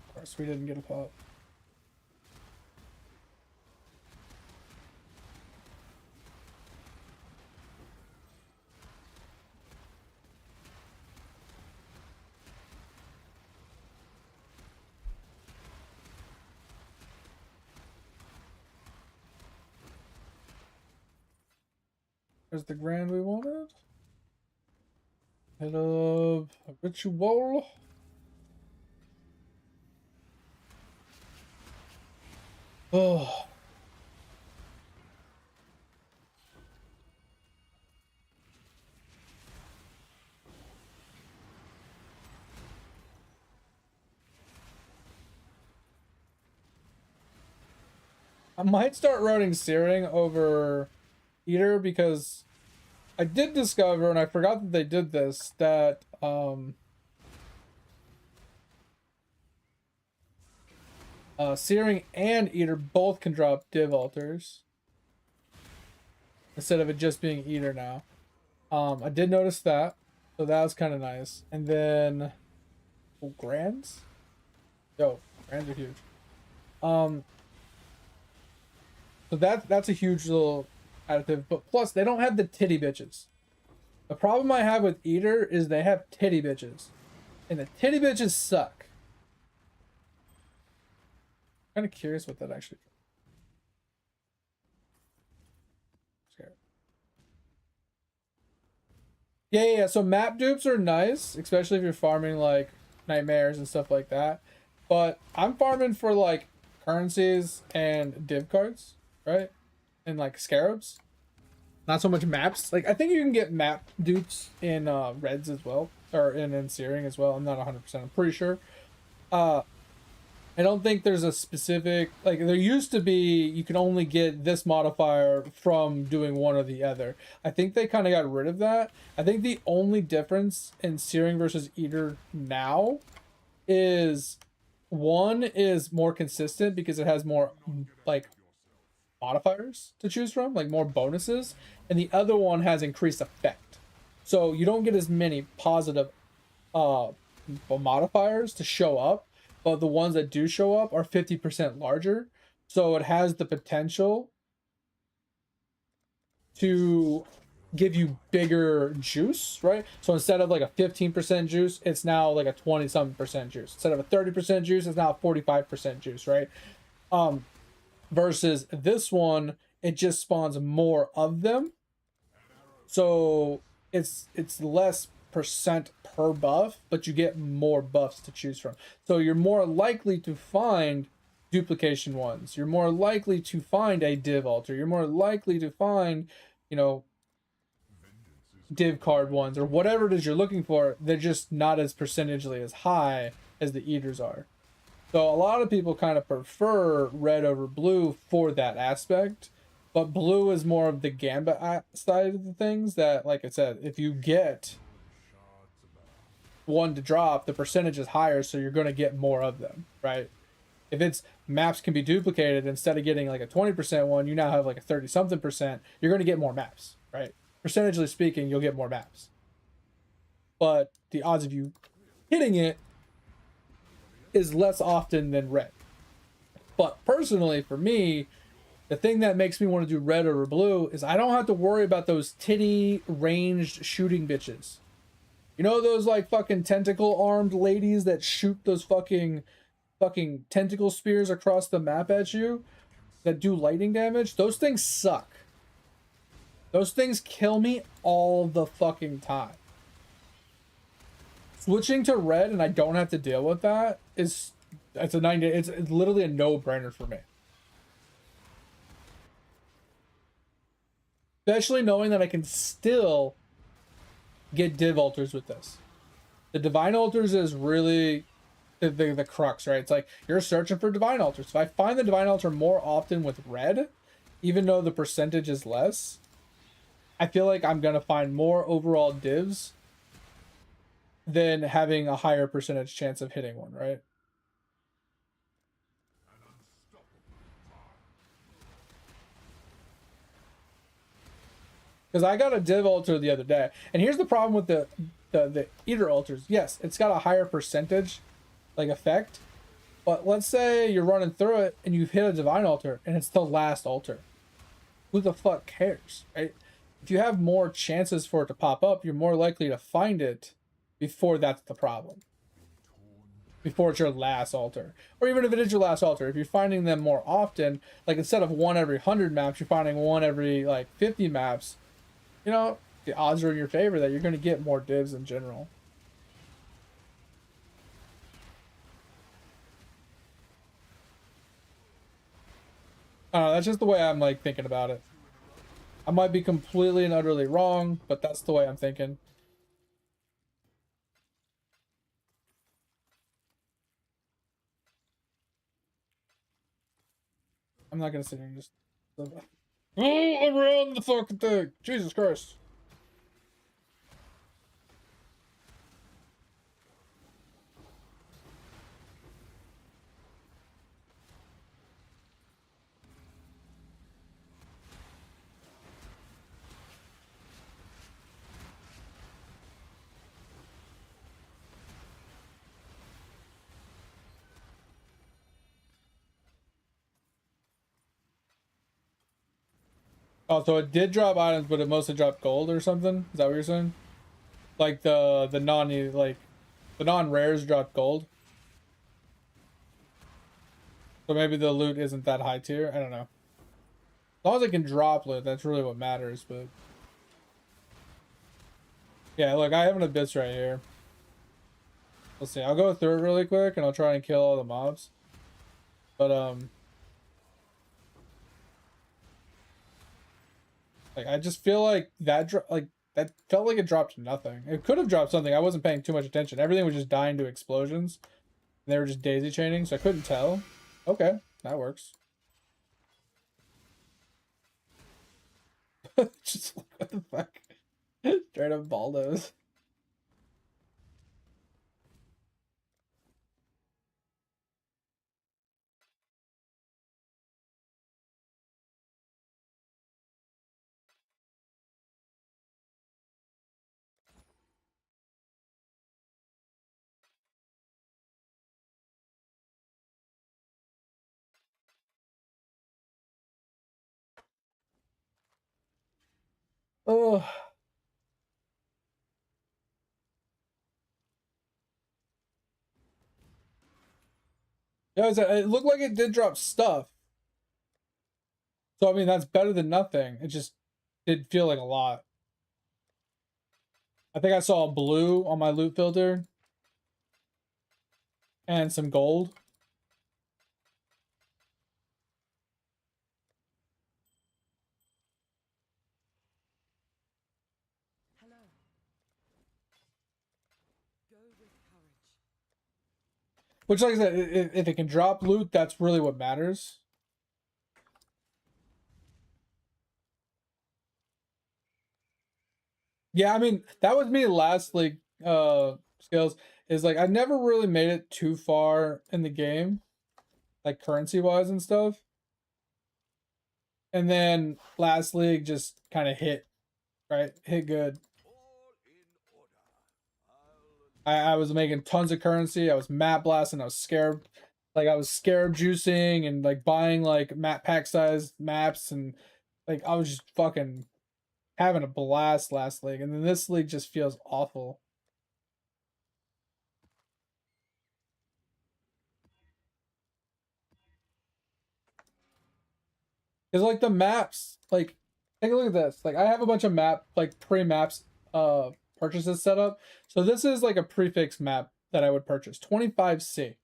Of course, we didn't get a pop. There's the grand we wanted. Head of a ritual. Oh. I might start running Searing over Eater because I did discover, and I forgot that they did this, that Searing and Eater both can drop div altars instead of it just being Eater now. I did notice that, so that was kind of nice. And then grands, grands are huge. So that's a huge little additive, but plus they don't have the titty bitches. The problem I have with Eater is they have titty bitches, and the titty bitches suck. I'm kind of curious what that actually. Yeah. So map dupes are nice, especially if you're farming like nightmares and stuff like that. But I'm farming for like currencies and div cards, right? And like scarabs. Not so much maps. Like I think you can get map dupes in reds as well, or in Searing as well. I'm not 100%. I'm pretty sure. I don't think there's a specific, like there used to be, you can only get this modifier from doing one or the other. I think they kind of got rid of that. I think the only difference in Searing versus Eater now is one is more consistent because it has more like modifiers to choose from, like more bonuses, and the other one has increased effect. So you don't get as many positive modifiers to show up, but the ones that do show up are 50% larger. So it has the potential to give you bigger juice, right? So instead of like a 15% juice, it's now like a 20-something% juice. Instead of a 30% juice, it's now a 45% juice, right? Versus this one, it just spawns more of them. So it's less percent per buff, but you get more buffs to choose from. So you're more likely to find duplication ones. You're more likely to find a div altar. You're more likely to find, you know, div card ones or whatever it is you're looking for. They're just not as percentagely as high as the eaters are. So a lot of people kind of prefer red over blue for that aspect, but blue is more of the gambit side of the things that, like I said, if you get one to drop, the percentage is higher, so you're going to get more of them, right? If it's maps can be duplicated, instead of getting like a 20% one, you now have like a 30-something%, you're going to get more maps, right? Percentagely speaking, you'll get more maps. But the odds of you hitting it is less often than red. But personally, for me, the thing that makes me want to do red over blue is I don't have to worry about those titty ranged shooting bitches. You know those like fucking tentacle armed ladies that shoot those fucking tentacle spears across the map at you that do lightning damage? Those things suck. Those things kill me all the fucking time. Switching to red and I don't have to deal with that it's literally a no-brainer for me. Especially knowing that I can still get div altars with this. The divine altars is really the crux, right? It's like you're searching for divine altars. If I find the divine altar more often with red, even though the percentage is less, I feel like I'm gonna find more overall divs than having a higher percentage chance of hitting one, right? Because I got a div altar the other day, and here's the problem with the eater altars. Yes, it's got a higher percentage like effect, but let's say you're running through it and you've hit a divine altar and it's the last altar. Who the fuck cares, right? If you have more chances for it to pop up, you're more likely to find it before that's the problem. Before it's your last altar. Or even if it is your last altar, if you're finding them more often, like instead of one every 100 maps, you're finding one every like 50 maps, you know, the odds are in your favor that you're going to get more divs in general. I don't know, that's just the way I'm like thinking about it. I might be completely and utterly wrong, but that's the way I'm thinking. I'm not gonna sit here and just around the fucking thing. Jesus Christ. Oh, so it did drop items, but it mostly dropped gold or something? Is that what you're saying? Like the non rares dropped gold. So maybe the loot isn't that high tier. I don't know. As long as it can drop loot, that's really what matters. But yeah, look, I have an abyss right here. Let's see. I'll go through it really quick, and I'll try and kill all the mobs. But like I just feel like that that felt like it dropped nothing. It could have dropped something. I wasn't paying too much attention. Everything was just dying to explosions. And they were just daisy chaining, so I couldn't tell. Okay, that works. Just what the fuck? Straight up baldos. Oh. Yeah, it looked like it did drop stuff. So, I mean, that's better than nothing. It just did feel like a lot. I think I saw a blue on my loot filter. And some gold. Hello. Go with courage. Which, like I said, if it can drop loot, that's really what matters. Yeah, I mean, that was me last league skills. Is like I never really made it too far in the game, like currency wise and stuff. And then last league just kind of hit, right? Hit good. I was making tons of currency. I was map blasting. I was scared, like I was scarab juicing and like buying like map pack size maps, and like I was just fucking having a blast last league. And then this league just feels awful. Because like the maps, like take a look at this. Like I have a bunch of map, like pre-maps purchases set up. So this is like a prefix map that I would purchase. 25C.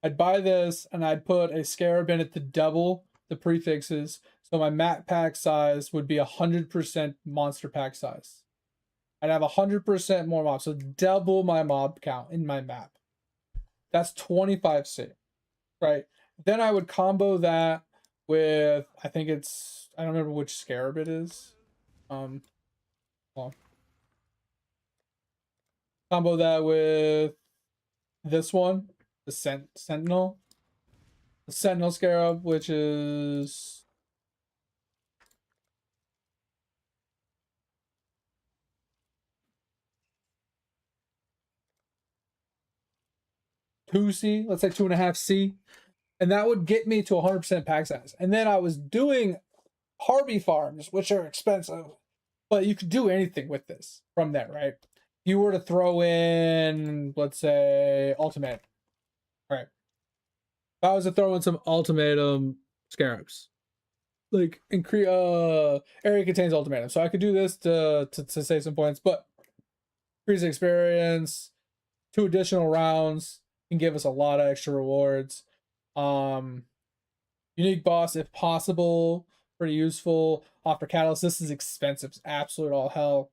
I'd buy this and I'd put a scarab in it to double the prefixes. So my map pack size would be 100% monster pack size. I'd have 100% more mobs. So double my mob count in my map. That's 25C. Right? Then I would combo that with, I think it's, I don't remember which scarab it is. Well, combo that with this one, the Sentinel. The Sentinel scarab, which is 2C, let's say 2.5C. And that would get me to 100% pack size. And then I was doing Harvey farms, which are expensive, but you could do anything with this from there, right? If you were to throw in, let's say, ultimatum, right? If I was to throw in some ultimatum scarabs, like increase area contains ultimatum, so I could do this to save some points, but increase experience, 2 additional rounds can give us a lot of extra rewards. Unique boss if possible, pretty useful. Offer catalyst, this is expensive. It's absolute all hell.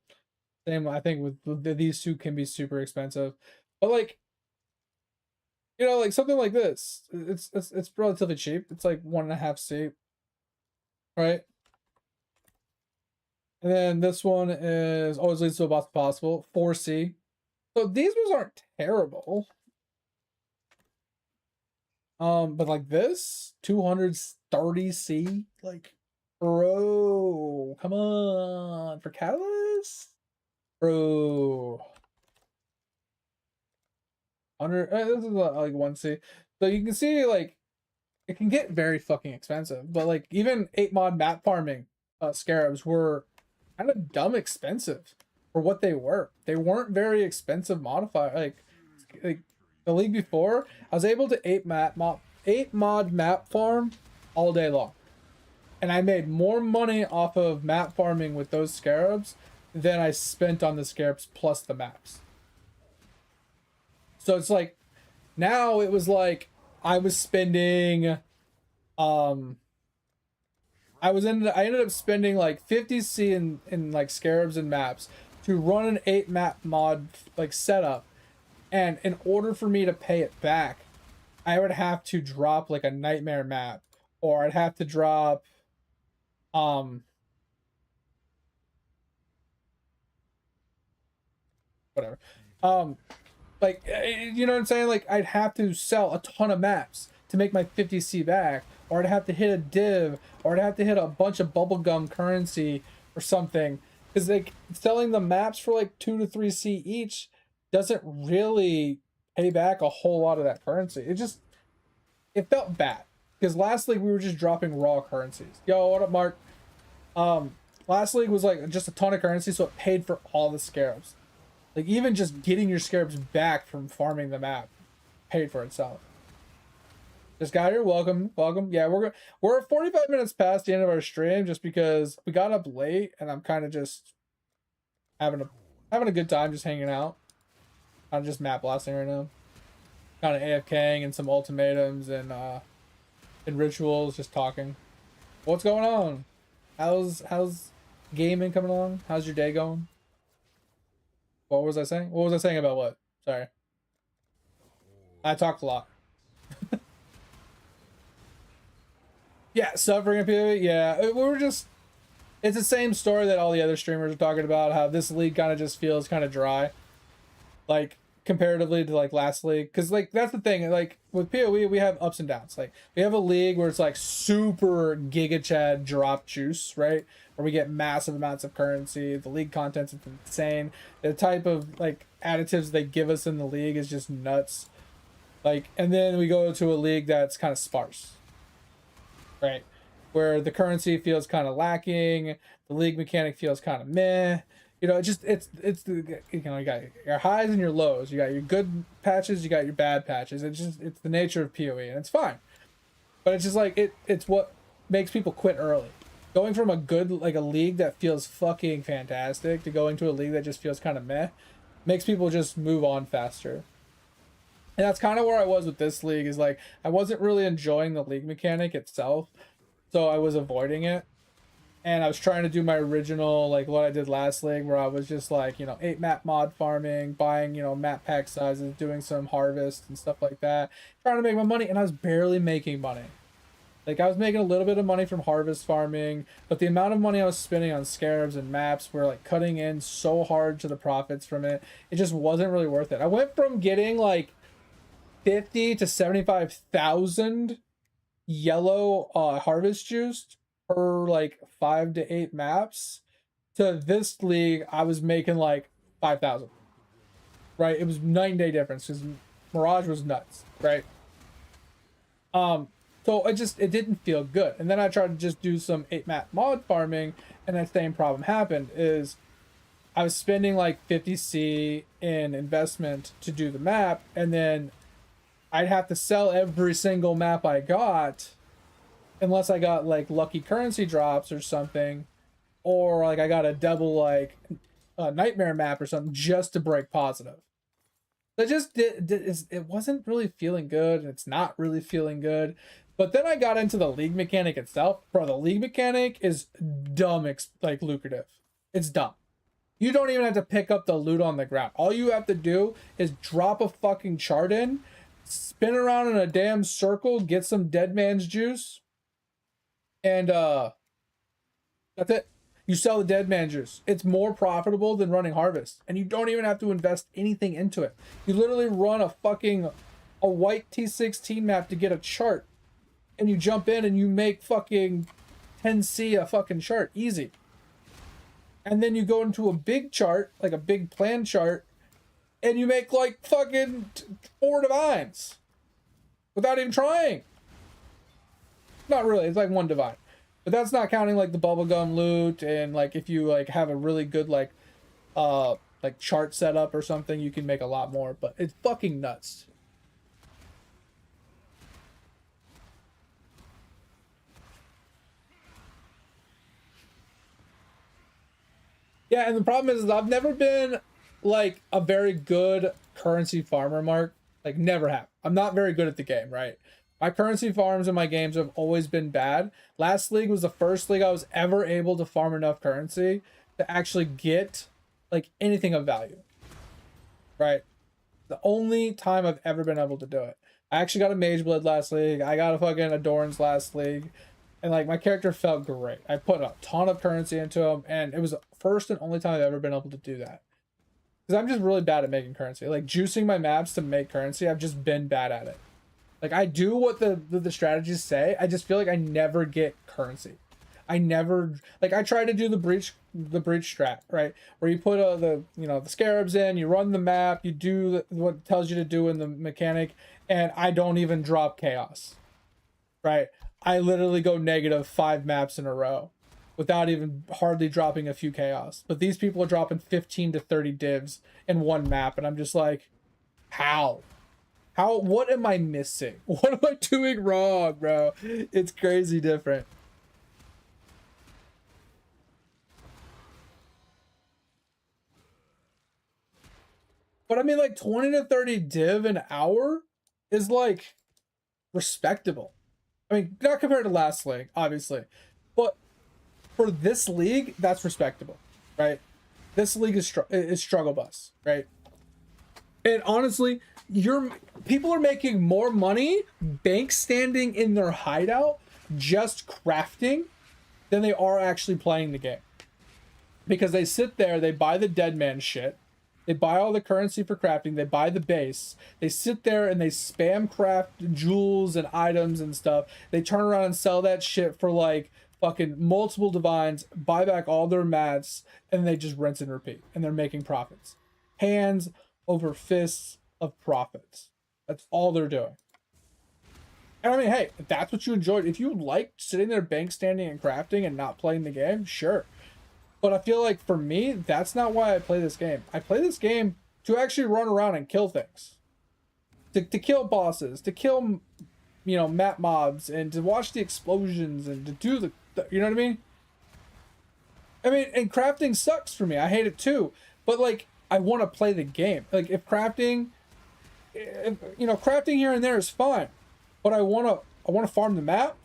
Same, I think with these two can be super expensive, but like, you know, like something like this, it's relatively cheap. It's like 1.5C, right? And then this one is always leads to a boss if possible, 4C. So these ones aren't terrible. But like this, 230C, like, bro, come on, for catalyst, bro. This is like 1C, so you can see like it can get very fucking expensive. But like even 8-mod map farming scarabs were kind of dumb expensive for what they were. They weren't very expensive modifier. Like the league before, I was able to 8-mod map farm all day long, and I made more money off of map farming with those scarabs than I spent on the scarabs plus the maps. So it's like now it was like I was spending I ended up spending like 50C in like scarabs and maps to run an 8-map mod like setup, and in order for me to pay it back, I would have to drop like a nightmare map, or I'd have to drop whatever. Like, you know what I'm saying? Like, I'd have to sell a ton of maps to make my 50C back, or I'd have to hit a div, or I'd have to hit a bunch of bubblegum currency or something. Because, like, selling the maps for like 2 to 3C each doesn't really pay back a whole lot of that currency. It felt bad. Because last league we were just dropping raw currencies. Yo, what up, Mark? last league was like just a ton of currency, so it paid for all the scarabs. Like even just getting your scarabs back from farming the map paid for itself. Just got here, welcome. Yeah, we're 45 minutes past the end of our stream just because we got up late and I'm kind of just having a good time just hanging out. I'm just map blasting right now. Kind of AFKing and some ultimatums and rituals, just talking. What's going on? How's gaming coming along? How's your day going? What was I saying? What was I saying about what? Sorry. I talked a lot. Yeah, suffering in POE. Yeah, it's the same story that all the other streamers are talking about, how this league kind of just feels kind of dry. Like, comparatively to like last league. Because like, that's the thing. Like, with POE, we have ups and downs. Like, we have a league where it's like super Giga Chad drop juice, right? Where we get massive amounts of currency. The league content's insane. The type of like additives they give us in the league is just nuts. Like, and then we go to a league that's kind of sparse, right? Where the currency feels kind of lacking, the league mechanic feels kind of meh. You know, it's the, you know, you got your highs and your lows. You got your good patches, you got your bad patches. It's the nature of PoE, and it's fine. But it's just like it's what makes people quit early. Going from a league that feels fucking fantastic to going to a league that just feels kind of meh makes people just move on faster. And that's kind of where I was with this league, is like I wasn't really enjoying the league mechanic itself, so I was avoiding it. And I was trying to do my original, like what I did last league, where I was just like, you know, 8 map mod farming, buying, you know, map pack sizes, doing some harvest and stuff like that, trying to make my money, and I was barely making money. Like, I was making a little bit of money from harvest farming, but the amount of money I was spending on scarabs and maps were like cutting in so hard to the profits from it. It just wasn't really worth it. I went from getting like 50 to 75,000 yellow harvest juice per like 5 to 8 maps to this league I was making like 5,000, right? It was night and day difference because Mirage was nuts, right? So it didn't feel good. And then I tried to just do some 8 map mod farming, and that same problem happened. Is I was spending like 50C in investment to do the map, and then I'd have to sell every single map I got unless I got like lucky currency drops or something, or like I got a double like a nightmare map or something just to break positive. It wasn't really feeling good, and it's not really feeling good. But then I got into the league mechanic itself. Bro, the league mechanic is dumb, like lucrative. It's dumb. You don't even have to pick up the loot on the ground. All you have to do is drop a fucking chart in, spin around in a damn circle, get some dead man's juice, and that's it. You sell the dead man juice. It's more profitable than running harvest, and you don't even have to invest anything into it. You literally run a white T16 map to get a chart, and you jump in and you make fucking 10C a fucking chart, easy. And then you go into a big chart, like a big plan chart, and you make like fucking 4 divines without even trying. Not really, it's like 1 divine. But that's not counting like the bubblegum loot, and like if you like have a really good like chart setup or something, you can make a lot more. But it's fucking nuts. Yeah, and the problem is I've never been like a very good currency farmer, Mark. Like, never have. I'm not very good at the game, right? My currency farms in my games have always been bad. Last league was the first league I was ever able to farm enough currency to actually get like anything of value, right? The only time I've ever been able to do it. I actually got a Mage Blade last league. I got a fucking Adorns last league. And like my character felt great. I put a ton of currency into him, and it was the first and only time I've ever been able to do that. Because I'm just really bad at making currency. Like juicing my maps to make currency, I've just been bad at it. Like I do what the strategies say. I just feel like I never get currency. I never, like, I try to do the breach strat, right? Where you put the scarabs in, you run the map, you do what it tells you to do in the mechanic, and I don't even drop chaos, right? I literally go negative 5 maps in a row. without even hardly dropping a few chaos. But these people are dropping 15 to 30 divs in one map, and I'm just like, how? How? What am I missing? What am I doing wrong, bro? It's crazy different. But I mean, like 20 to 30 div an hour is like respectable. I mean, not compared to last league, obviously, but for this league, that's respectable, right? This league is struggle bus, right? And honestly, people are making more money bank standing in their hideout just crafting than they are actually playing the game. Because they sit there, they buy the dead man shit, they buy all the currency for crafting, they buy the base, they sit there and they spam craft jewels and items and stuff. They turn around and sell that shit for like fucking multiple divines, buy back all their mats, and they just rinse and repeat. And they're making profits. Hands over fists of profits. That's all they're doing. And I mean, hey, if that's what you enjoyed, if you like sitting there bank standing and crafting and not playing the game, sure. But I feel like for me, that's not why I play this game. I play this game to actually run around and kill things. To kill bosses, to kill, you know, map mobs, and to watch the explosions, and to do the you know what I mean? I mean, and crafting sucks for me. I hate it too. But like, I want to play the game. Like, if crafting, you know, crafting here and there is fine. But I want to farm the map.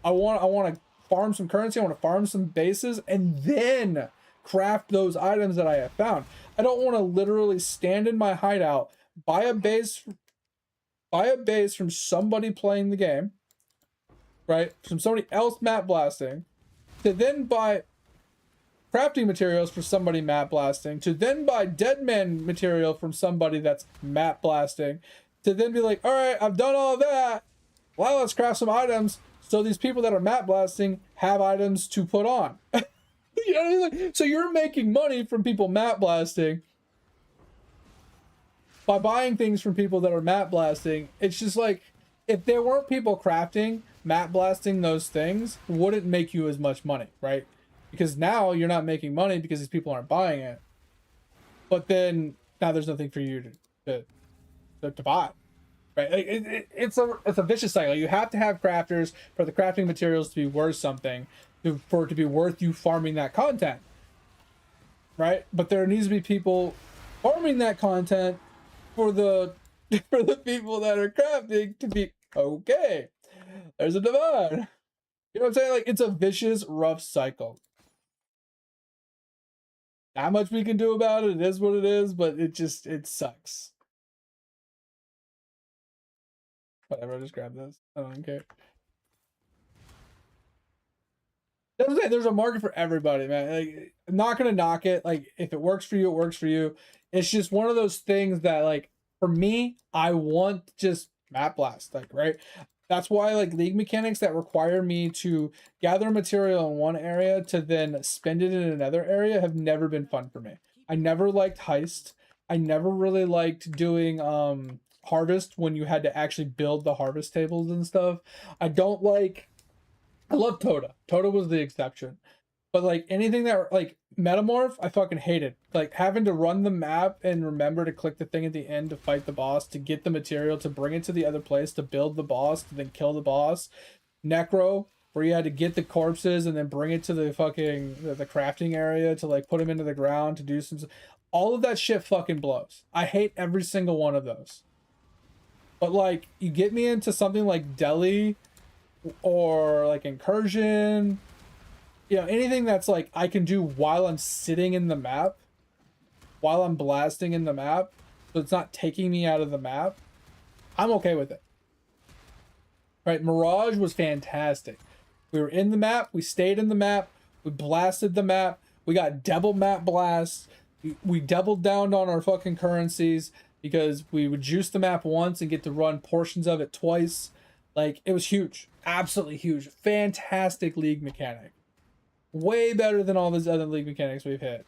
I want to farm some currency. I want to farm some bases and then craft those items that I have found. I don't want to literally stand in my hideout, buy a base from somebody playing the game, right? From somebody else map blasting, to then buy crafting materials for somebody map blasting, to then buy dead man material from somebody that's map blasting, to then be like, all right, I've done all that. Well, let's craft some items so these people that are map blasting have items to put on. You know what I mean? So you're making money from people map blasting by buying things from people that are map blasting. It's just like, if there weren't people crafting, map blasting those things wouldn't make you as much money, right? Because now you're not making money because these people aren't buying it. But then now there's nothing for you to buy. Right? Like it's a vicious cycle. You have to have crafters for the crafting materials to be worth something, for it to be worth you farming that content. Right? But there needs to be people farming that content for the people that are crafting to be okay. There's a divide. You know what I'm saying? Like, it's a vicious, rough cycle. Not much we can do about it. It is what it is, but it sucks. Whatever, I'll just grab this. I don't care. There's a market for everybody, man. Like, I'm not gonna knock it. Like, if it works for you, it works for you. It's just one of those things that, like, for me, I want just map blast, like, right? That's why, like, league mechanics that require me to gather material in one area to then spend it in another area have never been fun for me. I never liked heist. I never really liked doing harvest when you had to actually build the harvest tables and stuff. I love Toda. Toda was the exception. But like anything that like Metamorph, I fucking hated. Like having to run the map and remember to click the thing at the end to fight the boss, to get the material, to bring it to the other place, to build the boss, to then kill the boss. Necro, where you had to get the corpses and then bring it to the fucking the crafting area to like put them into the ground to do some. All of that shit fucking blows. I hate every single one of those. But like, you get me into something like Delhi or like Incursion, you know, anything that's like I can do while I'm sitting in the map, while I'm blasting in the map, so it's not taking me out of the map, I'm okay with it. Right, Mirage was fantastic. We were in the map, we stayed in the map, we blasted the map, we got double map blasts, we doubled down on our fucking currencies because we would juice the map once and get to run portions of it twice. Like, it was huge. Absolutely huge. Fantastic league mechanic. Way better than all those other league mechanics we've hit.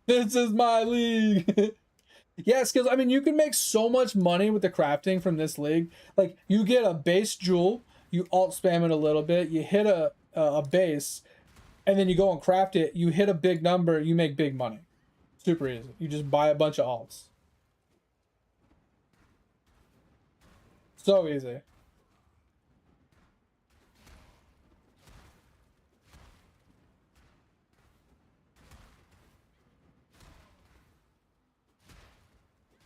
This is my league. Yeah, skills. I mean, you can make so much money with the crafting from this league. Like, you get a base jewel, you alt spam it a little bit, you hit a base, and then you go and craft it. You hit a big number, you make big money. Super easy. You just buy a bunch of alts. So easy.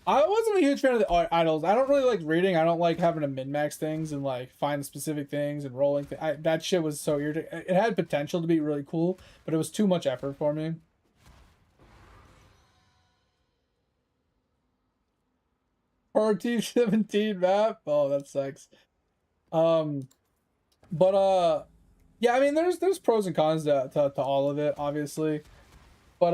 I wasn't a huge fan of the idols. I don't really like reading. I don't like having to min-max things and like find specific things and rolling things. That shit was so irritating. It had potential to be really cool, but it was too much effort for me. RT 17 map. Oh, that sucks. But yeah, I mean, there's pros and cons to all of it, obviously. But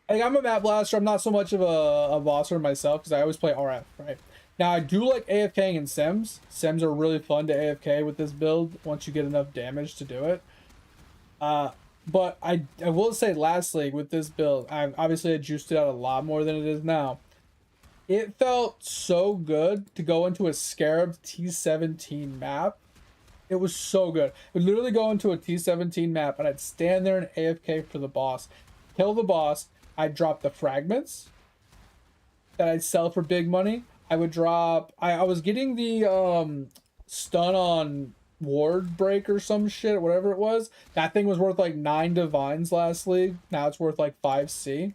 like, I'm a map blaster. I'm not so much of a bosser myself because I always play RF, right? Now I do like AFKing and Sims. Sims are really fun to AFK with this build once you get enough damage to do it. But I will say, last league with this build, I juiced it out a lot more than it is now. It felt so good to go into a Scarab T17 map. It was so good. I would literally go into a T17 map and I'd stand there and AFK for the boss, kill the boss. I'd drop the fragments that I'd sell for big money. I would drop. I was getting the stun on ward break or some shit, whatever it was. That thing was worth like 9 divines last league. Now it's worth like 5C.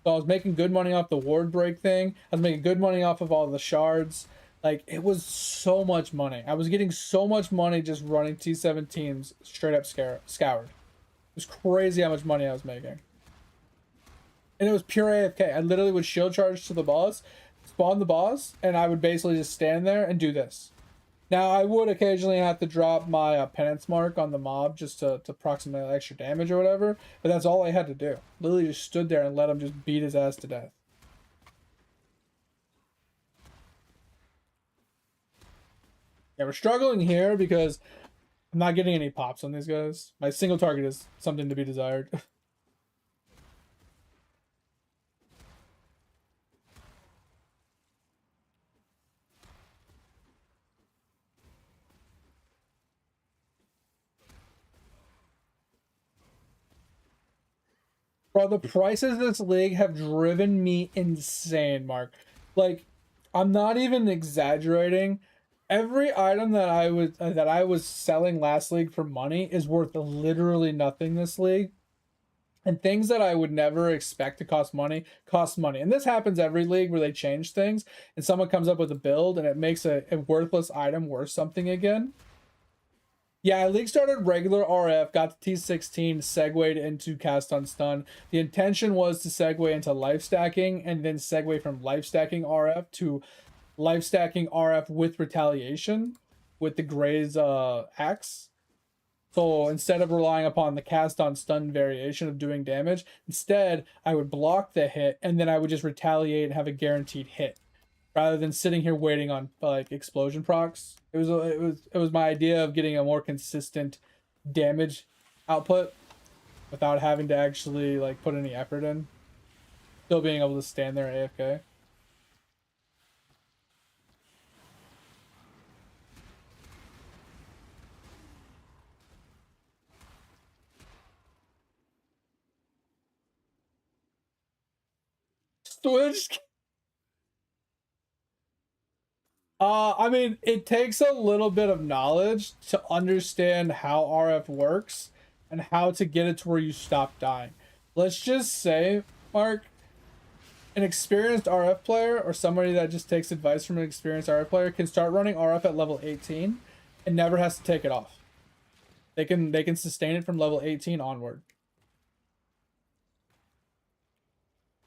So I was making good money off the ward break thing. I was making good money off of all the shards. Like, it was so much money. I was getting so much money just running T17s straight up scoured. It was crazy how much money I was making. And it was pure AFK. I literally would shield charge to the boss, spawn the boss, and I would basically just stand there and do this. Now, I would occasionally have to drop my penance mark on the mob just to approximate extra damage or whatever, but that's all I had to do. Literally just stood there and let him just beat his ass to death. Yeah, we're struggling here because I'm not getting any pops on these guys. My single target is something to be desired. Bro, the prices of this league have driven me insane, Mark. Like, I'm not even exaggerating. Every item that I was selling last league for money is worth literally nothing this league. And things that I would never expect to cost money cost money. And this happens every league where they change things and someone comes up with a build and it makes a worthless item worth something again. Yeah, league started regular RF, got to T16, segued into cast on stun. The intention was to segue into life stacking and then segue from life stacking RF to life stacking RF with retaliation with the Gray's axe. So instead of relying upon the cast on stun variation of doing damage, instead I would block the hit and then I would just retaliate and have a guaranteed hit, rather than sitting here waiting on like explosion procs. It was my idea of getting a more consistent damage output without having to actually like put any effort in. Still being able to stand there AFK. Switch. I mean, it takes a little bit of knowledge to understand how RF works and how to get it to where you stop dying. Let's just say, Mark, an experienced RF player or somebody that just takes advice from an experienced RF player can start running RF at level 18 and never has to take it off. They can sustain it from level 18 onward.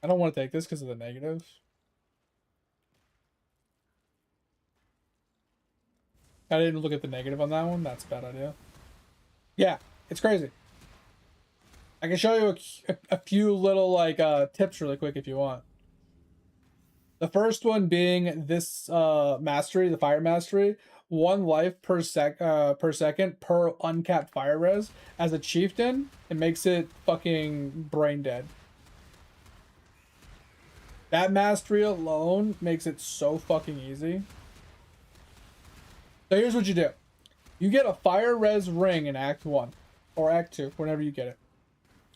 I don't want to take this because of the negative. I didn't look at the negative on that one. That's a bad idea. Yeah, it's crazy. I can show you a few little like tips really quick if you want. The first one being this mastery, the fire mastery. 1 life per second per uncapped fire res. As a chieftain, it makes it fucking brain dead. That mastery alone makes it so fucking easy. So here's what you do. You get a fire res ring in Act 1 or Act 2, whenever you get it.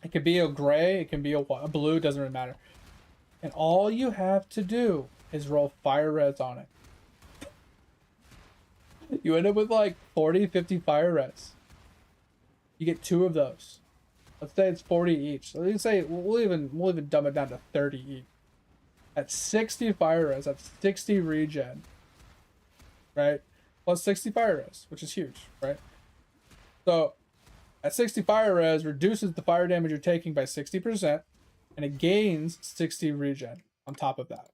It can be a gray, it can be a blue, doesn't really matter. And all you have to do is roll fire res on it. You end up with like 40, 50 fire res. You get 2 of those. Let's say it's 40 each. So let's say we'll even dumb it down to 30 each. That's 60 fire res. That's 60 regen. Right? Plus 60 fire res, which is huge, right? So at 60 fire res reduces the fire damage you're taking by 60%, and it gains 60 regen on top of that.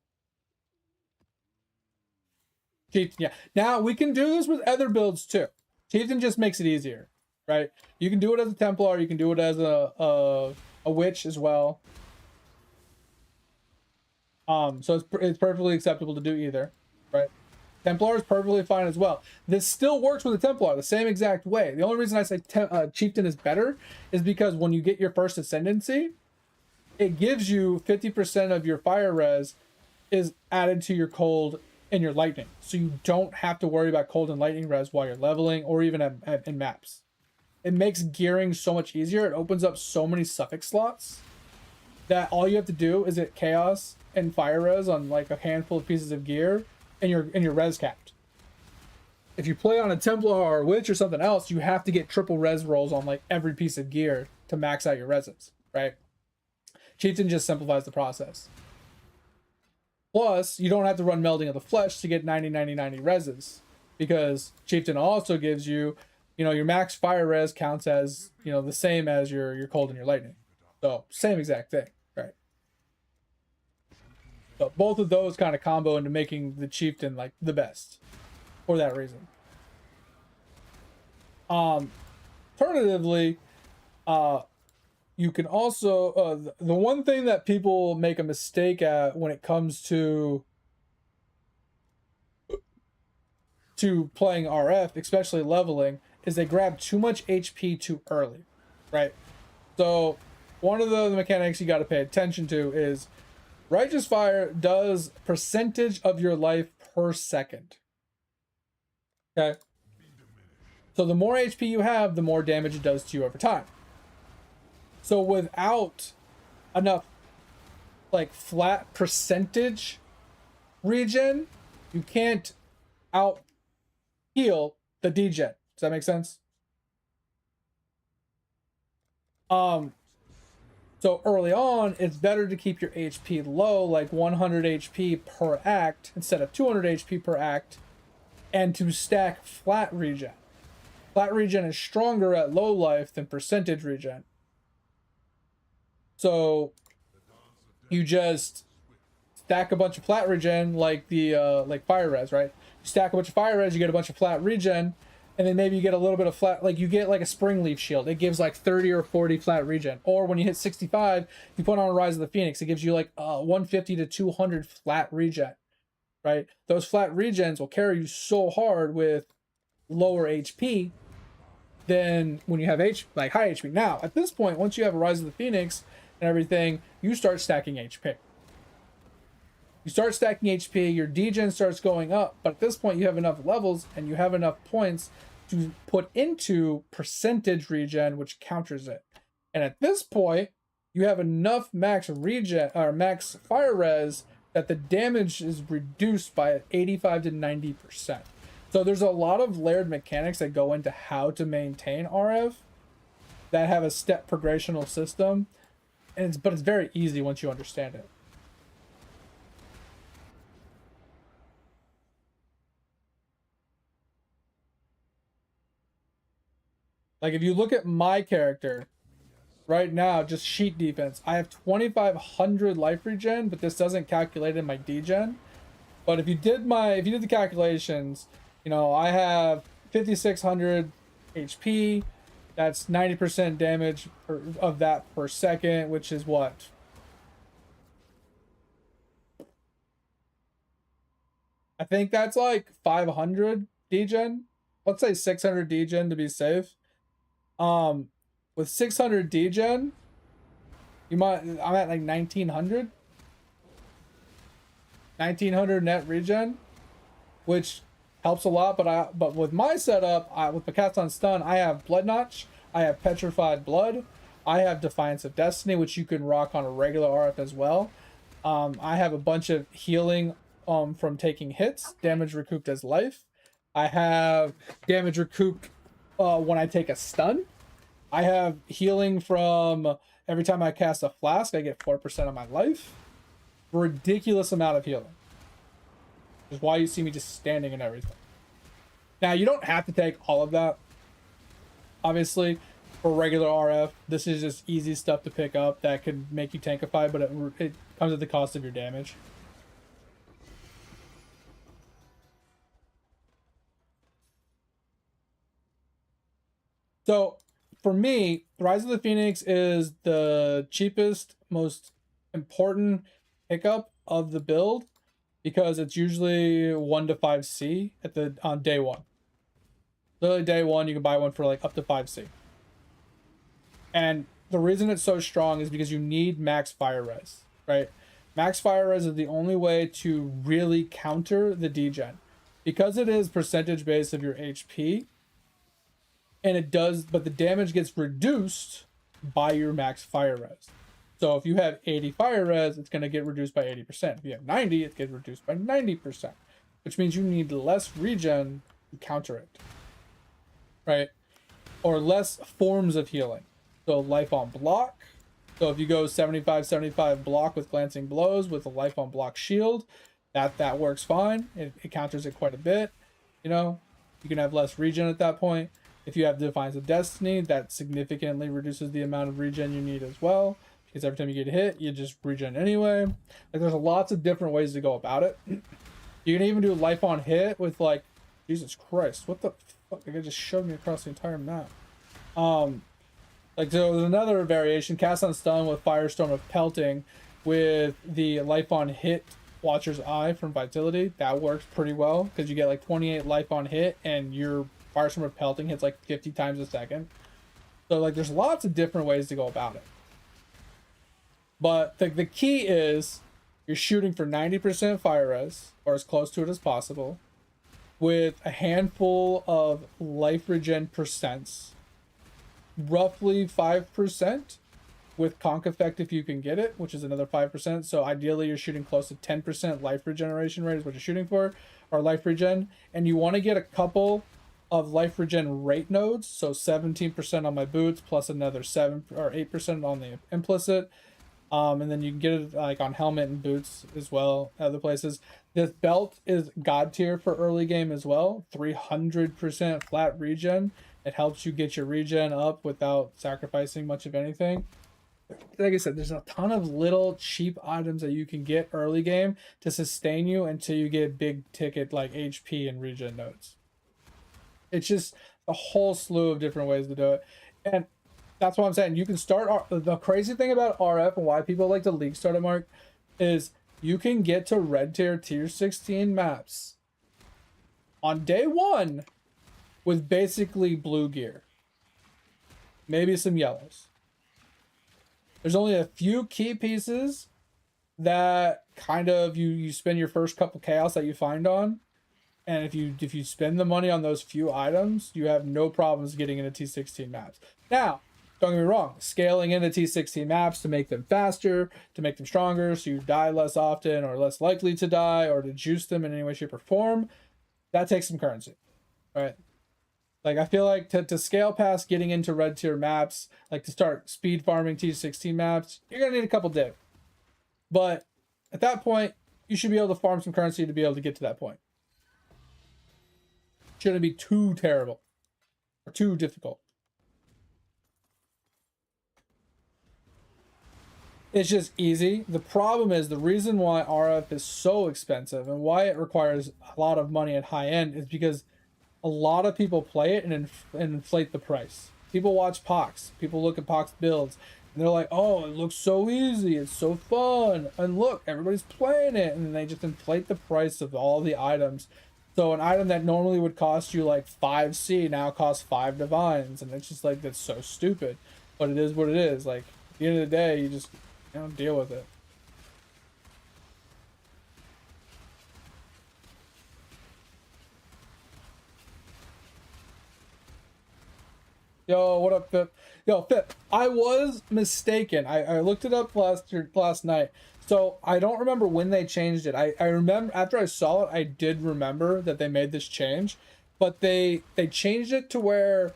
Yeah. Now we can do this with other builds too. Chieftain just makes it easier, right? You can do it as a Templar, you can do it as a witch as well. So it's perfectly acceptable to do either, right? Templar is perfectly fine as well. This still works with a Templar the same exact way. The only reason I say Chieftain is better is because when you get your first Ascendancy, it gives you 50% of your fire res is added to your cold and your lightning. So you don't have to worry about cold and lightning res while you're leveling or even in maps. It makes gearing so much easier. It opens up so many suffix slots that all you have to do is hit chaos and fire res on like a handful of pieces of gear and your res capped. If you play on a Templar or a Witch or something else, you have to get triple res rolls on like every piece of gear to max out your reses, right? Chieftain just simplifies the process. Plus, you don't have to run Melding of the Flesh to get 90, 90, 90 reses, because Chieftain also gives you, your max fire res counts as, the same as your cold and your lightning. So, same exact thing, right? So, both of those kind of combo into making the Chieftain, like, the best for that reason. Alternatively, you can also, the one thing that people make a mistake at when it comes to playing RF, especially leveling, is they grab too much HP too early, right? So one of the mechanics you got to pay attention to is Righteous Fire does percentage of your life per second. Okay? So the more HP you have, the more damage it does to you over time. So without enough like flat percentage regen, you can't out heal the degen. Does that make sense? So early on, it's better to keep your HP low, like 100 HP per act instead of 200 HP per act, and to stack flat regen. Flat regen is stronger at low life than percentage regen. So you just stack a bunch of flat regen like the like fire res, right? You stack a bunch of fire res, you get a bunch of flat regen, and then maybe you get a little bit of flat, like you get like a spring leaf shield. It gives like 30 or 40 flat regen. Or when you hit 65, you put on a Rise of the Phoenix, it gives you like 150 to 200 flat regen, right? Those flat regens will carry you so hard with lower HP than when you have high HP. Now, at this point, once you have a Rise of the Phoenix and everything, you start stacking HP. You start stacking HP, your degen starts going up, but at this point you have enough levels and you have enough points to put into percentage regen, which counters it. And at this point, you have enough max regen or max fire res that the damage is reduced by 85 to 90%. So there's a lot of layered mechanics that go into how to maintain RF that have a step progressional system, but it's very easy once you understand it. Like if you look at my character right now, just sheet defense, I have 2,500 life regen, but this doesn't calculate in my degen. But if you did the calculations, I have 5,600 HP. That's 90% damage of that per second, which is what? I think that's like 500 degen. Let's say 600 degen to be safe. With 600 degen, I'm at like 1,900. 1900 net regen, which helps a lot. But with my setup, with the cast on stun, I have Blood Notch, I have Petrified Blood, I have Defiance of Destiny, which you can rock on a regular RF as well. I have a bunch of healing from taking hits, damage recouped as life. I have damage recouped when I take a stun. I have healing from every time I cast a flask, I get 4% of my life. Ridiculous amount of healing. Which is why you see me just standing and everything. Now, you don't have to take all of that. Obviously, for regular RF, this is just easy stuff to pick up that could make you tankify, but it comes at the cost of your damage. So, for me, Rise of the Phoenix is the cheapest, most important pickup of the build because it's usually 1 to 5C on day one. Literally day one, you can buy one for like up to 5C. And the reason it's so strong is because you need max fire res, right? Max fire res is the only way to really counter the degen. Because it is percentage based of your HP, and it does, but the damage gets reduced by your max fire res. So if you have 80 fire res, it's going to get reduced by 80%. If you have 90, it gets reduced by 90%, which means you need less regen to counter it, right? Or less forms of healing. So life on block. So if you go 75-75 block with glancing blows with a life on block shield, that works fine. It counters it quite a bit. You know, you can have less regen at that point. If you have Defiance of Destiny, that significantly reduces the amount of regen you need as well. Because every time you get hit, you just regen anyway. Like, there's lots of different ways to go about it. You can even do life on hit with, like, Jesus Christ, what the fuck? Like, it just shoved me across the entire map. Like, so there's another variation, cast on stun with Firestorm of Pelting with the life on hit Watcher's Eye from Vitality. That works pretty well because you get like 28 life on hit and your Firestorm of Pelting hits like 50 times a second. So like there's lots of different ways to go about it. But the key is you're shooting for 90% fire res, or as close to it as possible, with a handful of life regen percents. Roughly 5% with conk effect if you can get it, which is another 5%. So ideally you're shooting close to 10% life regeneration rate is what you're shooting for, or life regen. And you want to get a couple of life regen rate nodes, so 17% on my boots plus another 7 or 8% on the implicit. And then you can get it like on helmet and boots as well, other places. This belt is god tier for early game as well. 300% flat regen. It helps you get your regen up without sacrificing much of anything. Like I said, there's a ton of little cheap items that you can get early game to sustain you until you get big ticket like HP and regen nodes. It's just a whole slew of different ways to do it. And that's what I'm saying. You can start. The crazy thing about RF and why people like to league start it, Mark, is you can get to red tier 16 maps on day one with basically blue gear, maybe some yellows. There's only a few key pieces that kind of you spend your first couple chaos that you find on, and if you spend the money on those few items, you have no problems getting into T16 maps. Now, don't get me wrong, scaling into T16 maps to make them faster, to make them stronger, so you die less often or less likely to die, or to juice them in any way, shape, or form, that takes some currency, right? Like, I feel like to scale past getting into red tier maps, like to start speed farming T16 maps, you're going to need a couple div. But at that point, you should be able to farm some currency to be able to get to that point. Shouldn't be too terrible or too difficult. It's just easy. The problem is the reason why RF is so expensive and why it requires a lot of money at high end is because a lot of people play it and inflate the price. People watch Pox. People look at Pox builds. And they're like, oh, it looks so easy. It's so fun. And look, everybody's playing it. And they just inflate the price of all the items. So an item that normally would cost you like 5C now costs 5 divines. And it's just like, that's so stupid. But it is what it is. Like, at the end of the day, you just deal with it. Yo, what up, Pip? Yo, Pip, I was mistaken. I looked it up last night. So I don't remember when they changed it. I remember after I saw it, I did remember that they made this change, but they changed it to where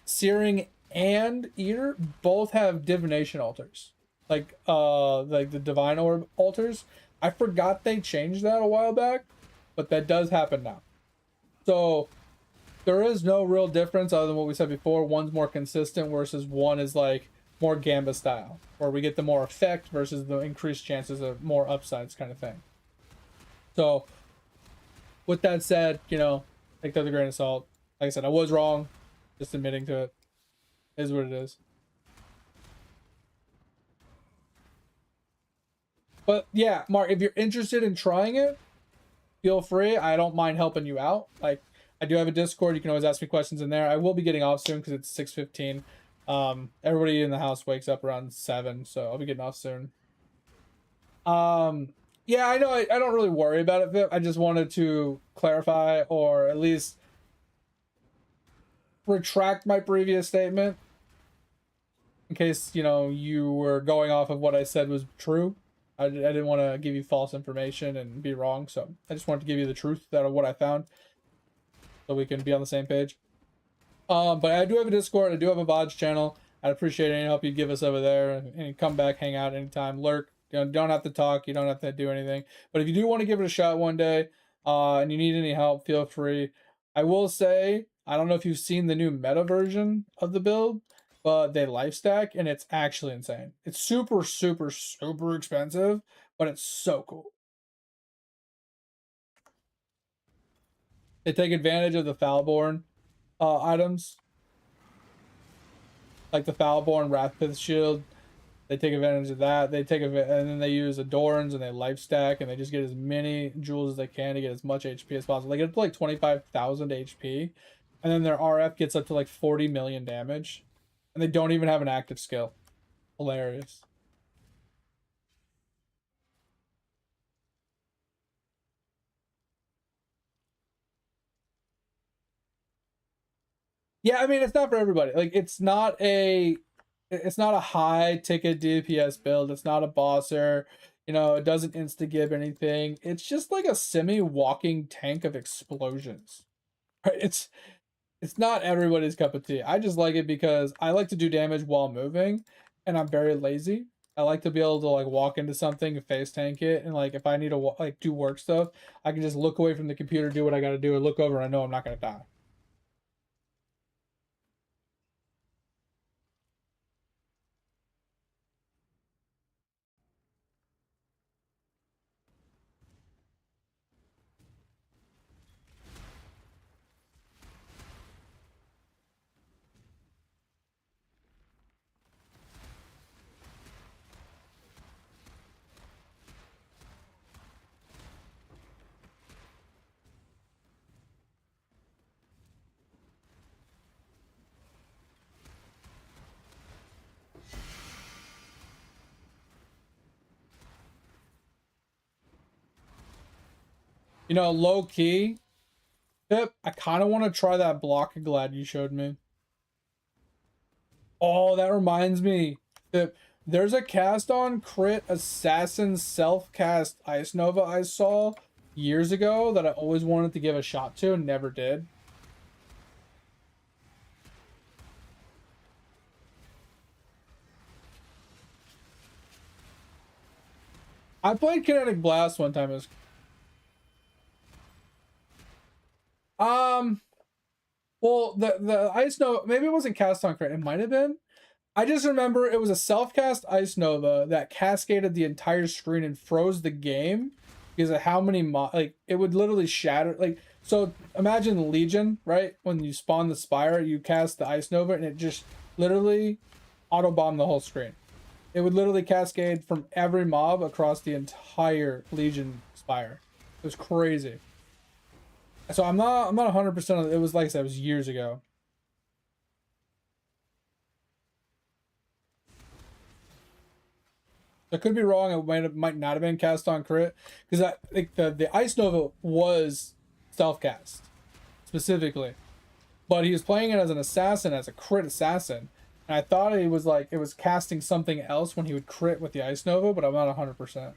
Searing and Eater both have divination altars. Like the divine orb altars. I forgot they changed that a while back, but that does happen now. So there is no real difference other than what we said before. One's more consistent versus one is like more Gamba style, where we get the more effect versus the increased chances of more upsides kind of thing. So with that said, you know, take that with a grain of salt. Like I said, I was wrong. Just admitting to it. It is what it is. But yeah, Mark, if you're interested in trying it, feel free. I don't mind helping you out. Like, I do have a Discord. You can always ask me questions in there. I will be getting off soon because it's 6:15. Everybody in the house wakes up around 7, so I'll be getting off soon. Yeah, I know I don't really worry about it, Vip. I just wanted to clarify or at least retract my previous statement in case, you know, you were going off of what I said was true. I didn't want to give you false information and be wrong, so I just wanted to give you the truth of what I found so we can be on the same page. But I do have a Discord. I do have a VODs channel. I'd appreciate any help you give us over there. And come back, hang out anytime, lurk. You know, don't have to talk. You don't have to do anything. But if you do want to give it a shot one day, and you need any help, feel free. I will say, I don't know if you've seen the new meta version of the build, but they life stack, and it's actually insane. It's super, super, super expensive, but it's so cool. They take advantage of the Foulborn items, like the Foulborn Wrathpith shield. They take advantage of that. They take and then they use Adorns and they life stack, and they just get as many jewels as they can to get as much HP as possible. They get up to like 25,000 HP, and then their RF gets up to like 40 million damage, and they don't even have an active skill. Hilarious. Yeah, I mean, it's not for everybody. Like, it's not a high ticket DPS build. It's not a bosser. You know, it doesn't insta-gib anything. It's just like a semi-walking tank of explosions. Right? It's not everybody's cup of tea. I just like it because I like to do damage while moving, and I'm very lazy. I like to be able to like walk into something and face tank it, and like if I need to like do work stuff, I can just look away from the computer, do what I got to do, and look over, and I know I'm not gonna die. You know, low key, Pip, I kind of want to try that block of glad you showed me. Oh, that reminds me, Pip, there's a cast on crit assassin self cast Ice Nova I saw years ago that I always wanted to give a shot to and never did. I played Kinetic Blast one time. It was well, the Ice Nova, maybe it wasn't cast on crit. It might have been. I just remember it was a self-cast Ice Nova that cascaded the entire screen and froze the game because of how many like it would literally shatter. Like, so imagine Legion, right? When you spawn the Spire, you cast the Ice Nova and it just literally auto bombed the whole screen. It would literally cascade from every mob across the entire Legion Spire. It was crazy. So I'm not 100%. It was like I said, it was years ago. I could be wrong. It might not have been cast on crit because I think the Ice Nova was self cast specifically. but he was playing it as an assassin, as a crit assassin. And I thought it was like it was casting something else when he would crit with the Ice Nova, but I'm not 100%.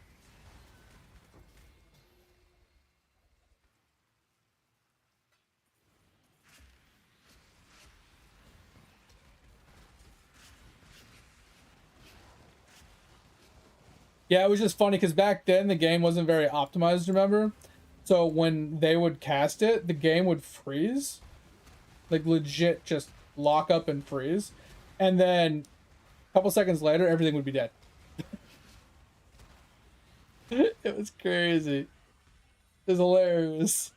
Yeah, it was just funny because back then the game wasn't very optimized, remember? So when they would cast it, the game would freeze. Like legit just lock up and freeze. And then a couple seconds later, everything would be dead. It was crazy. It was hilarious.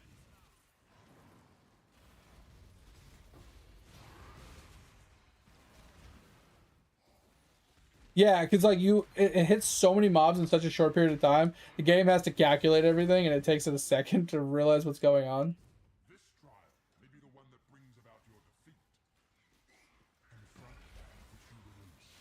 Yeah, because like it hits so many mobs in such a short period of time. The game has to calculate everything, and it takes it a second to realize what's going on. This trial may be the one that brings about your defeat. Confront that which you release.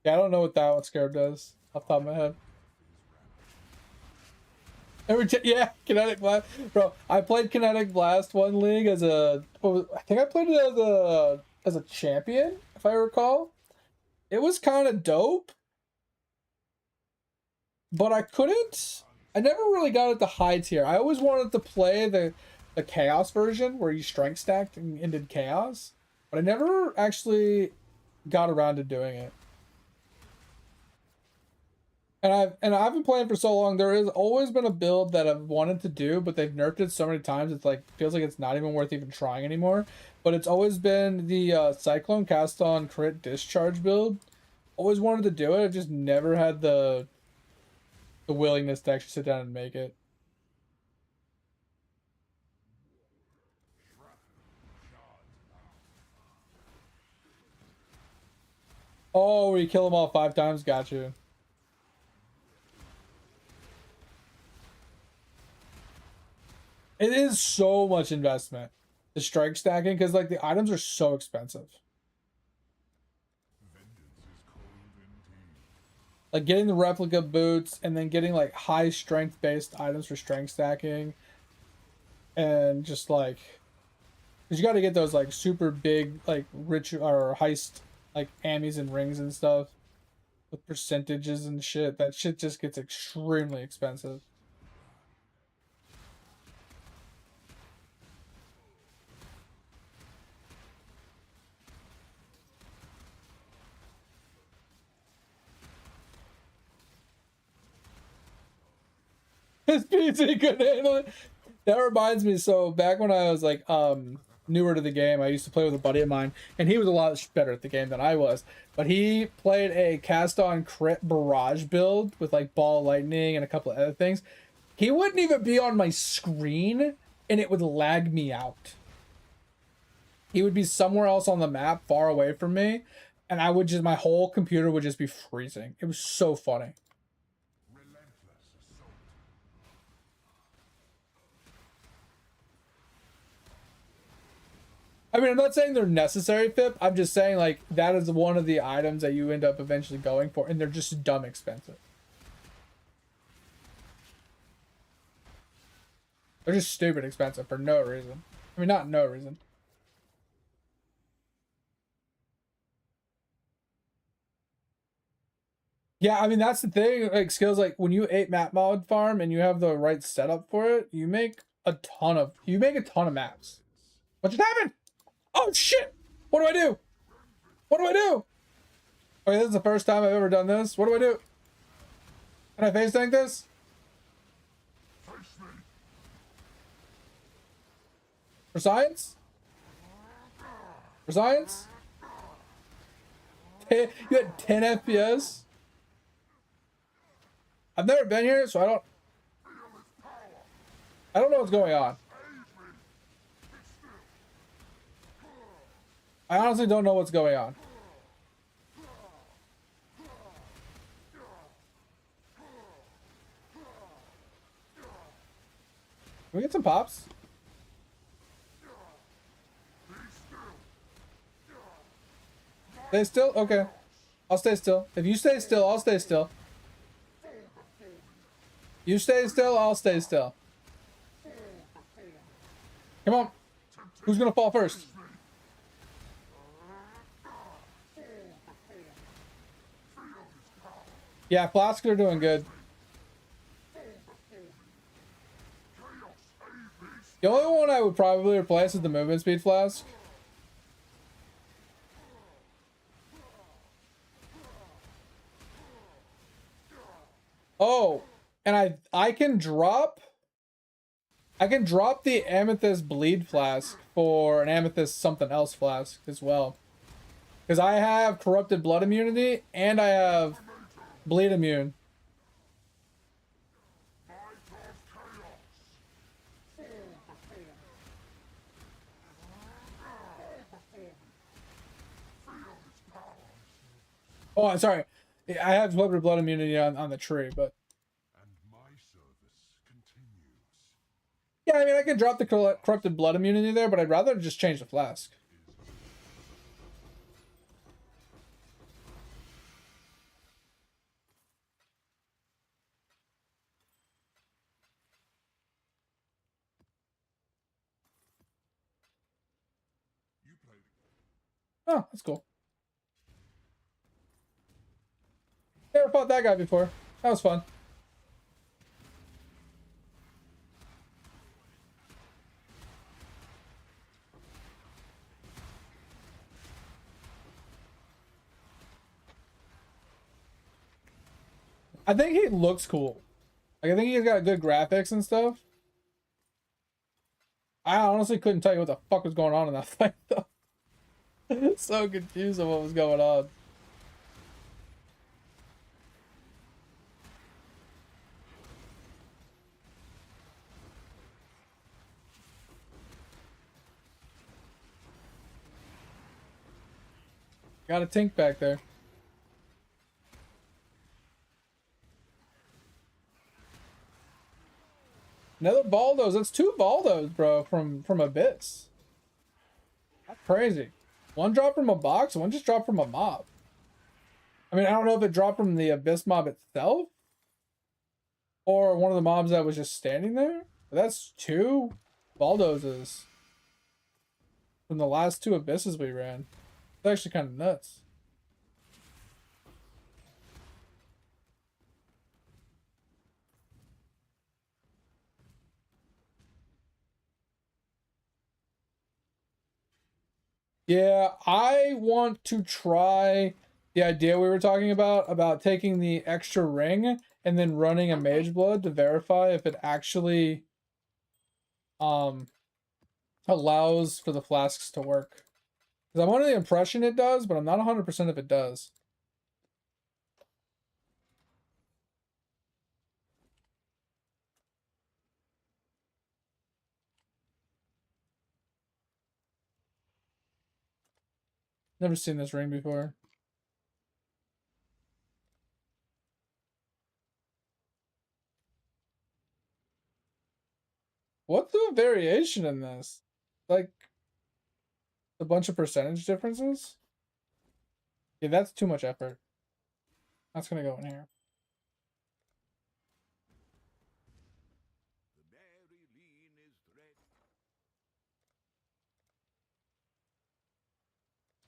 Yeah, I don't know what that one scarab does off the top of my head. Yeah, Kinetic Blast, bro. I played Kinetic Blast one league as a. I think I played it as a champion, if I recall. It was kind of dope, but I couldn't. I never really got it to high tier. I always wanted to play the chaos version where you strength stacked and did chaos, but I never actually got around to doing it. And I've been playing for so long. There has always been a build that I've wanted to do, but they've nerfed it so many times. It's like feels like it's not even worth even trying anymore. But it's always been the Cyclone cast on crit discharge build. Always wanted to do it. I just never had the willingness to actually sit down and make it. Oh, you kill them all 5 times. Got you. It is so much investment, the strike stacking, because like the items are so expensive. Like getting the replica boots and then getting like high strength based items for strength stacking, and just like, cause you got to get those like super big like rich or heist like ammies and rings and stuff with percentages and shit. That shit just gets extremely expensive. His PC couldn't handle it. That reminds me, so back when I was like newer to the game, I used to play with a buddy of mine, and he was a lot better at the game than I was. But he played a cast on crit barrage build with like ball lightning and a couple of other things. He wouldn't even be on my screen and it would lag me out. He would be somewhere else on the map, far away from me, and I would just, my whole computer would just be freezing. It was so funny. I mean, I'm not saying they're necessary, Pip. I'm just saying, like, that is one of the items that you end up eventually going for, and they're just dumb expensive. They're just stupid expensive for no reason. I mean, not no reason. Yeah, I mean, that's the thing. Like, skills, like, when you 8 map mod farm and you have the right setup for it, you make a ton of maps. What just happened? Oh shit! What do I do? What do I do? Okay, this is the first time I've ever done this. What do I do? Can I face tank this? For science? For science? You had 10 FPS? I've never been here, so I don't know what's going on. I honestly don't know what's going on. Can we get some pops? They still? Okay. I'll stay still. If you stay still, I'll stay still. You stay still, I'll stay still. Come on. Who's gonna fall first? Yeah, Flasks are doing good. The only one I would probably replace is the movement speed Flask. Oh, and I can drop the Amethyst Bleed Flask for an Amethyst something else Flask as well. Because I have Corrupted Blood Immunity and I have Bleed Immune. Oh, I'm sorry. I have Corrupted Blood Immunity on the tree, but... And my service continues. Yeah, I mean, I could drop the Corrupted Blood Immunity there, but I'd rather just change the Flask. You played Oh, that's cool. Never fought that guy before. That was fun. I think he looks cool. Like, I think he's got good graphics and stuff. I honestly couldn't tell you what the fuck was going on in that fight, though. So confused on what was going on. Got a Tink back there. Another Baldos. That's 2 Baldos, bro, from Abyss. That's crazy. One dropped from a box, one just dropped from a mob. I mean, I don't know if it dropped from the Abyss mob itself or one of the mobs that was just standing there. But that's 2 Baldoses from the last 2 Abysses we ran. It's actually kind of nuts. Yeah, I want to try the idea we were talking about taking the extra ring and then running a Mage Blood to verify if it actually allows for the flasks to work. Because I'm under the impression it does, but I'm not 100% if it does. Never seen this ring before. What's the variation in this? Like a bunch of percentage differences? Yeah, that's too much effort. That's gonna go in here. the Mary Lean is dread.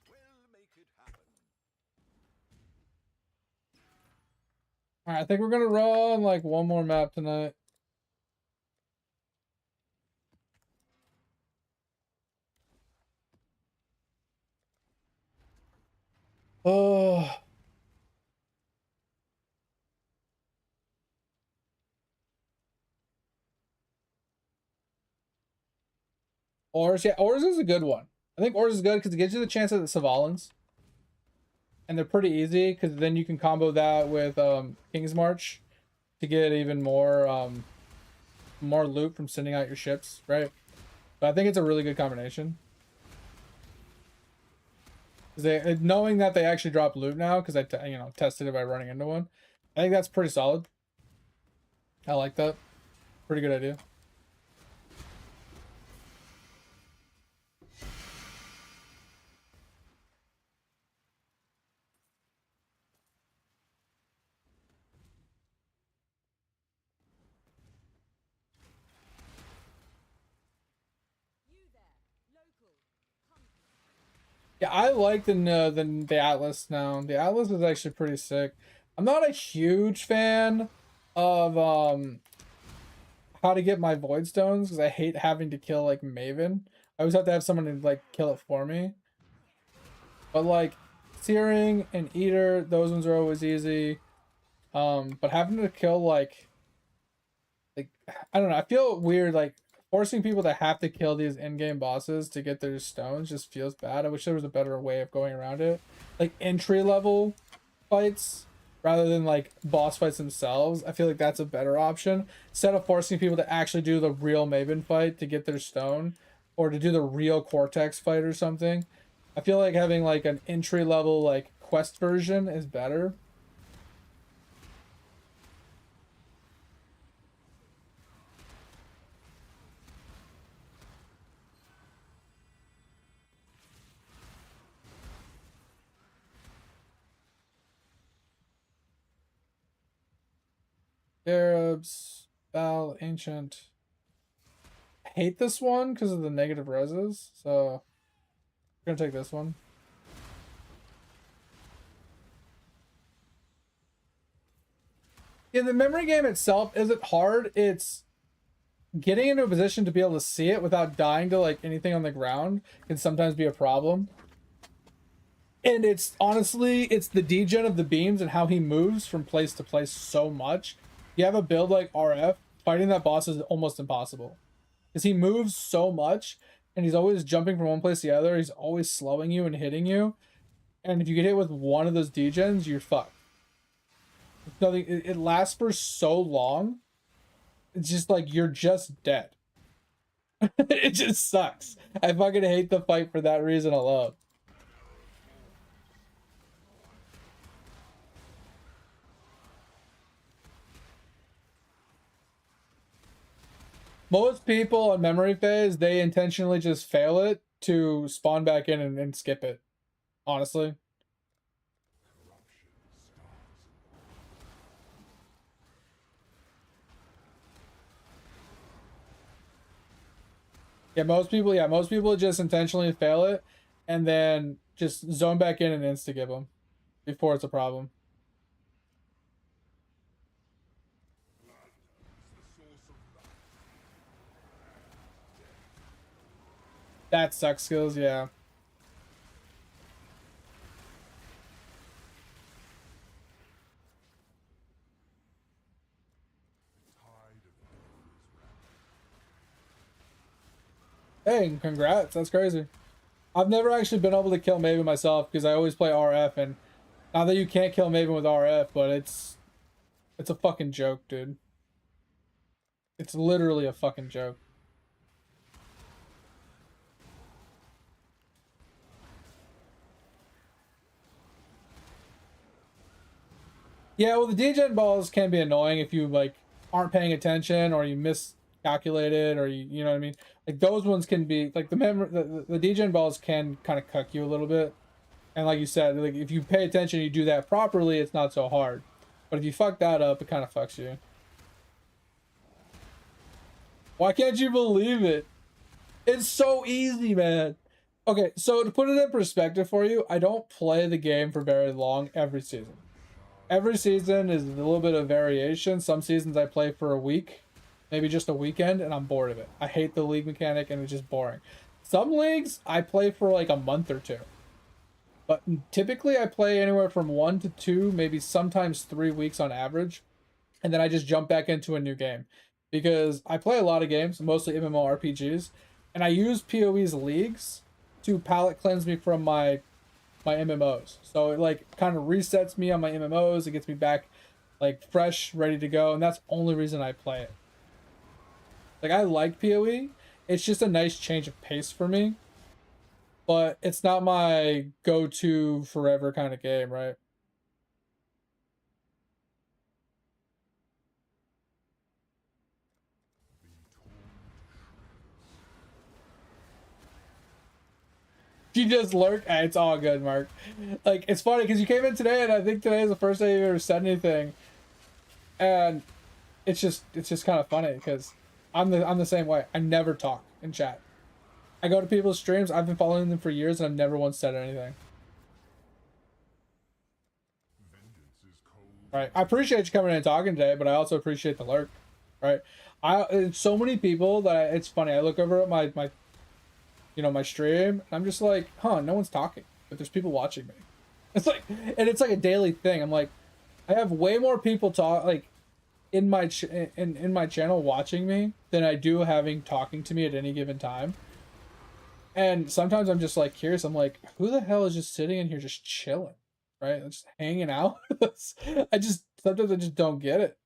We'll make it happen. Alright, I think we're gonna run like one more map tonight. Oh. Ors, yeah, Ors is a good one. I think Ors is good because it gives you the chance at the Savalans. And they're pretty easy because then you can combo that with King's March to get even more more loot from sending out your ships, right? But I think it's a really good combination. Knowing that they actually drop loot now, because I tested it by running into one. I think that's pretty solid. I like that. Pretty good idea. Yeah, I like the Atlas now. The Atlas is actually pretty sick. I'm not a huge fan of how to get my void stones because I hate having to kill like Maven. I always have to have someone to like kill it for me. But like Searing and Eater, those ones are always easy. But having to kill like I don't know, I feel weird like forcing people to have to kill these in-game bosses to get their stones just feels bad. I wish there was a better way of going around it. Like entry level fights rather than like boss fights themselves. I feel like that's a better option. Instead of forcing people to actually do the real Maven fight to get their stone or to do the real Cortex fight or something. I feel like having like an entry level like quest version is better. Arabs, Val, Ancient. I hate this one because of the negative reses, so I'm gonna take this one. Yeah, the memory game itself isn't hard. It's getting into a position to be able to see it without dying to like anything on the ground can sometimes be a problem. And it's honestly, it's the degen of the beams and how he moves from place to place so much. You have a build like RF, fighting that boss is almost impossible. Because he moves so much and he's always jumping from one place to the other. He's always slowing you and hitting you. And if you get hit with one of those degens, you're fucked. Nothing, it lasts for so long. It's just like you're just dead. It just sucks. I fucking hate the fight for that reason alone. Most people on memory phase, they intentionally just fail it to spawn back in and skip it. Honestly. Most people just intentionally fail it and then just zone back in and insta-give them before it's a problem. That sucks skills, yeah. Hey, congrats, that's crazy. I've never actually been able to kill Maven myself because I always play RF, and not that you can't kill Maven with RF, but it's a fucking joke, dude. It's literally a fucking joke. Yeah, well, the degen balls can be annoying if you like aren't paying attention or you miscalculate it or you know what I mean. Like those ones can be like the degen balls can kind of cuck you a little bit. And like you said, like if you pay attention, you do that properly, it's not so hard. But if you fuck that up, it kind of fucks you. Why can't you believe it? It's so easy, man. Okay, so to put it in perspective for you, I don't play the game for very long every season. Every season is a little bit of variation. Some seasons I play for a week, maybe just a weekend, and I'm bored of it. I hate the league mechanic and it's just boring. Some leagues I play for like a month or two. But typically I play anywhere from 1 to 2, maybe sometimes 3 weeks on average. And then I just jump back into a new game. Because I play a lot of games, mostly MMORPGs. And I use PoE's leagues to palette cleanse me from my MMOs. So it like kind of resets me on my MMOs. It gets me back like fresh, ready to go. And that's the only reason I play it. Like I like PoE. It's just a nice change of pace for me. But it's not my go-to forever kind of game, right? You just lurk. It's all good, Mark. Like it's funny because you came in today, and I think today is the first day you ever said anything, and it's just kind of funny because I'm the same way. I never talk in chat. I go to people's streams. I've been following them for years, and I've never once said anything. Right. I appreciate you coming in and talking today, but I also appreciate the lurk. Right. It's so many people that it's funny. I look over at my my stream, and I'm just like, huh, no one's talking, but there's people watching me. It's like, and it's like a daily thing. I'm like, I have way more people in my in my channel watching me than I do having talking to me at any given time. And sometimes I'm just like curious. I'm like, who the hell is just sitting in here just chilling, right? Just hanging out. Sometimes I just don't get it.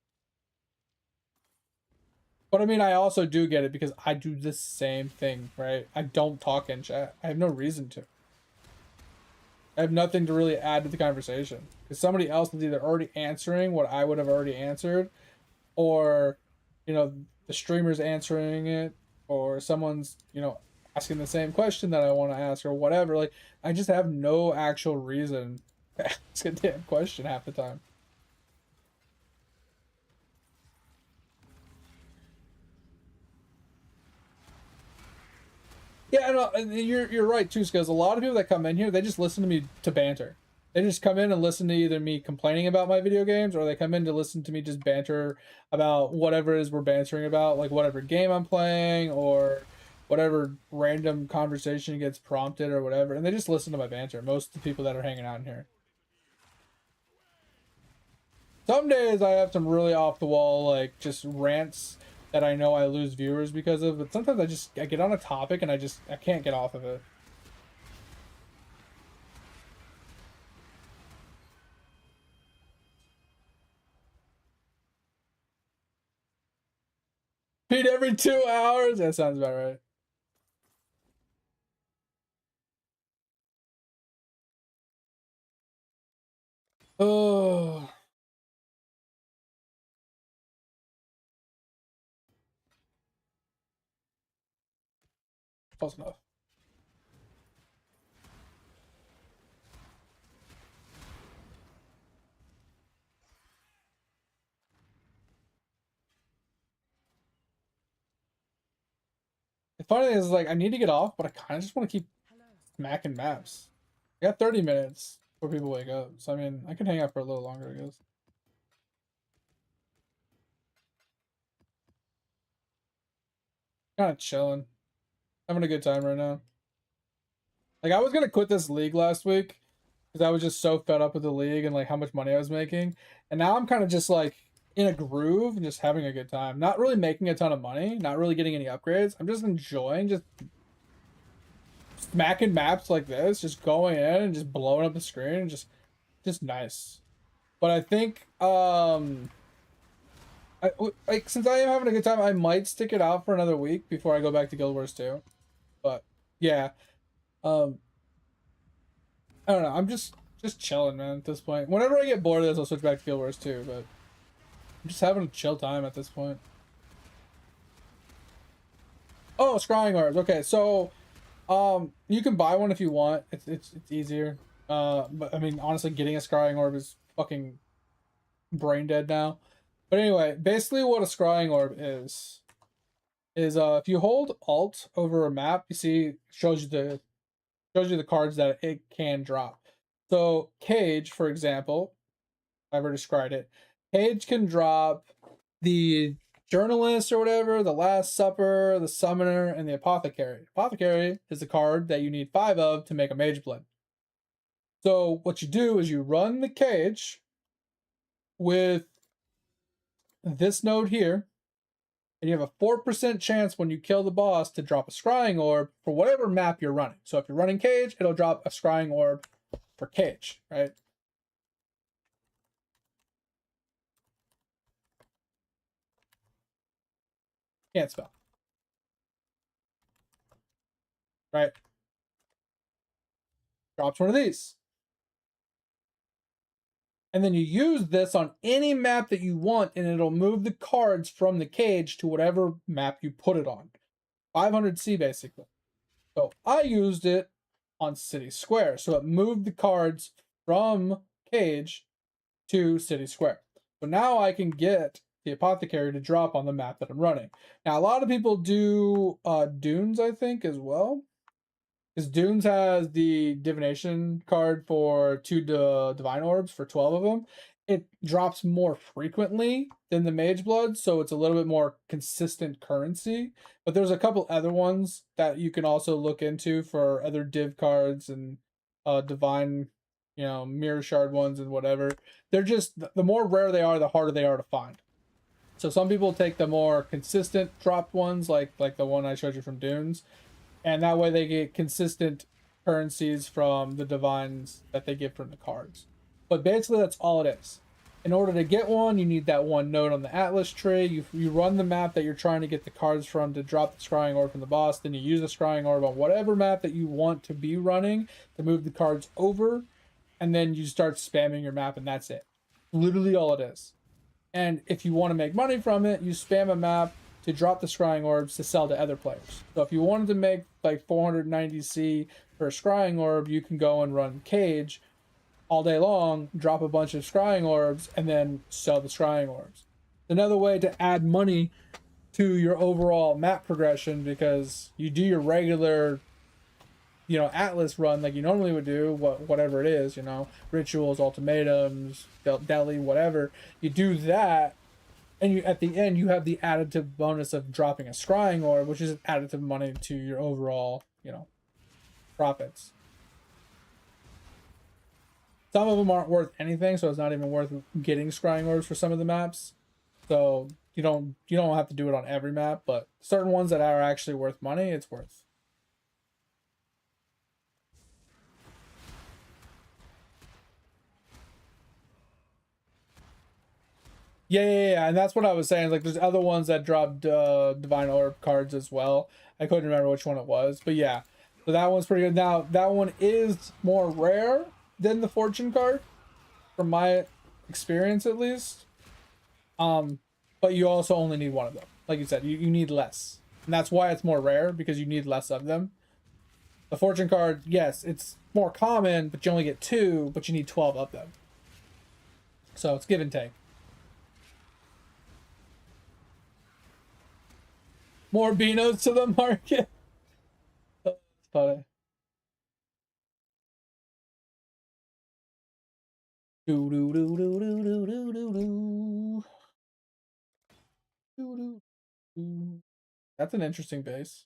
But I mean, I also do get it because I do the same thing, right? I don't talk in chat. I have no reason to. I have nothing to really add to the conversation because somebody else is either already answering what I would have already answered, or the streamer's answering it, or someone's asking the same question that I want to ask, or whatever. Like, I just have no actual reason to ask a damn question half the time. Yeah, no, you're right too, because a lot of people that come in here, they just listen to me to banter. They just come in and listen to either me complaining about my video games, or they come in to listen to me just banter about whatever it is we're bantering about, like whatever game I'm playing, or whatever random conversation gets prompted or whatever, and they just listen to my banter. Most of the people that are hanging out in here. Some days I have some really off the wall, like, just rants that I know I lose viewers because of, but sometimes I get on a topic and I can't get off of it. Feed every 2 hours? That sounds about right. Oh. Close enough. The funny thing is, like, I need to get off, but I kind of just want to keep smacking maps. I got 30 minutes before people wake up, so I mean, I can hang out for a little longer, I guess. Kind of chilling. Having a good time right now. Like, I was gonna quit this league last week because I was just so fed up with the league and like how much money I was making. And now I'm kind of just like in a groove and just having a good time. Not really making a ton of money, not really getting any upgrades. I'm just enjoying just smacking maps like this, just going in and just blowing up the screen and just nice. But I think since I am having a good time, I might stick it out for another week before I go back to Guild Wars 2. But yeah. I don't know. I'm just chilling, man, at this point. Whenever I get bored of this, I'll switch back to Guild Wars 2, but I'm just having a chill time at this point. Oh, scrying orbs. Okay, so you can buy one if you want. It's easier. But I mean, honestly, getting a scrying orb is fucking brain dead now. But anyway, basically what a scrying orb is if you hold Alt over a map, you see shows you the cards that it can drop. So Cage, for example, I've already described it. Cage can drop the Journalist or whatever, the Last Supper, the Summoner, and the Apothecary. Apothecary is the card that you need 5 of to make a Mage Blood. So what you do is you run the Cage with this node here, and you have a 4% chance when you kill the boss to drop a scrying orb for whatever map you're running. So if you're running Cage, it'll drop a scrying orb for Cage, right? Can't spell. Right? Drops one of these. And then you use this on any map that you want, and it'll move the cards from the Cage to whatever map you put it on. 500C, basically. So I used it on City Square. So it moved the cards from Cage to City Square. So now I can get the Apothecary to drop on the map that I'm running. Now, a lot of people do Dunes, I think, as well. Because Dunes has the divination card for 2 divine orbs for 12 of them. It drops more frequently than the Mage Blood, so it's a little bit more consistent currency. But there's a couple other ones that you can also look into for other div cards and divine, mirror shard ones and whatever. They're just, the more rare they are, the harder they are to find. So some people take the more consistent dropped ones, like the one I showed you from Dunes, and that way they get consistent currencies from the divines that they get from the cards. But basically that's all it is. In order to get one, you need that one node on the Atlas tree. You run the map that you're trying to get the cards from to drop the scrying orb from the boss. Then you use the scrying orb on whatever map that you want to be running to move the cards over. And then you start spamming your map, and that's it. Literally all it is. And if you want to make money from it, you spam a map to drop the scrying orbs to sell to other players. So if you wanted to make like 490C for a scrying orb, you can go and run Cage all day long, drop a bunch of scrying orbs, and then sell the scrying orbs. Another way to add money to your overall map progression, because you do your regular, Atlas run like you normally would do, whatever it is, rituals, ultimatums, deli, whatever. You do that, and you at the end you have the additive bonus of dropping a scrying orb, which is additive money to your overall, profits. Some of them aren't worth anything, so it's not even worth getting scrying orbs for some of the maps. So you don't have to do it on every map, but certain ones that are actually worth money, it's worth. Yeah, and that's what I was saying. Like, there's other ones that dropped divine orb cards as well. I couldn't remember which one it was, but yeah. So that one's pretty good. Now that one is more rare than the fortune card, from my experience at least. But you also only need one of them. Like you said, you need less, and that's why it's more rare, because you need less of them. The fortune card, yes, it's more common, but you only get 2, but you need 12 of them. So it's give and take. More Beanos to the market. That's funny. Do do do do do do do do do. Do do. That's an interesting base.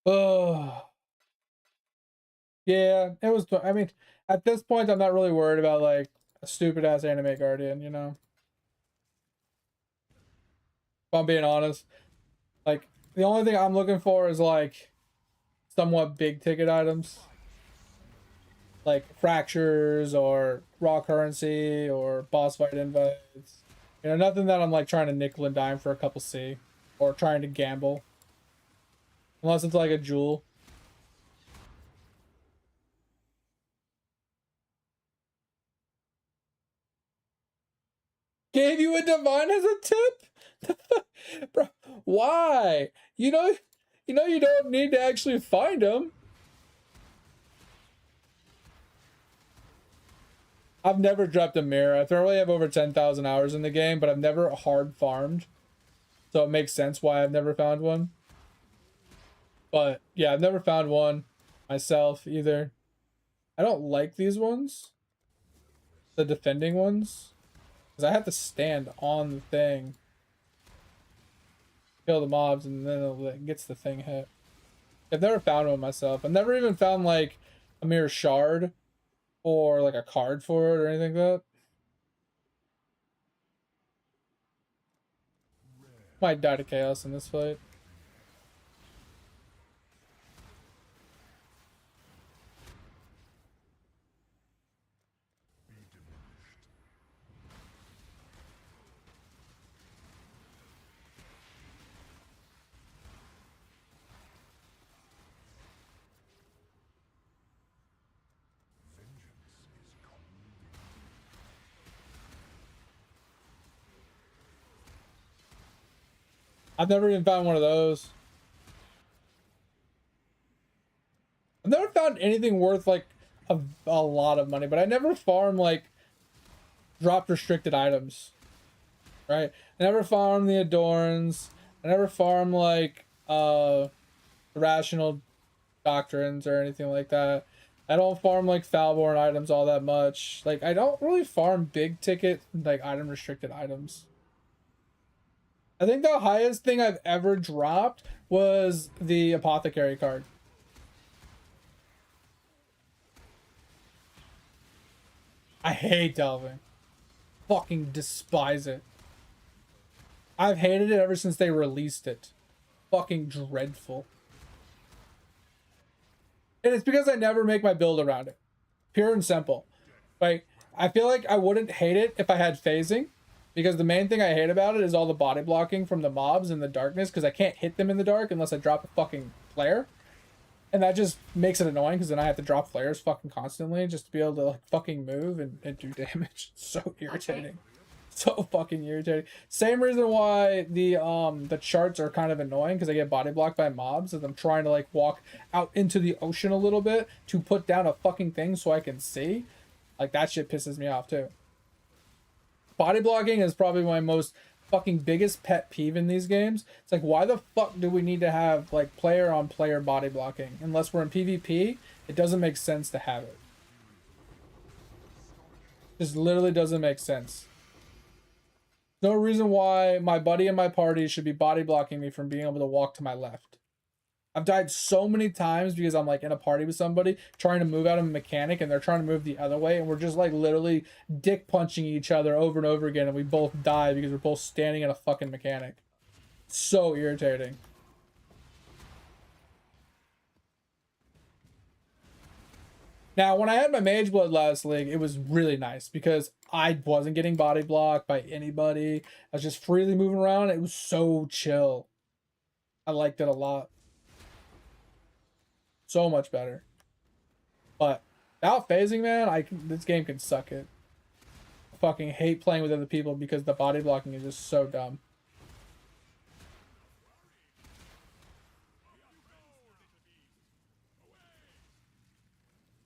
Oh. Yeah, it was. I mean, at this point, I'm not really worried about like a stupid ass anime guardian, If I'm being honest, like the only thing I'm looking for is like somewhat big ticket items, like fractures or raw currency or boss fight invites. Nothing that I'm like trying to nickel and dime for a couple C or trying to gamble, unless it's like a jewel. Gave you a divine as a tip? Bro, why? You don't need to actually find them. I've never dropped a mirror. I thoroughly have over 10,000 hours in the game, but I've never hard farmed. So it makes sense why I've never found one. But yeah, I've never found one myself either. I don't like these ones. The defending ones. Because I have to stand on the thing. Kill the mobs and then it gets the thing hit. I've never found one myself. I've never even found like a mirror shard or like a card for it or anything like that. Might die to chaos in this fight. I've never even found one of those. I've never found anything worth like a lot of money, but I never farm like dropped restricted items, right? I never farm the Adorns. I never farm like rational doctrines or anything like that. I don't farm like Falborn items all that much. Like I don't really farm big ticket like item restricted items. I think the highest thing I've ever dropped was the apothecary card. I hate delving. Fucking despise it. I've hated it ever since they released it. Fucking dreadful. And it's because I never make my build around it. Pure and simple. Like, I feel like I wouldn't hate it if I had phasing. Because the main thing I hate about it is all the body blocking from the mobs in the darkness. Because I can't hit them in the dark unless I drop a fucking flare. And that just makes it annoying because then I have to drop flares fucking constantly just to be able to like fucking move and do damage. It's so irritating. So fucking irritating. Same reason why the charts are kind of annoying because I get body blocked by mobs as I'm trying to like walk out into the ocean a little bit to put down a fucking thing so I can see. Like that shit pisses me off too. Body blocking is probably my most fucking biggest pet peeve in these games. It's like, why the fuck do we need to have like player on player body blocking? Unless we're in PvP, it doesn't make sense to have it. Just literally doesn't make sense. No reason why my buddy in my party should be body blocking me from being able to walk to my left. I've died so many times because I'm like in a party with somebody trying to move out of a mechanic and they're trying to move the other way and we're just like literally dick punching each other over and over again and we both die because we're both standing in a fucking mechanic. So irritating. Now, when I had my Mage Blood last league, it was really nice because I wasn't getting body blocked by anybody. I was just freely moving around. It was so chill. I liked it a lot. So much better. But without phasing, man, this game can suck it. I fucking hate playing with other people because the body blocking is just so dumb.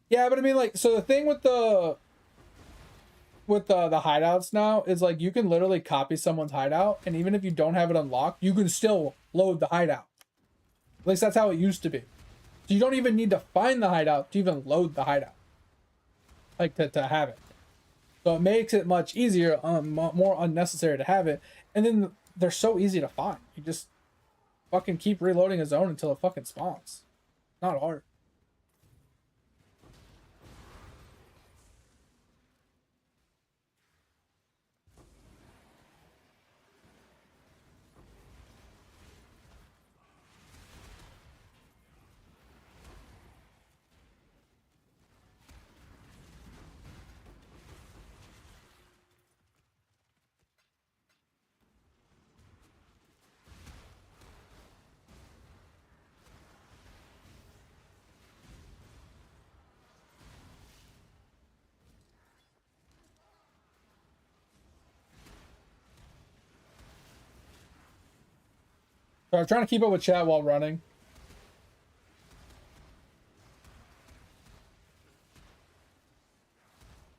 Yeah, but I mean, like, so the thing with the hideouts now is like you can literally copy someone's hideout, and even if you don't have it unlocked, you can still load the hideout. At least that's how it used to be. So you don't even need to find the hideout to even load the hideout. Like to have it. So it makes it much easier, more unnecessary to have it. And then they're so easy to find. You just fucking keep reloading a zone until it fucking spawns. Not hard. So I'm trying to keep up with chat while running.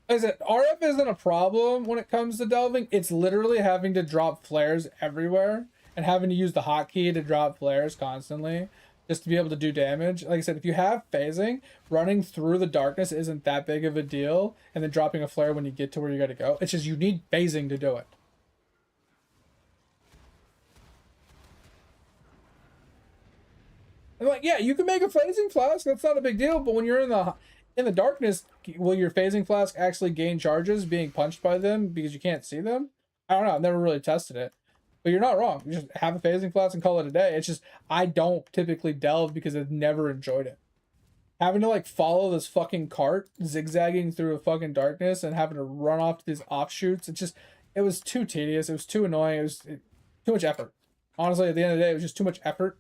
Like I said, RF isn't a problem when it comes to delving. It's literally having to drop flares everywhere and having to use the hotkey to drop flares constantly just to be able to do damage. Like I said, if you have phasing, running through the darkness isn't that big of a deal, and then dropping a flare when you get to where you gotta go. It's just you need phasing to do it. And like, yeah, you can make a phasing flask. That's not a big deal. But when you're in the darkness, will your phasing flask actually gain charges being punched by them because you can't see them? I don't know. I've never really tested it. But you're not wrong. You just have a phasing flask and call it a day. It's just I don't typically delve because I've never enjoyed it. Having to like follow this fucking cart zigzagging through a fucking darkness and having to run off to these offshoots. It was too tedious. It was too annoying. It was too much effort. Honestly, at the end of the day, it was just too much effort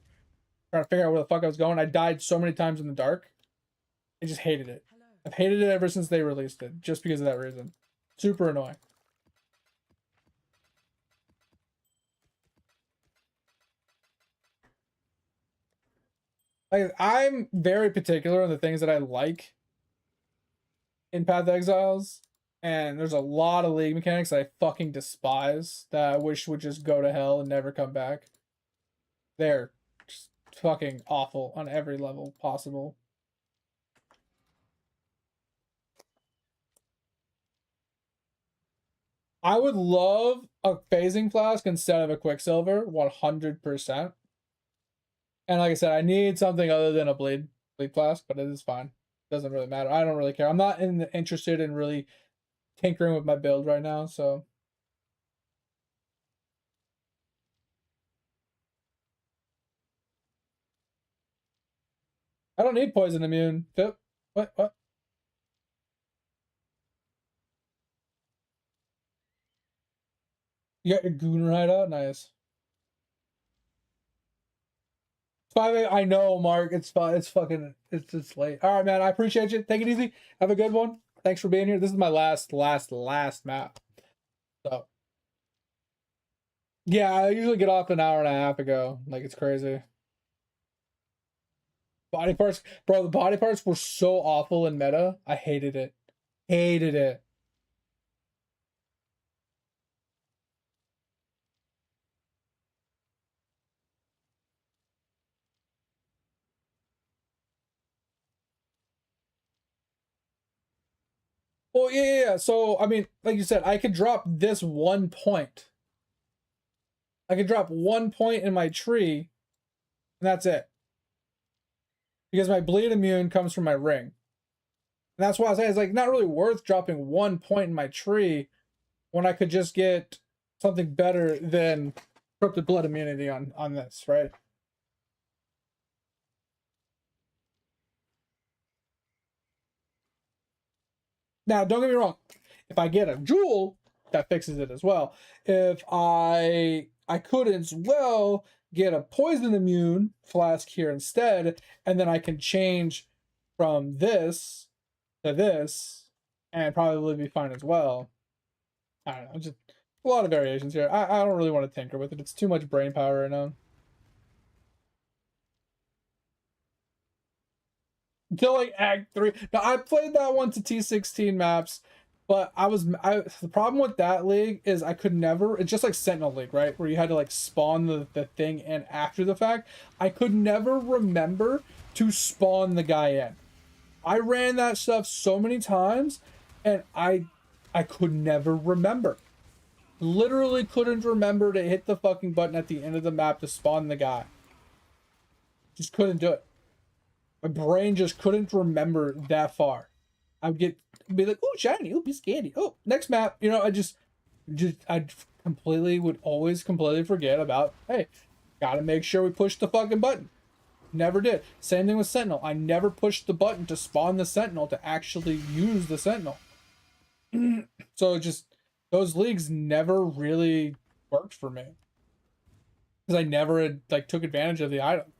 trying to figure out where the fuck I was going. I died so many times in the dark. I just hated it. I've hated it ever since they released it, just because of that reason. Super annoying. I'm very particular on the things that I like in Path of Exiles, and there's a lot of league mechanics that I fucking despise that I wish would just go to hell and never come back. They're just fucking awful on every level possible. I would love a phasing flask instead of a Quicksilver, 100%. And like I said, I need something other than a bleed flask, but it is fine. Doesn't really matter. I don't really care. I'm not interested in really tinkering with my build right now, so. I don't need poison immune. What? You got your goon right out? Nice. 5 I know, Mark. It's fine. It's fucking. It's late. All right, man. I appreciate you. Take it easy. Have a good one. Thanks for being here. This is my last map. So. Yeah, I usually get off an hour and a half ago. Like, it's crazy. Body parts. Bro, the body parts were so awful in meta. I hated it. Hated it. Well, yeah. So, I mean, like you said, I could drop this 1 point. I could drop 1 point in my tree, and that's it. Because my bleed immune comes from my ring. And that's why I say it's like not really worth dropping 1 point in my tree when I could just get something better than corrupted blood immunity on this, right? Now, don't get me wrong. If I get a jewel, that fixes it as well. If I could as well get a poison immune flask here instead, and then I can change from this to this, and probably be fine as well. I don't know, just a lot of variations here. I don't really want to tinker with it. It's too much brain power right now. Until like Act 3. Now I played that one to T16 maps, but the problem with that league is I could never, it's just like Sentinel League, right? Where you had to like spawn the thing in after the fact. I could never remember to spawn the guy in. I ran that stuff so many times and I could never remember. Literally couldn't remember to hit the fucking button at the end of the map to spawn the guy. Just couldn't do it. My brain just couldn't remember that far. I'd be like, oh, shiny, oh, piece of candy. Oh, next map. You know, I would always completely forget about, hey, gotta make sure we push the fucking button. Never did. Same thing with Sentinel. I never pushed the button to spawn the Sentinel to actually use the Sentinel. So those leagues never really worked for me. Because I never took advantage of the item.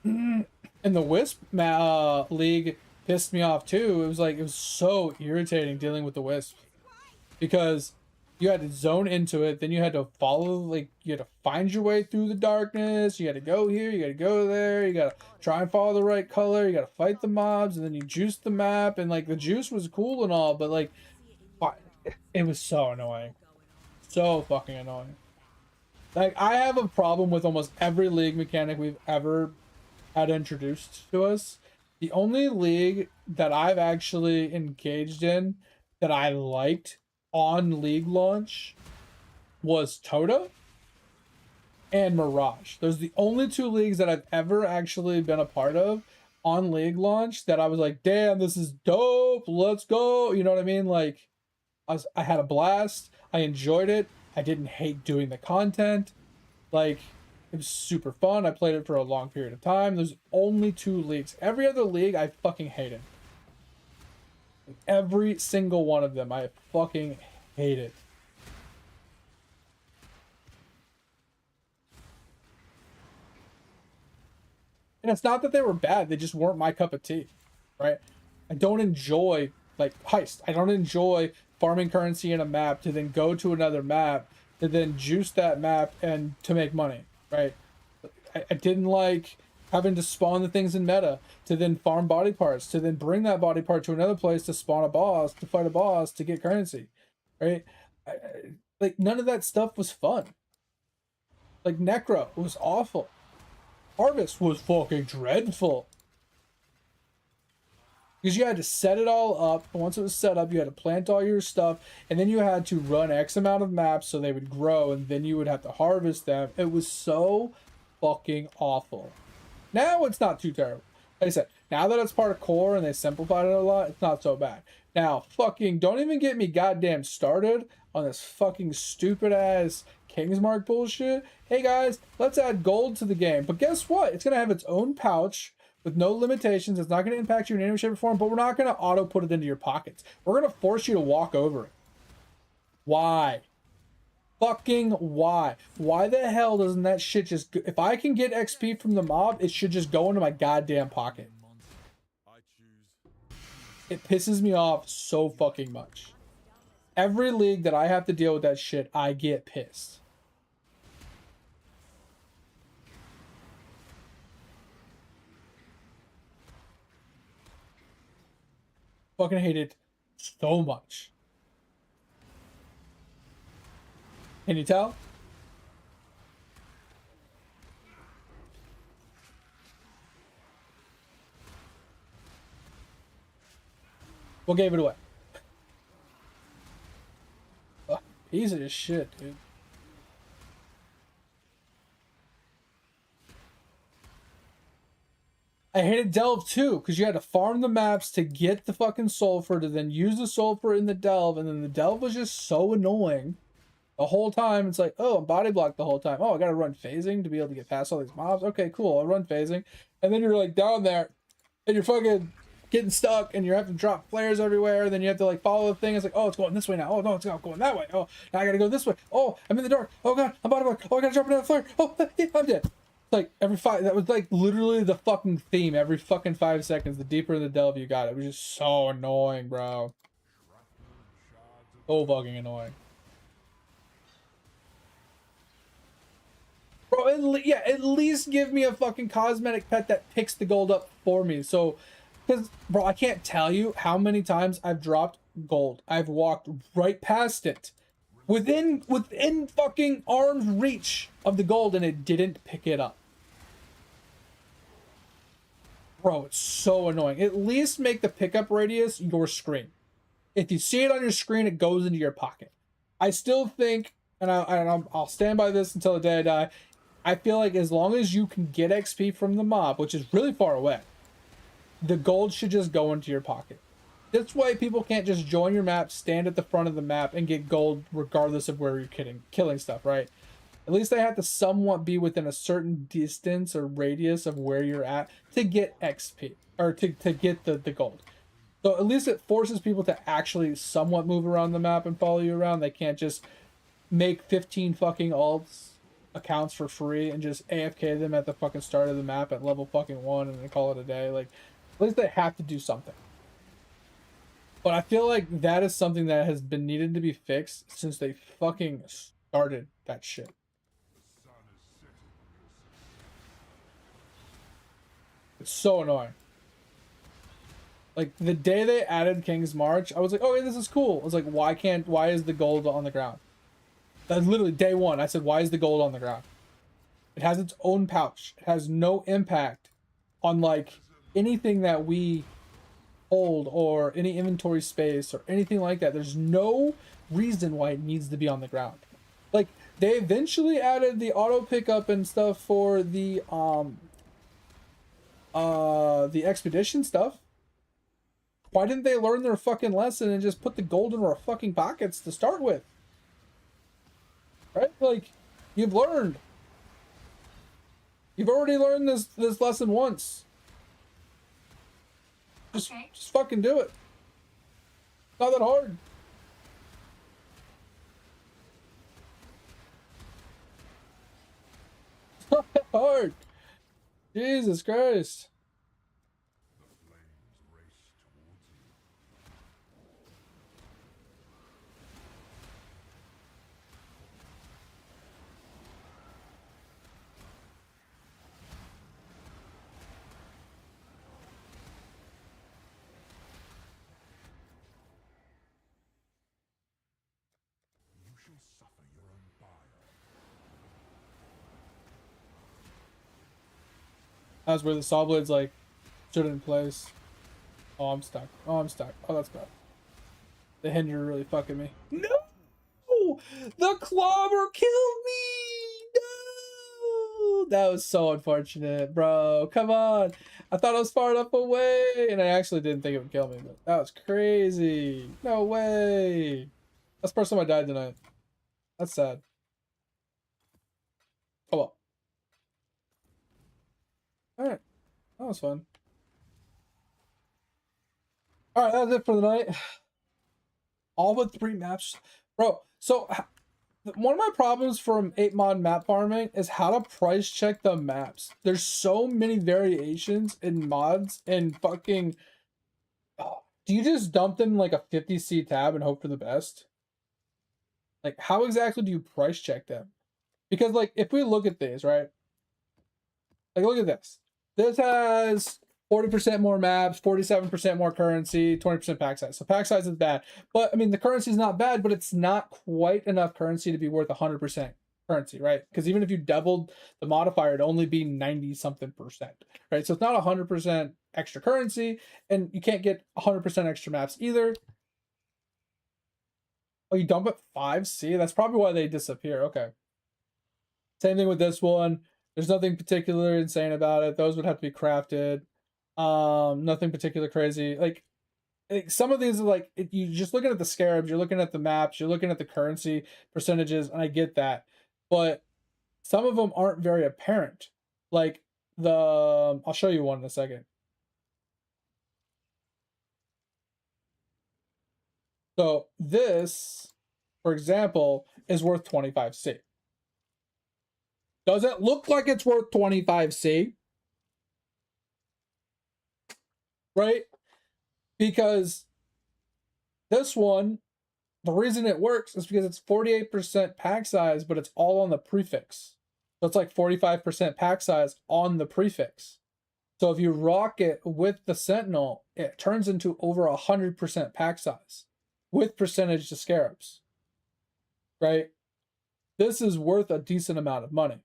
And the Wisp league pissed me off too. It was so irritating dealing with the Wisp. Because you had to zone into it, then you had to follow, you had to find your way through the darkness, you had to go here, you got to go there, you got to try and follow the right color, you got to fight the mobs, and then you juice the map, and the juice was cool and all, but it was so annoying. So fucking annoying. I have a problem with almost every league mechanic we've ever had introduced to us. The only league that I've actually engaged in that I liked on league launch was Tota and Mirage. Those are the only two leagues that I've ever actually been a part of on league launch that I was like, damn, this is dope, let's go. You know what I mean? I had a blast. I enjoyed it. I didn't hate doing the content. It was super fun. I played it for a long period of time. There's only two leagues. Every other league I fucking hated. Every single one of them I fucking hated. And it's not that they were bad, they just weren't my cup of tea, right? I don't enjoy heist. I don't enjoy farming currency in a map to then go to another map to then juice that map and to make money, right? I didn't like having to spawn the things in meta, to then farm body parts, to then bring that body part to another place to spawn a boss, to fight a boss, to get currency, right? Like, none of that stuff was fun. Like, Necro was awful. Harvest was fucking dreadful. Because you had to set it all up. Once it was set up, you had to plant all your stuff, and then you had to run X amount of maps so they would grow, and then you would have to harvest them. It was so fucking awful. Now it's not too terrible. Like I said, now that it's part of core and they simplified it a lot, it's not so bad. Now, fucking don't even get me goddamn started on this fucking stupid ass Kingsmark bullshit. Hey guys, let's add gold to the game. But guess what? It's gonna have its own pouch with no limitations. It's not gonna impact you in any shape or form, but we're not gonna auto put it into your pockets. We're gonna force you to walk over it. Why? Fucking why? Why the hell doesn't that shit just... If I can get XP from the mob, it should just go into my goddamn pocket. It pisses me off so fucking much. Every league that I have to deal with that shit, I get pissed. Fucking hate it so much. Can you tell? What gave it away? Piece of shit, dude. I hated Delve too, because you had to farm the maps to get the fucking sulfur, to then use the sulfur in the Delve, and then the Delve was just so annoying. The whole time, it's like, oh, I'm body blocked the whole time. Oh, I gotta run phasing to be able to get past all these mobs. Okay, cool, I'll run phasing. And then you're like down there, and you're fucking getting stuck, and you have to drop flares everywhere. Then you have to like follow the thing. It's like, oh, it's going this way now. Oh, no, it's not going that way. Oh, now I gotta go this way. Oh, I'm in the dark. Oh, God, I'm body blocked. Oh, I gotta jump another flare. Oh, yeah, I'm dead. It's like every that was like literally the fucking theme. Every fucking 5 seconds, the deeper in the delve you got, it was just so annoying, bro. So fucking annoying. Bro, at least give me a fucking cosmetic pet that picks the gold up for me. So, because, bro, I can't tell you how many times I've dropped gold. I've walked right past it. Within fucking arm's reach of the gold, and it didn't pick it up. Bro, it's so annoying. At least make the pickup radius your screen. If you see it on your screen, it goes into your pocket. I still think, and I'll stand by this until the day I die, I feel like as long as you can get XP from the mob, which is really far away, the gold should just go into your pocket. This way people can't just join your map, stand at the front of the map, and get gold regardless of where you're killing stuff, right? At least they have to somewhat be within a certain distance or radius of where you're at to get XP, or to get the gold. So at least it forces people to actually somewhat move around the map and follow you around. They can't just make 15 fucking alts accounts for free and just AFK them at the fucking start of the map at level fucking 1 and then call it a day. Like, at least they have to do something. But I feel like that is something that has been needed to be fixed since they fucking started that shit. It's so annoying. Like, the day they added King's March, I was like, okay, this is cool. I was like, why is the gold on the ground? That's literally day one. I said, why is the gold on the ground? It has its own pouch. It has no impact on, like, anything that we hold or any inventory space or anything like that. There's no reason why it needs to be on the ground. Like, they eventually added the auto pickup and stuff for the expedition stuff. Why didn't they learn their fucking lesson and just put the gold in our fucking pockets to start with? Right? Like, you've learned. You've already learned this lesson once. Just fucking do it. Not that hard. It's not that hard. Jesus Christ. suffer your own bile. That's where the saw blades like stood in place. Oh, I'm stuck. Oh, I'm stuck. Oh, that's bad. The hinder really fucking me. No! The clobber killed me! No! That was so unfortunate, bro. Come on. I thought I was far enough away, and I actually didn't think it would kill me, but that was crazy. No way. That's the first time I died tonight. That's sad. Come on. Alright. That was fun. Alright, that's it for the night. All but 3 maps. Bro, so one of my problems from 8mod map farming is how to price check the maps. There's so many variations in mods and fucking... do you just dump them in like a 50C tab and hope for the best? Like, how exactly do you price check them? Because, like, if we look at these, right? Like, look at this. This has 40% more maps, 47% more currency, 20% pack size. So pack size is bad. But, I mean, the currency is not bad, but it's not quite enough currency to be worth 100% currency, right? Because even if you doubled the modifier, it'd only be 90-something%, right? So it's not 100% extra currency, and you can't get 100% extra maps either. Oh, you dump at 5C? That's probably why they disappear. Okay. Same thing with this one. There's nothing particular insane about it. Those would have to be crafted. Nothing particular crazy. Like some of these are like, you're just looking at the scarabs, you're looking at the maps, you're looking at the currency percentages, and I get that. But some of them aren't very apparent. Like I'll show you one in a second. So this, for example, is worth 25C. Does it look like it's worth 25C? Right? Because this one, the reason it works is because it's 48% pack size, but it's all on the prefix. So it's like 45% pack size on the prefix. So if you rock it with the Sentinel, it turns into over 100% pack size with percentage to scarabs. Right? This is worth a decent amount of money.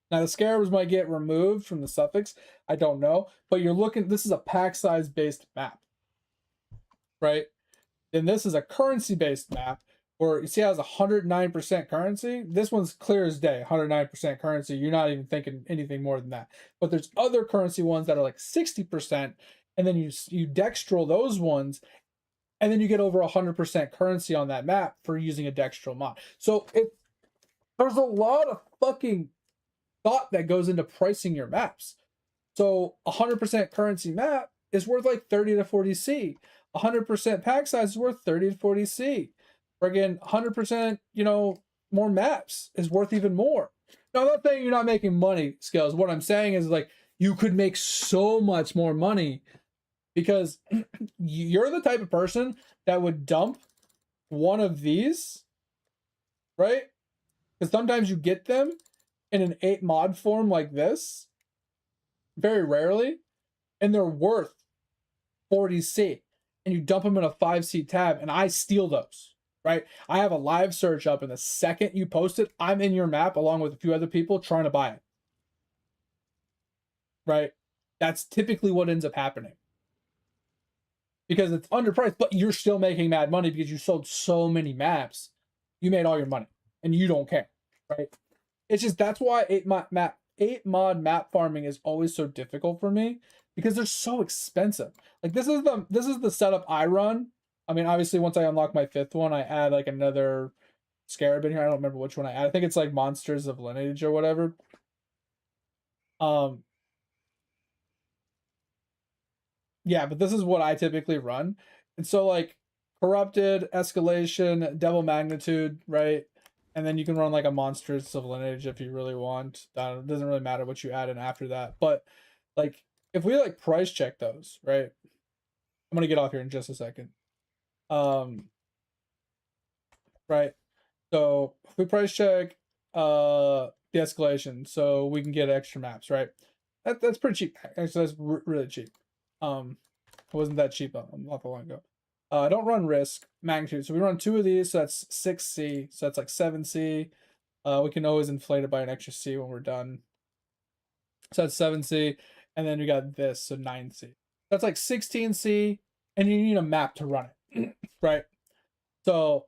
Now the scarabs might get removed from the suffix, I don't know, but you're looking, this is a pack size based map, right? Then this is a currency based map where you see it has 109% currency. This one's clear as day, 109% currency. You're not even thinking anything more than that. But there's other currency ones that are like 60%, and then you dextral those ones, and then you get over 100% currency on that map for using a dextral mod. So there's a lot of fucking thought that goes into pricing your maps. So 100% currency map is worth like 30 to 40C. 100% pack size is worth 30 to 40C. Again, 100%, more maps is worth even more. Now, I'm not saying you're not making money, Skills. What I'm saying is like you could make so much more money because you're the type of person that would dump one of these, right? Because sometimes you get them in an 8 mod form like this, very rarely, and they're worth 40C, and you dump them in a 5C tab, and I steal those, right? I have a live search up, and the second you post it, I'm in your map along with a few other people trying to buy it, right? That's typically what ends up happening. Because it's underpriced, but you're still making mad money because you sold so many maps. You made all your money, and you don't care, right? It's just, that's why 8 mod map farming is always so difficult for me, because they're so expensive. Like this is the setup I run. I mean, obviously once I unlock my 5th one, I add like another scarab in here. I don't remember which one I add. I think it's like Monsters of Lineage or whatever. Yeah, but this is what I typically run. And so like Corrupted, Escalation, Devil Magnitude, right? And then you can run like a Monsters of Lineage if you really want. It doesn't really matter what you add in after that. But like if we like price check those, right? I'm gonna get off here in just a second. Right. So if we price check the escalation, so we can get extra maps, right? That's pretty cheap. Actually, that's really cheap. It wasn't that cheap not that long ago. I don't run risk magnitude. So we run 2 of these, so that's 6C. So that's like 7C. We can always inflate it by an extra C when we're done. So that's 7C. And then we got this, so 9C. That's like 16C, and you need a map to run it, right? So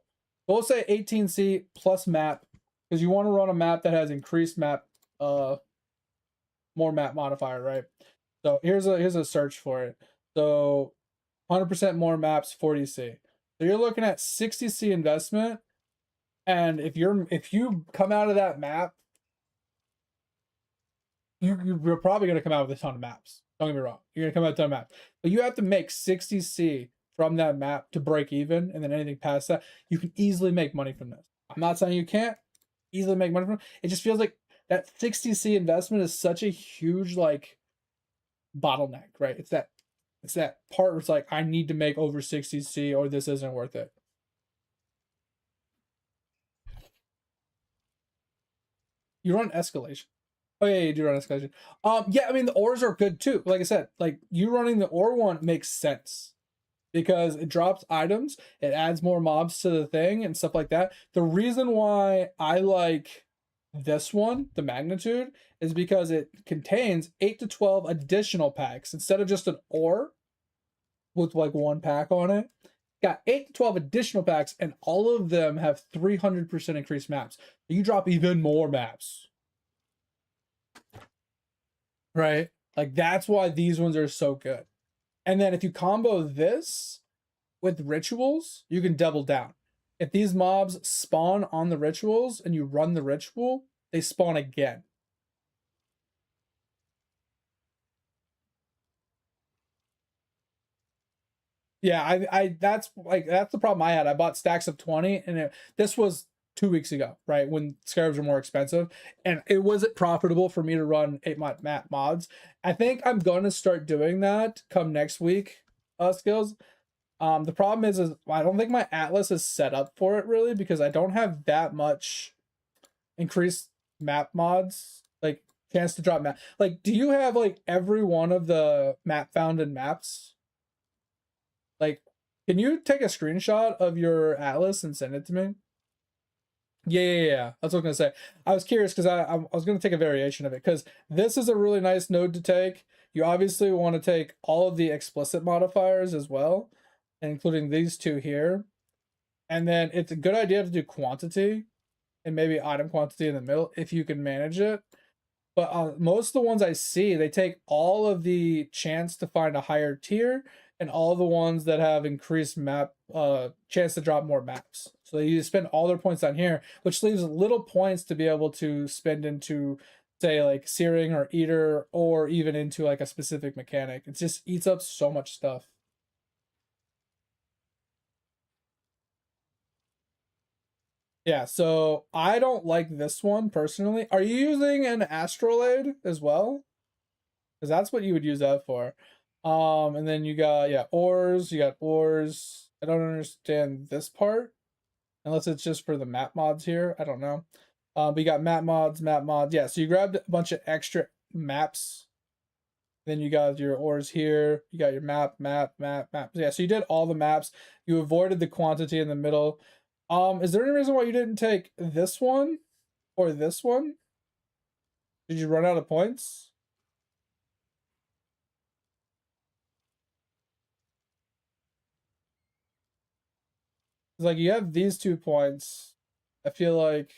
we'll say 18C plus map, because you want to run a map that has increased map, more map modifier, right? So here's a search for it. So 100% more maps, 40C. So you're looking at 60C investment, and if you come out of that map, you're probably gonna come out with a ton of maps. Don't get me wrong, you're gonna come out with a ton of maps, but you have to make 60C from that map to break even, and then anything past that, you can easily make money from this. I'm not saying you can't easily make money from it. It just feels like that 60C investment is such a huge like bottleneck, right? It's that part where it's like, I need to make over 60C or this isn't worth it. You run escalation. Oh yeah, you do run escalation. Yeah, I mean the ores are good too. Like I said, like you running the ore one makes sense because it drops items, it adds more mobs to the thing and stuff like that. The reason why I like this one, the magnitude, is because it contains 8 to 12 additional packs instead of just an ore with like 1 pack on it. Got 8 to 12 additional packs, and all of them have 300% increased maps. You drop even more maps. Right? Like that's why these ones are so good. And then if you combo this with rituals, you can double down. If these mobs spawn on the rituals and you run the ritual, they spawn again. Yeah, I that's the problem I had. I bought stacks of 20, and this was 2 weeks ago, right, when scarabs were more expensive, and it wasn't profitable for me to run 8 map mods. I think I'm gonna start doing that come next week, skills. The problem is I don't think my Atlas is set up for it really, because I don't have that much increased map mods, like chance to drop map. Like, do you have like every one of the map found in maps? Like, can you take a screenshot of your Atlas and send it to me? Yeah. That's what I was gonna say. I was curious because I was gonna take a variation of it, because this is a really nice node to take. You obviously want to take all of the explicit modifiers as well, including these 2 here. And then it's a good idea to do quantity and maybe item quantity in the middle if you can manage it. But most of the ones I see, they take all of the chance to find a higher tier and all the ones that have increased map chance to drop more maps. So you spend all their points on here, which leaves little points to be able to spend into, say, like searing or eater, or even into like a specific mechanic. It just eats up so much stuff. Yeah, so I don't like this one personally. Are you using an astrolabe as well? Because that's what you would use that for. And then you got, yeah, ores. You got ores. I don't understand this part, unless it's just for the map mods here. I don't know. But you got map mods. Yeah, so you grabbed a bunch of extra maps. Then you got your ores here. You got your map. Yeah, so you did all the maps. You avoided the quantity in the middle. Is there any reason why you didn't take this one or this one? Did you run out of points? It's like you have these 2 points. I feel like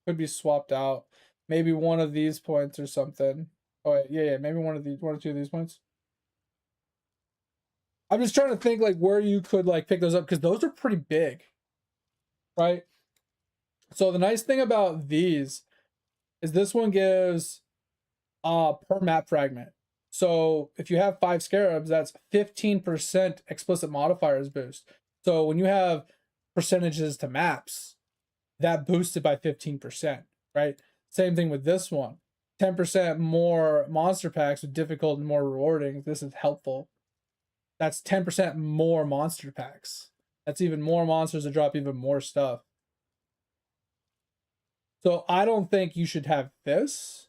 could be swapped out. Maybe one of these points or something. Oh wait, yeah, maybe one or 2 of these points. I'm just trying to think like where you could like pick those up, because those are pretty big, right? So the nice thing about these is this one gives per map fragment. So if you have 5 scarabs, that's 15% explicit modifiers boost. So when you have percentages to maps, that boosted by 15%, right? Same thing with this one. 10% more monster packs with difficult and more rewarding. This is helpful. That's 10% more monster packs. That's even more monsters to drop even more stuff. So I don't think you should have this,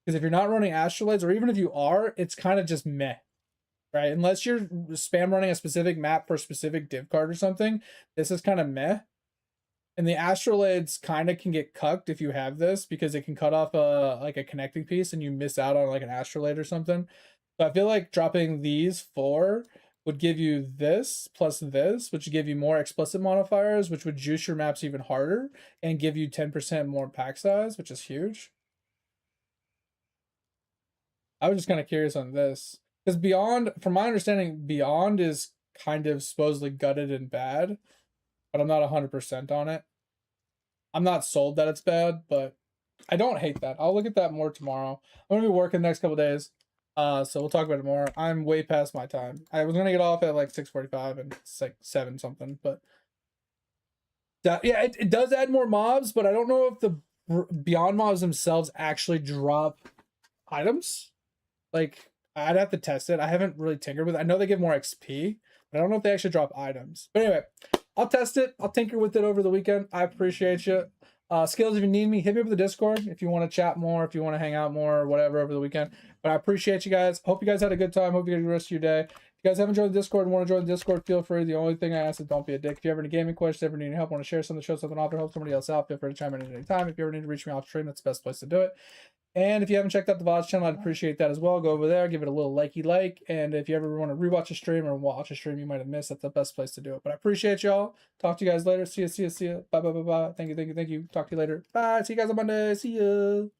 because if you're not running astrolabes, or even if you are, it's kind of just meh. right? Unless you're spam running a specific map for a specific div card or something, this is kind of meh. And the astrolades kind of can get cucked if you have this, because it can cut off like a connecting piece and you miss out on like an astrolabe or something. So I feel like dropping these 4 would give you this plus this, which would give you more explicit modifiers, which would juice your maps even harder and give you 10% more pack size, which is huge. I was just kind of curious on this, because Beyond, from my understanding, Beyond is kind of supposedly gutted and bad, but I'm not 100% on it. I'm not sold that it's bad, but I don't hate that. I'll look at that more tomorrow. I'm gonna be working the next couple days, so we'll talk about it more. I'm way past my time. I was gonna get off at like 6:45 and it's like 7 something, but that, yeah, it does add more mobs, but I don't know if the Beyond mobs themselves actually drop items. Like, I'd have to test it. I haven't really tinkered with it. I know they give more XP, but I don't know if they actually drop items. But anyway, I'll test it. I'll tinker with it over the weekend. I appreciate you. Skills, if you need me, hit me up with the Discord if you want to chat more, if you want to hang out more, or whatever over the weekend. But I appreciate you guys. Hope you guys had a good time. Hope you had a good rest of your day. If you guys haven't joined the Discord and want to join the Discord, feel free. The only thing I ask is don't be a dick. If you ever need gaming questions, ever need help, want to share something, show something off, or help somebody else out, feel free to chime in at any time. If you ever need to reach me off stream, that's the best place to do it. And if you haven't checked out the VODs channel, I'd appreciate that as well. Go over there, give it a little likey like. And if you ever want to rewatch a stream or watch a stream you might have missed, that's the best place to do it. But I appreciate y'all. Talk to you guys later. See ya. Bye. Thank you. Talk to you later. Bye. See you guys on Monday. See ya.